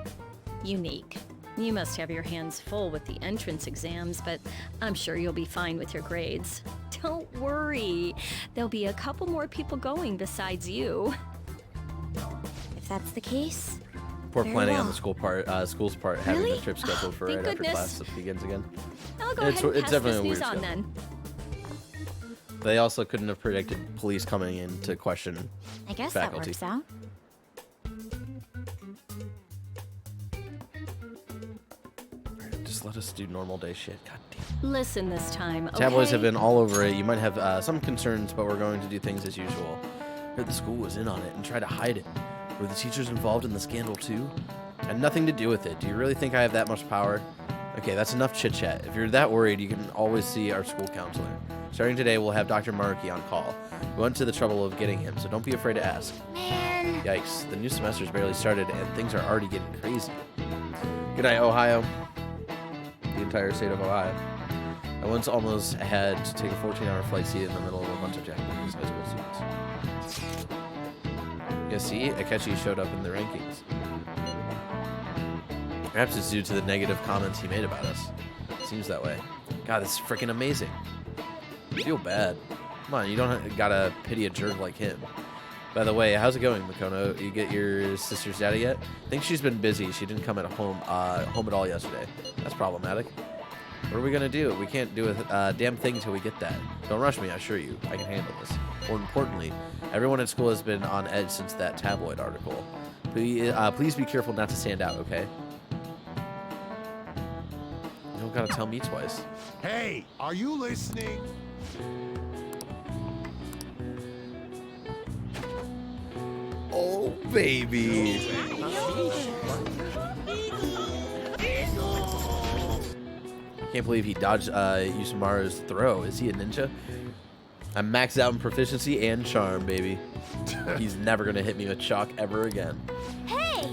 Speaker 24: unique. You must have your hands full with the entrance exams, but I'm sure you'll be fine with your grades. Don't worry. There'll be a couple more people going besides you.
Speaker 3: If that's the case,
Speaker 2: Poor
Speaker 3: very
Speaker 2: planning on
Speaker 3: well.
Speaker 2: the school's part, having
Speaker 24: Really?
Speaker 2: the trip scheduled for
Speaker 24: Thank
Speaker 2: right after
Speaker 24: goodness.
Speaker 2: class begins again.
Speaker 24: I'll go
Speaker 2: It's-
Speaker 24: ahead and
Speaker 2: it's
Speaker 24: pass
Speaker 2: definitely
Speaker 24: this
Speaker 2: a
Speaker 24: news
Speaker 2: weird
Speaker 24: on
Speaker 2: schedule.
Speaker 24: then.
Speaker 2: They also couldn't have predicted police coming in to question
Speaker 3: I guess
Speaker 2: faculty.
Speaker 3: that works out.
Speaker 2: Just let us do normal day shit. God damn.
Speaker 24: Listen this time, okay?
Speaker 2: Tabloids have been all over it. You might have some concerns, but we're going to do things as usual. Heard the school was in on it and tried to hide it. Were the teachers involved in the scandal too? Had nothing to do with it. Do you really think I have that much power? Okay, that's enough chit-chat. If you're that worried, you can always see our school counselor. Starting today, we'll have Dr. Maruki on call. We went to the trouble of getting him, so don't be afraid to ask.
Speaker 3: Man.
Speaker 2: Yikes, the new semester's barely started and things are already getting crazy. Good night, Ohio. The entire state of Ohio. I once almost had to take a 14-hour flight seat in the middle of a bunch of Japanese high school students. Yeah, see, Akechi showed up in the rankings. Perhaps it's due to the negative comments he made about us. Seems that way. God, this is freaking amazing. I feel bad. Come on, you don't gotta pity a jerk like him. By the way, how's it going, Makono? You get your sister's data yet? I think she's been busy. She didn't come at home at all yesterday. That's problematic. What are we gonna do? We can't do a damn thing till we get that. Don't rush me, I assure you. I can handle this. More importantly, everyone at school has been on edge since that tabloid article. Please be careful not to stand out, okay? You don't gotta tell me twice.
Speaker 1: Hey, are you listening?
Speaker 2: Oh, baby. Can't believe he dodged Yusumaru's throw. Is he a ninja? I'm maxed out in proficiency and charm, baby. He's never gonna hit me with chalk ever again.
Speaker 14: Hey!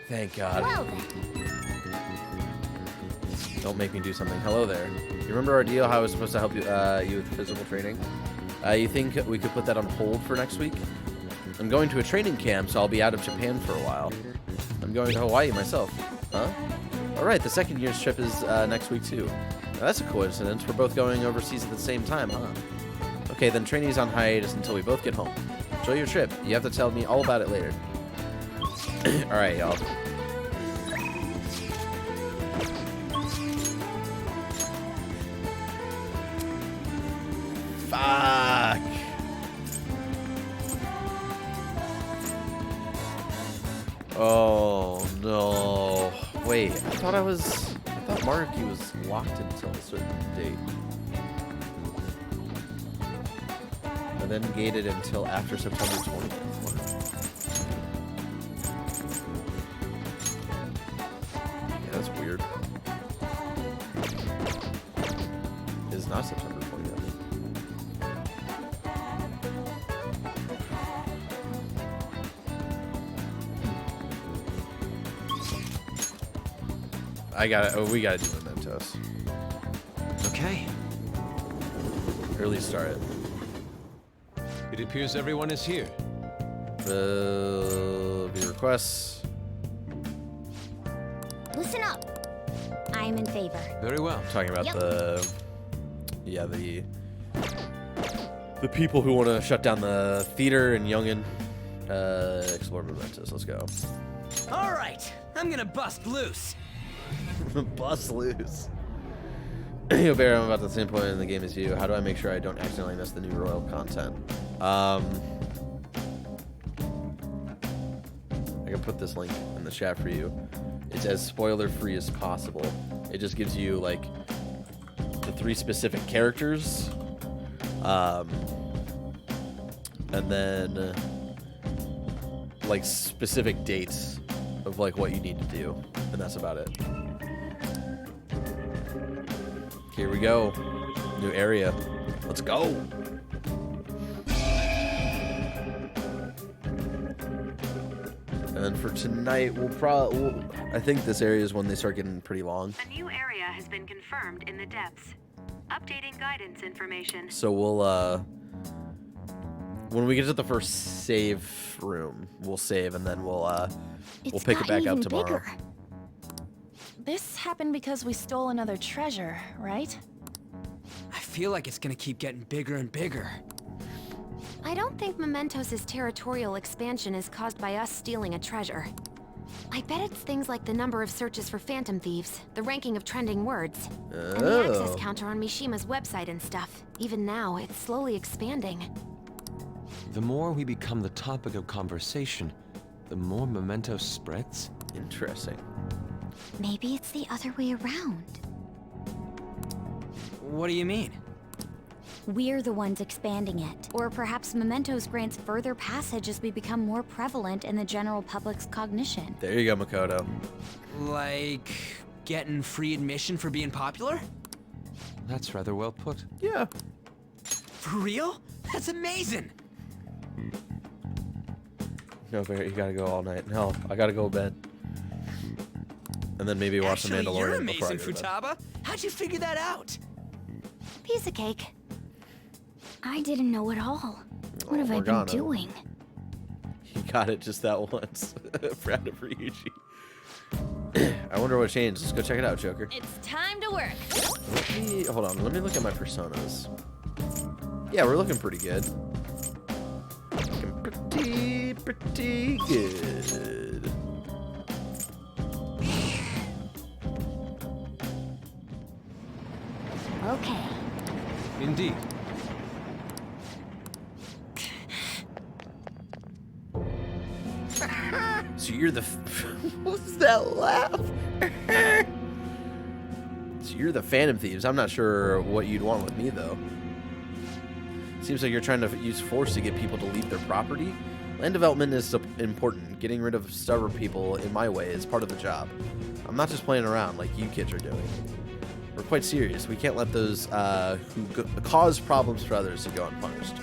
Speaker 2: Thank God.
Speaker 14: Well then.
Speaker 2: Don't make me do something. Hello there. You remember our deal? How I was supposed to help you with physical training? You think we could put that on hold for next week? I'm going to a training camp, so I'll be out of Japan for a while. I'm going to Hawaii myself. Huh? Alright, the second year's trip is next week too. Now, that's a coincidence. We're both going overseas at the same time, huh? Okay, then training's on hiatus until we both get home. Enjoy your trip. You have to tell me all about it later. Alright, y'all. Fuck. Oh no. Wait, I thought Maruki was locked until a certain date. And then gated until after September 20th. Yeah, that's weird. It's not September 20th. We gotta do mementos.
Speaker 8: Okay.
Speaker 2: Early start.
Speaker 8: It appears everyone is here.
Speaker 2: View requests.
Speaker 14: Listen up. I'm in favor.
Speaker 8: Very well.
Speaker 2: Talking about
Speaker 14: Yep.
Speaker 2: the people who want to shut down the theater in Youngin. Explore mementos. Let's go.
Speaker 7: All right, I'm gonna bust loose.
Speaker 2: Bust loose. Yo, Barrett, I'm about the same point in the game as you. How do I make sure I don't accidentally miss the new royal content? I can put this link in the chat for you. It's as spoiler-free as possible. It just gives you, like, the 3 specific characters. And then, like, specific dates of, like, what you need to do. And that's about it. Here we go. New area. Let's go. And then for tonight, I think this area is when they start getting pretty long.
Speaker 5: A new area has been confirmed in the depths. Updating guidance information.
Speaker 2: So we'll, when we get to the first save room, we'll save and then we'll pick it back up tomorrow.
Speaker 13: Bigger. This happened because we stole another treasure, right?
Speaker 7: I feel like it's gonna keep getting bigger and bigger.
Speaker 5: I don't think Mementos' territorial expansion is caused by us stealing a treasure. I bet it's things like the number of searches for Phantom Thieves, the ranking of trending words, and the access counter on Mishima's website and stuff. Even now, it's slowly expanding.
Speaker 8: The more we become the topic of conversation, the more Mementos spreads.
Speaker 2: Interesting.
Speaker 3: Maybe it's the other way around.
Speaker 7: What do you mean?
Speaker 3: We're the ones expanding it. Or perhaps Mementos grants further passage as we become more prevalent in the general public's cognition.
Speaker 2: There you go, Makoto.
Speaker 7: Like, getting free admission for being popular?
Speaker 8: That's rather well put.
Speaker 2: Yeah.
Speaker 7: For real? That's amazing!
Speaker 2: No, Barrett, you gotta go all night. No, I gotta go to bed. And then maybe watch The Mandalorian
Speaker 7: You're
Speaker 2: before I
Speaker 7: amazing,
Speaker 2: go to bed.
Speaker 7: Futaba. How'd you figure that out?
Speaker 3: Piece of cake. I didn't know at all. What have I
Speaker 2: Morgana.
Speaker 3: been doing?
Speaker 2: You got it just that once. Proud of Ryuji. I wonder what changed. Let's go check it out, Joker.
Speaker 24: It's time to work.
Speaker 2: Hold on. Let me look at my personas. Yeah, we're looking pretty good. Looking pretty good.
Speaker 3: Okay.
Speaker 8: Indeed.
Speaker 2: So you're the... What's that laugh? So you're the Phantom Thieves. I'm not sure what you'd want with me, though. Seems like you're trying to use force to get people to leave their property. Land development is important. Getting rid of stubborn people in my way is part of the job. I'm not just playing around like you kids are doing. We're quite serious. We can't let those who cause problems for others to go unpunished.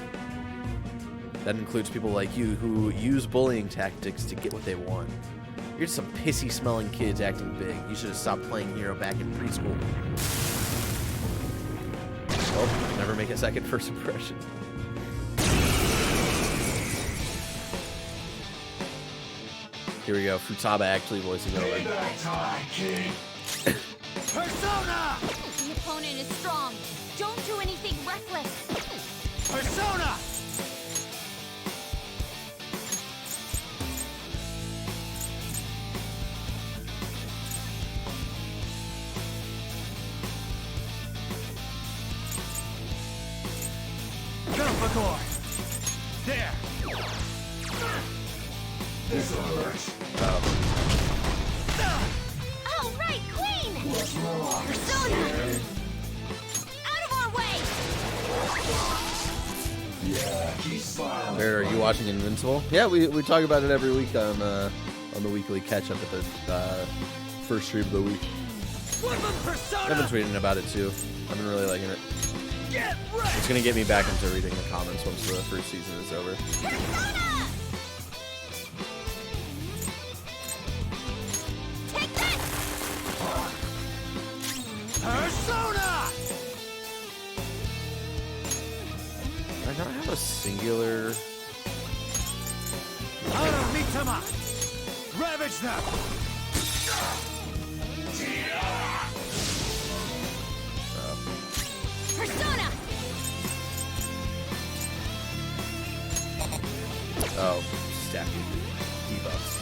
Speaker 2: That includes people like you who use bullying tactics to get what they want. You're just some pissy-smelling kids acting big. You should have stopped playing hero back in preschool. Well, never make a second first impression. Here we go. Futaba actually voicing over.
Speaker 17: Persona! The opponent is strong. Don't do anything reckless.
Speaker 1: Persona! Belphegor! There! This'll hurt.
Speaker 17: All right, Queen! Persona! Out of our way!
Speaker 1: Yeah, keep smiling.
Speaker 2: Barrett, are you watching Invincible? Yeah, we talk about it every week on the weekly catch-up at the first stream of the week. I've been tweeting about it too. I've been really liking it. It's gonna get me back into reading the comments once the first season is over.
Speaker 17: Persona! Take that!
Speaker 1: Persona!
Speaker 2: I don't have a singular.
Speaker 1: Mitama! Ravage them!
Speaker 17: Persona!
Speaker 2: Oh, stack debuffs.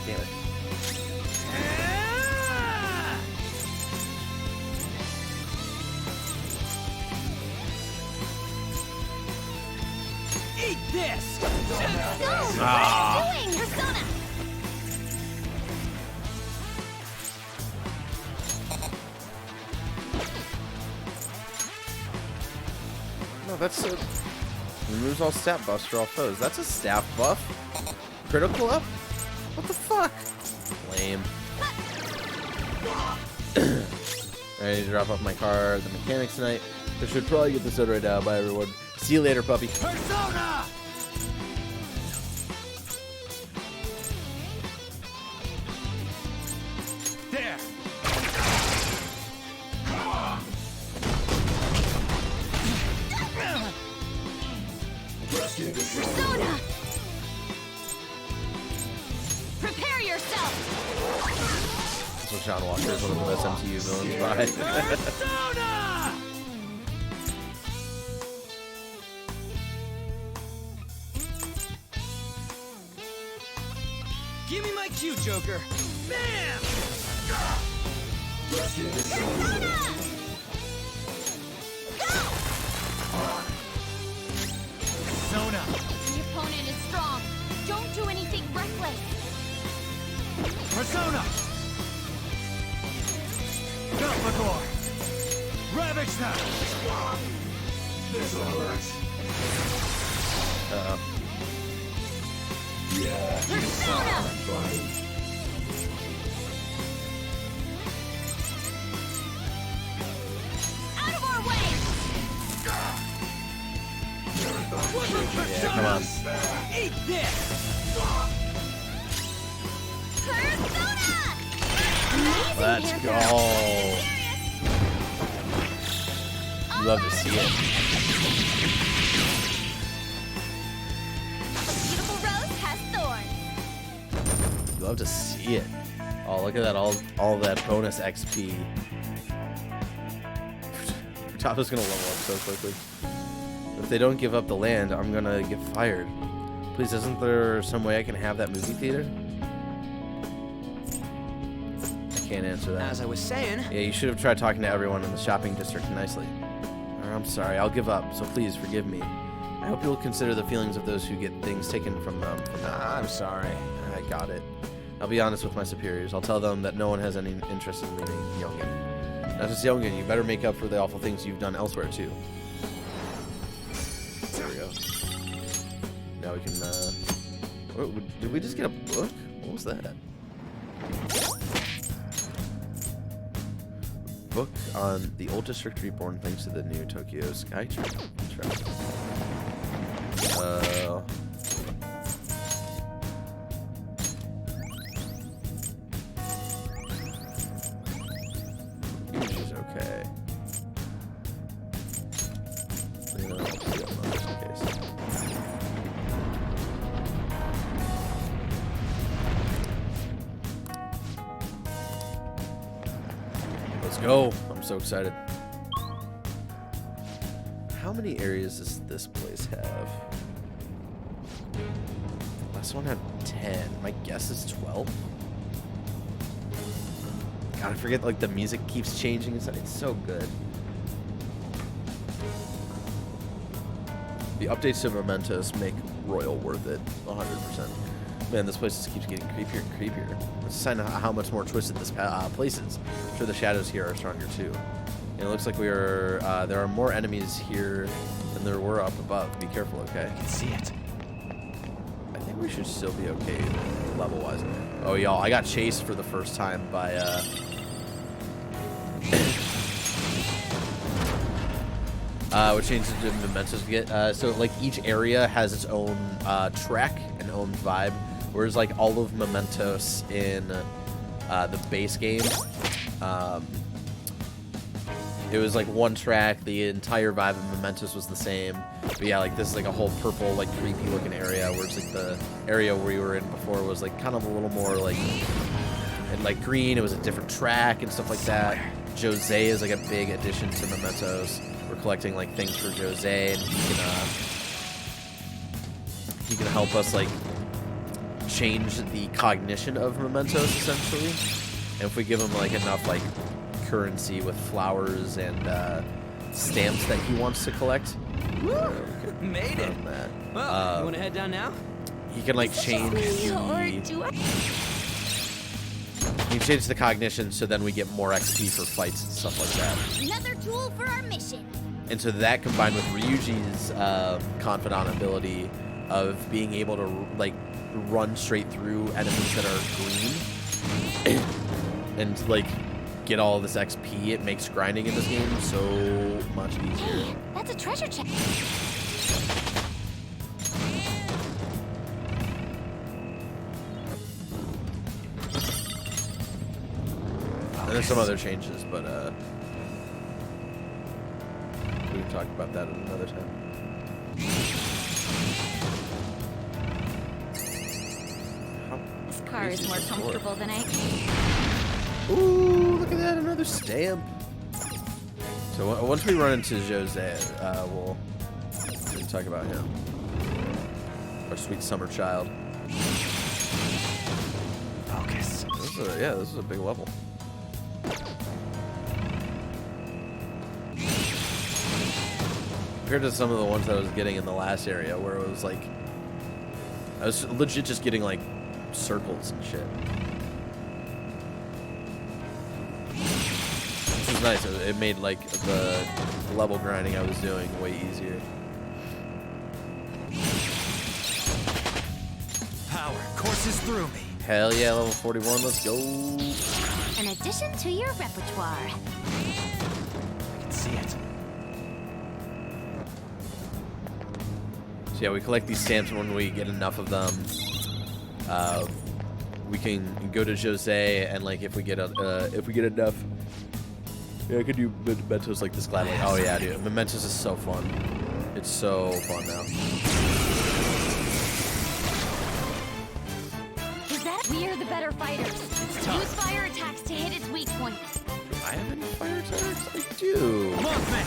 Speaker 2: Damn it.
Speaker 7: Eat this!
Speaker 17: What are you doing? Persona!
Speaker 2: No, that's a removes all stat buffs for all foes. That's a staff buff. Critical up? What the fuck? Lame. I need to drop off my car at the mechanics tonight. I should probably get this out right now. Bye, everyone. See you later, puppy.
Speaker 1: Persona! There!
Speaker 17: Persona! Prepare yourself!
Speaker 2: That's what John Walker is one of the best MCU villains by.
Speaker 1: Persona!
Speaker 7: Give me my cue, Joker. Bam!
Speaker 17: Persona!
Speaker 1: Persona!
Speaker 17: The opponent is strong. Don't do anything reckless.
Speaker 1: Persona! Belphegor! Ravage them! This'll hurt. Yeah,
Speaker 17: Persona! Out of our way!
Speaker 2: Yeah, come on.
Speaker 7: Eat this!
Speaker 17: Persona!
Speaker 2: Let's go. Love to see it.
Speaker 17: A beautiful rose has thorns.
Speaker 2: Love to see it. Oh, look at that! All that bonus XP. Tapa's gonna level up so quickly. If they don't give up the land, I'm gonna get fired. Please, isn't there some way I can have that movie theater? I can't answer that.
Speaker 7: As I was saying...
Speaker 2: Yeah, you should have tried talking to everyone in the shopping district nicely. I'm sorry, I'll give up, so please forgive me. I hope you'll consider the feelings of those who get things taken from them.
Speaker 7: I'm sorry.
Speaker 2: I got it. I'll be honest with my superiors. I'll tell them that no one has any interest in leaving Yongen. Not just Yongen, you better make up for the awful things you've done elsewhere, too. There we go. Now we can, did we just get a book? What was that? Book on the old district reborn thanks to the new Tokyo Sky Train. Which is okay. Let's go. I'm so excited. How many areas does this place have? Last one had 10. My guess is 12. God, I forget, like, the music keeps changing. It's so good. The updates to Mementos make Royal worth it, 100%. Man, this place just keeps getting creepier and creepier. It's a sign of how much more twisted this place is. I'm sure the shadows here are stronger too. And it looks like there are more enemies here than there were up above. Be careful, okay? I can see it. I think we should still be okay level-wise. Oh, y'all, I got chased for the first time by, what changes to Mementos we get? So, like, each area has its own track and own vibe, whereas, like, all of Mementos in the base game, it was, like, one track. The entire vibe of Mementos was the same. But, yeah, like, this is, like, a whole purple, like, creepy-looking area, whereas, like, the area we were in before was, like, kind of a little more, like, and, like, green. It was a different track and stuff like that. Jose is, like, a big addition to Mementos. We're collecting like things for Jose, and he can help us like change the cognition of Mementos essentially. And if we give him like enough like currency with flowers and stamps that he wants to collect,
Speaker 7: Made it. Well, you want to head down now?
Speaker 2: He can like change the. He can change the cognition, so then we get more XP for fights and stuff like that.
Speaker 14: Another tool for our mission.
Speaker 2: And so that combined with Ryuji's confidant ability of being able to like run straight through enemies that are green and like get all of this XP, it makes grinding in this game so much easier.
Speaker 14: Hey, that's a treasure chest.
Speaker 2: And there's some other changes, but we can talk about that at another time.
Speaker 3: This car is more comfortable than I.
Speaker 2: Ooh, look at that, another stamp. So once we run into Jose, we'll talk about him. Our sweet summer child. Focus. This is a big level. Compared to some of the ones that I was getting in the last area, where it was like, I was legit just getting like circles and shit. Which was nice. It made like the level grinding I was doing way easier.
Speaker 7: Power courses through me.
Speaker 2: Hell yeah, level 41, let's go.
Speaker 14: An addition to your repertoire.
Speaker 7: I can see it.
Speaker 2: So yeah, we collect these stamps, and when we get enough of them, we can go to Jose, and like if we get enough, yeah, I could do mementos like this gladly. Oh yeah, dude, mementos is so fun. It's so fun now.
Speaker 14: Is that we're the better fighters? Use fire attacks to hit its weak point.
Speaker 2: Do I have any fire attacks? I do.
Speaker 7: Mothman!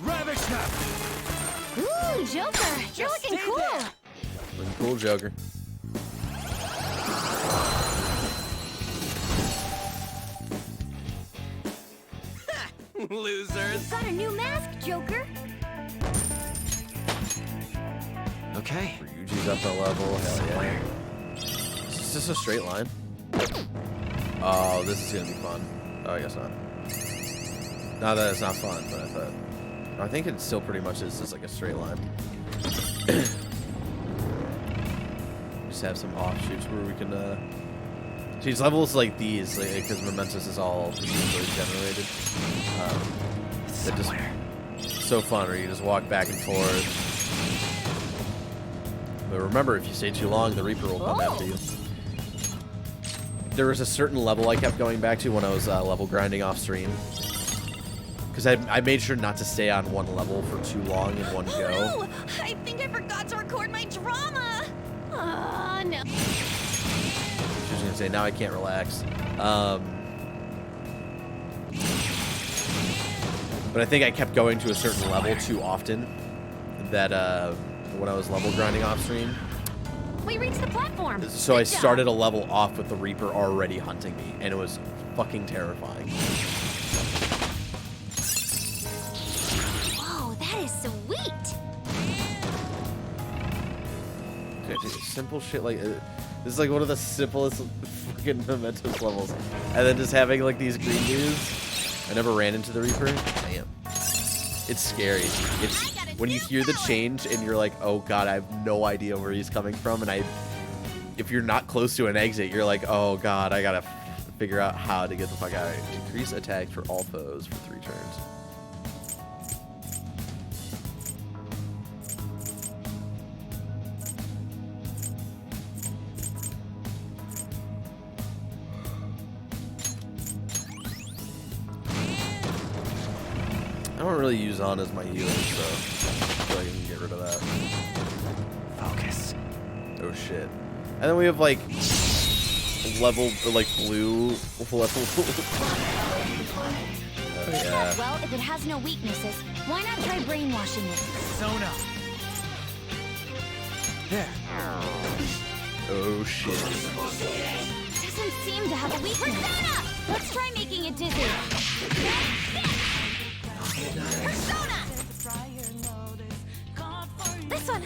Speaker 7: Ravish snap!
Speaker 14: Ooh, Joker, you're looking cool.
Speaker 2: Looking cool, Joker.
Speaker 7: Losers.
Speaker 14: You've got a new mask, Joker.
Speaker 7: Okay.
Speaker 2: Ryuji's up a level. Hell yeah. Is this a straight line? Oh, this is gonna be fun. Oh, I guess not. Not that it's not fun, but I thought. I think it still pretty much is just like a straight line. Just have some offshoots where we can. These levels like these, because Mementos is all procedurally generated. They're just so fun, where you just walk back and forth. But remember, if you stay too long, the Reaper will come after you. There was a certain level I kept going back to when I was level grinding off stream. Because I made sure not to stay on one level for too long in one go.
Speaker 13: Oh, I think I forgot to record my drama. Oh, no.
Speaker 2: She was going to say, now I can't relax. But I think I kept going to a certain level too often that when I was level grinding off stream.
Speaker 5: We reached the platform.
Speaker 2: So I started a level off with the Reaper already hunting me, and it was fucking terrifying.
Speaker 14: Whoa, that is sweet.
Speaker 2: Okay, dude, simple shit like this is like one of the simplest fucking Mementos levels, and then just having like these green dudes. I never ran into the Reaper. Damn, it's scary. It's when you hear the change and you're like, oh god, I have no idea where he's coming from, and if you're not close to an exit, you're like, oh god, I gotta figure out how to get the fuck out. Decrease attack for all foes for 3 turns. I don't really use on as my healer, so I feel like I can get rid of that.
Speaker 6: Focus.
Speaker 2: Oh shit. And then we have like level, like blue level. Oh yeah.
Speaker 14: Well, if it has no weaknesses, why not try brainwashing it?
Speaker 7: Sona. There.
Speaker 2: Oh shit.
Speaker 14: Doesn't seem to have a weakness. Persona! Let's try making it dizzy. Persona! This one.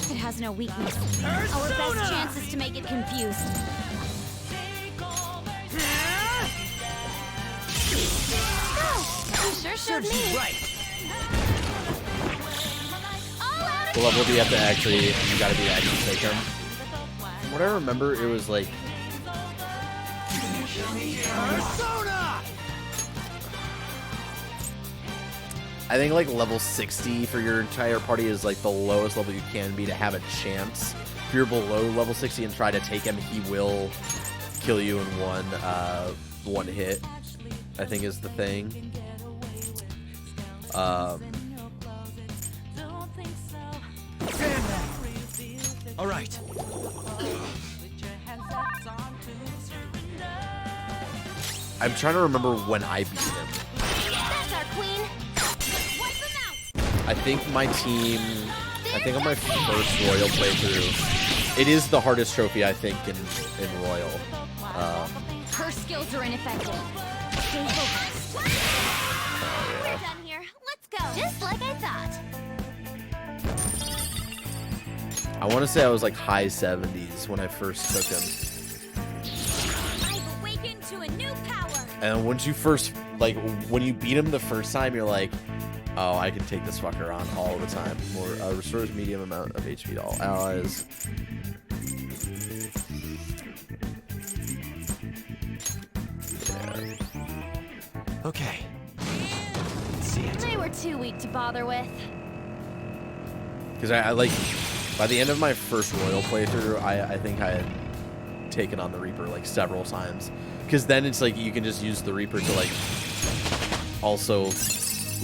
Speaker 14: It has no weakness. Our best chance is to make it confused. Oh, you sure showed me.
Speaker 7: Right.
Speaker 2: What level do you have to actually? You gotta be to actually take him. From what I remember, it was like.
Speaker 7: Persona!
Speaker 2: I think like level 60 for your entire party is like the lowest level you can be to have a chance. If you're below level 60 and try to take him, he will kill you in one hit, I think is the thing.
Speaker 7: All right.
Speaker 2: I'm trying to remember when I beat him.
Speaker 14: That's our queen. Wipe them out.
Speaker 2: I think my team, I think on my first Royal playthrough, it is the hardest trophy I think in Royal.
Speaker 14: Her skills are ineffective. Stay focused.
Speaker 2: Oh, yeah.
Speaker 14: We're done here. Let's go. Just like I thought.
Speaker 2: I want to say I was like high 70s when I first took him.
Speaker 14: I've awakened to a new power.
Speaker 2: And once you first, like, when you beat him the first time, you're like, oh, I can take this fucker on all the time. More restores medium amount of HP to all allies.
Speaker 6: Yeah. Okay. Let's see it.
Speaker 14: They were too weak to bother with.
Speaker 2: Because I like, by the end of my first Royal playthrough, I think I had taken on the Reaper like several times. Because then it's like you can just use the Reaper to like also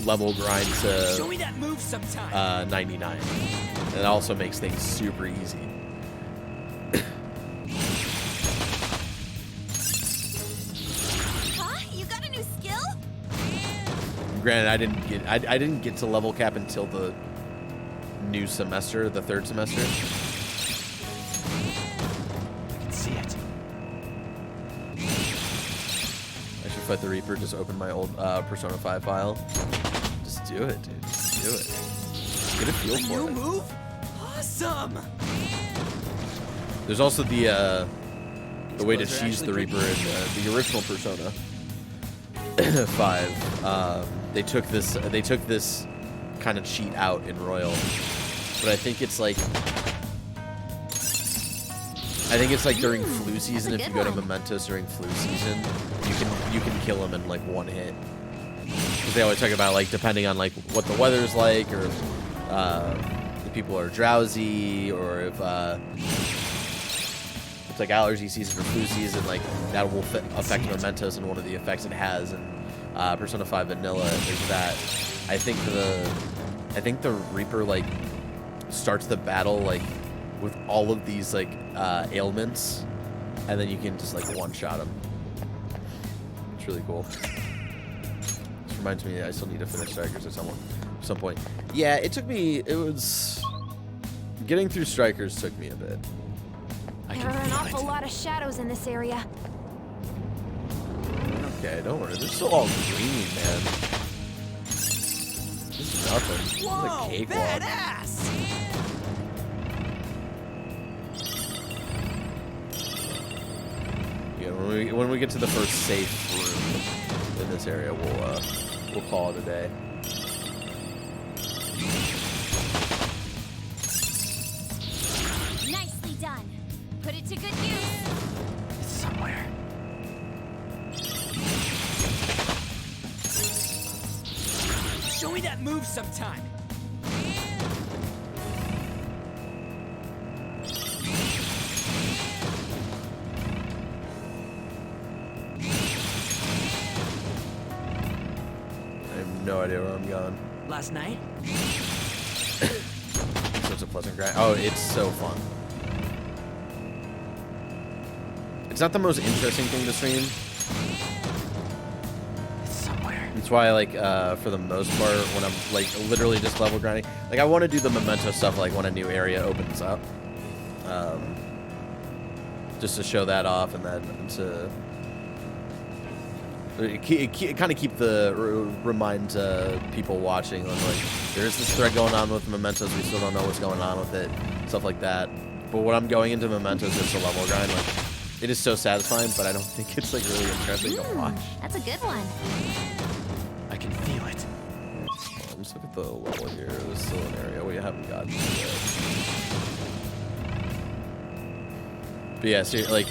Speaker 2: level grind to
Speaker 7: Show me that move sometime.
Speaker 2: 99. And it also makes things super easy.
Speaker 14: Huh? You got a new skill?
Speaker 2: Granted, I didn't get to level cap until the new semester, the 3rd semester.
Speaker 6: I can see it.
Speaker 2: I should fight the Reaper, just open my old Persona 5 file. Just do it, dude. Just do it. Get a feel for it.
Speaker 7: New move? Awesome!
Speaker 2: There's also the way to cheese the Reaper in the original Persona 5. They took this kind of cheat out in Royal, but I think it's like during flu season. If you go to Mementos during flu season, you can kill him in like one hit. Because they always talk about like depending on like what the weather's like, or if people are drowsy, or if it's like allergy season or flu season, like that will affect Mementos, and one of the effects it has in Persona 5 Vanilla is that I think the Reaper like starts the battle like with all of these like ailments, and then you can just like one-shot him. It's It's really cool. This reminds me, I still need to finish Strikers at some point. Yeah, it took me. It was getting through Strikers took me a bit.
Speaker 5: There are an awful lot of shadows in this area.
Speaker 2: Okay, don't worry. This is still all green, man. This is nothing. This is a cakewalk.
Speaker 7: Badass!
Speaker 2: Yeah, when we get to the first safe room in this area, we'll call it a day.
Speaker 17: Nicely done. Put it to good use.
Speaker 7: It's somewhere. Show me that move sometime.
Speaker 2: I have no idea where I'm going.
Speaker 7: Last night?
Speaker 2: Such a pleasant grind. Oh, it's so fun. It's not the most interesting thing to stream.
Speaker 7: It's somewhere.
Speaker 2: That's why, like, for the most part, when I'm, like, literally just level grinding, like, I want to do the memento stuff, like, when a new area opens up. Just to show that off, and then to kind of keep the remind people watching on, like, there's this thread going on with mementos, we still don't know what's going on with it, stuff like that. But when I'm going into mementos, it's a level grind, like, it is so satisfying, but I don't think it's, like, really interesting to watch.
Speaker 5: That's a good one.
Speaker 7: I can feel it.
Speaker 2: Let's look at the level here. There's still an area we haven't gotten to yet. But yeah, so, like,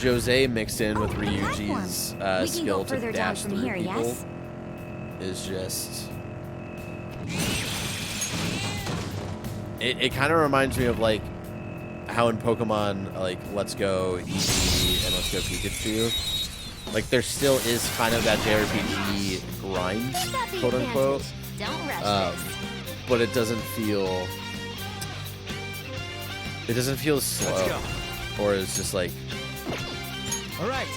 Speaker 2: Jose mixed in with Ryuji's skill to dash through
Speaker 5: here,
Speaker 2: people
Speaker 5: yes?
Speaker 2: is just... It kind of reminds me of, like, how in Pokemon, like, Let's Go Eevee and Let's Go Pikachu, like, there still is kind of that JRPG grind, quote unquote.
Speaker 5: Don't rush this.
Speaker 2: But it doesn't feel... It doesn't feel slow.
Speaker 7: Let's go.
Speaker 2: Or it's just like...
Speaker 7: All right.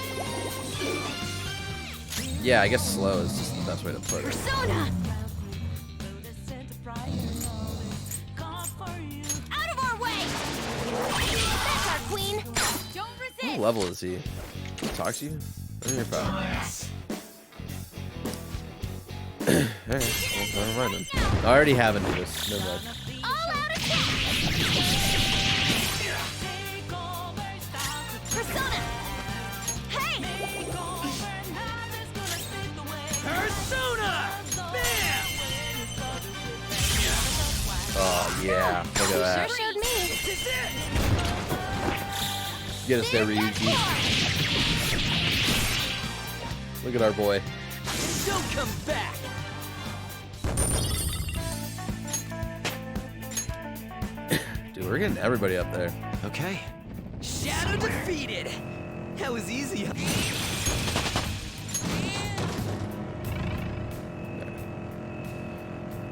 Speaker 2: Yeah, I guess slow is just the best way to put it.
Speaker 5: Persona! Out of our way! That's our queen! Don't resist!
Speaker 2: What level is he? Can he talk to you? I'm your pal. Alright, well, never mind then. I already have Anubis. Never mind.
Speaker 5: All out attack! Persona! Hey!
Speaker 7: Persona! Bam!
Speaker 2: Oh, yeah. Look at that.
Speaker 5: Sure showed me.
Speaker 2: Get us there, Ryuji. Look at our boy.
Speaker 7: Don't come back!
Speaker 2: Dude, we're getting everybody up there.
Speaker 7: Okay. Shadow defeated! That was easy.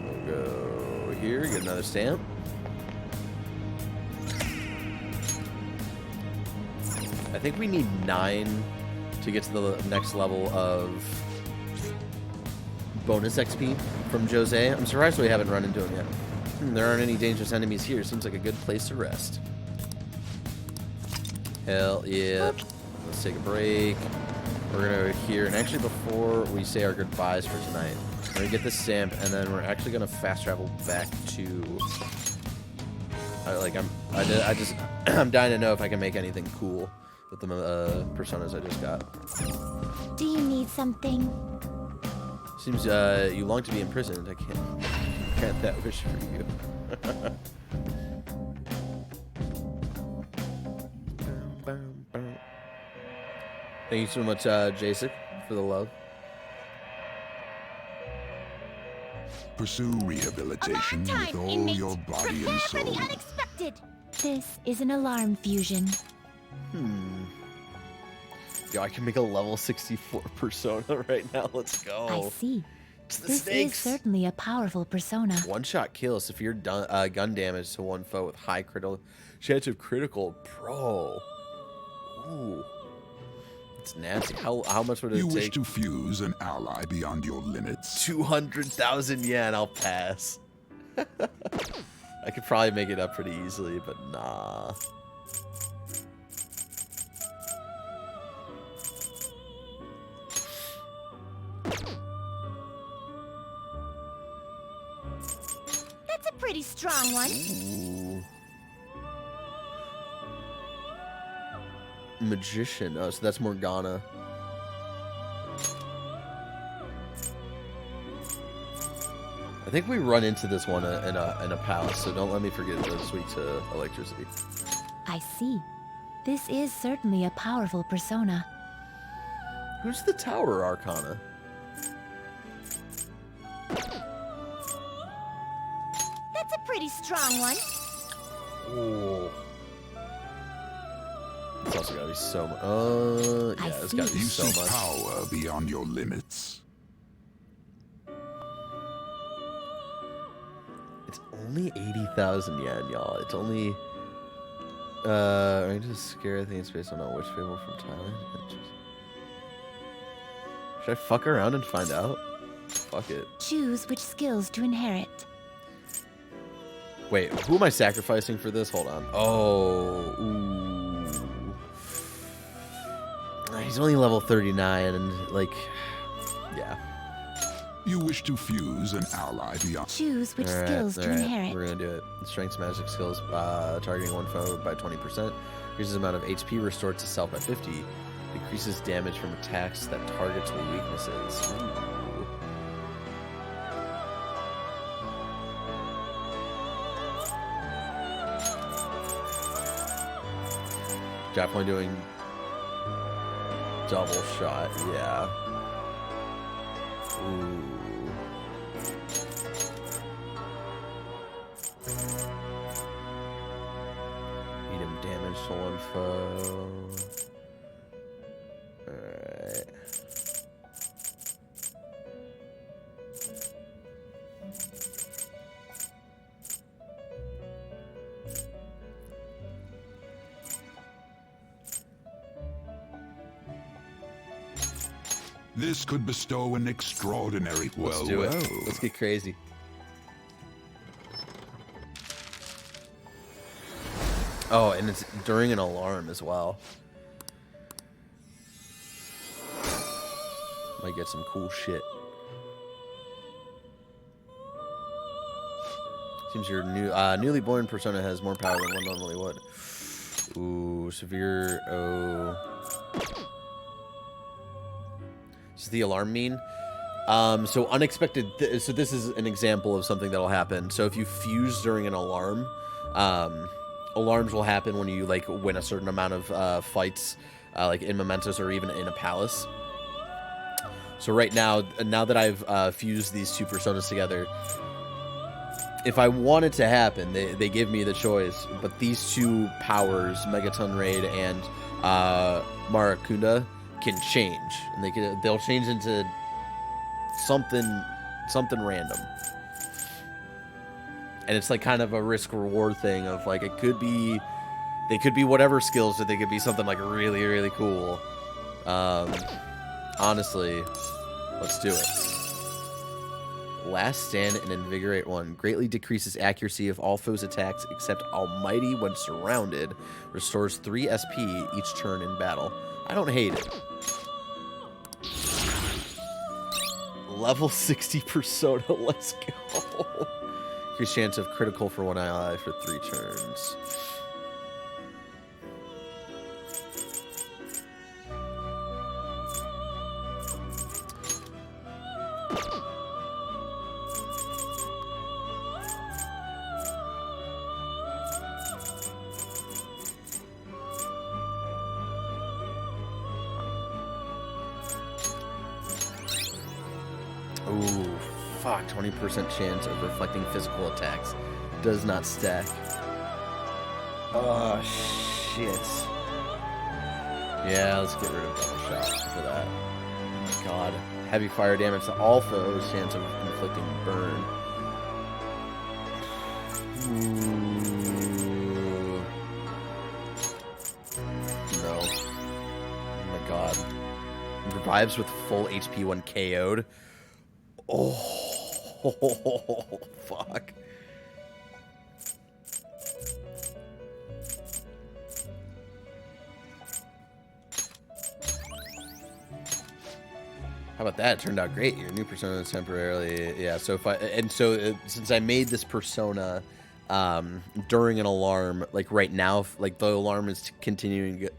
Speaker 2: We'll go here, get another stamp. I think we need 9 to get to the next level of bonus XP from Jose. I'm surprised we haven't run into him yet. There aren't any dangerous enemies here. Seems like a good place to rest. Hell yeah. Let's take a break. We're gonna go here, and actually before we say our goodbyes for tonight, we're gonna get this stamp, and then we're actually gonna fast travel back to... I'm dying to know if I can make anything cool with the personas I just got.
Speaker 16: Do you need something?
Speaker 2: Seems you long to be imprisoned. I can't grant that wish for you. Thank you so much, Jasek, for the love.
Speaker 18: Pursue rehabilitation with all your body and soul.
Speaker 14: For the unexpected.
Speaker 16: This is an alarm fusion.
Speaker 2: Yo, I can make a level 64 persona right now. Let's go.
Speaker 16: I see.
Speaker 2: It's the
Speaker 16: This
Speaker 2: snakes.
Speaker 16: is certainly a powerful persona.
Speaker 2: One-shot kill, severe gun damage to one foe with high critical chance of critical. Bro. Ooh. That's nasty. How much would it
Speaker 18: You
Speaker 2: take?
Speaker 18: wish to fuse an ally beyond your limits?
Speaker 2: 200,000 yen. I'll pass. I could probably make it up pretty easily, but nah.
Speaker 14: That's a pretty strong one.
Speaker 2: Ooh. Magician. Oh, so that's Morgana. I think we run into this one in a palace, so don't let me forget it goes sweet to electricity.
Speaker 16: I see. This is certainly a powerful persona.
Speaker 2: Who's the Tower Arcana?
Speaker 14: That's a pretty strong one.
Speaker 2: Ooh. It's also gotta be so much. Yeah, it's gotta be
Speaker 18: You
Speaker 2: so
Speaker 18: seek
Speaker 2: much.
Speaker 18: power beyond your limits.
Speaker 2: It's only 80,000 yen, y'all. It's only. I just scare things based on which people from Thailand. Should I fuck around and find out? Fuck it.
Speaker 16: Choose which skills to inherit.
Speaker 2: Wait, who am I sacrificing for this? Hold on. Oh, ooh. He's only level 39, and like, yeah.
Speaker 18: You wish to fuse an ally beyond.
Speaker 16: Choose which skills to inherit.
Speaker 2: We're gonna do it. Strengths, magic skills, targeting one foe by 20%. Increases the amount of HP restored to self by 50. Decreases damage from attacks that targets weaknesses. Ooh. Definitely doing double shot, yeah. Ooh. Medium damage to one foe. Alright.
Speaker 18: This could bestow an extraordinary.
Speaker 2: Let's do it. Let's get crazy. Oh, and it's during an alarm as well. Might get some cool shit. Seems your newly born persona has more power than one normally would. Ooh, severe. Oh. Does the alarm mean? So unexpected. So this is an example of something that'll happen. So if you fuse during an alarm, alarms will happen when you like win a certain amount of fights, like in Mementos or even in a palace. So right now that I've fused these two personas together, if I want it to happen, they give me the choice. But these two powers, Megaton Raid and Marakunda, can change, and they'll change into something random. And it's like kind of a risk reward thing of like they could be whatever skills, but they could be something like really, really cool. Honestly, let's do it. Last Stand and Invigorate 1 greatly decreases accuracy of all foes' attacks except Almighty when surrounded. Restores 3 SP each turn in battle. I don't hate it. Level 60 persona, let's go. Increased chance of critical for one ally for 3 turns. Ooh, fuck, 20% chance of reflecting physical attacks. Does not stack. Oh, shit. Yeah, let's get rid of double shot for that. Oh my god. Heavy fire damage to all foes, chance of inflicting burn. Ooh. No. Oh my god. revives with full HP when KO'd. Oh, fuck. How about that? It turned out great. Your new persona is temporarily, yeah. So if since I made this persona during an alarm, like right now, like the alarm is continuing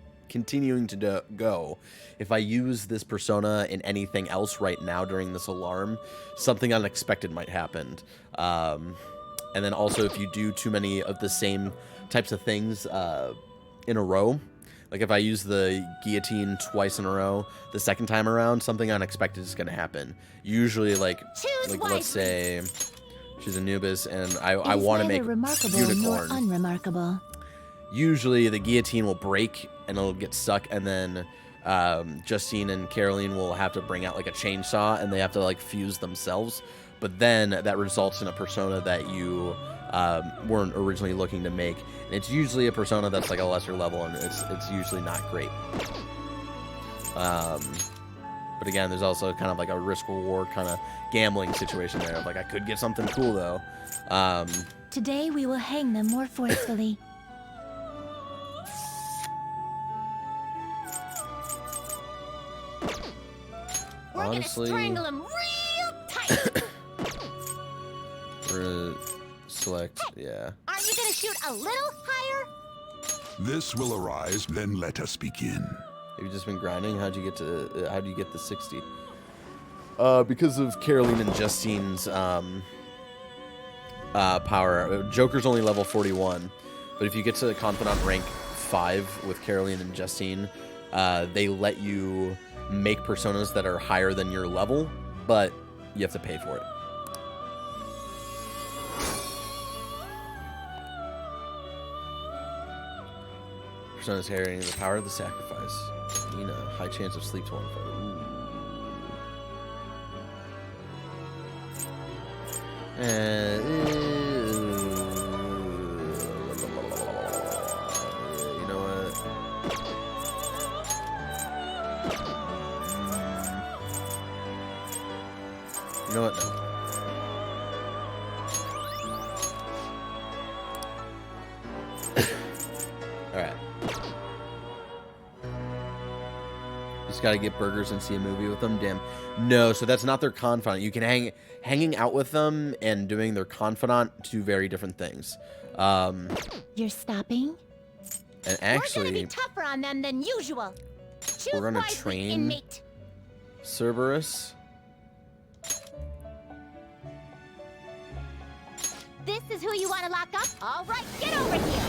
Speaker 2: to go. If I use this persona in anything else right now during this alarm, something unexpected might happen. And then also, if you do too many of the same types of things in a row. Like if I use the guillotine twice in a row, the second time around, something unexpected is going to happen. Usually, like let's say she's Anubis, and I want to make unicorn.
Speaker 16: Unremarkable.
Speaker 2: Usually, the guillotine will break and it'll get stuck, and then Justine and Caroline will have to bring out like a chainsaw, and they have to like fuse themselves. But then that results in a persona that you weren't originally looking to make. And it's usually a persona that's like a lesser level, and it's usually not great. But again, there's also kind of like a risk-reward kind of gambling situation there. Of like, I could get something cool, though.
Speaker 16: Today we will hang them more forcefully.
Speaker 17: We're
Speaker 2: honestly,
Speaker 17: gonna strangle him real tight.
Speaker 2: We're gonna select, yeah.
Speaker 17: Aren't you gonna shoot a little higher?
Speaker 18: This will arise, then let us begin.
Speaker 2: Have you just been grinding? How'd you get to? How'd you get the 60? Because of Caroline and Justine's power. Joker's only level 41, but if you get to Confidant rank 5 with Caroline and Justine, they let you make personas that are higher than your level, but you have to pay for it. Personas carrying the power of the sacrifice. Nina, high chance of sleep to one foe. You know what? You know what? No. Alright. Just gotta get burgers and see a movie with them. Damn. No, so that's not their confidant. You can hanging out with them and doing their confidant, two very different things.
Speaker 16: You're stopping?
Speaker 2: And actually,
Speaker 17: we're gonna be tougher on them than usual. Choose
Speaker 2: we're gonna
Speaker 17: wisely,
Speaker 2: train
Speaker 17: inmate.
Speaker 2: Cerberus.
Speaker 17: This is who you want to lock up? All right, get over here.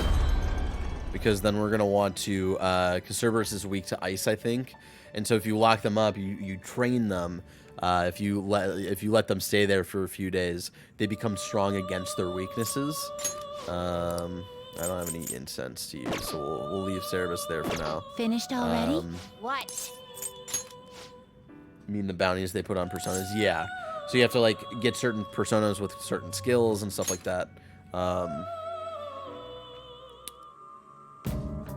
Speaker 2: Because then we're gonna want to, because Cerberus is weak to ice, I think, and so if you lock them up, you train them. If you let them stay there for a few days, they become strong against their weaknesses. I don't have any incense to use, so we'll leave Cerberus there for now.
Speaker 16: Finished already?
Speaker 17: What?
Speaker 2: You mean the bounties they put on personas? Yeah. So you have to like get certain personas with certain skills and stuff like that.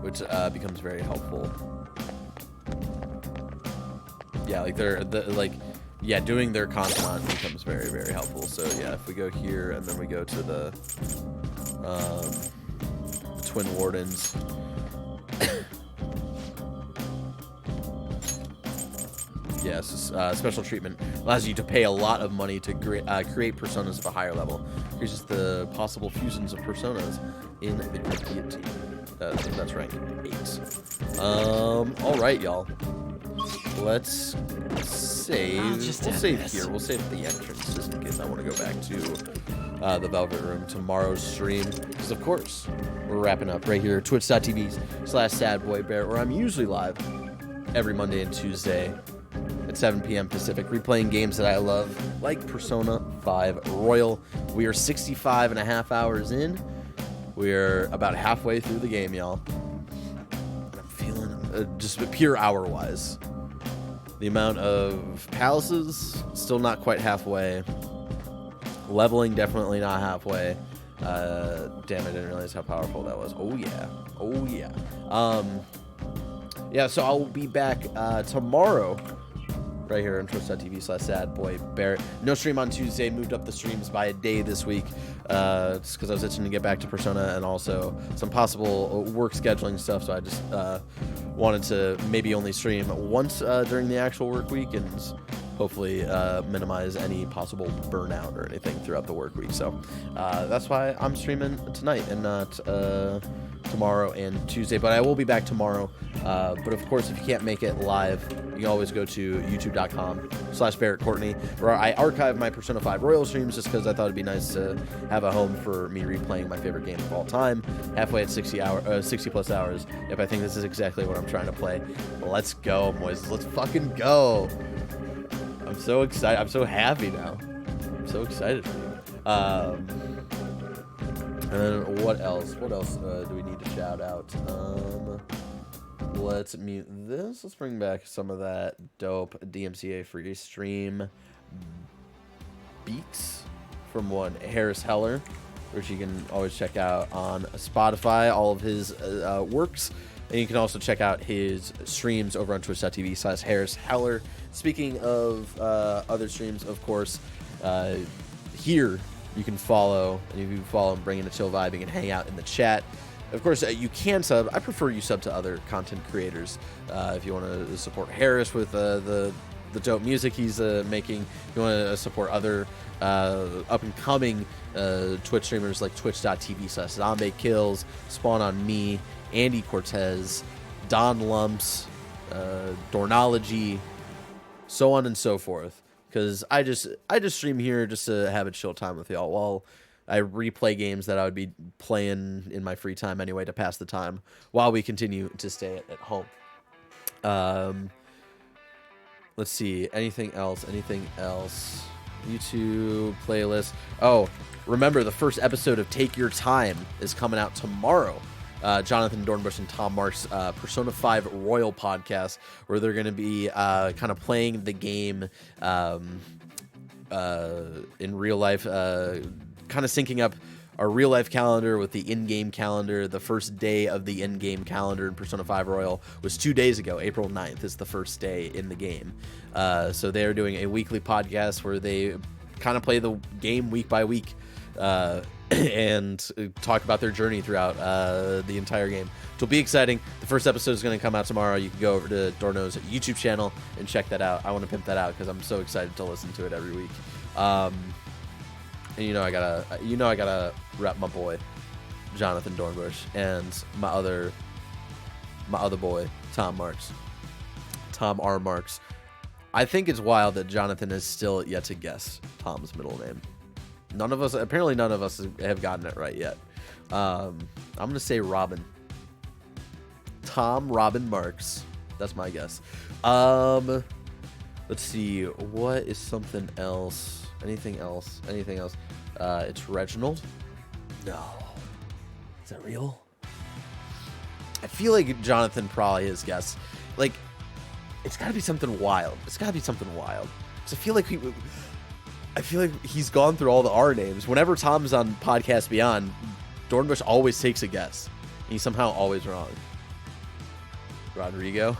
Speaker 2: Which becomes very helpful. Yeah, like doing their confidant becomes very, very helpful. So yeah, if we go here and then we go to the Twin Wardens. Yes, special treatment allows you to pay a lot of money to create personas of a higher level. Increases the possible fusions of personas in the guillotine. That's rank 8. All right, y'all. Let's save. We'll save here. We'll save at the entrance just in case I want to go back to the Velvet Room tomorrow's stream. Because of course, we're wrapping up right here, twitch.tv/sadboybear, where I'm usually live every Monday and Tuesday at 7 p.m. Pacific, replaying games that I love, like Persona 5 Royal. We are 65 and a half hours in. We're about halfway through the game, y'all. And I'm feeling, just pure hour-wise, the amount of palaces, still not quite halfway. Leveling, definitely not halfway. Damn, I didn't realize how powerful that was. Oh, yeah. Oh, yeah. Yeah, so I'll be back tomorrow right here on twitch.tv/sadboybarrett. No stream on Tuesday, moved up the streams by a day this week, just because I was itching to get back to Persona and also some possible work scheduling stuff, so I just wanted to maybe only stream once during the actual work week and hopefully minimize any possible burnout or anything throughout the work week. So that's why I'm streaming tonight and not tomorrow and Tuesday, but I will be back tomorrow. But of course, if you can't make it live, you can always go to youtube.com/Barrett Courtney, where I archive my Persona 5 Royal streams just because I thought it'd be nice to have a home for me replaying my favorite game of all time, halfway at 60 plus hours. If I think this is exactly what I'm trying to play, let's go, boys. Let's fucking go. I'm so excited. I'm so happy now. I'm so excited for you. And then what else? What else do we need to shout out? Let's mute this. Let's bring back some of that dope DMCA free stream beats from one Harris Heller, which you can always check out on Spotify, all of his works. And you can also check out his streams over on twitch.tv/Harris Heller. Speaking of other streams, of course, here you can follow, and if you follow and bring in a chill vibe, you can hang out in the chat. Of course, you can sub. I prefer you sub to other content creators if you want to support Harris with the dope music he's making. If you want to support other up-and-coming Twitch streamers like twitch.tv/ZombiKills, Spawn on Me, Andy Cortez, Don Lumps, Dornology, so on and so forth. Because I just stream here just to have a chill time with y'all while I replay games that I would be playing in my free time anyway to pass the time while we continue to stay at home. Let's see. Anything else? YouTube playlist. Oh, remember the first episode of Take Your Time is coming out tomorrow. Jonathan Dornbush and Tom Marks' Persona 5 Royal podcast, where they're going to be kind of playing the game in real life, kind of syncing up our real life calendar with the in-game calendar. The first day of the in-game calendar in Persona 5 Royal was 2 days ago. April 9th is the first day in the game. So they are doing a weekly podcast where they kind of play the game week by week. And talk about their journey throughout the entire game. It'll be exciting. The first episode is going to come out tomorrow. You can go over to Dorno's YouTube channel and check that out. I want to pimp that out because I'm so excited to listen to it every week. And I gotta rep my boy Jonathan Dornbush and my other boy Tom R. Marks. I think it's wild that Jonathan is still yet to guess Tom's middle name. Apparently none of us have gotten it right yet. I'm going to say Robin. Tom Robin Marks. That's my guess. Let's see. What is something else? Anything else? It's Reginald? No. Is that real? I feel like Jonathan probably has guessed. Like, it's got to be something wild. Because I feel like he's gone through all the R names. Whenever Tom's on Podcast Beyond, Dornbush always takes a guess. And he's somehow always wrong. Rodrigo.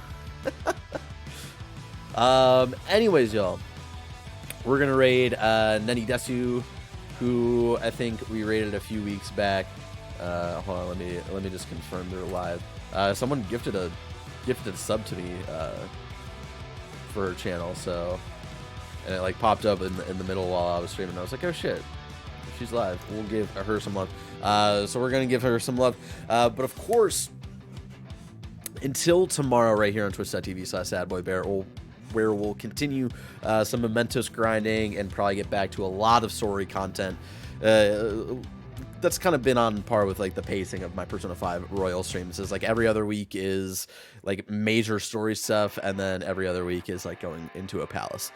Speaker 2: Anyways, y'all. We're going to raid Neni Desu, who I think we raided a few weeks back. Hold on, let me just confirm they're live. Someone gifted a sub to me for her channel, so... And it like popped up in the middle while I was streaming. I was like, oh shit, she's live. We'll give her some love. So we're going to give her some love. But of course, until tomorrow right here on twitch.tv/sadboybarrett, where we'll continue some Mementos grinding and probably get back to a lot of story content. That's kind of been on par with like the pacing of my Persona 5 Royal streams. Is like every other week is like major story stuff, and then every other week is like going into a palace.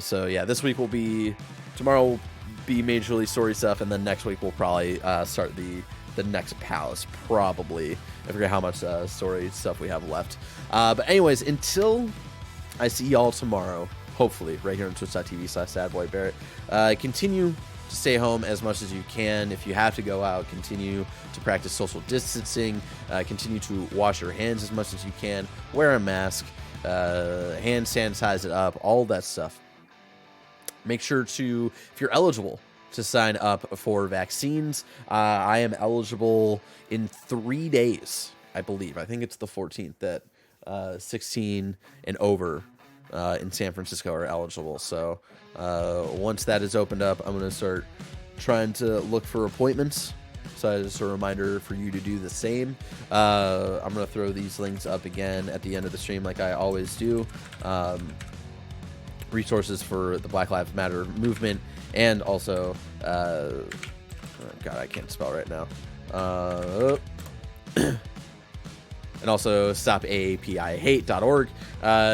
Speaker 2: So yeah, tomorrow will be majorly story stuff, and then next week we'll probably start the next palace, probably. I forget how much story stuff we have left. But anyways, until I see y'all tomorrow, hopefully right here on twitch.tv/sadboybarrett, continue to stay home as much as you can. If you have to go out, continue to practice social distancing, continue to wash your hands as much as you can, wear a mask, hand sanitize it up, all that stuff. Make sure to, if you're eligible, to sign up for vaccines. I am eligible in 3 days, I believe. I think it's the 14th that 16 and over in San Francisco are eligible. So once that is opened up, I'm going to start trying to look for appointments. So just a reminder for you to do the same. I'm going to throw these links up again at the end of the stream like I always do. Resources for the Black Lives Matter movement, and also, oh God, I can't spell right now. And also stopaaphate.org.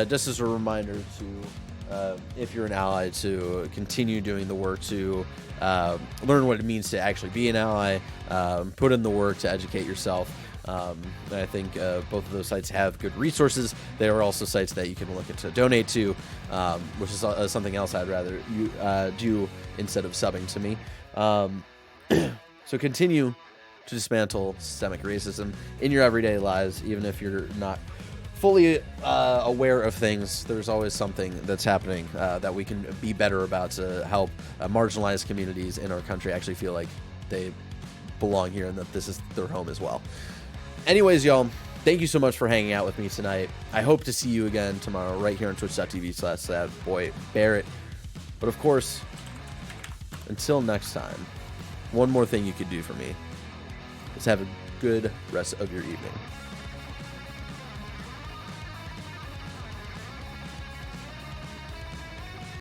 Speaker 2: Just as a reminder to, if you're an ally, to continue doing the work to learn what it means to actually be an ally, put in the work to educate yourself. I think both of those sites have good resources. They are also sites that you can look to donate to, which is something else I'd rather you do instead of subbing to me. So continue to dismantle systemic racism in your everyday lives, even if you're not fully aware of things. There's always something that's happening that we can be better about to help marginalized communities in our country actually feel like they belong here and that this is their home as well. Anyways, y'all, thank you so much for hanging out with me tonight. I hope to see you again tomorrow right here on twitch.tv/sadboy Barrett. But of course, until next time, one more thing you could do for me is have a good rest of your evening.